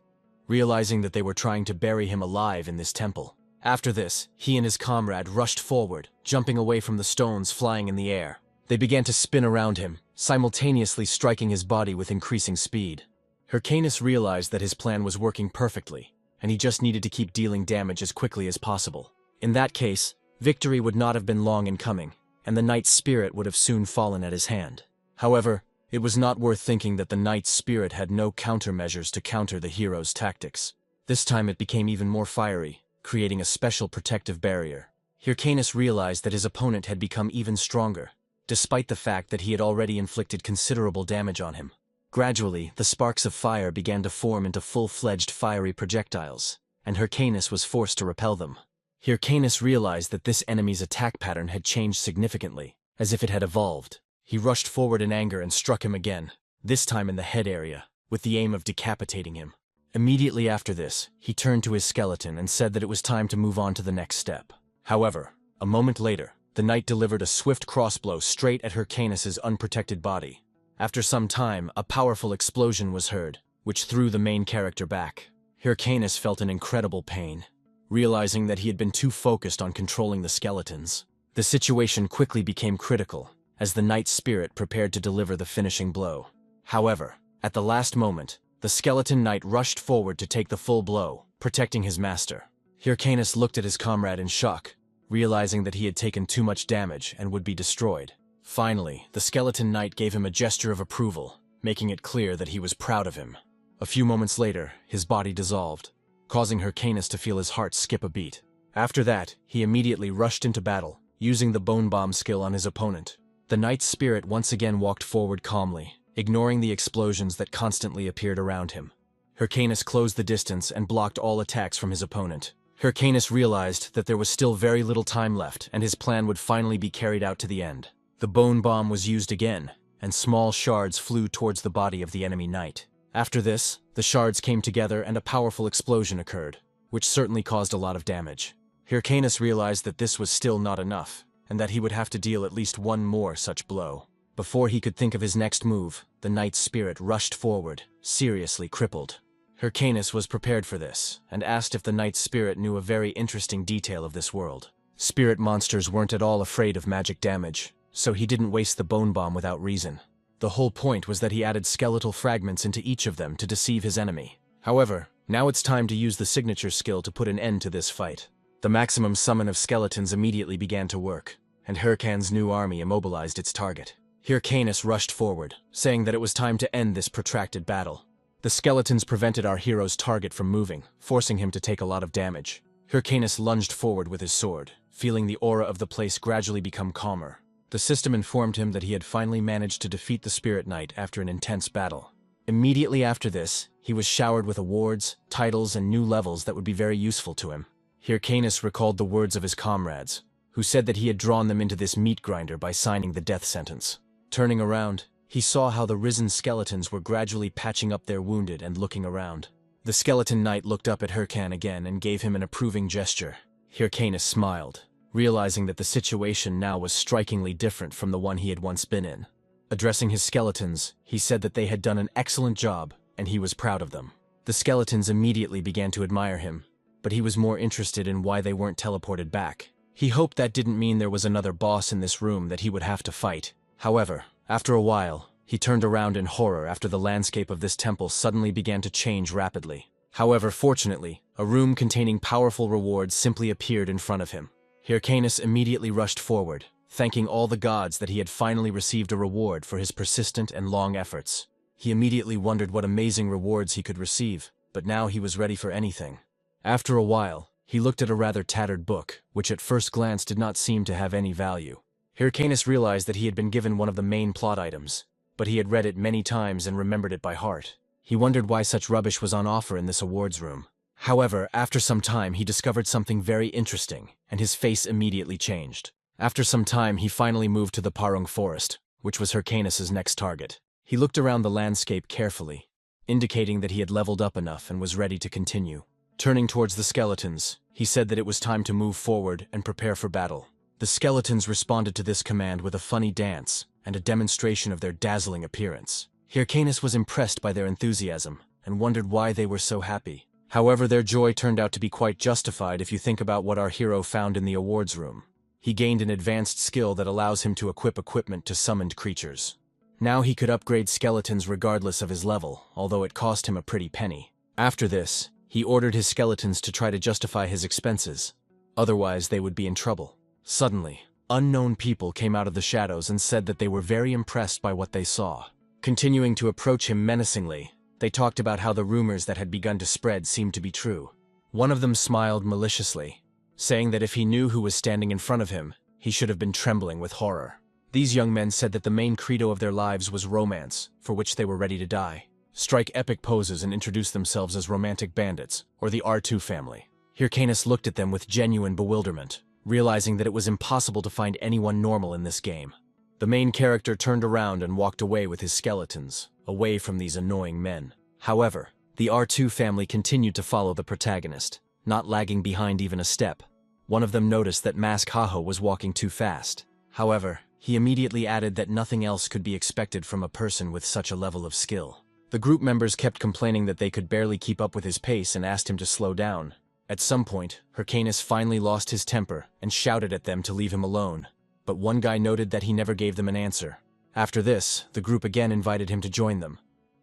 [SPEAKER 1] realizing that they were trying to bury him alive in this temple. After this, he and his comrade rushed forward, jumping away from the stones flying in the air. They began to spin around him, simultaneously striking his body with increasing speed. Hyrcanus realized that his plan was working perfectly, and he just needed to keep dealing damage as quickly as possible. In that case, victory would not have been long in coming, and the Night Spirit would have soon fallen at his hand. However, it was not worth thinking that the Night Spirit had no countermeasures to counter the hero's tactics. This time it became even more fiery, creating a special protective barrier. Hyrcanus realized that his opponent had become even stronger, despite the fact that he had already inflicted considerable damage on him. Gradually, the sparks of fire began to form into full-fledged fiery projectiles, and Hyrcanus was forced to repel them. Hyrcanus realized that this enemy's attack pattern had changed significantly, as if it had evolved. He rushed forward in anger and struck him again, this time in the head area, with the aim of decapitating him. Immediately after this, he turned to his skeleton and said that it was time to move on to the next step. However, a moment later, the knight delivered a swift crossblow straight at Hyrcanus's unprotected body. After some time, a powerful explosion was heard, which threw the main character back. Hyrcanus felt an incredible pain, realizing that he had been too focused on controlling the skeletons. The situation quickly became critical, as the Night Spirit prepared to deliver the finishing blow. However, at the last moment, the skeleton knight rushed forward to take the full blow, protecting his master. Hyrcanus looked at his comrade in shock, realizing that he had taken too much damage and would be destroyed. Finally, the skeleton knight gave him a gesture of approval, making it clear that he was proud of him. A few moments later, his body dissolved, causing Hyrcanus to feel his heart skip a beat. After that, he immediately rushed into battle, using the bone bomb skill on his opponent. The Night Spirit once again walked forward calmly, ignoring the explosions that constantly appeared around him. Hyrcanus closed the distance and blocked all attacks from his opponent. Hyrcanus realized that there was still very little time left, and his plan would finally be carried out to the end. The bone bomb was used again, and small shards flew towards the body of the enemy knight. After this, the shards came together and a powerful explosion occurred, which certainly caused a lot of damage. Hyrcanus realized that this was still not enough, and that he would have to deal at least one more such blow. Before he could think of his next move, the Night Spirit rushed forward, seriously crippled. Hyrcanus was prepared for this, and asked if the Night Spirit knew a very interesting detail of this world. Spirit monsters weren't at all afraid of magic damage, so he didn't waste the bone bomb without reason. The whole point was that he added skeletal fragments into each of them to deceive his enemy. However, now it's time to use the signature skill to put an end to this fight. The maximum summon of skeletons immediately began to work, and Hyrcan's new army immobilized its target. Hyrcanus rushed forward, saying that it was time to end this protracted battle. The skeletons prevented our hero's target from moving, forcing him to take a lot of damage. Hyrcanus lunged forward with his sword, feeling the aura of the place gradually become calmer. The system informed him that he had finally managed to defeat the Spirit Knight after an intense battle. Immediately after this, he was showered with awards, titles, and new levels that would be very useful to him. Hyrcanus recalled the words of his comrades, who said that he had drawn them into this meat grinder by signing the death sentence. Turning around, he saw how the risen skeletons were gradually patching up their wounded and looking around. The skeleton knight looked up at Hyrcan again and gave him an approving gesture. Hyrcanus smiled, realizing that the situation now was strikingly different from the one he had once been in. Addressing his skeletons, he said that they had done an excellent job, and he was proud of them. The skeletons immediately began to admire him, but he was more interested in why they weren't teleported back. He hoped that didn't mean there was another boss in this room that he would have to fight. However, after a while, he turned around in horror after the landscape of this temple suddenly began to change rapidly. However, fortunately, a room containing powerful rewards simply appeared in front of him. Hyrcanus immediately rushed forward, thanking all the gods that he had finally received a reward for his persistent and long efforts. He immediately wondered what amazing rewards he could receive, but now he was ready for anything. After a while, he looked at a rather tattered book, which at first glance did not seem to have any value. Hyrcanus realized that he had been given one of the main plot items, but he had read it many times and remembered it by heart. He wondered why such rubbish was on offer in this awards room. However, after some time he discovered something very interesting, and his face immediately changed. After some time he finally moved to the Parung Forest, which was Hyrcanus's next target. He looked around the landscape carefully, indicating that he had leveled up enough and was ready to continue. Turning towards the skeletons, he said that it was time to move forward and prepare for battle. The skeletons responded to this command with a funny dance and a demonstration of their dazzling appearance. Hyrcanus was impressed by their enthusiasm and wondered why they were so happy. However, their joy turned out to be quite justified if you think about what our hero found in the awards room. He gained an advanced skill that allows him to equip equipment to summoned creatures. Now he could upgrade skeletons regardless of his level, although it cost him a pretty penny. After this, he ordered his skeletons to try to justify his expenses. Otherwise, they would be in trouble. Suddenly, unknown people came out of the shadows and said that they were very impressed by what they saw. Continuing to approach him menacingly, they talked about how the rumors that had begun to spread seemed to be true. One of them smiled maliciously, saying that if he knew who was standing in front of him, he should have been trembling with horror. These young men said that the main credo of their lives was romance, for which they were ready to die, strike epic poses and introduce themselves as romantic bandits, or the R2 family. Hyrcanus looked at them with genuine bewilderment, realizing that it was impossible to find anyone normal in this game. The main character turned around and walked away with his skeletons, away from these annoying men. However, the R2 family continued to follow the protagonist, not lagging behind even a step. One of them noticed that Mask Haho was walking too fast. However, he immediately added that nothing else could be expected from a person with such a level of skill. The group members kept complaining that they could barely keep up with his pace and asked him to slow down. At some point, Hyrcanus finally lost his temper and shouted at them to leave him alone, but one guy noted that he never gave them an answer. After this, the group again invited him to join them,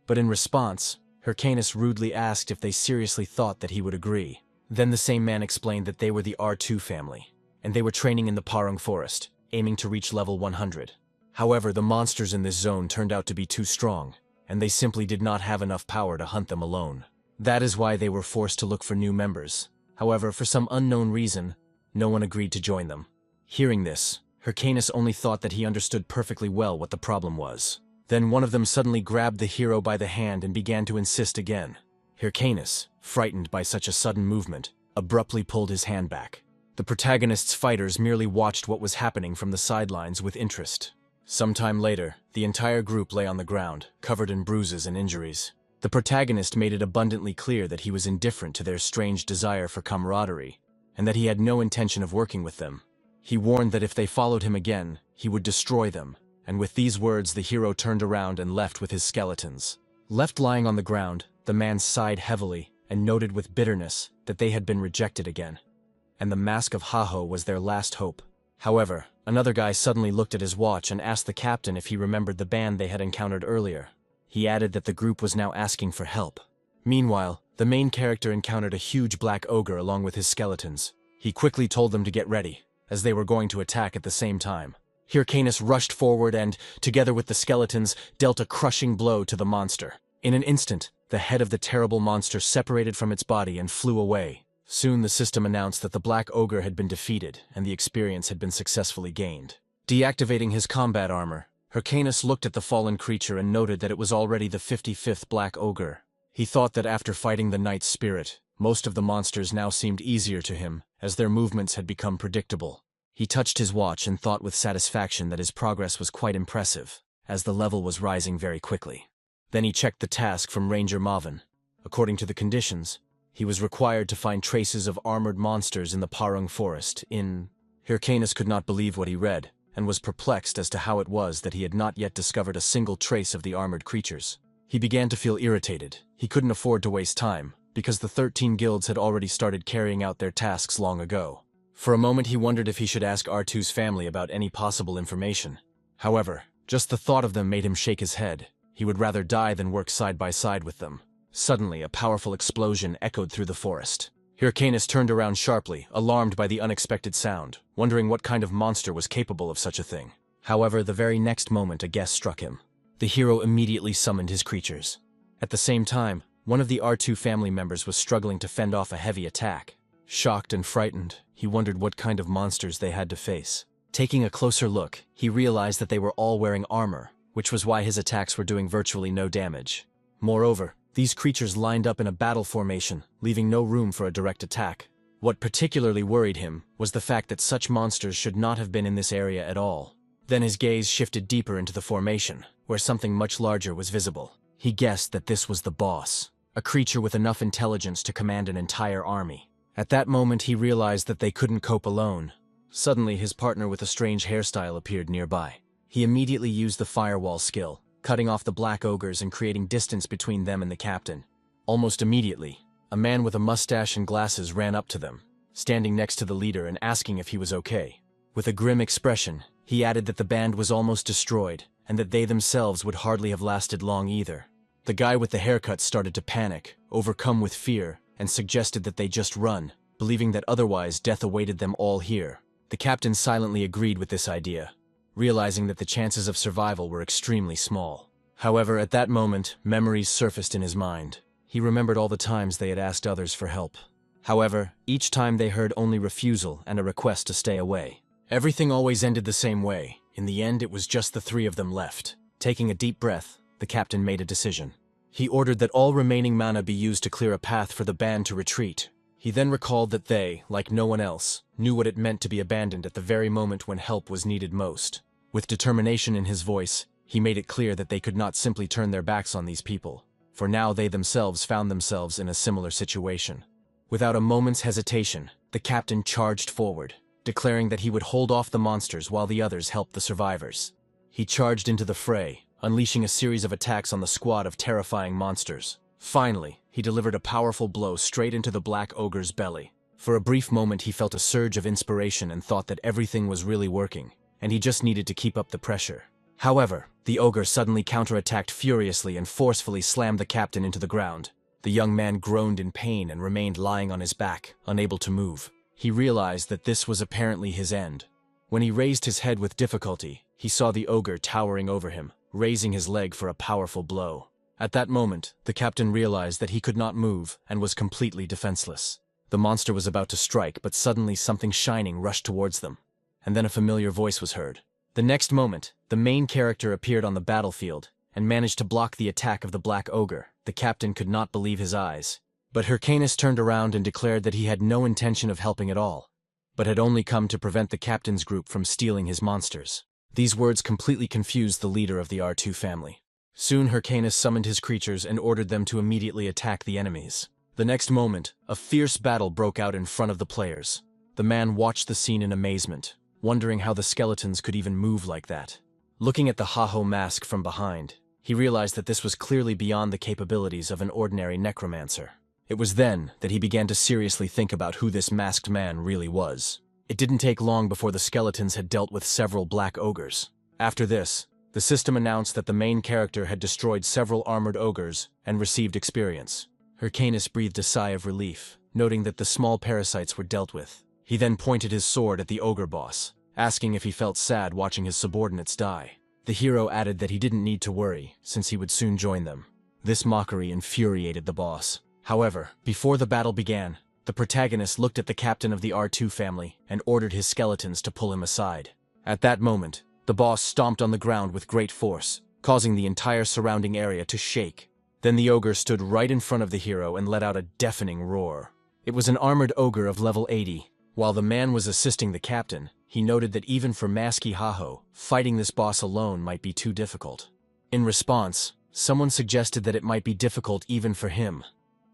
[SPEAKER 1] but in response, Hyrcanus rudely asked if they seriously thought that he would agree. Then the same man explained that they were the R2 family, and they were training in the Parung Forest, aiming to reach level 100. However, the monsters in this zone turned out to be too strong, and they simply did not have enough power to hunt them alone. That is why they were forced to look for new members. However, for some unknown reason, no one agreed to join them. Hearing this, Hyrcanus only thought that he understood perfectly well what the problem was. Then one of them suddenly grabbed the hero by the hand and began to insist again. Hyrcanus, frightened by such a sudden movement, abruptly pulled his hand back. The protagonist's fighters merely watched what was happening from the sidelines with interest. Sometime later, the entire group lay on the ground, covered in bruises and injuries. The protagonist made it abundantly clear that he was indifferent to their strange desire for camaraderie, and that he had no intention of working with them. He warned that if they followed him again, he would destroy them, and with these words the hero turned around and left with his skeletons. Left lying on the ground, the man sighed heavily and noted with bitterness that they had been rejected again, and the Mask of Haho was their last hope. However, another guy suddenly looked at his watch and asked the captain if he remembered the band they had encountered earlier. He added that the group was now asking for help. Meanwhile, the main character encountered a huge black ogre along with his skeletons. He quickly told them to get ready, as they were going to attack at the same time. Hyrcanus rushed forward and, together with the skeletons, dealt a crushing blow to the monster. In an instant, the head of the terrible monster separated from its body and flew away. Soon the system announced that the black ogre had been defeated and the experience had been successfully gained. Deactivating his combat armor, Hyrcanus looked at the fallen creature and noted that it was already the 55th Black Ogre. He thought that after fighting the Night Spirit, most of the monsters now seemed easier to him, as their movements had become predictable. He touched his watch and thought with satisfaction that his progress was quite impressive, as the level was rising very quickly. Then he checked the task from Ranger Marvin. According to the conditions, he was required to find traces of armored monsters in the Parung Forest Hyrcanus could not believe what he read, and was perplexed as to how it was that he had not yet discovered a single trace of the armored creatures. He began to feel irritated. He couldn't afford to waste time, because the 13 guilds had already started carrying out their tasks long ago. For a moment he wondered if he should ask R2's family about any possible information. However, just the thought of them made him shake his head. He would rather die than work side by side with them. Suddenly, a powerful explosion echoed through the forest. Hyrcanus turned around sharply, alarmed by the unexpected sound, wondering what kind of monster was capable of such a thing. However, the very next moment a guess struck him. The hero immediately summoned his creatures. At the same time, one of the R2 family members was struggling to fend off a heavy attack. Shocked and frightened, he wondered what kind of monsters they had to face. Taking a closer look, he realized that they were all wearing armor, which was why his attacks were doing virtually no damage. Moreover, these creatures lined up in a battle formation, leaving no room for a direct attack. What particularly worried him was the fact that such monsters should not have been in this area at all. Then his gaze shifted deeper into the formation, where something much larger was visible. He guessed that this was the boss, a creature with enough intelligence to command an entire army. At that moment he realized that they couldn't cope alone. Suddenly his partner with a strange hairstyle appeared nearby. He immediately used the firewall skill, cutting off the Black Ogres and creating distance between them and the captain. Almost immediately, a man with a mustache and glasses ran up to them, standing next to the leader and asking if he was okay. With a grim expression, he added that the band was almost destroyed, and that they themselves would hardly have lasted long either. The guy with the haircut started to panic, overcome with fear, and suggested that they just run, believing that otherwise death awaited them all here. The captain silently agreed with this idea, realizing that the chances of survival were extremely small. However, at that moment, memories surfaced in his mind. He remembered all the times they had asked others for help. However, each time they heard only refusal and a request to stay away. Everything always ended the same way. In the end, it was just the three of them left. Taking a deep breath, the captain made a decision. He ordered that all remaining mana be used to clear a path for the band to retreat. He then recalled that they, like no one else, knew what it meant to be abandoned at the very moment when help was needed most. With determination in his voice, he made it clear that they could not simply turn their backs on these people, for now they themselves found themselves in a similar situation. Without a moment's hesitation, the captain charged forward, declaring that he would hold off the monsters while the others helped the survivors. He charged into the fray, unleashing a series of attacks on the squad of terrifying monsters. Finally, he delivered a powerful blow straight into the Black Ogre's belly. For a brief moment he felt a surge of inspiration and thought that everything was really working, and he just needed to keep up the pressure. However, the ogre suddenly counterattacked furiously and forcefully slammed the captain into the ground. The young man groaned in pain and remained lying on his back, unable to move. He realized that this was apparently his end. When he raised his head with difficulty, he saw the ogre towering over him, raising his leg for a powerful blow. At that moment, the captain realized that he could not move and was completely defenseless. The monster was about to strike, but suddenly something shining rushed towards them, and then a familiar voice was heard. The next moment, the main character appeared on the battlefield and managed to block the attack of the Black Ogre. The captain could not believe his eyes. But Hyrcanus turned around and declared that he had no intention of helping at all, but had only come to prevent the captain's group from stealing his monsters. These words completely confused the leader of the R2 family. Soon Hyrcanus summoned his creatures and ordered them to immediately attack the enemies. The next moment, a fierce battle broke out in front of the players. The man watched the scene in amazement, wondering how the skeletons could even move like that. Looking at the Haho mask from behind, he realized that this was clearly beyond the capabilities of an ordinary necromancer. It was then that he began to seriously think about who this masked man really was. It didn't take long before the skeletons had dealt with several Black Ogres. After this, the system announced that the main character had destroyed several armored ogres and received experience. Hyrcanus breathed a sigh of relief, noting that the small parasites were dealt with. He then pointed his sword at the ogre boss, asking if he felt sad watching his subordinates die. The hero added that he didn't need to worry, since he would soon join them. This mockery infuriated the boss. However, before the battle began, the protagonist looked at the captain of the R2 family and ordered his skeletons to pull him aside. At that moment, The boss stomped on the ground with great force, causing the entire surrounding area to shake. Then the ogre stood right in front of the hero and let out a deafening roar. It was an armored ogre of level 80. While the man was assisting the captain, he noted that even for Maski Haho, fighting this boss alone might be too difficult. In response, someone suggested that it might be difficult even for him.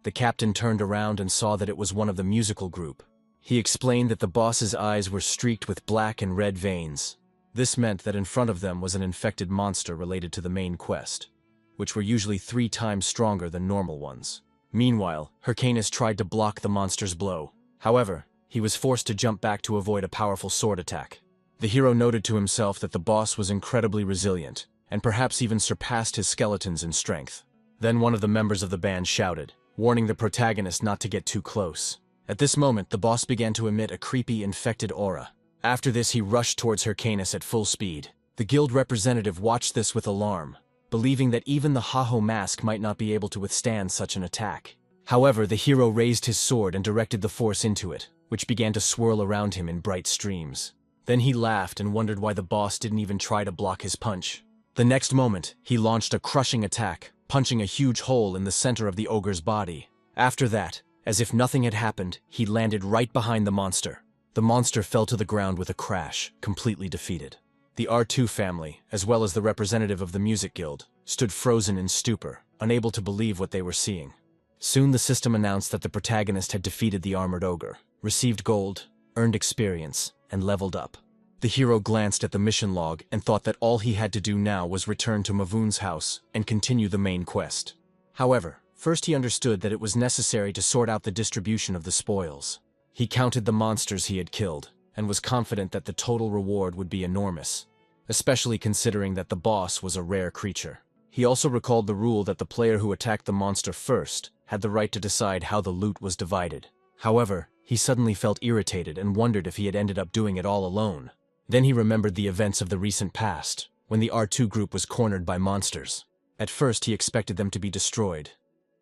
[SPEAKER 1] The captain turned around and saw that it was one of the musical group. He explained that the boss's eyes were streaked with black and red veins. This meant that in front of them was an infected monster related to the main quest, which were usually 3 times stronger than normal ones. Meanwhile, Hyrcanus tried to block the monster's blow. However, he was forced to jump back to avoid a powerful sword attack. The hero noted to himself that the boss was incredibly resilient, and perhaps even surpassed his skeletons in strength. Then one of the members of the band shouted, warning the protagonist not to get too close. At this moment, the boss began to emit a creepy, infected aura. After this, he rushed towards Hyrcanus at full speed. The guild representative watched this with alarm, believing that even the Haho mask might not be able to withstand such an attack. However, the hero raised his sword and directed the force into it, which began to swirl around him in bright streams. Then he laughed and wondered why the boss didn't even try to block his punch. The next moment, he launched a crushing attack, punching a huge hole in the center of the ogre's body. After that, as if nothing had happened, he landed right behind the monster. The monster fell to the ground with a crash, completely defeated. The R2 family, as well as the representative of the music guild, stood frozen in stupor, unable to believe what they were seeing. Soon the system announced that the protagonist had defeated the armored ogre, received gold, earned experience, and leveled up. The hero glanced at the mission log and thought that all he had to do now was return to Mavun's house and continue the main quest. However, first he understood that it was necessary to sort out the distribution of the spoils. He counted the monsters he had killed, and was confident that the total reward would be enormous, especially considering that the boss was a rare creature. He also recalled the rule that the player who attacked the monster first had the right to decide how the loot was divided. However, he suddenly felt irritated and wondered if he had ended up doing it all alone. Then he remembered the events of the recent past, when the R2 group was cornered by monsters. At first he expected them to be destroyed,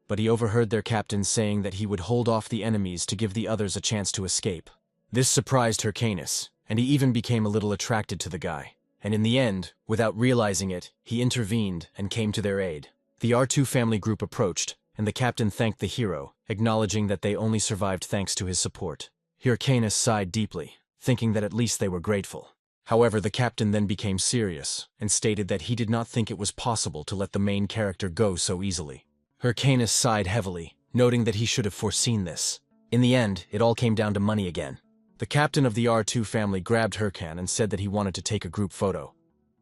[SPEAKER 1] but he overheard their captain saying that he would hold off the enemies to give the others a chance to escape. This surprised Hyrcanus, and he even became a little attracted to the guy. And in the end, without realizing it, he intervened and came to their aid. The R2 family group approached, and the captain thanked the hero, acknowledging that they only survived thanks to his support. Hyrcanus sighed deeply, thinking that at least they were grateful. However, the captain then became serious, and stated that he did not think it was possible to let the main character go so easily. Hyrcanus sighed heavily, noting that he should have foreseen this. In the end, it all came down to money again. The captain of the R2 family grabbed Hyrcan and said that he wanted to take a group photo,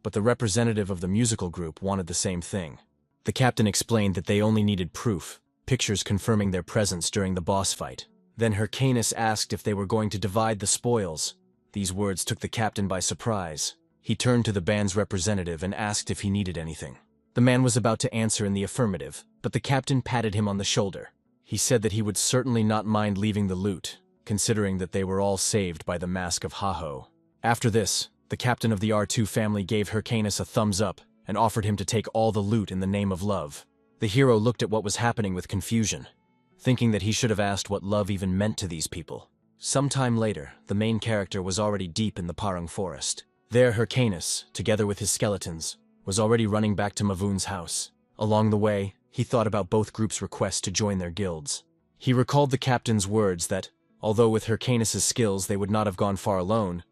[SPEAKER 1] but the representative of the musical group wanted the same thing. The captain explained that they only needed proof, pictures confirming their presence during the boss fight. Then Hyrcanus asked if they were going to divide the spoils. These words took the captain by surprise. He turned to the band's representative and asked if he needed anything. The man was about to answer in the affirmative, but the captain patted him on the shoulder. He said that he would certainly not mind leaving the loot, considering that they were all saved by the Mask of Haho. After this, the captain of the R2 family gave Hyrcanus a thumbs up and offered him to take all the loot in the name of love. The hero looked at what was happening with confusion, thinking that he should have asked what love even meant to these people. Sometime later, the main character was already deep in the Parang forest. There, Hyrcanus, together with his skeletons, was already running back to Mavun's house. Along the way, he thought about both groups' requests to join their guilds. He recalled the captain's words that, although with Hyrcanus' skills they would not have gone far alone,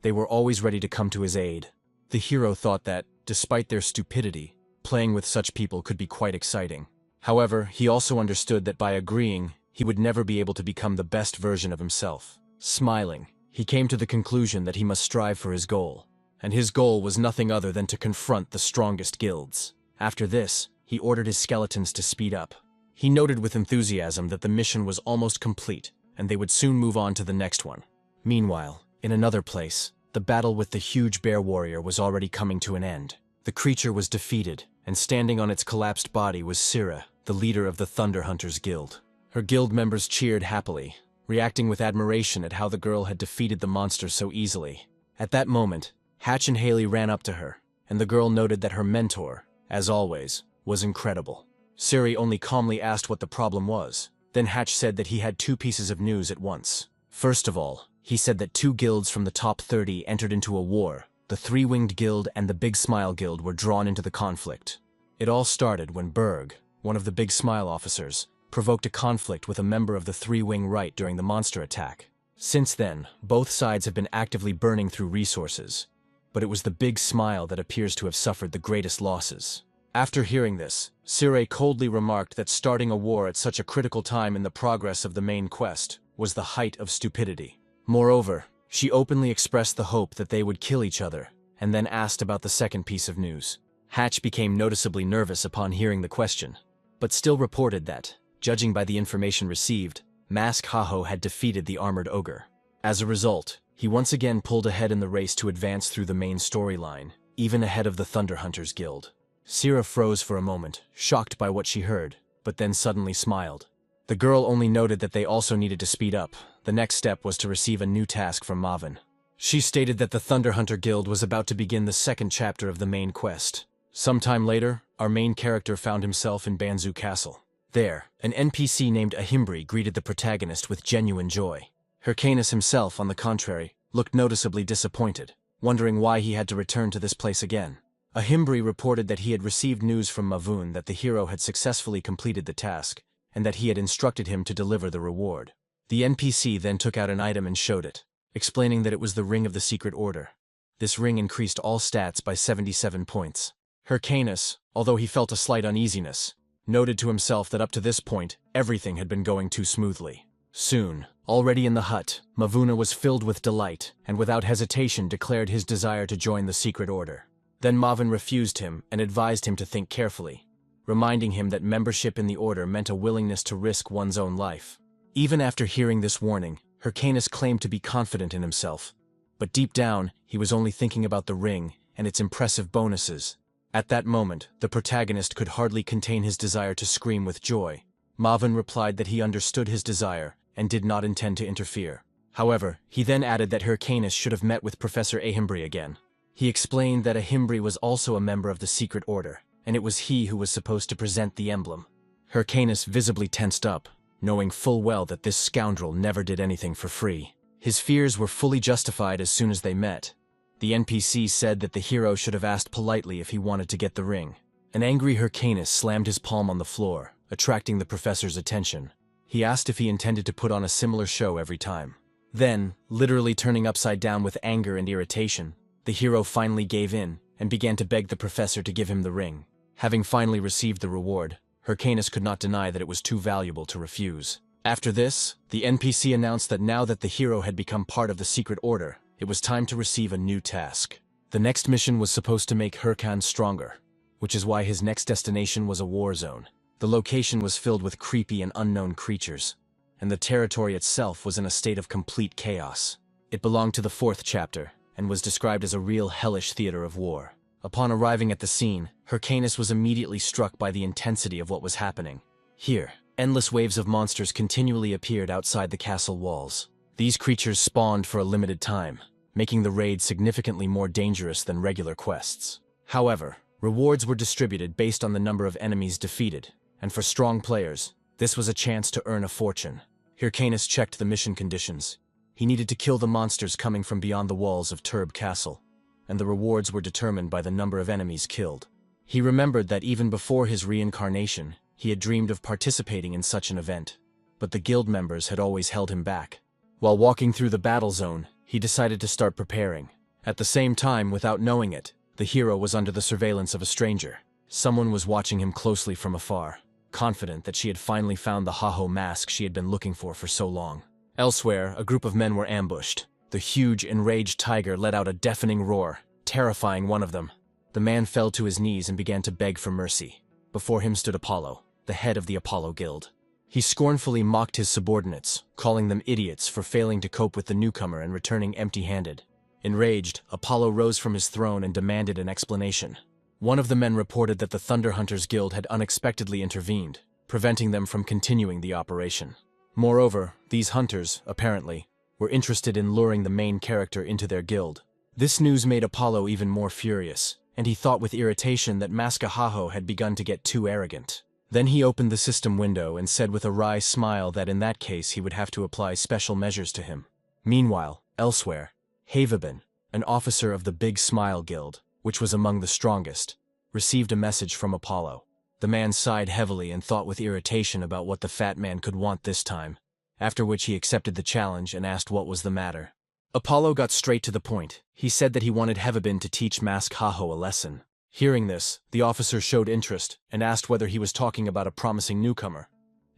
[SPEAKER 1] they were always ready to come to his aid. The hero thought that, despite their stupidity, playing with such people could be quite exciting. However, he also understood that by agreeing, he would never be able to become the best version of himself. Smiling, he came to the conclusion that he must strive for his goal, and his goal was nothing other than to confront the strongest guilds. After this, he ordered his skeletons to speed up. He noted with enthusiasm that the mission was almost complete, and they would soon move on to the next one. Meanwhile, in another place, the battle with the huge bear warrior was already coming to an end. The creature was defeated, and standing on its collapsed body was Sira, the leader of the Thunder Hunters Guild. Her guild members cheered happily, reacting with admiration at how the girl had defeated the monster so easily. At that moment, Hatch and Haley ran up to her, and the girl noted that her mentor, as always, was incredible. Siri only calmly asked what the problem was. Then Hatch said that he had 2 pieces of news at once. First of all, he said that 2 guilds from the top 30 entered into a war, the Three-Winged Guild and the Big Smile Guild were drawn into the conflict. It all started when Berg, one of the Big Smile officers, provoked a conflict with a member of the Three-Wing Right during the monster attack. Since then, both sides have been actively burning through resources, but it was the Big Smile that appears to have suffered the greatest losses. After hearing this, Sirei coldly remarked that starting a war at such a critical time in the progress of the main quest was the height of stupidity. Moreover, she openly expressed the hope that they would kill each other, and then asked about the second piece of news. Hatch became noticeably nervous upon hearing the question, but still reported that, judging by the information received, Mask Haho had defeated the armored ogre. As a result, he once again pulled ahead in the race to advance through the main storyline, even ahead of the Thunder Hunters Guild. Sira froze for a moment, shocked by what she heard, but then suddenly smiled. The girl only noted that they also needed to speed up. The next step was to receive a new task from Mavin. She stated that the Thunder Hunter Guild was about to begin the second chapter of the main quest. Sometime later, our main character found himself in Banzu Castle. There, an NPC named Ahimbri greeted the protagonist with genuine joy. Hyrcanus himself, on the contrary, looked noticeably disappointed, wondering why he had to return to this place again. Ahimbri reported that he had received news from Mavun that the hero had successfully completed the task, and that he had instructed him to deliver the reward. The NPC then took out an item and showed it, explaining that it was the Ring of the Secret Order. This ring increased all stats by 77 points. Hyrcanus, although he felt a slight uneasiness, noted to himself that up to this point, everything had been going too smoothly. Soon, already in the hut, Mavuna was filled with delight, and without hesitation declared his desire to join the Secret Order. Then Mavin refused him and advised him to think carefully, reminding him that membership in the Order meant a willingness to risk one's own life. Even after hearing this warning, Hyrcanus claimed to be confident in himself, but deep down, he was only thinking about the ring and its impressive bonuses. At that moment, the protagonist could hardly contain his desire to scream with joy. Mavin replied that he understood his desire and did not intend to interfere. However, he then added that Hyrcanus should have met with Professor Ahimbri again. He explained that Ahimbri was also a member of the Secret Order, and it was he who was supposed to present the emblem. Hyrcanus visibly tensed up, knowing full well that this scoundrel never did anything for free. His fears were fully justified as soon as they met. The NPC said that the hero should have asked politely if he wanted to get the ring. An angry Hyrcanus slammed his palm on the floor, attracting the professor's attention. He asked if he intended to put on a similar show every time. Then, literally turning upside down with anger and irritation, the hero finally gave in and began to beg the professor to give him the ring. Having finally received the reward, Hyrcanus could not deny that it was too valuable to refuse. After this, the NPC announced that now that the hero had become part of the Secret Order, it was time to receive a new task. The next mission was supposed to make Hyrcan stronger, which is why his next destination was a war zone. The location was filled with creepy and unknown creatures, and the territory itself was in a state of complete chaos. It belonged to the fourth chapter, and was described as a real hellish theater of war. Upon arriving at the scene, Hyrcanus was immediately struck by the intensity of what was happening. Here, endless waves of monsters continually appeared outside the castle walls. These creatures spawned for a limited time, making the raid significantly more dangerous than regular quests. However, rewards were distributed based on the number of enemies defeated, and for strong players, this was a chance to earn a fortune. Hyrcanus checked the mission conditions. He needed to kill the monsters coming from beyond the walls of Turb Castle, and the rewards were determined by the number of enemies killed. He remembered that even before his reincarnation, he had dreamed of participating in such an event, but the guild members had always held him back. While walking through the battle zone, he decided to start preparing. At the same time, without knowing it, the hero was under the surveillance of a stranger. Someone was watching him closely from afar, confident that she had finally found the Haho mask she had been looking for so long. Elsewhere, a group of men were ambushed. The huge, enraged tiger let out a deafening roar, terrifying one of them. The man fell to his knees and began to beg for mercy. Before him stood Apollo, the head of the Apollo Guild. He scornfully mocked his subordinates, calling them idiots for failing to cope with the newcomer and returning empty-handed. Enraged, Apollo rose from his throne and demanded an explanation. One of the men reported that the Thunder Hunters Guild had unexpectedly intervened, preventing them from continuing the operation. Moreover, these hunters, apparently, were interested in luring the main character into their guild. This news made Apollo even more furious, and he thought with irritation that Maska Haho had begun to get too arrogant. Then he opened the system window and said with a wry smile that in that case he would have to apply special measures to him. Meanwhile, elsewhere, Havabin, an officer of the Big Smile Guild, which was among the strongest, received a message from Apollo. The man sighed heavily and thought with irritation about what the fat man could want this time, after which he accepted the challenge and asked what was the matter. Apollo got straight to the point. He said that he wanted Hevabin to teach Mask Haho a lesson. Hearing this, the officer showed interest and asked whether he was talking about a promising newcomer,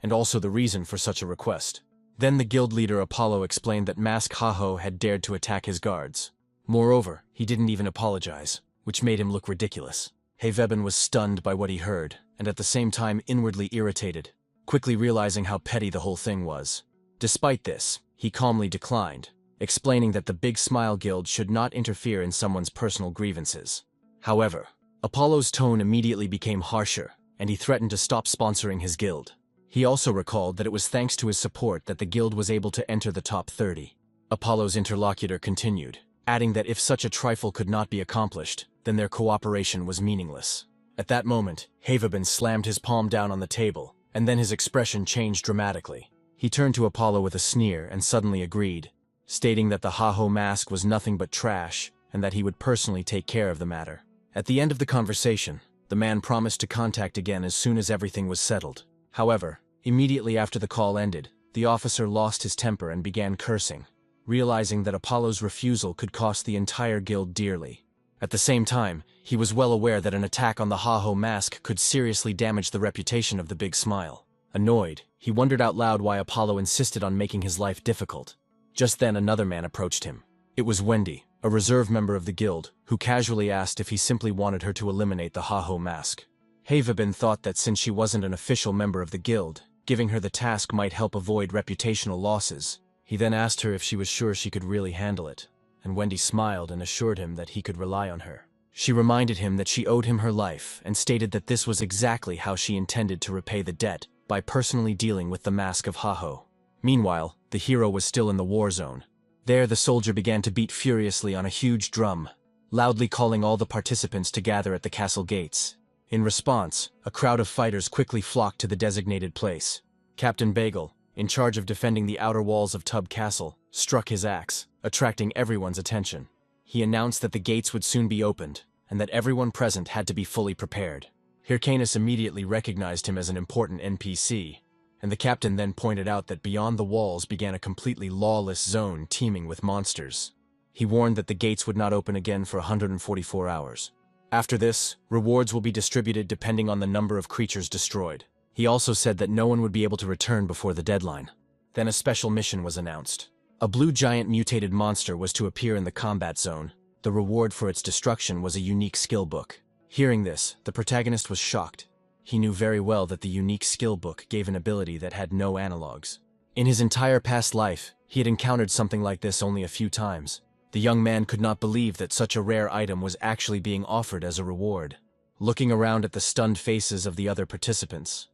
[SPEAKER 1] and also the reason for such a request. Then the guild leader Apollo explained that Mask Haho had dared to attack his guards. Moreover, he didn't even apologize, which made him look ridiculous. Hevabin was stunned by what he heard, and at the same time inwardly irritated, quickly realizing how petty the whole thing was. Despite this, he calmly declined, explaining that the Big Smile Guild should not interfere in someone's personal grievances. However, Apollo's tone immediately became harsher, and he threatened to stop sponsoring his guild. He also recalled that it was thanks to his support that the guild was able to enter the top 30. Apollo's interlocutor continued, adding that if such a trifle could not be accomplished, then their cooperation was meaningless. At that moment, Hevabin slammed his palm down on the table, and then his expression changed dramatically. He turned to Apollo with a sneer and suddenly agreed, stating that the Haho mask was nothing but trash and that he would personally take care of the matter. At the end of the conversation, the man promised to contact again as soon as everything was settled. However, immediately after the call ended, the officer lost his temper and began cursing, realizing that Apollo's refusal could cost the entire guild dearly. At the same time, he was well aware that an attack on the Haho mask could seriously damage the reputation of the Big Smile. Annoyed, he wondered out loud why Apollo insisted on making his life difficult. Just then another man approached him. It was Wendy, a reserve member of the guild, who casually asked if he simply wanted her to eliminate the Haho mask. Hevabin thought that since she wasn't an official member of the guild, giving her the task might help avoid reputational losses. He then asked her if she was sure she could really handle it, and Wendy smiled and assured him that he could rely on her. She reminded him that she owed him her life and stated that this was exactly how she intended to repay the debt, by personally dealing with the Mask of Haho. Meanwhile, the hero was still in the war zone. There the soldier began to beat furiously on a huge drum, loudly calling all the participants to gather at the castle gates. In response, a crowd of fighters quickly flocked to the designated place. Captain Bagel, in charge of defending the outer walls of Tub Castle, struck his axe, attracting everyone's attention. He announced that the gates would soon be opened, and that everyone present had to be fully prepared. Hyrcanus immediately recognized him as an important NPC, and the captain then pointed out that beyond the walls began a completely lawless zone teeming with monsters. He warned that the gates would not open again for 144 hours. After this, rewards will be distributed depending on the number of creatures destroyed. He also said that no one would be able to return before the deadline. Then a special mission was announced. A blue giant mutated monster was to appear in the combat zone. The reward for its destruction was a unique skill book. Hearing this, the protagonist was shocked. He knew very well that the unique skill book gave an ability that had no analogs. In his entire past life, he had encountered something like this only a few times. The young man could not believe that such a rare item was actually being offered as a reward. Looking around at the stunned faces of the other participants,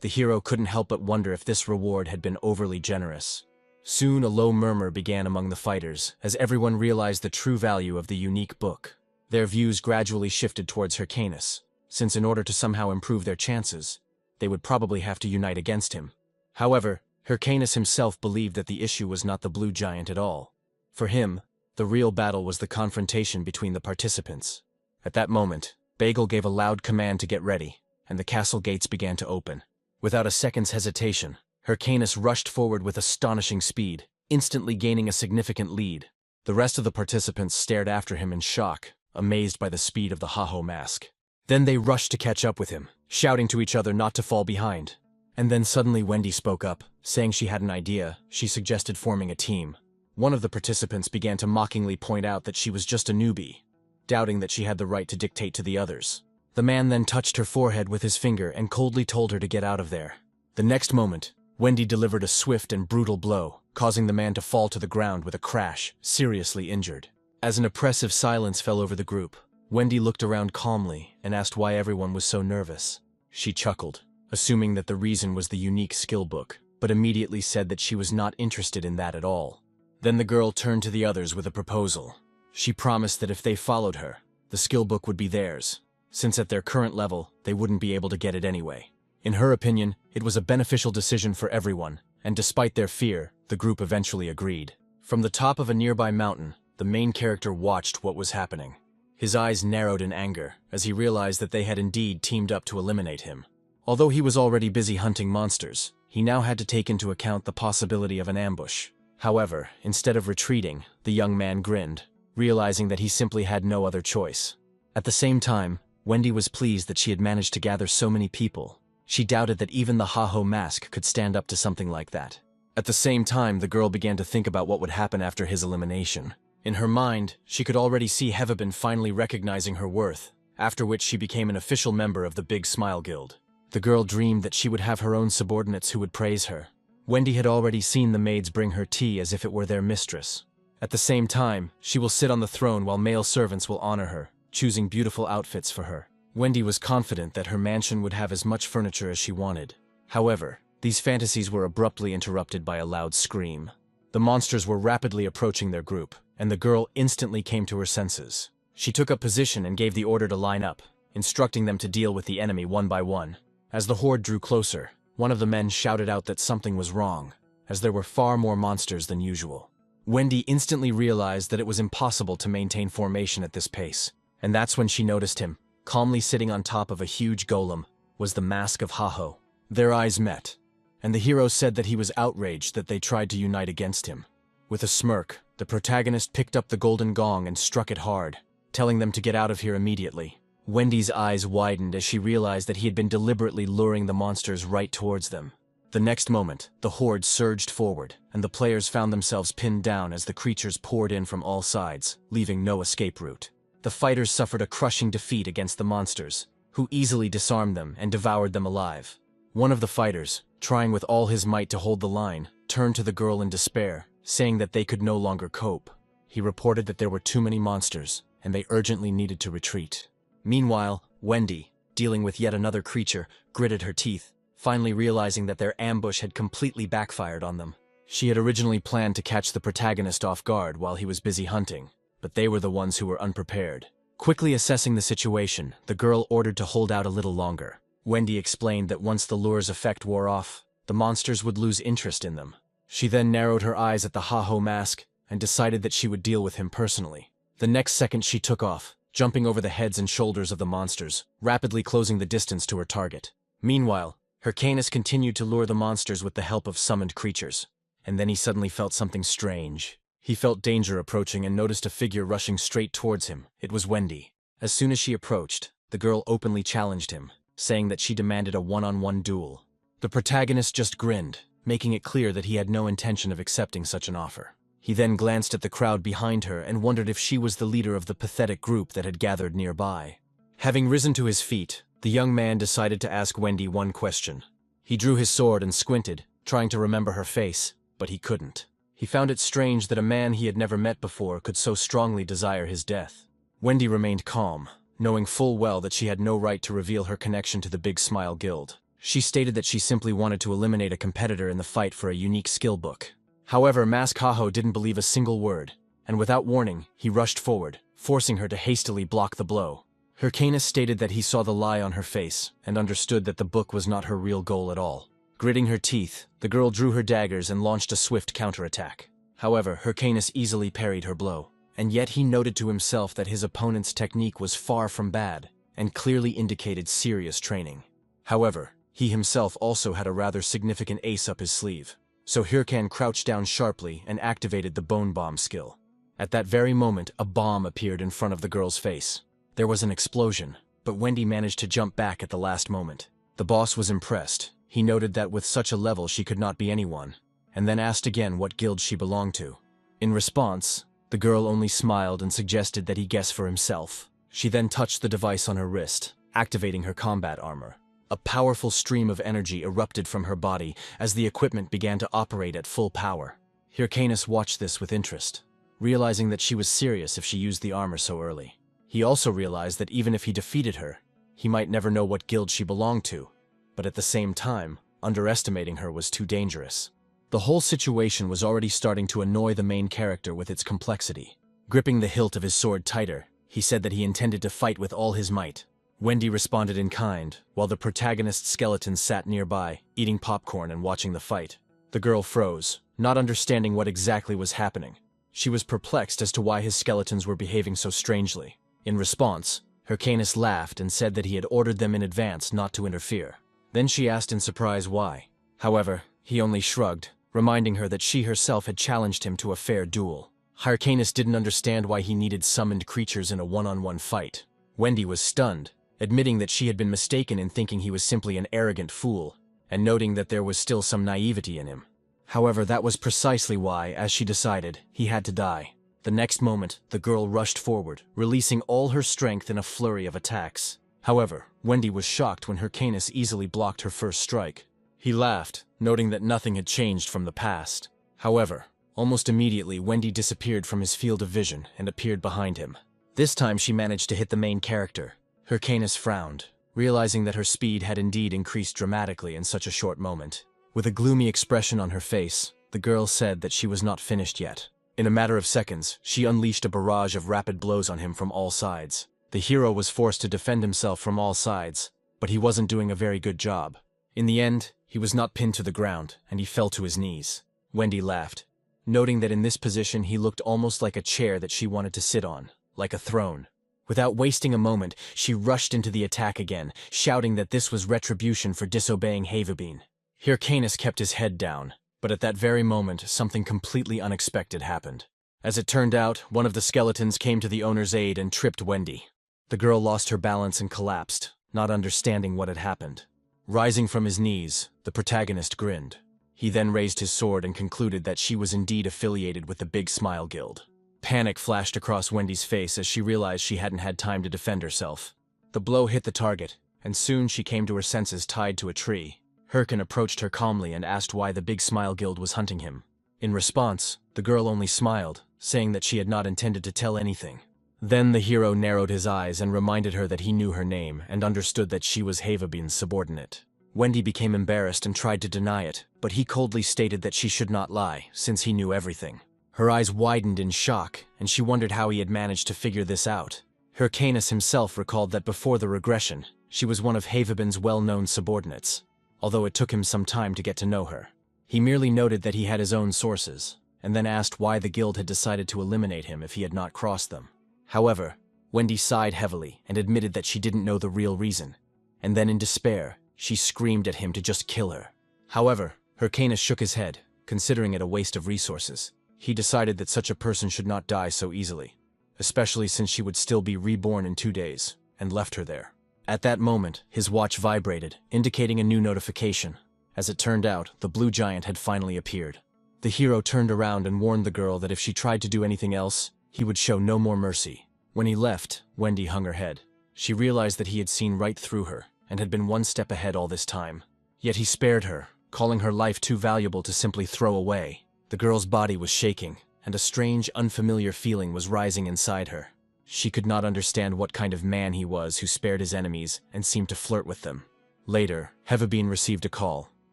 [SPEAKER 1] the hero couldn't help but wonder if this reward had been overly generous. Soon a low murmur began among the fighters, as everyone realized the true value of the unique book. Their views gradually shifted towards Hyrcanus, since in order to somehow improve their chances, they would probably have to unite against him. However, Hyrcanus himself believed that the issue was not the blue giant at all. For him, the real battle was the confrontation between the participants. At that moment, Bagel gave a loud command to get ready, and the castle gates began to open. Without a second's hesitation, Hyrcanus rushed forward with astonishing speed, instantly gaining a significant lead. The rest of the participants stared after him in shock, amazed by the speed of the Haho mask. Then they rushed to catch up with him, shouting to each other not to fall behind. And then suddenly Wendy spoke up, saying she had an idea. She suggested forming a team. One of the participants began to mockingly point out that she was just a newbie, doubting that she had the right to dictate to the others. The man then touched her forehead with his finger and coldly told her to get out of there. The next moment, Wendy delivered a swift and brutal blow, causing the man to fall to the ground with a crash, seriously injured. As an oppressive silence fell over the group, Wendy looked around calmly and asked why everyone was so nervous. She chuckled, assuming that the reason was the unique skill book, but immediately said that she was not interested in that at all. Then the girl turned to the others with a proposal. She promised that if they followed her, the skill book would be theirs, since at their current level, they wouldn't be able to get it anyway. In her opinion, it was a beneficial decision for everyone, and despite their fear, the group eventually agreed. From the top of a nearby mountain, the main character watched what was happening. His eyes narrowed in anger as he realized that they had indeed teamed up to eliminate him. Although he was already busy hunting monsters, he now had to take into account the possibility of an ambush. However, instead of retreating, the young man grinned, realizing that he simply had no other choice. At the same time, Wendy was pleased that she had managed to gather so many people. She doubted that even the Ha-Ho mask could stand up to something like that. At the same time, the girl began to think about what would happen after his elimination. In her mind, she could already see Hevabin finally recognizing her worth, after which she became an official member of the Big Smile Guild. The girl dreamed that she would have her own subordinates who would praise her. Wendy had already seen the maids bring her tea as if it were their mistress. At the same time, she will sit on the throne while male servants will honor her, choosing beautiful outfits for her. Wendy was confident that her mansion would have as much furniture as she wanted. However, these fantasies were abruptly interrupted by a loud scream. The monsters were rapidly approaching their group, and the girl instantly came to her senses. She took up position and gave the order to line up, instructing them to deal with the enemy one by one. As the horde drew closer, one of the men shouted out that something was wrong, as there were far more monsters than usual. Wendy instantly realized that it was impossible to maintain formation at this pace, and that's when she noticed him. Calmly sitting on top of a huge golem was the mask of Ha-Ho. Their eyes met, and the hero said that he was outraged that they tried to unite against him. With a smirk, the protagonist picked up the golden gong and struck it hard, telling them to get out of here immediately. Wendy's eyes widened as she realized that he had been deliberately luring the monsters right towards them. The next moment, the horde surged forward, and the players found themselves pinned down as the creatures poured in from all sides, leaving no escape route. The fighters suffered a crushing defeat against the monsters, who easily disarmed them and devoured them alive. One of the fighters, trying with all his might to hold the line, turned to the girl in despair, saying that they could no longer cope. He reported that there were too many monsters, and they urgently needed to retreat. Meanwhile, Wendy, dealing with yet another creature, gritted her teeth, finally realizing that their ambush had completely backfired on them. She had originally planned to catch the protagonist off guard while he was busy hunting, but they were the ones who were unprepared. Quickly assessing the situation, the girl ordered to hold out a little longer. Wendy explained that once the lure's effect wore off, the monsters would lose interest in them. She then narrowed her eyes at the Ha-Ho mask and decided that she would deal with him personally. The next second she took off, jumping over the heads and shoulders of the monsters, rapidly closing the distance to her target. Meanwhile, Hyrcanus continued to lure the monsters with the help of summoned creatures. And then he suddenly felt something strange. He felt danger approaching and noticed a figure rushing straight towards him. It was Wendy. As soon as she approached, the girl openly challenged him, saying that she demanded a one-on-one duel. The protagonist just grinned, making it clear that he had no intention of accepting such an offer. He then glanced at the crowd behind her and wondered if she was the leader of the pathetic group that had gathered nearby. Having risen to his feet, the young man decided to ask Wendy one question. He drew his sword and squinted, trying to remember her face, but he couldn't. He found it strange that a man he had never met before could so strongly desire his death. Wendy remained calm, knowing full well that she had no right to reveal her connection to the Big Smile Guild. She stated that she simply wanted to eliminate a competitor in the fight for a unique skill book. However, Mask Ha-Ho didn't believe a single word, and without warning, he rushed forward, forcing her to hastily block the blow. Hyrcanus stated that he saw the lie on her face and understood that the book was not her real goal at all. Gritting her teeth, the girl drew her daggers and launched a swift counterattack. However, Hyrcanus easily parried her blow, and yet he noted to himself that his opponent's technique was far from bad and clearly indicated serious training. However, he himself also had a rather significant ace up his sleeve, so Hyrcan crouched down sharply and activated the bone bomb skill. At that very moment, a bomb appeared in front of the girl's face. There was an explosion, but Wendy managed to jump back at the last moment. The boss was impressed. He noted that with such a level she could not be anyone, and then asked again what guild she belonged to. In response, the girl only smiled and suggested that he guess for himself. She then touched the device on her wrist, activating her combat armor. A powerful stream of energy erupted from her body as the equipment began to operate at full power. Hyrcanus watched this with interest, realizing that she was serious if she used the armor so early. He also realized that even if he defeated her, he might never know what guild she belonged to, but at the same time, underestimating her was too dangerous. The whole situation was already starting to annoy the main character with its complexity. Gripping the hilt of his sword tighter, he said that he intended to fight with all his might. Wendy responded in kind, while the protagonist's skeleton sat nearby, eating popcorn and watching the fight. The girl froze, not understanding what exactly was happening. She was perplexed as to why his skeletons were behaving so strangely. In response, Hyrcanus laughed and said that he had ordered them in advance not to interfere. Then she asked in surprise why. However, he only shrugged, reminding her that she herself had challenged him to a fair duel. Hyrcanus didn't understand why he needed summoned creatures in a one-on-one fight. Wendy was stunned, admitting that she had been mistaken in thinking he was simply an arrogant fool, and noting that there was still some naivety in him. However, that was precisely why, as she decided, he had to die. The next moment, the girl rushed forward, releasing all her strength in a flurry of attacks. However, Wendy was shocked when Hyrcanus easily blocked her first strike. He laughed, noting that nothing had changed from the past. However, almost immediately Wendy disappeared from his field of vision and appeared behind him. This time she managed to hit the main character. Hyrcanus frowned, realizing that her speed had indeed increased dramatically in such a short moment. With a gloomy expression on her face, the girl said that she was not finished yet. In a matter of seconds, she unleashed a barrage of rapid blows on him from all sides. The hero was forced to defend himself from all sides, but he wasn't doing a very good job. In the end, he was not pinned to the ground, and he fell to his knees. Wendy laughed, noting that in this position he looked almost like a chair that she wanted to sit on, like a throne. Without wasting a moment, she rushed into the attack again, shouting that this was retribution for disobeying Havabine. Hyrcanus kept his head down, but at that very moment, something completely unexpected happened. As it turned out, one of the skeletons came to the owner's aid and tripped Wendy. The girl lost her balance and collapsed, not understanding what had happened. Rising from his knees, the protagonist grinned. He then raised his sword and concluded that she was indeed affiliated with the Big Smile Guild. Panic flashed across Wendy's face as she realized she hadn't had time to defend herself. The blow hit the target, and soon she came to her senses tied to a tree. Hyrcan approached her calmly and asked why the Big Smile Guild was hunting him. In response, the girl only smiled, saying that she had not intended to tell anything. Then the hero narrowed his eyes and reminded her that he knew her name and understood that she was Havabine's subordinate. Wendy became embarrassed and tried to deny it, but he coldly stated that she should not lie, since he knew everything. Her eyes widened in shock, and she wondered how he had managed to figure this out. Hyrcanus himself recalled that before the regression, she was one of Havabine's well-known subordinates, although it took him some time to get to know her. He merely noted that he had his own sources, and then asked why the guild had decided to eliminate him if he had not crossed them. However, Wendy sighed heavily and admitted that she didn't know the real reason, and then in despair, she screamed at him to just kill her. However, Hyrcanus shook his head, considering it a waste of resources. He decided that such a person should not die so easily, especially since she would still be reborn in 2 days, and left her there. At that moment, his watch vibrated, indicating a new notification. As it turned out, the blue giant had finally appeared. The hero turned around and warned the girl that if she tried to do anything else, he would show no more mercy. When he left, Wendy hung her head. She realized that he had seen right through her, and had been one step ahead all this time. Yet he spared her, calling her life too valuable to simply throw away. The girl's body was shaking, and a strange, unfamiliar feeling was rising inside her. She could not understand what kind of man he was who spared his enemies and seemed to flirt with them. Later, Havabine received a call.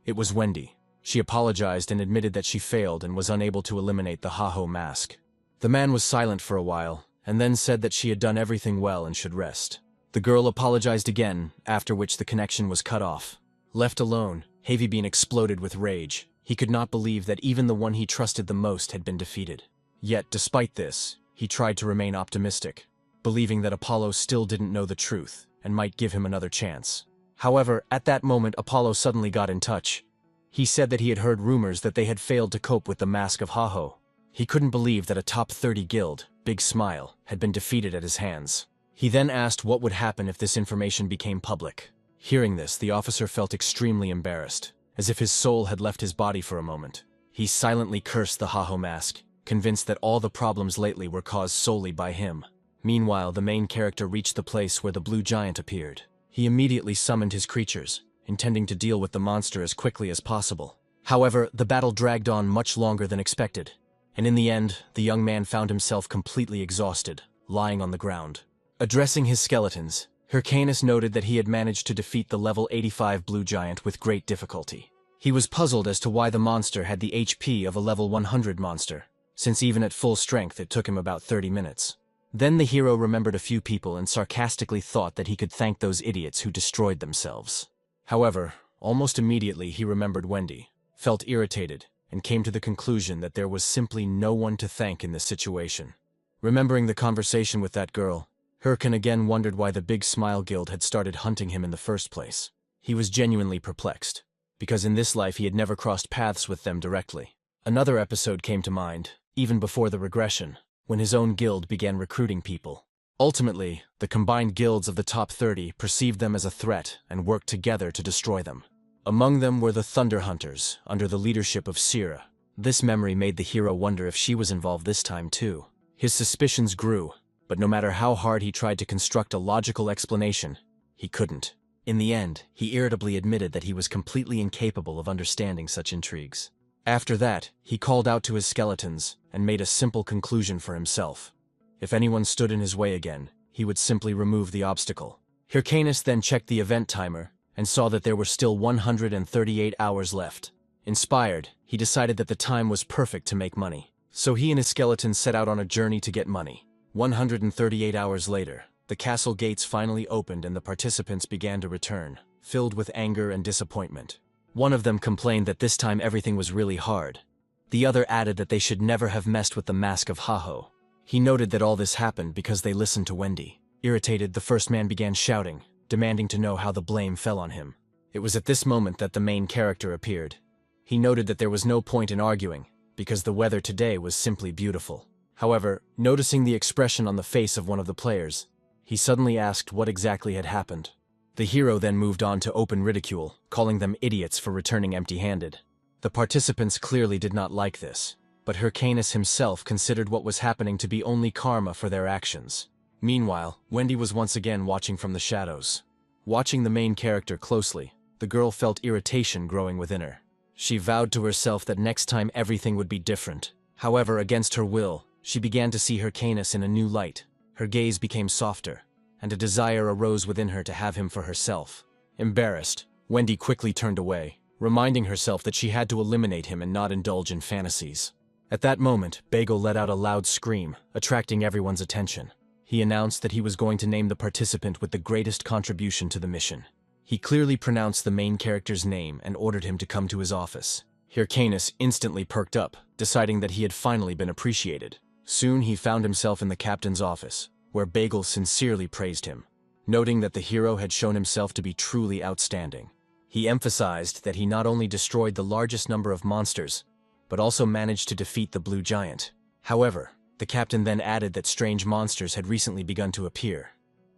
[SPEAKER 1] It was Wendy. She apologized and admitted that she failed and was unable to eliminate the Haho mask. The man was silent for a while, and then said that she had done everything well and should rest. The girl apologized again, after which the connection was cut off. Left alone, Havabine exploded with rage. He could not believe that even the one he trusted the most had been defeated. Yet, despite this, he tried to remain optimistic, believing that Apollo still didn't know the truth and might give him another chance. However, at that moment Apollo suddenly got in touch. He said that he had heard rumors that they had failed to cope with the Mask of Haho. He couldn't believe that a top 30 guild, Big Smile, had been defeated at his hands. He then asked what would happen if this information became public. Hearing this, the officer felt extremely embarrassed, as if his soul had left his body for a moment. He silently cursed the Haho mask, convinced that all the problems lately were caused solely by him. Meanwhile, the main character reached the place where the blue giant appeared. He immediately summoned his creatures, intending to deal with the monster as quickly as possible. However, the battle dragged on much longer than expected, and in the end, the young man found himself completely exhausted, lying on the ground. Addressing his skeletons, Hyrcanus noted that he had managed to defeat the level 85 blue giant with great difficulty. He was puzzled as to why the monster had the HP of a level 100 monster, since even at full strength it took him about 30 minutes. Then the hero remembered a few people and sarcastically thought that he could thank those idiots who destroyed themselves. However, almost immediately he remembered Wendy, felt irritated, and came to the conclusion that there was simply no one to thank in this situation. Remembering the conversation with that girl, Hyrcan again wondered why the Big Smile Guild had started hunting him in the first place. He was genuinely perplexed, because in this life he had never crossed paths with them directly. Another episode came to mind, even before the regression, when his own guild began recruiting people. Ultimately, the combined guilds of the top 30 perceived them as a threat and worked together to destroy them. Among them were the Thunder Hunters, under the leadership of Sira. This memory made the hero wonder if she was involved this time too. His suspicions grew, but no matter how hard he tried to construct a logical explanation, he couldn't. In the end, he irritably admitted that he was completely incapable of understanding such intrigues. After that, he called out to his skeletons and made a simple conclusion for himself. If anyone stood in his way again, he would simply remove the obstacle. Hyrcanus then checked the event timer and saw that there were still 138 hours left. Inspired, he decided that the time was perfect to make money. So he and his skeletons set out on a journey to get money. 138 hours later, the castle gates finally opened and the participants began to return, filled with anger and disappointment. One of them complained that this time everything was really hard. The other added that they should never have messed with the Mask of Haho. He noted that all this happened because they listened to Wendy. Irritated, the first man began shouting, demanding to know how the blame fell on him. It was at this moment that the main character appeared. He noted that there was no point in arguing, because the weather today was simply beautiful. However, noticing the expression on the face of one of the players, he suddenly asked what exactly had happened. The hero then moved on to open ridicule, calling them idiots for returning empty-handed. The participants clearly did not like this, but Hyrcanus himself considered what was happening to be only karma for their actions. Meanwhile, Wendy was once again watching from the shadows. Watching the main character closely, the girl felt irritation growing within her. She vowed to herself that next time everything would be different. However, against her will, she began to see Hyrcanus in a new light. Her gaze became softer, and a desire arose within her to have him for herself. Embarrassed, Wendy quickly turned away, reminding herself that she had to eliminate him and not indulge in fantasies. At that moment, Bagel let out a loud scream, attracting everyone's attention. He announced that he was going to name the participant with the greatest contribution to the mission. He clearly pronounced the main character's name and ordered him to come to his office. Hyrcanus instantly perked up, deciding that he had finally been appreciated. Soon he found himself in the captain's office, where Bagel sincerely praised him, noting that the hero had shown himself to be truly outstanding. He emphasized that he not only destroyed the largest number of monsters, but also managed to defeat the Blue Giant. However, the captain then added that strange monsters had recently begun to appear,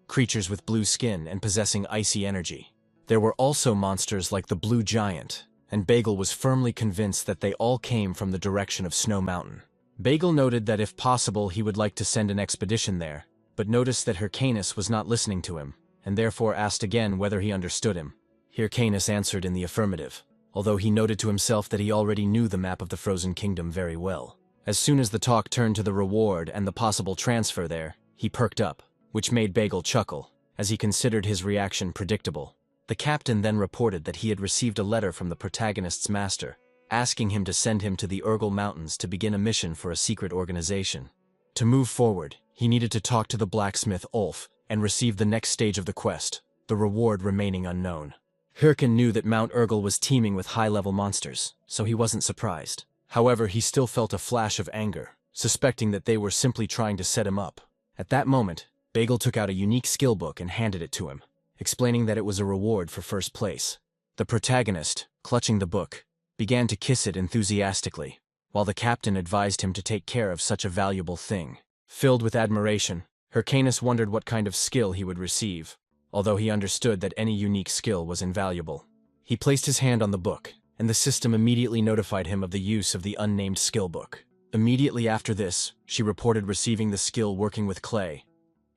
[SPEAKER 1] creatures with blue skin and possessing icy energy. There were also monsters like the Blue Giant, and Bagel was firmly convinced that they all came from the direction of Snow Mountain. Bagel noted that if possible he would like to send an expedition there, but noticed that Hyrcanus was not listening to him, and therefore asked again whether he understood him. Hyrcanus answered in the affirmative, although he noted to himself that he already knew the map of the Frozen Kingdom very well. As soon as the talk turned to the reward and the possible transfer there, he perked up, which made Bagel chuckle, as he considered his reaction predictable. The captain then reported that he had received a letter from the protagonist's master, asking him to send him to the Urgel Mountains to begin a mission for a secret organization. To move forward, he needed to talk to the blacksmith Ulf and receive the next stage of the quest, the reward remaining unknown. Hyrcan knew that Mount Urgel was teeming with high-level monsters, so he wasn't surprised. However, he still felt a flash of anger, suspecting that they were simply trying to set him up. At that moment, Bagel took out a unique skill book and handed it to him, explaining that it was a reward for first place. The protagonist, clutching the book, began to kiss it enthusiastically, while the captain advised him to take care of such a valuable thing. Filled with admiration, Hyrcanus wondered what kind of skill he would receive, although he understood that any unique skill was invaluable. He placed his hand on the book, and the system immediately notified him of the use of the unnamed skill book. Immediately after this, she reported receiving the skill working with clay.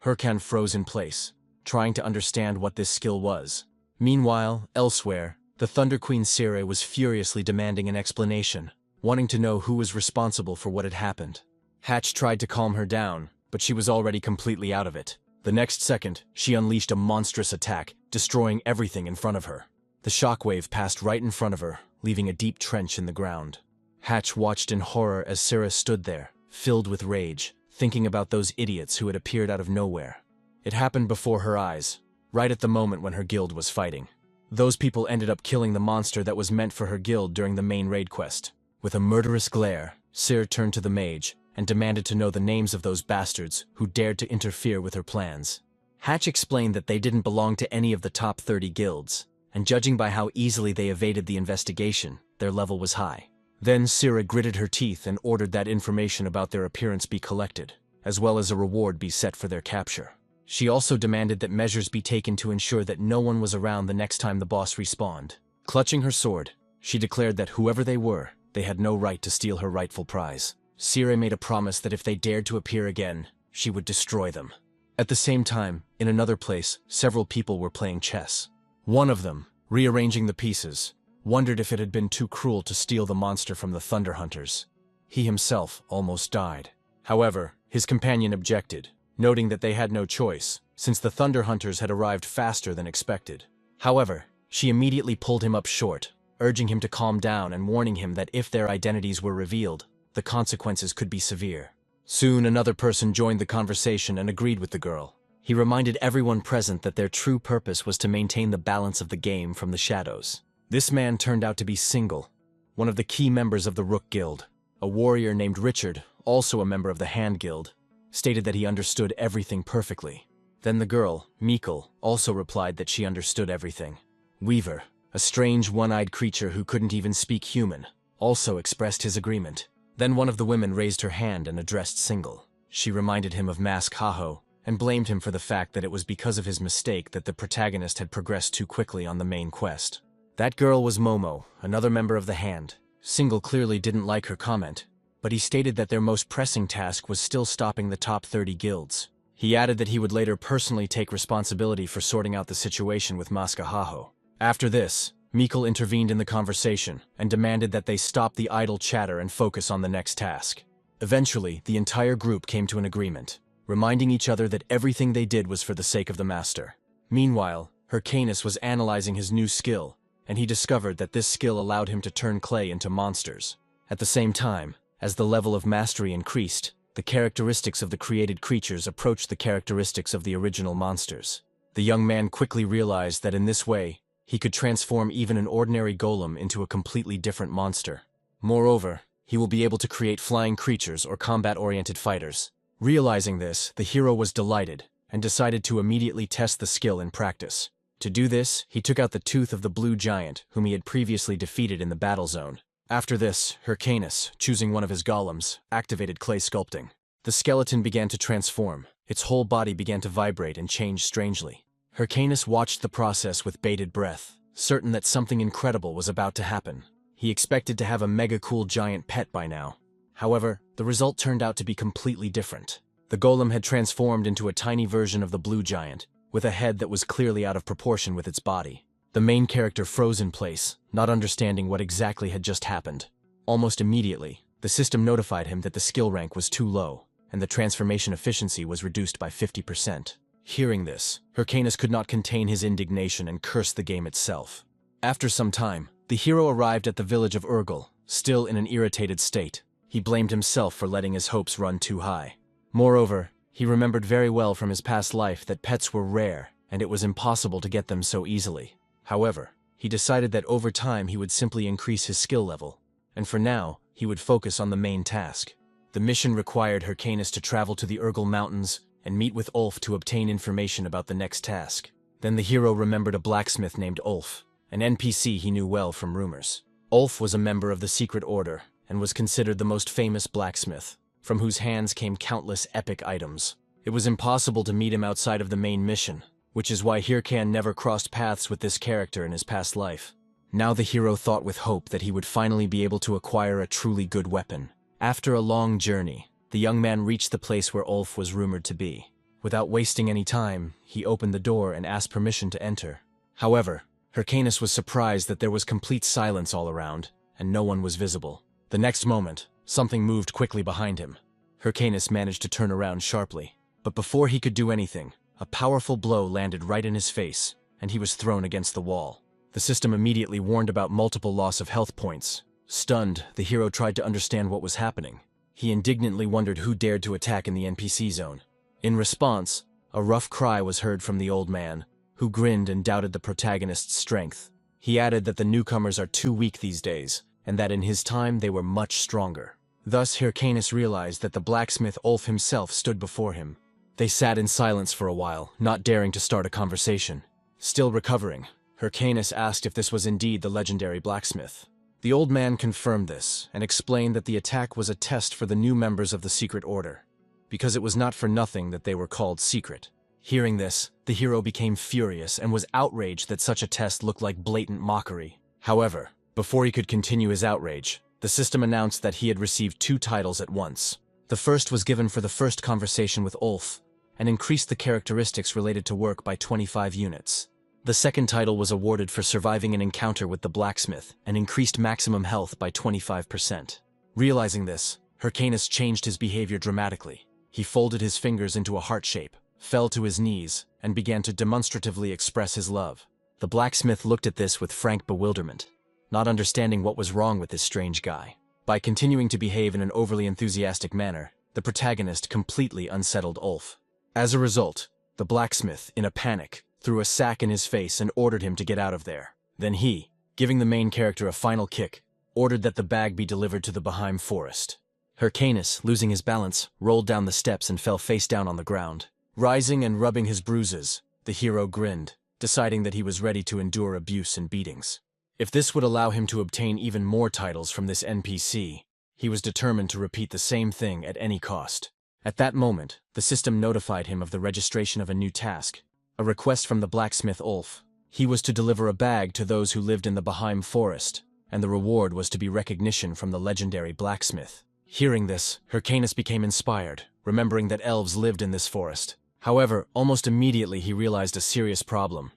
[SPEAKER 1] Hyrcan froze in place, trying to understand what this skill was. Meanwhile, elsewhere, the Thunder Queen Sire was furiously demanding an explanation, wanting to know who was responsible for what had happened. Hatch tried to calm her down, but she was already completely out of it. The next second, she unleashed a monstrous attack, destroying everything in front of her. The shockwave passed right in front of her, leaving a deep trench in the ground. Hatch watched in horror as Sarah stood there, filled with rage, thinking about those idiots who had appeared out of nowhere. It happened before her eyes, right at the moment when her guild was fighting. Those people ended up killing the monster that was meant for her guild during the main raid quest. With a murderous glare, Cyr turned to the mage and demanded to know the names of those bastards who dared to interfere with her plans. Hatch explained that they didn't belong to any of the top 30 guilds, and judging by how easily they evaded the investigation, their level was high. Then Cyr gritted her teeth and ordered that information about their appearance be collected, as well as a reward be set for their capture. She also demanded that measures be taken to ensure that no one was around the next time the boss respawned. Clutching her sword, she declared that whoever they were, they had no right to steal her rightful prize. Cyr made a promise that if they dared to appear again, she would destroy them. At the same time, in another place, several people were playing chess. One of them, rearranging the pieces, wondered if it had been too cruel to steal the monster from the Thunder Hunters. He himself almost died. However, his companion objected, noting that they had no choice, since the Thunder Hunters had arrived faster than expected. However, she immediately pulled him up short, urging him to calm down and warning him that if their identities were revealed, the consequences could be severe. Soon another person joined the conversation and agreed with the girl. He reminded everyone present that their true purpose was to maintain the balance of the game from the shadows. This man turned out to be Single, one of the key members of the Rook Guild. A warrior named Richard, also a member of the Hand Guild, stated that he understood everything perfectly. Then the girl, Mikkel, also replied that she understood everything. Weaver, a strange one-eyed creature who couldn't even speak human, also expressed his agreement. Then one of the women raised her hand and addressed Single. She reminded him of Mask Haho, and blamed him for the fact that it was because of his mistake that the protagonist had progressed too quickly on the main quest. That girl was Momo, another member of the Hand. Single clearly didn't like her comment, but he stated that their most pressing task was still stopping the top 30 guilds. He added that he would later personally take responsibility for sorting out the situation with Maska Haho. After this, Mikkel intervened in the conversation and demanded that they stop the idle chatter and focus on the next task. Eventually, the entire group came to an agreement, reminding each other that everything they did was for the sake of the master. Meanwhile, Hyrcanus was analyzing his new skill, and he discovered that this skill allowed him to turn clay into monsters. At the same time, as the level of mastery increased, the characteristics of the created creatures approached the characteristics of the original monsters. The young man quickly realized that in this way, he could transform even an ordinary golem into a completely different monster. Moreover, he will be able to create flying creatures or combat-oriented fighters. Realizing this, the hero was delighted and decided to immediately test the skill in practice. To do this, he took out the tooth of the blue giant whom he had previously defeated in the battle zone. After this, Hyrcanus, choosing one of his golems, activated clay sculpting. The skeleton began to transform. Its whole body began to vibrate and change strangely. Hyrcanus watched the process with bated breath, certain that something incredible was about to happen. He expected to have a mega-cool giant pet by now. However, the result turned out to be completely different. The golem had transformed into a tiny version of the blue giant, with a head that was clearly out of proportion with its body. The main character froze in place, not understanding what exactly had just happened. Almost immediately, the system notified him that the skill rank was too low, and the transformation efficiency was reduced by 50%. Hearing this, Hyrcanus could not contain his indignation and cursed the game itself. After some time, the hero arrived at the village of Urgel, still in an irritated state. He blamed himself for letting his hopes run too high. Moreover, he remembered very well from his past life that pets were rare, and it was impossible to get them so easily. However, he decided that over time he would simply increase his skill level, and for now, he would focus on the main task. The mission required Hyrcanus to travel to the Urgel Mountains and meet with Ulf to obtain information about the next task. Then the hero remembered a blacksmith named Ulf, an NPC he knew well from rumors. Ulf was a member of the Secret Order and was considered the most famous blacksmith, from whose hands came countless epic items. It was impossible to meet him outside of the main mission, which is why Hyrcan never crossed paths with this character in his past life. Now the hero thought with hope that he would finally be able to acquire a truly good weapon. After a long journey, the young man reached the place where Ulf was rumored to be. Without wasting any time, he opened the door and asked permission to enter. However, Hyrcanus was surprised that there was complete silence all around, and no one was visible. The next moment, something moved quickly behind him. Hyrcanus managed to turn around sharply, but before he could do anything, a powerful blow landed right in his face, and he was thrown against the wall. The system immediately warned about multiple loss of health points. Stunned, the hero tried to understand what was happening. He indignantly wondered who dared to attack in the NPC zone. In response, a rough cry was heard from the old man, who grinned and doubted the protagonist's strength. He added that the newcomers are too weak these days, and that in his time they were much stronger. Thus Hyrcanus realized that the blacksmith Ulf himself stood before him. They sat in silence for a while, not daring to start a conversation. Still recovering, Hyrcanus asked if this was indeed the legendary blacksmith. The old man confirmed this, and explained that the attack was a test for the new members of the secret order, because it was not for nothing that they were called secret. Hearing this, the hero became furious and was outraged that such a test looked like blatant mockery. However, before he could continue his outrage, the system announced that he had received 2 titles at once. The first was given for the first conversation with Ulf, and increased the characteristics related to work by 25 units. The second title was awarded for surviving an encounter with the blacksmith and increased maximum health by 25%. Realizing this, Hyrcanus changed his behavior dramatically. He folded his fingers into a heart shape, fell to his knees, and began to demonstratively express his love. The blacksmith looked at this with frank bewilderment, not understanding what was wrong with this strange guy. By continuing to behave in an overly enthusiastic manner, the protagonist completely unsettled Ulf. As a result, the blacksmith, in a panic, threw a sack in his face and ordered him to get out of there. Then he, giving the main character a final kick, ordered that the bag be delivered to the Baheim forest. Hyrcanus, losing his balance, rolled down the steps and fell face down on the ground. Rising and rubbing his bruises, the hero grinned, deciding that he was ready to endure abuse and beatings. If this would allow him to obtain even more titles from this NPC, he was determined to repeat the same thing at any cost. At that moment, the system notified him of the registration of a new task, a request from the blacksmith Ulf. He was to deliver a bag to those who lived in the Baheim forest, and the reward was to be recognition from the legendary blacksmith. Hearing this, Hyrcanus became inspired, remembering that elves lived in this forest. However, almost immediately he realized a serious problem.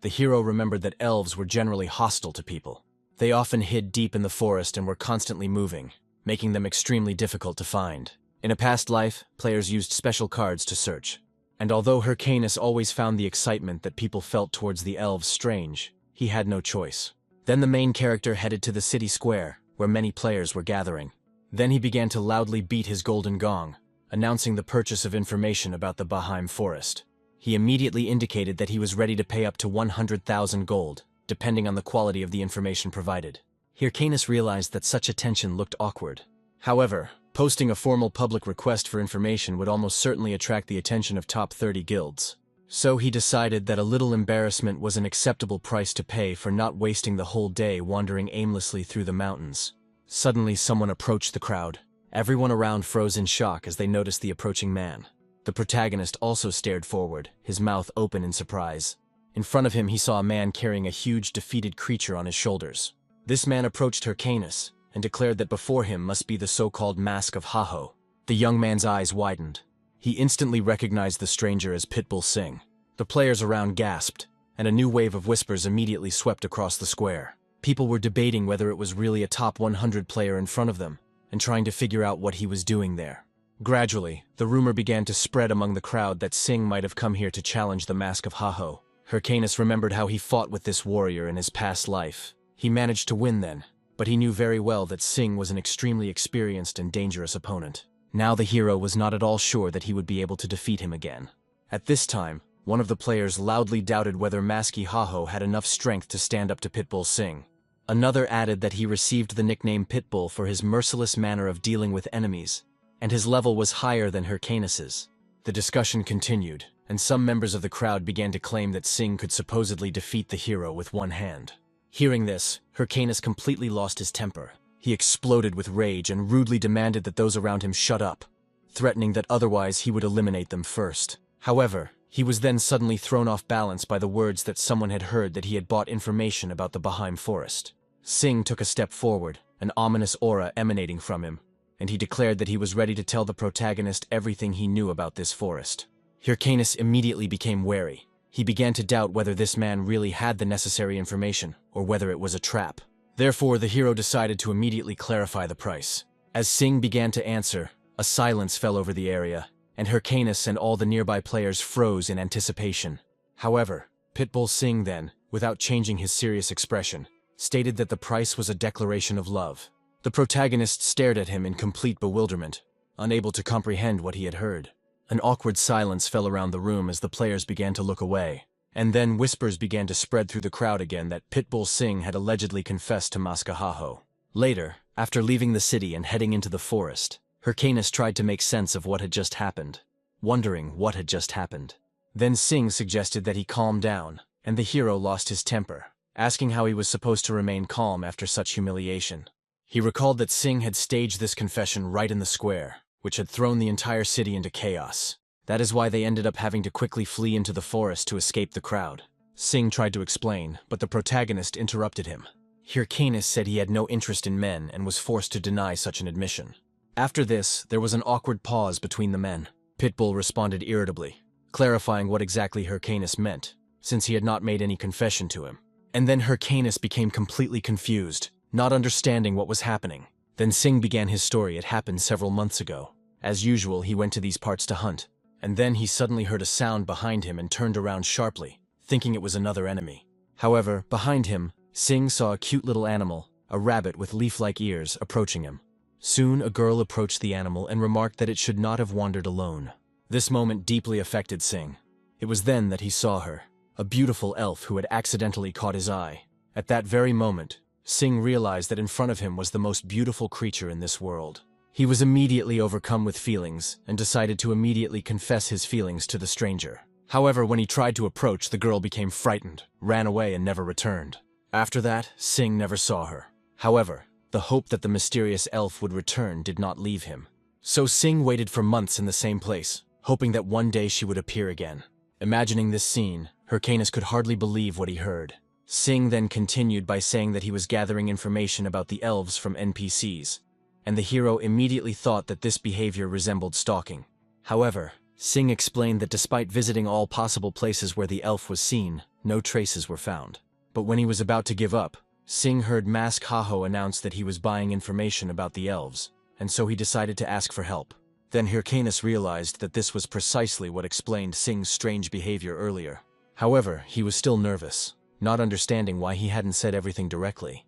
[SPEAKER 1] The hero remembered that elves were generally hostile to people. They often hid deep in the forest and were constantly moving, making them extremely difficult to find. In a past life, players used special cards to search. And although Hyrcanus always found the excitement that people felt towards the elves strange, he had no choice. Then the main character headed to the city square, where many players were gathering. Then he began to loudly beat his golden gong, announcing the purchase of information about the Baheim forest. He immediately indicated that he was ready to pay up to 100,000 gold, depending on the quality of the information provided. Hyrcanus realized that such attention looked awkward. However, posting a formal public request for information would almost certainly attract the attention of top 30 guilds. So he decided that a little embarrassment was an acceptable price to pay for not wasting the whole day wandering aimlessly through the mountains. Suddenly someone approached the crowd. Everyone around froze in shock as they noticed the approaching man. The protagonist also stared forward, his mouth open in surprise. In front of him he saw a man carrying a huge defeated creature on his shoulders. This man approached Hyrcanus and declared that before him must be the so-called Mask of Haho. The young man's eyes widened. He instantly recognized the stranger as Pitbull Singh. The players around gasped, and a new wave of whispers immediately swept across the square. People were debating whether it was really a top 100 player in front of them, and trying to figure out what he was doing there. Gradually, the rumor began to spread among the crowd that Singh might have come here to challenge the Mask of Haho. Hyrcanus remembered how he fought with this warrior in his past life. He managed to win then, but he knew very well that Singh was an extremely experienced and dangerous opponent. Now the hero was not at all sure that he would be able to defeat him again. At this time, one of the players loudly doubted whether Maski Haho had enough strength to stand up to Pitbull Singh. Another added that he received the nickname Pitbull for his merciless manner of dealing with enemies, and his level was higher than Hyrcanus's. The discussion continued, and some members of the crowd began to claim that Singh could supposedly defeat the hero with one hand. Hearing this, Hyrcanus completely lost his temper. He exploded with rage and rudely demanded that those around him shut up, threatening that otherwise he would eliminate them first. However, he was then suddenly thrown off balance by the words that someone had heard that he had bought information about the Baheim forest. Singh took a step forward, an ominous aura emanating from him, and he declared that he was ready to tell the protagonist everything he knew about this forest. Hyrcanus immediately became wary. He began to doubt whether this man really had the necessary information, or whether it was a trap. Therefore, the hero decided to immediately clarify the price. As Singh began to answer, a silence fell over the area, and Hyrcanus and all the nearby players froze in anticipation. However, Pitbull Singh then, without changing his serious expression, stated that the price was a declaration of love. The protagonist stared at him in complete bewilderment, unable to comprehend what he had heard. An awkward silence fell around the room as the players began to look away, and then whispers began to spread through the crowd again that Pitbull Singh had allegedly confessed to Maska Haho. Later, after leaving the city and heading into the forest, Hyrcanus tried to make sense of what had just happened, wondering what had just happened. Then Sing suggested that he calm down, and the hero lost his temper, asking how he was supposed to remain calm after such humiliation. He recalled that Sing had staged this confession right in the square, which had thrown the entire city into chaos. That is why they ended up having to quickly flee into the forest to escape the crowd. Sing tried to explain, but the protagonist interrupted him. Hyrcanus said he had no interest in men and was forced to deny such an admission. After this, there was an awkward pause between the men. Pitbull responded irritably, clarifying what exactly Hyrcanus meant, since he had not made any confession to him. And then Hyrcanus became completely confused, not understanding what was happening. Then Sing began his story. It happened several months ago. As usual, he went to these parts to hunt, and then he suddenly heard a sound behind him and turned around sharply, thinking it was another enemy. However, behind him, Sing saw a cute little animal, a rabbit with leaf-like ears, approaching him. Soon, a girl approached the animal and remarked that it should not have wandered alone. This moment deeply affected Sing. It was then that he saw her, a beautiful elf who had accidentally caught his eye. At that very moment, Sing realized that in front of him was the most beautiful creature in this world. He was immediately overcome with feelings and decided to immediately confess his feelings to the stranger. However, when he tried to approach, the girl became frightened, ran away, and never returned. After that, Sing never saw her. However, the hope that the mysterious elf would return did not leave him. So Sing waited for months in the same place, hoping that one day she would appear again. Imagining this scene, Hyrcanus could hardly believe what he heard. Sing then continued by saying that he was gathering information about the elves from NPCs, and the hero immediately thought that this behavior resembled stalking. However, Sing explained that despite visiting all possible places where the elf was seen, no traces were found. But when he was about to give up, Sing heard Mask Haho announce that he was buying information about the elves, and so he decided to ask for help. Then Hyrcanus realized that this was precisely what explained Sing's strange behavior earlier. However, he was still nervous, not understanding why he hadn't said everything directly,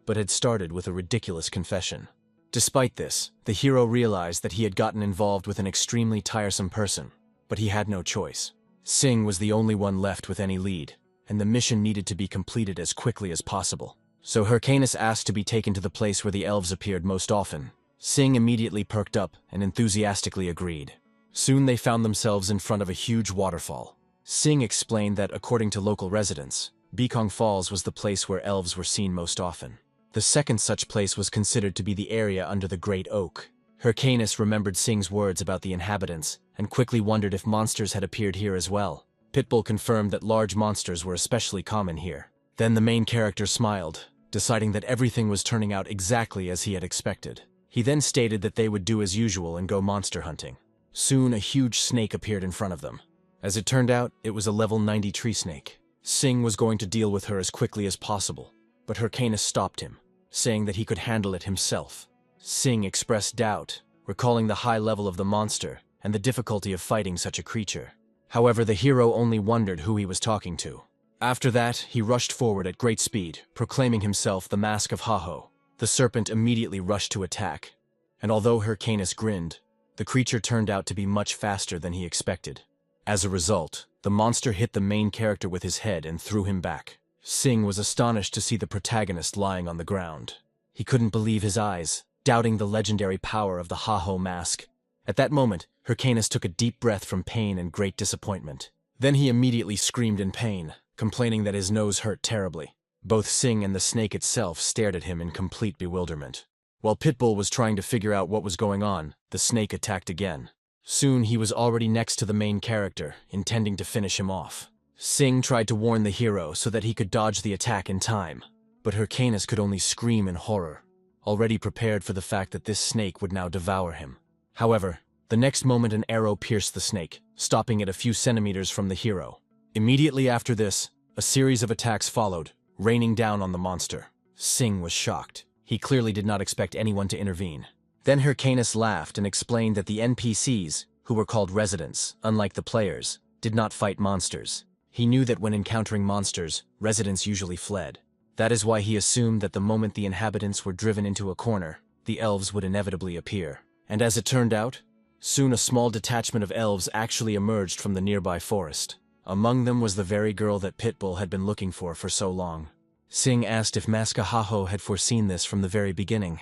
[SPEAKER 1] but had started with a ridiculous confession. Despite this, the hero realized that he had gotten involved with an extremely tiresome person, but he had no choice. Sing was the only one left with any lead, and the mission needed to be completed as quickly as possible. So Hyrcanus asked to be taken to the place where the elves appeared most often. Sing immediately perked up and enthusiastically agreed. Soon they found themselves in front of a huge waterfall. Sing explained that according to local residents, Bekong Falls was the place where elves were seen most often. The second such place was considered to be the area under the Great Oak. Hyrcanus remembered Sing's words about the inhabitants and quickly wondered if monsters had appeared here as well. Pitbull confirmed that large monsters were especially common here. Then the main character smiled, deciding that everything was turning out exactly as he had expected. He then stated that they would do as usual and go monster hunting. Soon a huge snake appeared in front of them. As it turned out, it was a level 90 tree snake. Sing was going to deal with her as quickly as possible, but Hyrcanus stopped him, saying that he could handle it himself. Sing expressed doubt, recalling the high level of the monster and the difficulty of fighting such a creature. However, the hero only wondered who he was talking to. After that, he rushed forward at great speed, proclaiming himself the Mask of Haho. The serpent immediately rushed to attack, and although Hyrcanus grinned, the creature turned out to be much faster than he expected. As a result, the monster hit the main character with his head and threw him back. Sing was astonished to see the protagonist lying on the ground. He couldn't believe his eyes, doubting the legendary power of the Haho mask. At that moment, Hyrcanus took a deep breath from pain and great disappointment. Then he immediately screamed in pain, complaining that his nose hurt terribly. Both Sing and the snake itself stared at him in complete bewilderment. While Pitbull was trying to figure out what was going on, the snake attacked again. Soon he was already next to the main character, intending to finish him off. Sing tried to warn the hero so that he could dodge the attack in time, but Hyrcanus could only scream in horror, already prepared for the fact that this snake would now devour him. However, the next moment an arrow pierced the snake, stopping it a few centimeters from the hero. Immediately after this, a series of attacks followed, raining down on the monster. Sing was shocked. He clearly did not expect anyone to intervene. Then Hyrcanus laughed and explained that the NPCs, who were called residents, unlike the players, did not fight monsters. He knew that when encountering monsters, residents usually fled. That is why he assumed that the moment the inhabitants were driven into a corner, the elves would inevitably appear. And as it turned out, soon a small detachment of elves actually emerged from the nearby forest. Among them was the very girl that Pitbull had been looking for so long. Sing asked if Maskahaho had foreseen this from the very beginning.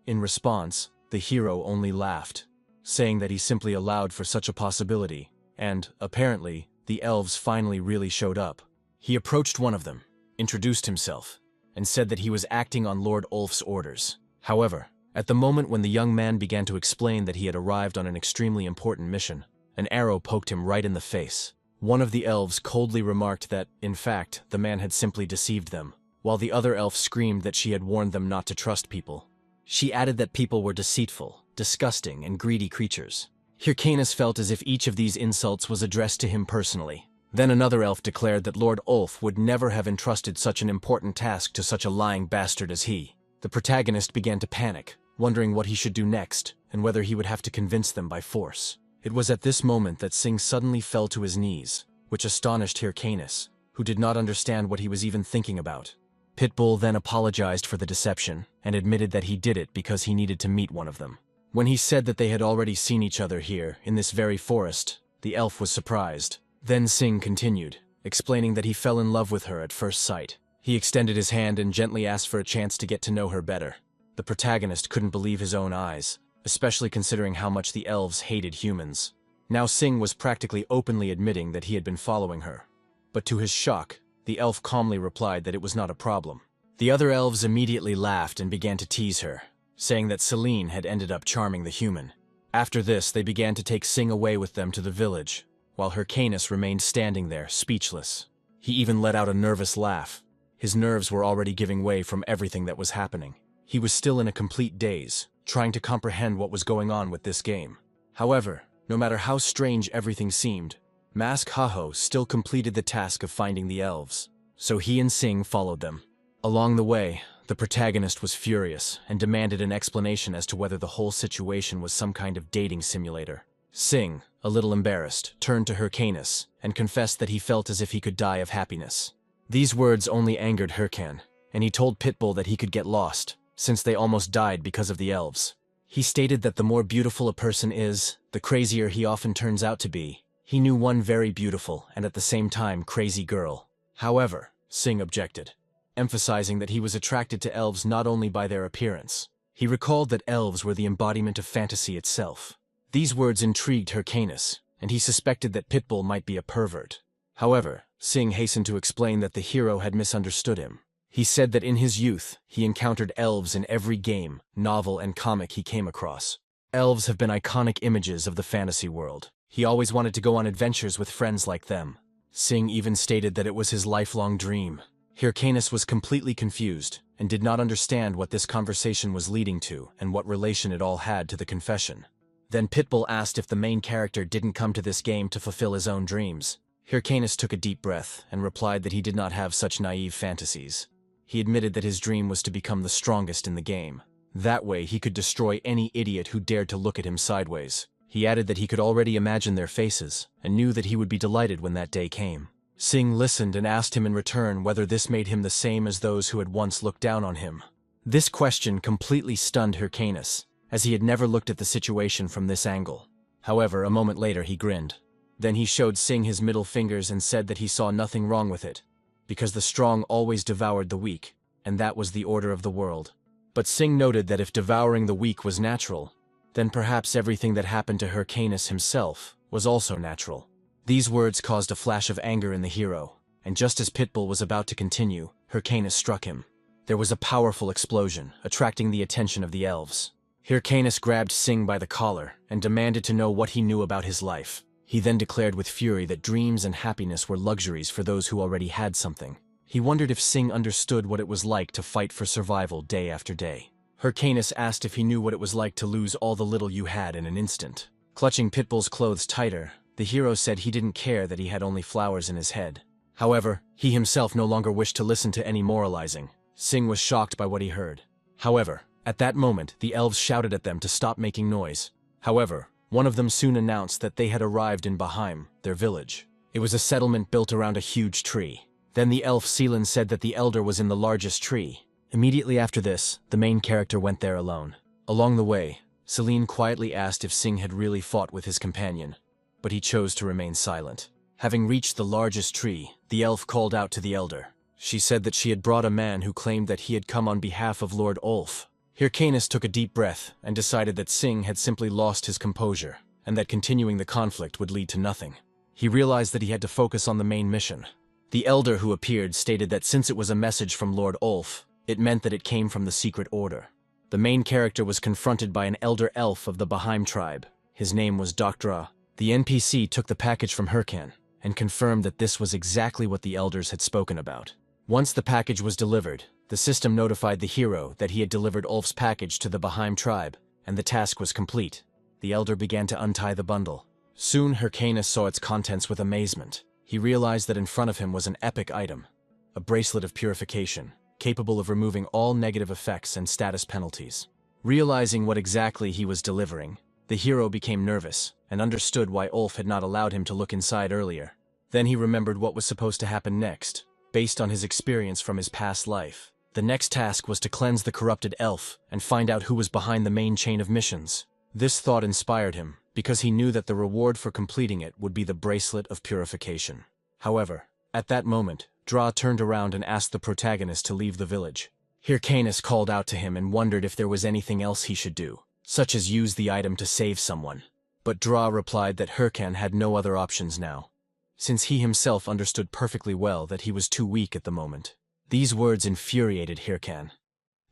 [SPEAKER 1] In response, the hero only laughed, saying that he simply allowed for such a possibility, and, apparently, the elves finally really showed up. He approached one of them, introduced himself, and said that he was acting on Lord Ulf's orders. However, at the moment when the young man began to explain that he had arrived on an extremely important mission, an arrow poked him right in the face. One of the elves coldly remarked that, in fact, the man had simply deceived them, while the other elf screamed that she had warned them not to trust people. She added that people were deceitful, disgusting, and greedy creatures. Hyrcanus felt as if each of these insults was addressed to him personally. Then another elf declared that Lord Ulf would never have entrusted such an important task to such a lying bastard as he. The protagonist began to panic, wondering what he should do next, and whether he would have to convince them by force. It was at this moment that Sing suddenly fell to his knees, which astonished Hyrcanus, who did not understand what he was even thinking about. Pitbull then apologized for the deception, and admitted that he did it because he needed to meet one of them. When he said that they had already seen each other here, in this very forest, the elf was surprised. Then Sing continued, explaining that he fell in love with her at first sight. He extended his hand and gently asked for a chance to get to know her better. The protagonist couldn't believe his own eyes, especially considering how much the elves hated humans. Now Sing was practically openly admitting that he had been following her. But to his shock, the elf calmly replied that it was not a problem. The other elves immediately laughed and began to tease her, saying that Celine had ended up charming the human. After this, they began to take Sing away with them to the village, while Hyrcanus remained standing there, speechless. He even let out a nervous laugh. His nerves were already giving way from everything that was happening. He was still in a complete daze, trying to comprehend what was going on with this game. However, no matter how strange everything seemed, Maskahaho still completed the task of finding the elves, so he and Sing followed them. Along the way, the protagonist was furious and demanded an explanation as to whether the whole situation was some kind of dating simulator. Sing, a little embarrassed, turned to Hyrcanus and confessed that he felt as if he could die of happiness. These words only angered Hyrcan, and he told Pitbull that he could get lost, since they almost died because of the elves. He stated that the more beautiful a person is, the crazier he often turns out to be. He knew one very beautiful and at the same time crazy girl. However, Sing objected, emphasizing that he was attracted to elves not only by their appearance. He recalled that elves were the embodiment of fantasy itself. These words intrigued Hyrcanus, and he suspected that Pitbull might be a pervert. However, Sing hastened to explain that the hero had misunderstood him. He said that in his youth, he encountered elves in every game, novel, and comic he came across. Elves have been iconic images of the fantasy world. He always wanted to go on adventures with friends like them. Sing even stated that it was his lifelong dream. Hyrcanus was completely confused and did not understand what this conversation was leading to and what relation it all had to the confession. Then Pitbull asked if the main character didn't come to this game to fulfill his own dreams. Hyrcanus took a deep breath and replied that he did not have such naive fantasies. He admitted that his dream was to become the strongest in the game. That way he could destroy any idiot who dared to look at him sideways. He added that he could already imagine their faces and knew that he would be delighted when that day came. Sing listened and asked him in return whether this made him the same as those who had once looked down on him. This question completely stunned Hyrcanus, as he had never looked at the situation from this angle. However, a moment later he grinned. Then he showed Sing his middle fingers and said that he saw nothing wrong with it, because the strong always devoured the weak, and that was the order of the world. But Sing noted that if devouring the weak was natural, then perhaps everything that happened to Hyrcanus himself was also natural. These words caused a flash of anger in the hero, and just as Pitbull was about to continue, Hyrcanus struck him. There was a powerful explosion, attracting the attention of the elves. Hyrcanus grabbed Sing by the collar and demanded to know what he knew about his life. He then declared with fury that dreams and happiness were luxuries for those who already had something. He wondered if Sing understood what it was like to fight for survival day after day. Hyrcanus asked if he knew what it was like to lose all the little you had in an instant. Clutching Pitbull's clothes tighter, the hero said he didn't care that he had only flowers in his head. However, he himself no longer wished to listen to any moralizing. Sing was shocked by what he heard. However, at that moment, the elves shouted at them to stop making noise. However, one of them soon announced that they had arrived in Baheim, their village. It was a settlement built around a huge tree. Then the elf Seelan said that the elder was in the largest tree. Immediately after this, the main character went there alone. Along the way, Celine quietly asked if Sing had really fought with his companion, but he chose to remain silent. Having reached the largest tree, the elf called out to the elder. She said that she had brought a man who claimed that he had come on behalf of Lord Ulf. Hyrcanus took a deep breath and decided that Singh had simply lost his composure, and that continuing the conflict would lead to nothing. He realized that he had to focus on the main mission. The elder who appeared stated that since it was a message from Lord Ulf, it meant that it came from the secret order. The main character was confronted by an elder elf of the Baheim tribe. His name was Dra. The NPC took the package from Hyrcan and confirmed that this was exactly what the elders had spoken about. Once the package was delivered, the system notified the hero that he had delivered Ulf's package to the Baheim tribe, and the task was complete. The elder began to untie the bundle. Soon Hyrcanus saw its contents with amazement. He realized that in front of him was an epic item, a bracelet of purification, capable of removing all negative effects and status penalties. Realizing what exactly he was delivering, the hero became nervous and understood why Ulf had not allowed him to look inside earlier. Then he remembered what was supposed to happen next, based on his experience from his past life. The next task was to cleanse the corrupted elf and find out who was behind the main chain of missions. This thought inspired him, because he knew that the reward for completing it would be the bracelet of purification. However, at that moment, Dra turned around and asked the protagonist to leave the village. Hyrcanus called out to him and wondered if there was anything else he should do, such as use the item to save someone. But Dra replied that Hyrcan had no other options now, since he himself understood perfectly well that he was too weak at the moment. These words infuriated Hyrcan,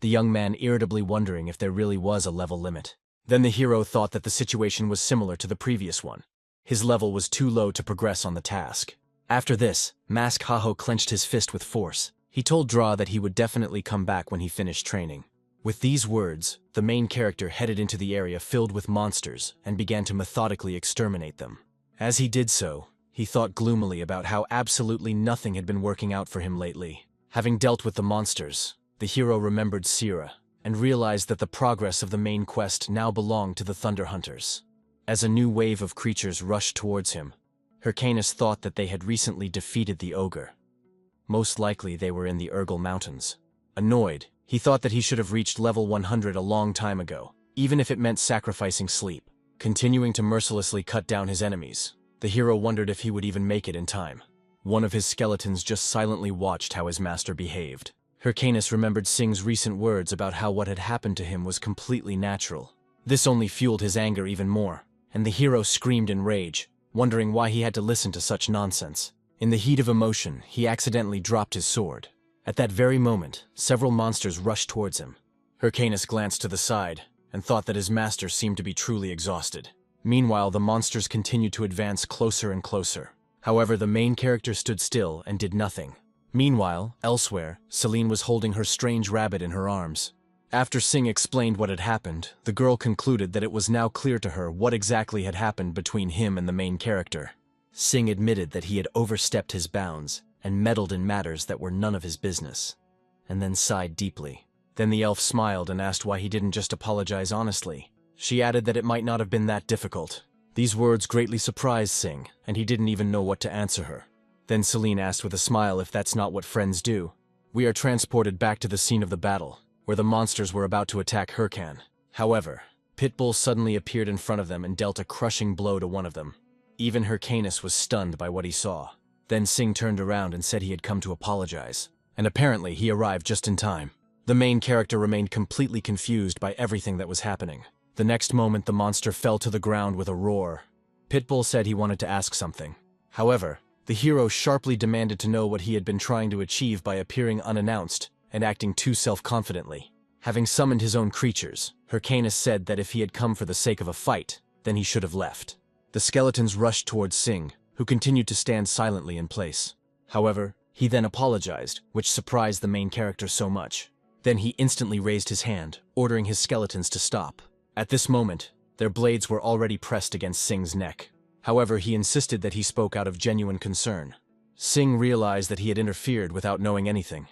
[SPEAKER 1] the young man irritably wondering if there really was a level limit. Then the hero thought that the situation was similar to the previous one. His level was too low to progress on the task. After this, Mask Haho clenched his fist with force. He told Dra that he would definitely come back when he finished training. With these words, the main character headed into the area filled with monsters and began to methodically exterminate them. As he did so, he thought gloomily about how absolutely nothing had been working out for him lately. Having dealt with the monsters, the hero remembered Sira and realized that the progress of the main quest now belonged to the Thunder Hunters. As a new wave of creatures rushed towards him, Hyrcanus thought that they had recently defeated the ogre. Most likely they were in the Urgal Mountains. Annoyed, he thought that he should have reached level 100 a long time ago, even if it meant sacrificing sleep. Continuing to mercilessly cut down his enemies, the hero wondered if he would even make it in time. One of his skeletons just silently watched how his master behaved. Hyrcanus remembered Singh's recent words about how what had happened to him was completely natural. This only fueled his anger even more, and the hero screamed in rage, wondering why he had to listen to such nonsense. In the heat of emotion, he accidentally dropped his sword. At that very moment, several monsters rushed towards him. Hyrcanus glanced to the side and thought that his master seemed to be truly exhausted. Meanwhile, the monsters continued to advance closer and closer. However, the main character stood still and did nothing. Meanwhile, elsewhere, Celine was holding her strange rabbit in her arms. After Singh explained what had happened, the girl concluded that it was now clear to her what exactly had happened between him and the main character. Singh admitted that he had overstepped his bounds and meddled in matters that were none of his business, and then sighed deeply. Then the elf smiled and asked why he didn't just apologize honestly. She added that it might not have been that difficult. These words greatly surprised Singh, and he didn't even know what to answer her. Then Celine asked with a smile if that's not what friends do. We are transported back to the scene of the battle, where the monsters were about to attack Hyrcan. However, Pitbull suddenly appeared in front of them and dealt a crushing blow to one of them. Even Hyrcanus was stunned by what he saw. Then Singh turned around and said he had come to apologize, and apparently he arrived just in time. The main character remained completely confused by everything that was happening. The next moment the monster fell to the ground with a roar. Pitbull said he wanted to ask something. However, the hero sharply demanded to know what he had been trying to achieve by appearing unannounced and acting too self-confidently. Having summoned his own creatures, Hyrcanus said that if he had come for the sake of a fight, then he should have left. The skeletons rushed towards Singh, who continued to stand silently in place. However, he then apologized, which surprised the main character so much. Then he instantly raised his hand, ordering his skeletons to stop. At this moment, their blades were already pressed against Singh's neck. However, he insisted that he spoke out of genuine concern. Singh realized that he had interfered without knowing anything.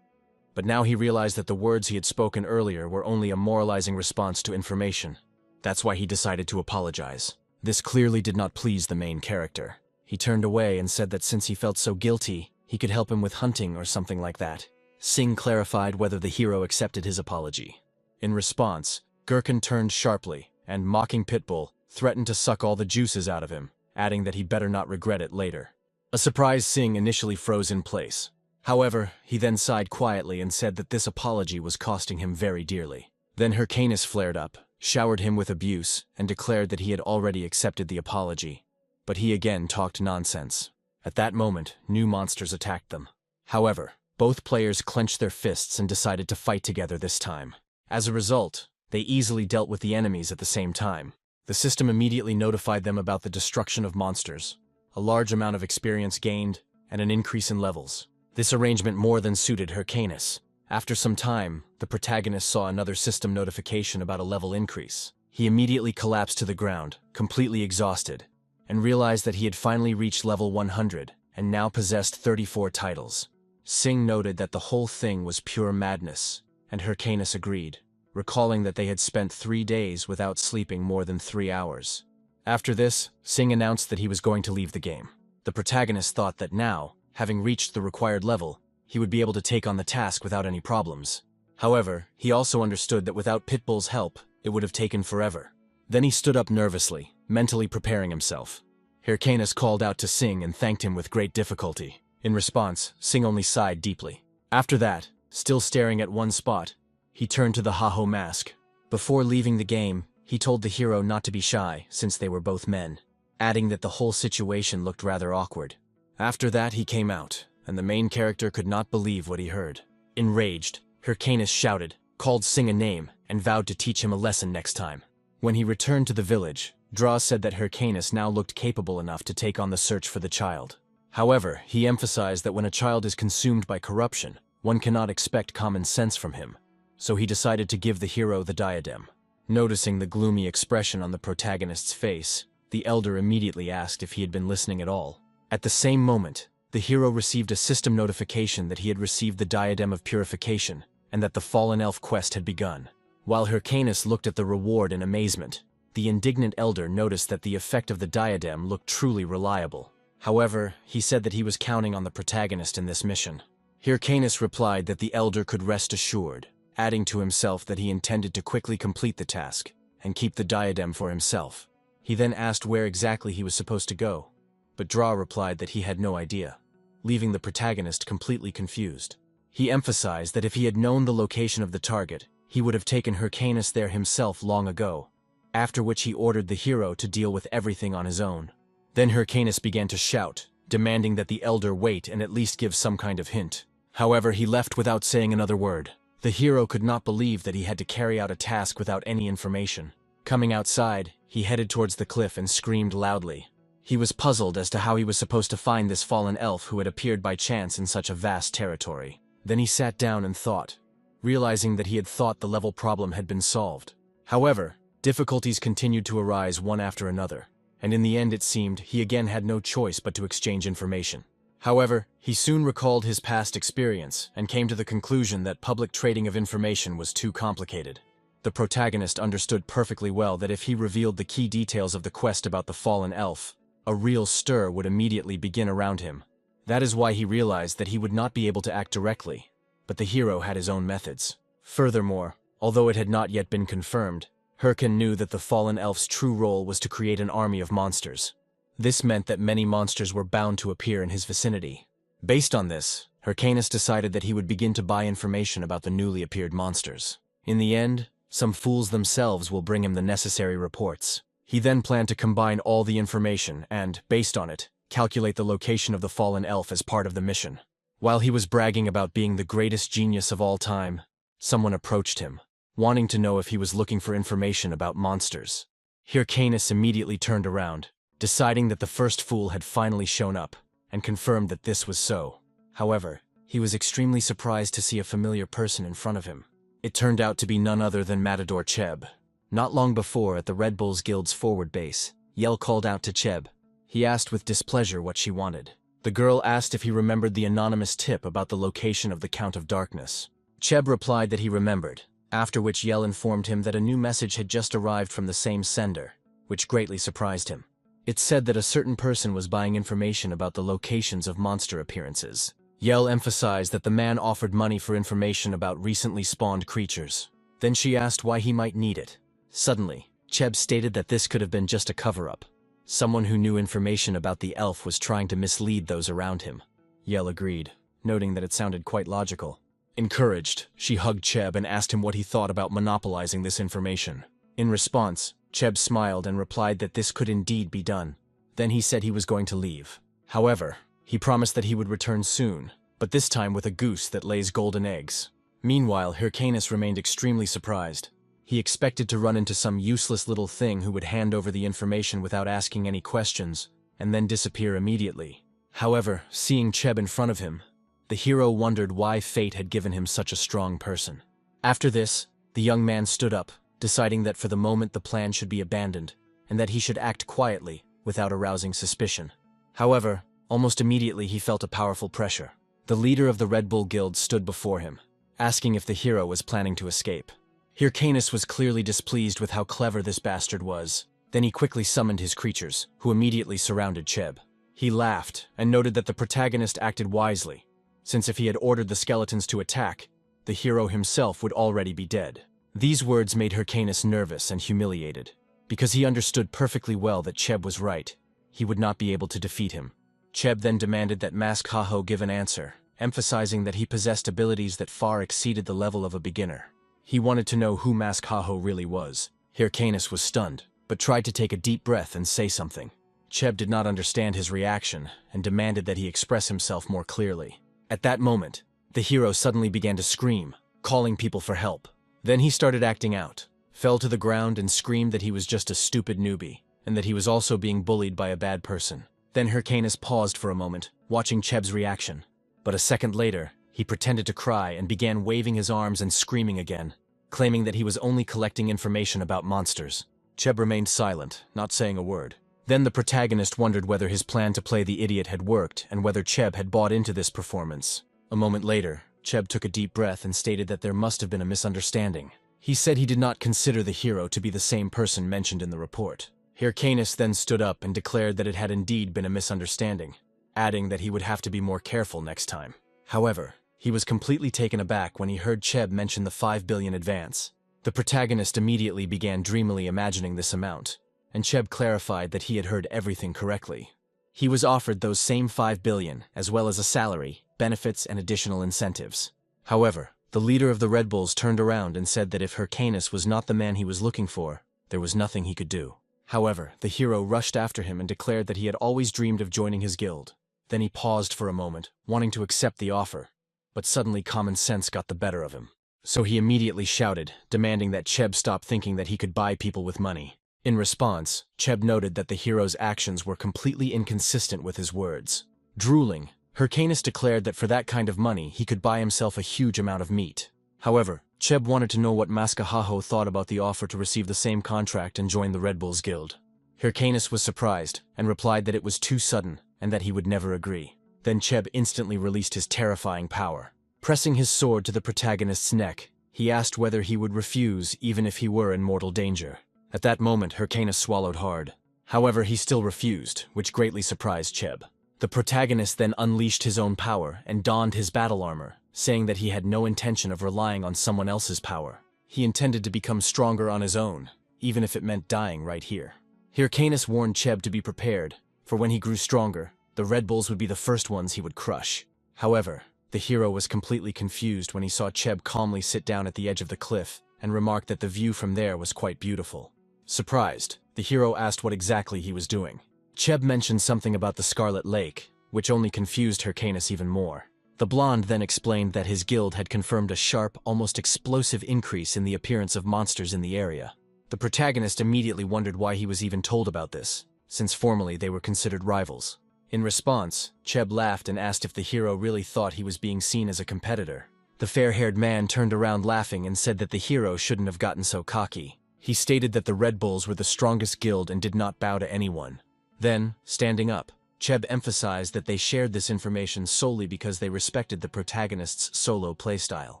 [SPEAKER 1] But now he realized that the words he had spoken earlier were only a moralizing response to information. That's why he decided to apologize. This clearly did not please the main character. He turned away and said that since he felt so guilty, he could help him with hunting or something like that. Singh clarified whether the hero accepted his apology. In response, Gherkin turned sharply and, mocking Pitbull, threatened to suck all the juices out of him, adding that he better not regret it later. A surprised Singh initially froze in place. However, he then sighed quietly and said that this apology was costing him very dearly. Then Hyrcanus flared up, showered him with abuse, and declared that he had already accepted the apology. But he again talked nonsense. At that moment, new monsters attacked them. However, both players clenched their fists and decided to fight together this time. As a result, they easily dealt with the enemies at the same time. The system immediately notified them about the destruction of monsters, a large amount of experience gained, and an increase in levels. This arrangement more than suited Hyrcanus. After some time, the protagonist saw another system notification about a level increase. He immediately collapsed to the ground, completely exhausted, and realized that he had finally reached level 100 and now possessed 34 titles. Singh noted that the whole thing was pure madness, and Hyrcanus agreed, recalling that they had spent 3 days without sleeping more than 3 hours. After this, Singh announced that he was going to leave the game. The protagonist thought that now, having reached the required level, he would be able to take on the task without any problems. However, he also understood that without Pitbull's help, it would have taken forever. Then he stood up nervously, mentally preparing himself. Hyrcanus called out to Singh and thanked him with great difficulty. In response, Singh only sighed deeply. After that, still staring at one spot, he turned to the Haho mask. Before leaving the game, he told the hero not to be shy since they were both men, adding that the whole situation looked rather awkward. After that, he came out, and the main character could not believe what he heard. Enraged, Hyrcanus shouted, called Singh a name, and vowed to teach him a lesson next time. When he returned to the village, Dra said that Hyrcanus now looked capable enough to take on the search for the child. However, he emphasized that when a child is consumed by corruption, one cannot expect common sense from him. So he decided to give the hero the diadem. Noticing the gloomy expression on the protagonist's face, the elder immediately asked if he had been listening at all. At the same moment, the hero received a system notification that he had received the Diadem of Purification, and that the Fallen Elf quest had begun. While Hyrcanus looked at the reward in amazement, the indignant elder noticed that the effect of the diadem looked truly reliable. However, he said that he was counting on the protagonist in this mission. Hyrcanus replied that the elder could rest assured, adding to himself that he intended to quickly complete the task, and keep the diadem for himself. He then asked where exactly he was supposed to go, but Dra replied that he had no idea, leaving the protagonist completely confused. He emphasized that if he had known the location of the target, he would have taken Hyrcanus there himself long ago, after which he ordered the hero to deal with everything on his own. Then Hyrcanus began to shout, demanding that the elder wait and at least give some kind of hint. However, he left without saying another word. The hero could not believe that he had to carry out a task without any information. Coming outside, he headed towards the cliff and screamed loudly. He was puzzled as to how he was supposed to find this fallen elf who had appeared by chance in such a vast territory. Then he sat down and thought, realizing that he had thought the level problem had been solved. However, difficulties continued to arise one after another, and in the end it seemed he again had no choice but to exchange information. However, he soon recalled his past experience and came to the conclusion that public trading of information was too complicated. The protagonist understood perfectly well that if he revealed the key details of the quest about the fallen elf, a real stir would immediately begin around him. That is why he realized that he would not be able to act directly, but the hero had his own methods. Furthermore, although it had not yet been confirmed, Hyrcan knew that the fallen elf's true role was to create an army of monsters. This meant that many monsters were bound to appear in his vicinity. Based on this, Hyrcanus decided that he would begin to buy information about the newly appeared monsters. In the end, some fools themselves will bring him the necessary reports. He then planned to combine all the information and, based on it, calculate the location of the fallen elf as part of the mission. While he was bragging about being the greatest genius of all time, someone approached him, wanting to know if he was looking for information about monsters. Hyrcanus immediately turned around, deciding that the first fool had finally shown up, and confirmed that this was so. However, he was extremely surprised to see a familiar person in front of him. It turned out to be none other than Matador Cheb. Not long before, at the Red Bulls Guild's forward base, Yell called out to Cheb. He asked with displeasure what she wanted. The girl asked if he remembered the anonymous tip about the location of the Count of Darkness. Cheb replied that he remembered, after which Yell informed him that a new message had just arrived from the same sender, which greatly surprised him. It said that a certain person was buying information about the locations of monster appearances. Yell emphasized that the man offered money for information about recently spawned creatures. Then she asked why he might need it. Suddenly, Cheb stated that this could have been just a cover-up. Someone who knew information about the elf was trying to mislead those around him. Yell agreed. noting that it sounded quite logical. Encouraged, she hugged Cheb and asked him what he thought about monopolizing this information. In response, Cheb smiled and replied that this could indeed be done. Then he said he was going to leave. However, he promised that he would return soon, but this time with a goose that lays golden eggs. Meanwhile, Hyrcanus remained extremely surprised. He expected to run into some useless little thing who would hand over the information without asking any questions, and then disappear immediately. However, seeing Cheb in front of him, the hero wondered why fate had given him such a strong person. After this, the young man stood up, deciding that for the moment the plan should be abandoned, and that he should act quietly, without arousing suspicion. However, almost immediately he felt a powerful pressure. The leader of the Red Bull Guild stood before him, asking if the hero was planning to escape. Hyrcanus was clearly displeased with how clever this bastard was. Then he quickly summoned his creatures, who immediately surrounded Cheb. He laughed and noted that the protagonist acted wisely, since if he had ordered the skeletons to attack, the hero himself would already be dead. These words made Hyrcanus nervous and humiliated, because he understood perfectly well that Cheb was right. He would not be able to defeat him. Cheb then demanded that Mask-Haho give an answer, emphasizing that he possessed abilities that far exceeded the level of a beginner. He wanted to know who Mask-Haho really was. Hyrcanus was stunned, but tried to take a deep breath and say something. Cheb did not understand his reaction and demanded that he express himself more clearly. At that moment, the hero suddenly began to scream, calling people for help. Then he started acting out, fell to the ground and screamed that he was just a stupid newbie, and that he was also being bullied by a bad person. Then Hyrcanus paused for a moment, watching Cheb's reaction. But a second later, he pretended to cry and began waving his arms and screaming again, claiming that he was only collecting information about monsters. Cheb remained silent, not saying a word. Then the protagonist wondered whether his plan to play the idiot had worked and whether Cheb had bought into this performance. A moment later, Cheb took a deep breath and stated that there must have been a misunderstanding. He said he did not consider the hero to be the same person mentioned in the report. Hyrcanus then stood up and declared that it had indeed been a misunderstanding, adding that he would have to be more careful next time. However, he was completely taken aback when he heard Cheb mention the 5 billion advance. The protagonist immediately began dreamily imagining this amount, and Cheb clarified that he had heard everything correctly. He was offered those same 5 billion, as well as a salary, benefits, and additional incentives. However, the leader of the Red Bulls turned around and said that if Hyrcanus was not the man he was looking for, there was nothing he could do. However, the hero rushed after him and declared that he had always dreamed of joining his guild. Then he paused for a moment, wanting to accept the offer, but suddenly common sense got the better of him. So he immediately shouted, demanding that Cheb stop thinking that he could buy people with money. In response, Cheb noted that the hero's actions were completely inconsistent with his words. Drooling, Hyrcanus declared that for that kind of money he could buy himself a huge amount of meat. However, Cheb wanted to know what Mask-Haho thought about the offer to receive the same contract and join the Red Bulls Guild. Hyrcanus was surprised and replied that it was too sudden and that he would never agree. Then Cheb instantly released his terrifying power. Pressing his sword to the protagonist's neck, he asked whether he would refuse even if he were in mortal danger. At that moment, Hyrcanus swallowed hard. However, he still refused, which greatly surprised Cheb. The protagonist then unleashed his own power and donned his battle armor, saying that he had no intention of relying on someone else's power. He intended to become stronger on his own, even if it meant dying right here. Hyrcanus warned Cheb to be prepared, for when he grew stronger, the Red Bulls would be the first ones he would crush. However, the hero was completely confused when he saw Cheb calmly sit down at the edge of the cliff and remarked that the view from there was quite beautiful. Surprised, the hero asked what exactly he was doing. Cheb mentioned something about the Scarlet Lake, which only confused Hyrcanus even more. The blonde then explained that his guild had confirmed a sharp, almost explosive increase in the appearance of monsters in the area. The protagonist immediately wondered why he was even told about this, since formerly they were considered rivals. In response, Cheb laughed and asked if the hero really thought he was being seen as a competitor. The fair-haired man turned around laughing and said that the hero shouldn't have gotten so cocky. He stated that the Red Bulls were the strongest guild and did not bow to anyone. Then, standing up, Cheb emphasized that they shared this information solely because they respected the protagonist's solo playstyle.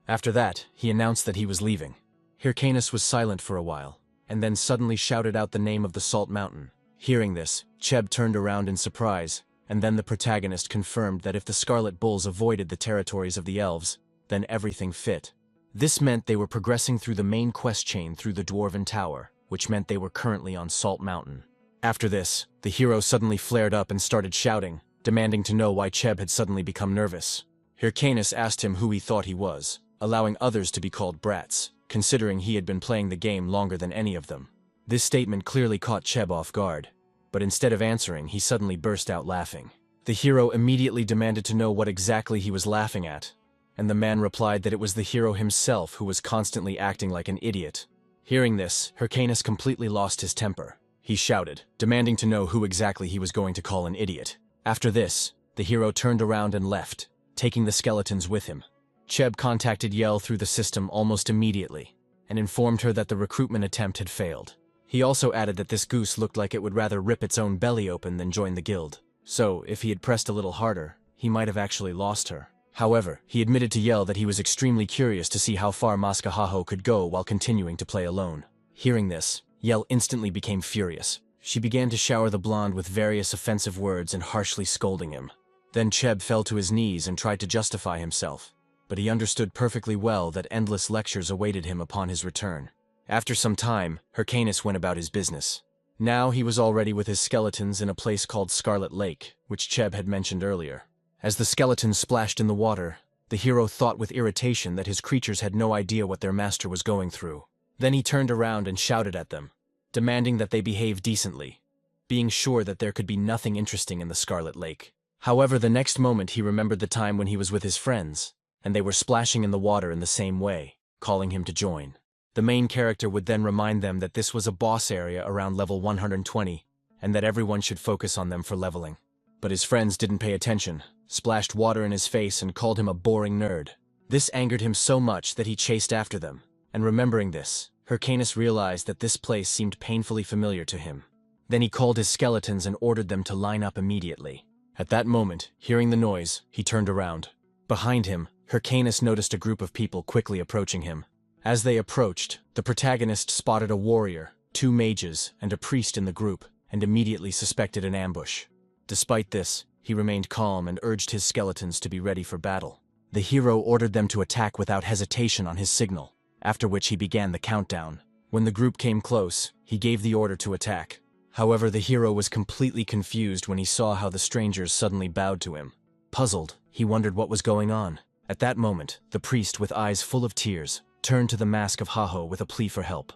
[SPEAKER 1] After that, he announced that he was leaving. Hyrcanus was silent for a while, and then suddenly shouted out the name of the Salt Mountain. Hearing this, Cheb turned around in surprise, and then the protagonist confirmed that if the Scarlet Bulls avoided the territories of the elves, then everything fit. This meant they were progressing through the main quest chain through the Dwarven Tower, which meant they were currently on Salt Mountain. After this, the hero suddenly flared up and started shouting, demanding to know why Cheb had suddenly become nervous. Hyrcanus asked him who he thought he was, allowing others to be called brats, considering he had been playing the game longer than any of them. This statement clearly caught Cheb off guard, but instead of answering, he suddenly burst out laughing. The hero immediately demanded to know what exactly he was laughing at, and the man replied that it was the hero himself who was constantly acting like an idiot. Hearing this, Hyrcanus completely lost his temper. He shouted, demanding to know who exactly he was going to call an idiot. After this, the hero turned around and left, taking the skeletons with him. Cheb contacted Yell through the system almost immediately, and informed her that the recruitment attempt had failed. He also added that this goose looked like it would rather rip its own belly open than join the guild. So, if he had pressed a little harder, he might have actually lost her. However, he admitted to Yell that he was extremely curious to see how far Maskahaho could go while continuing to play alone. Hearing this, Yell instantly became furious. She began to shower the blonde with various offensive words and harshly scolding him. Then Cheb fell to his knees and tried to justify himself, but he understood perfectly well that endless lectures awaited him upon his return. After some time, Hyrcanus went about his business. Now he was already with his skeletons in a place called Scarlet Lake, which Cheb had mentioned earlier. As the skeletons splashed in the water, the hero thought with irritation that his creatures had no idea what their master was going through. Then he turned around and shouted at them, demanding that they behave decently, being sure that there could be nothing interesting in the Scarlet Lake. However, the next moment he remembered the time when he was with his friends, and they were splashing in the water in the same way, calling him to join. The main character would then remind them that this was a boss area around level 120, and that everyone should focus on them for leveling. But his friends didn't pay attention, splashed water in his face and called him a boring nerd. This angered him so much that he chased after them, and remembering this, Hyrcanus realized that this place seemed painfully familiar to him. Then he called his skeletons and ordered them to line up immediately. At that moment, hearing the noise, he turned around. Behind him, Hyrcanus noticed a group of people quickly approaching him. As they approached, the protagonist spotted a warrior, 2 mages, and a priest in the group, and immediately suspected an ambush. Despite this, he remained calm and urged his skeletons to be ready for battle. The hero ordered them to attack without hesitation on his signal, after which he began the countdown. When the group came close, he gave the order to attack. However, the hero was completely confused when he saw how the strangers suddenly bowed to him. Puzzled, he wondered what was going on. At that moment, the priest, with eyes full of tears, turned to the mask of Haho with a plea for help.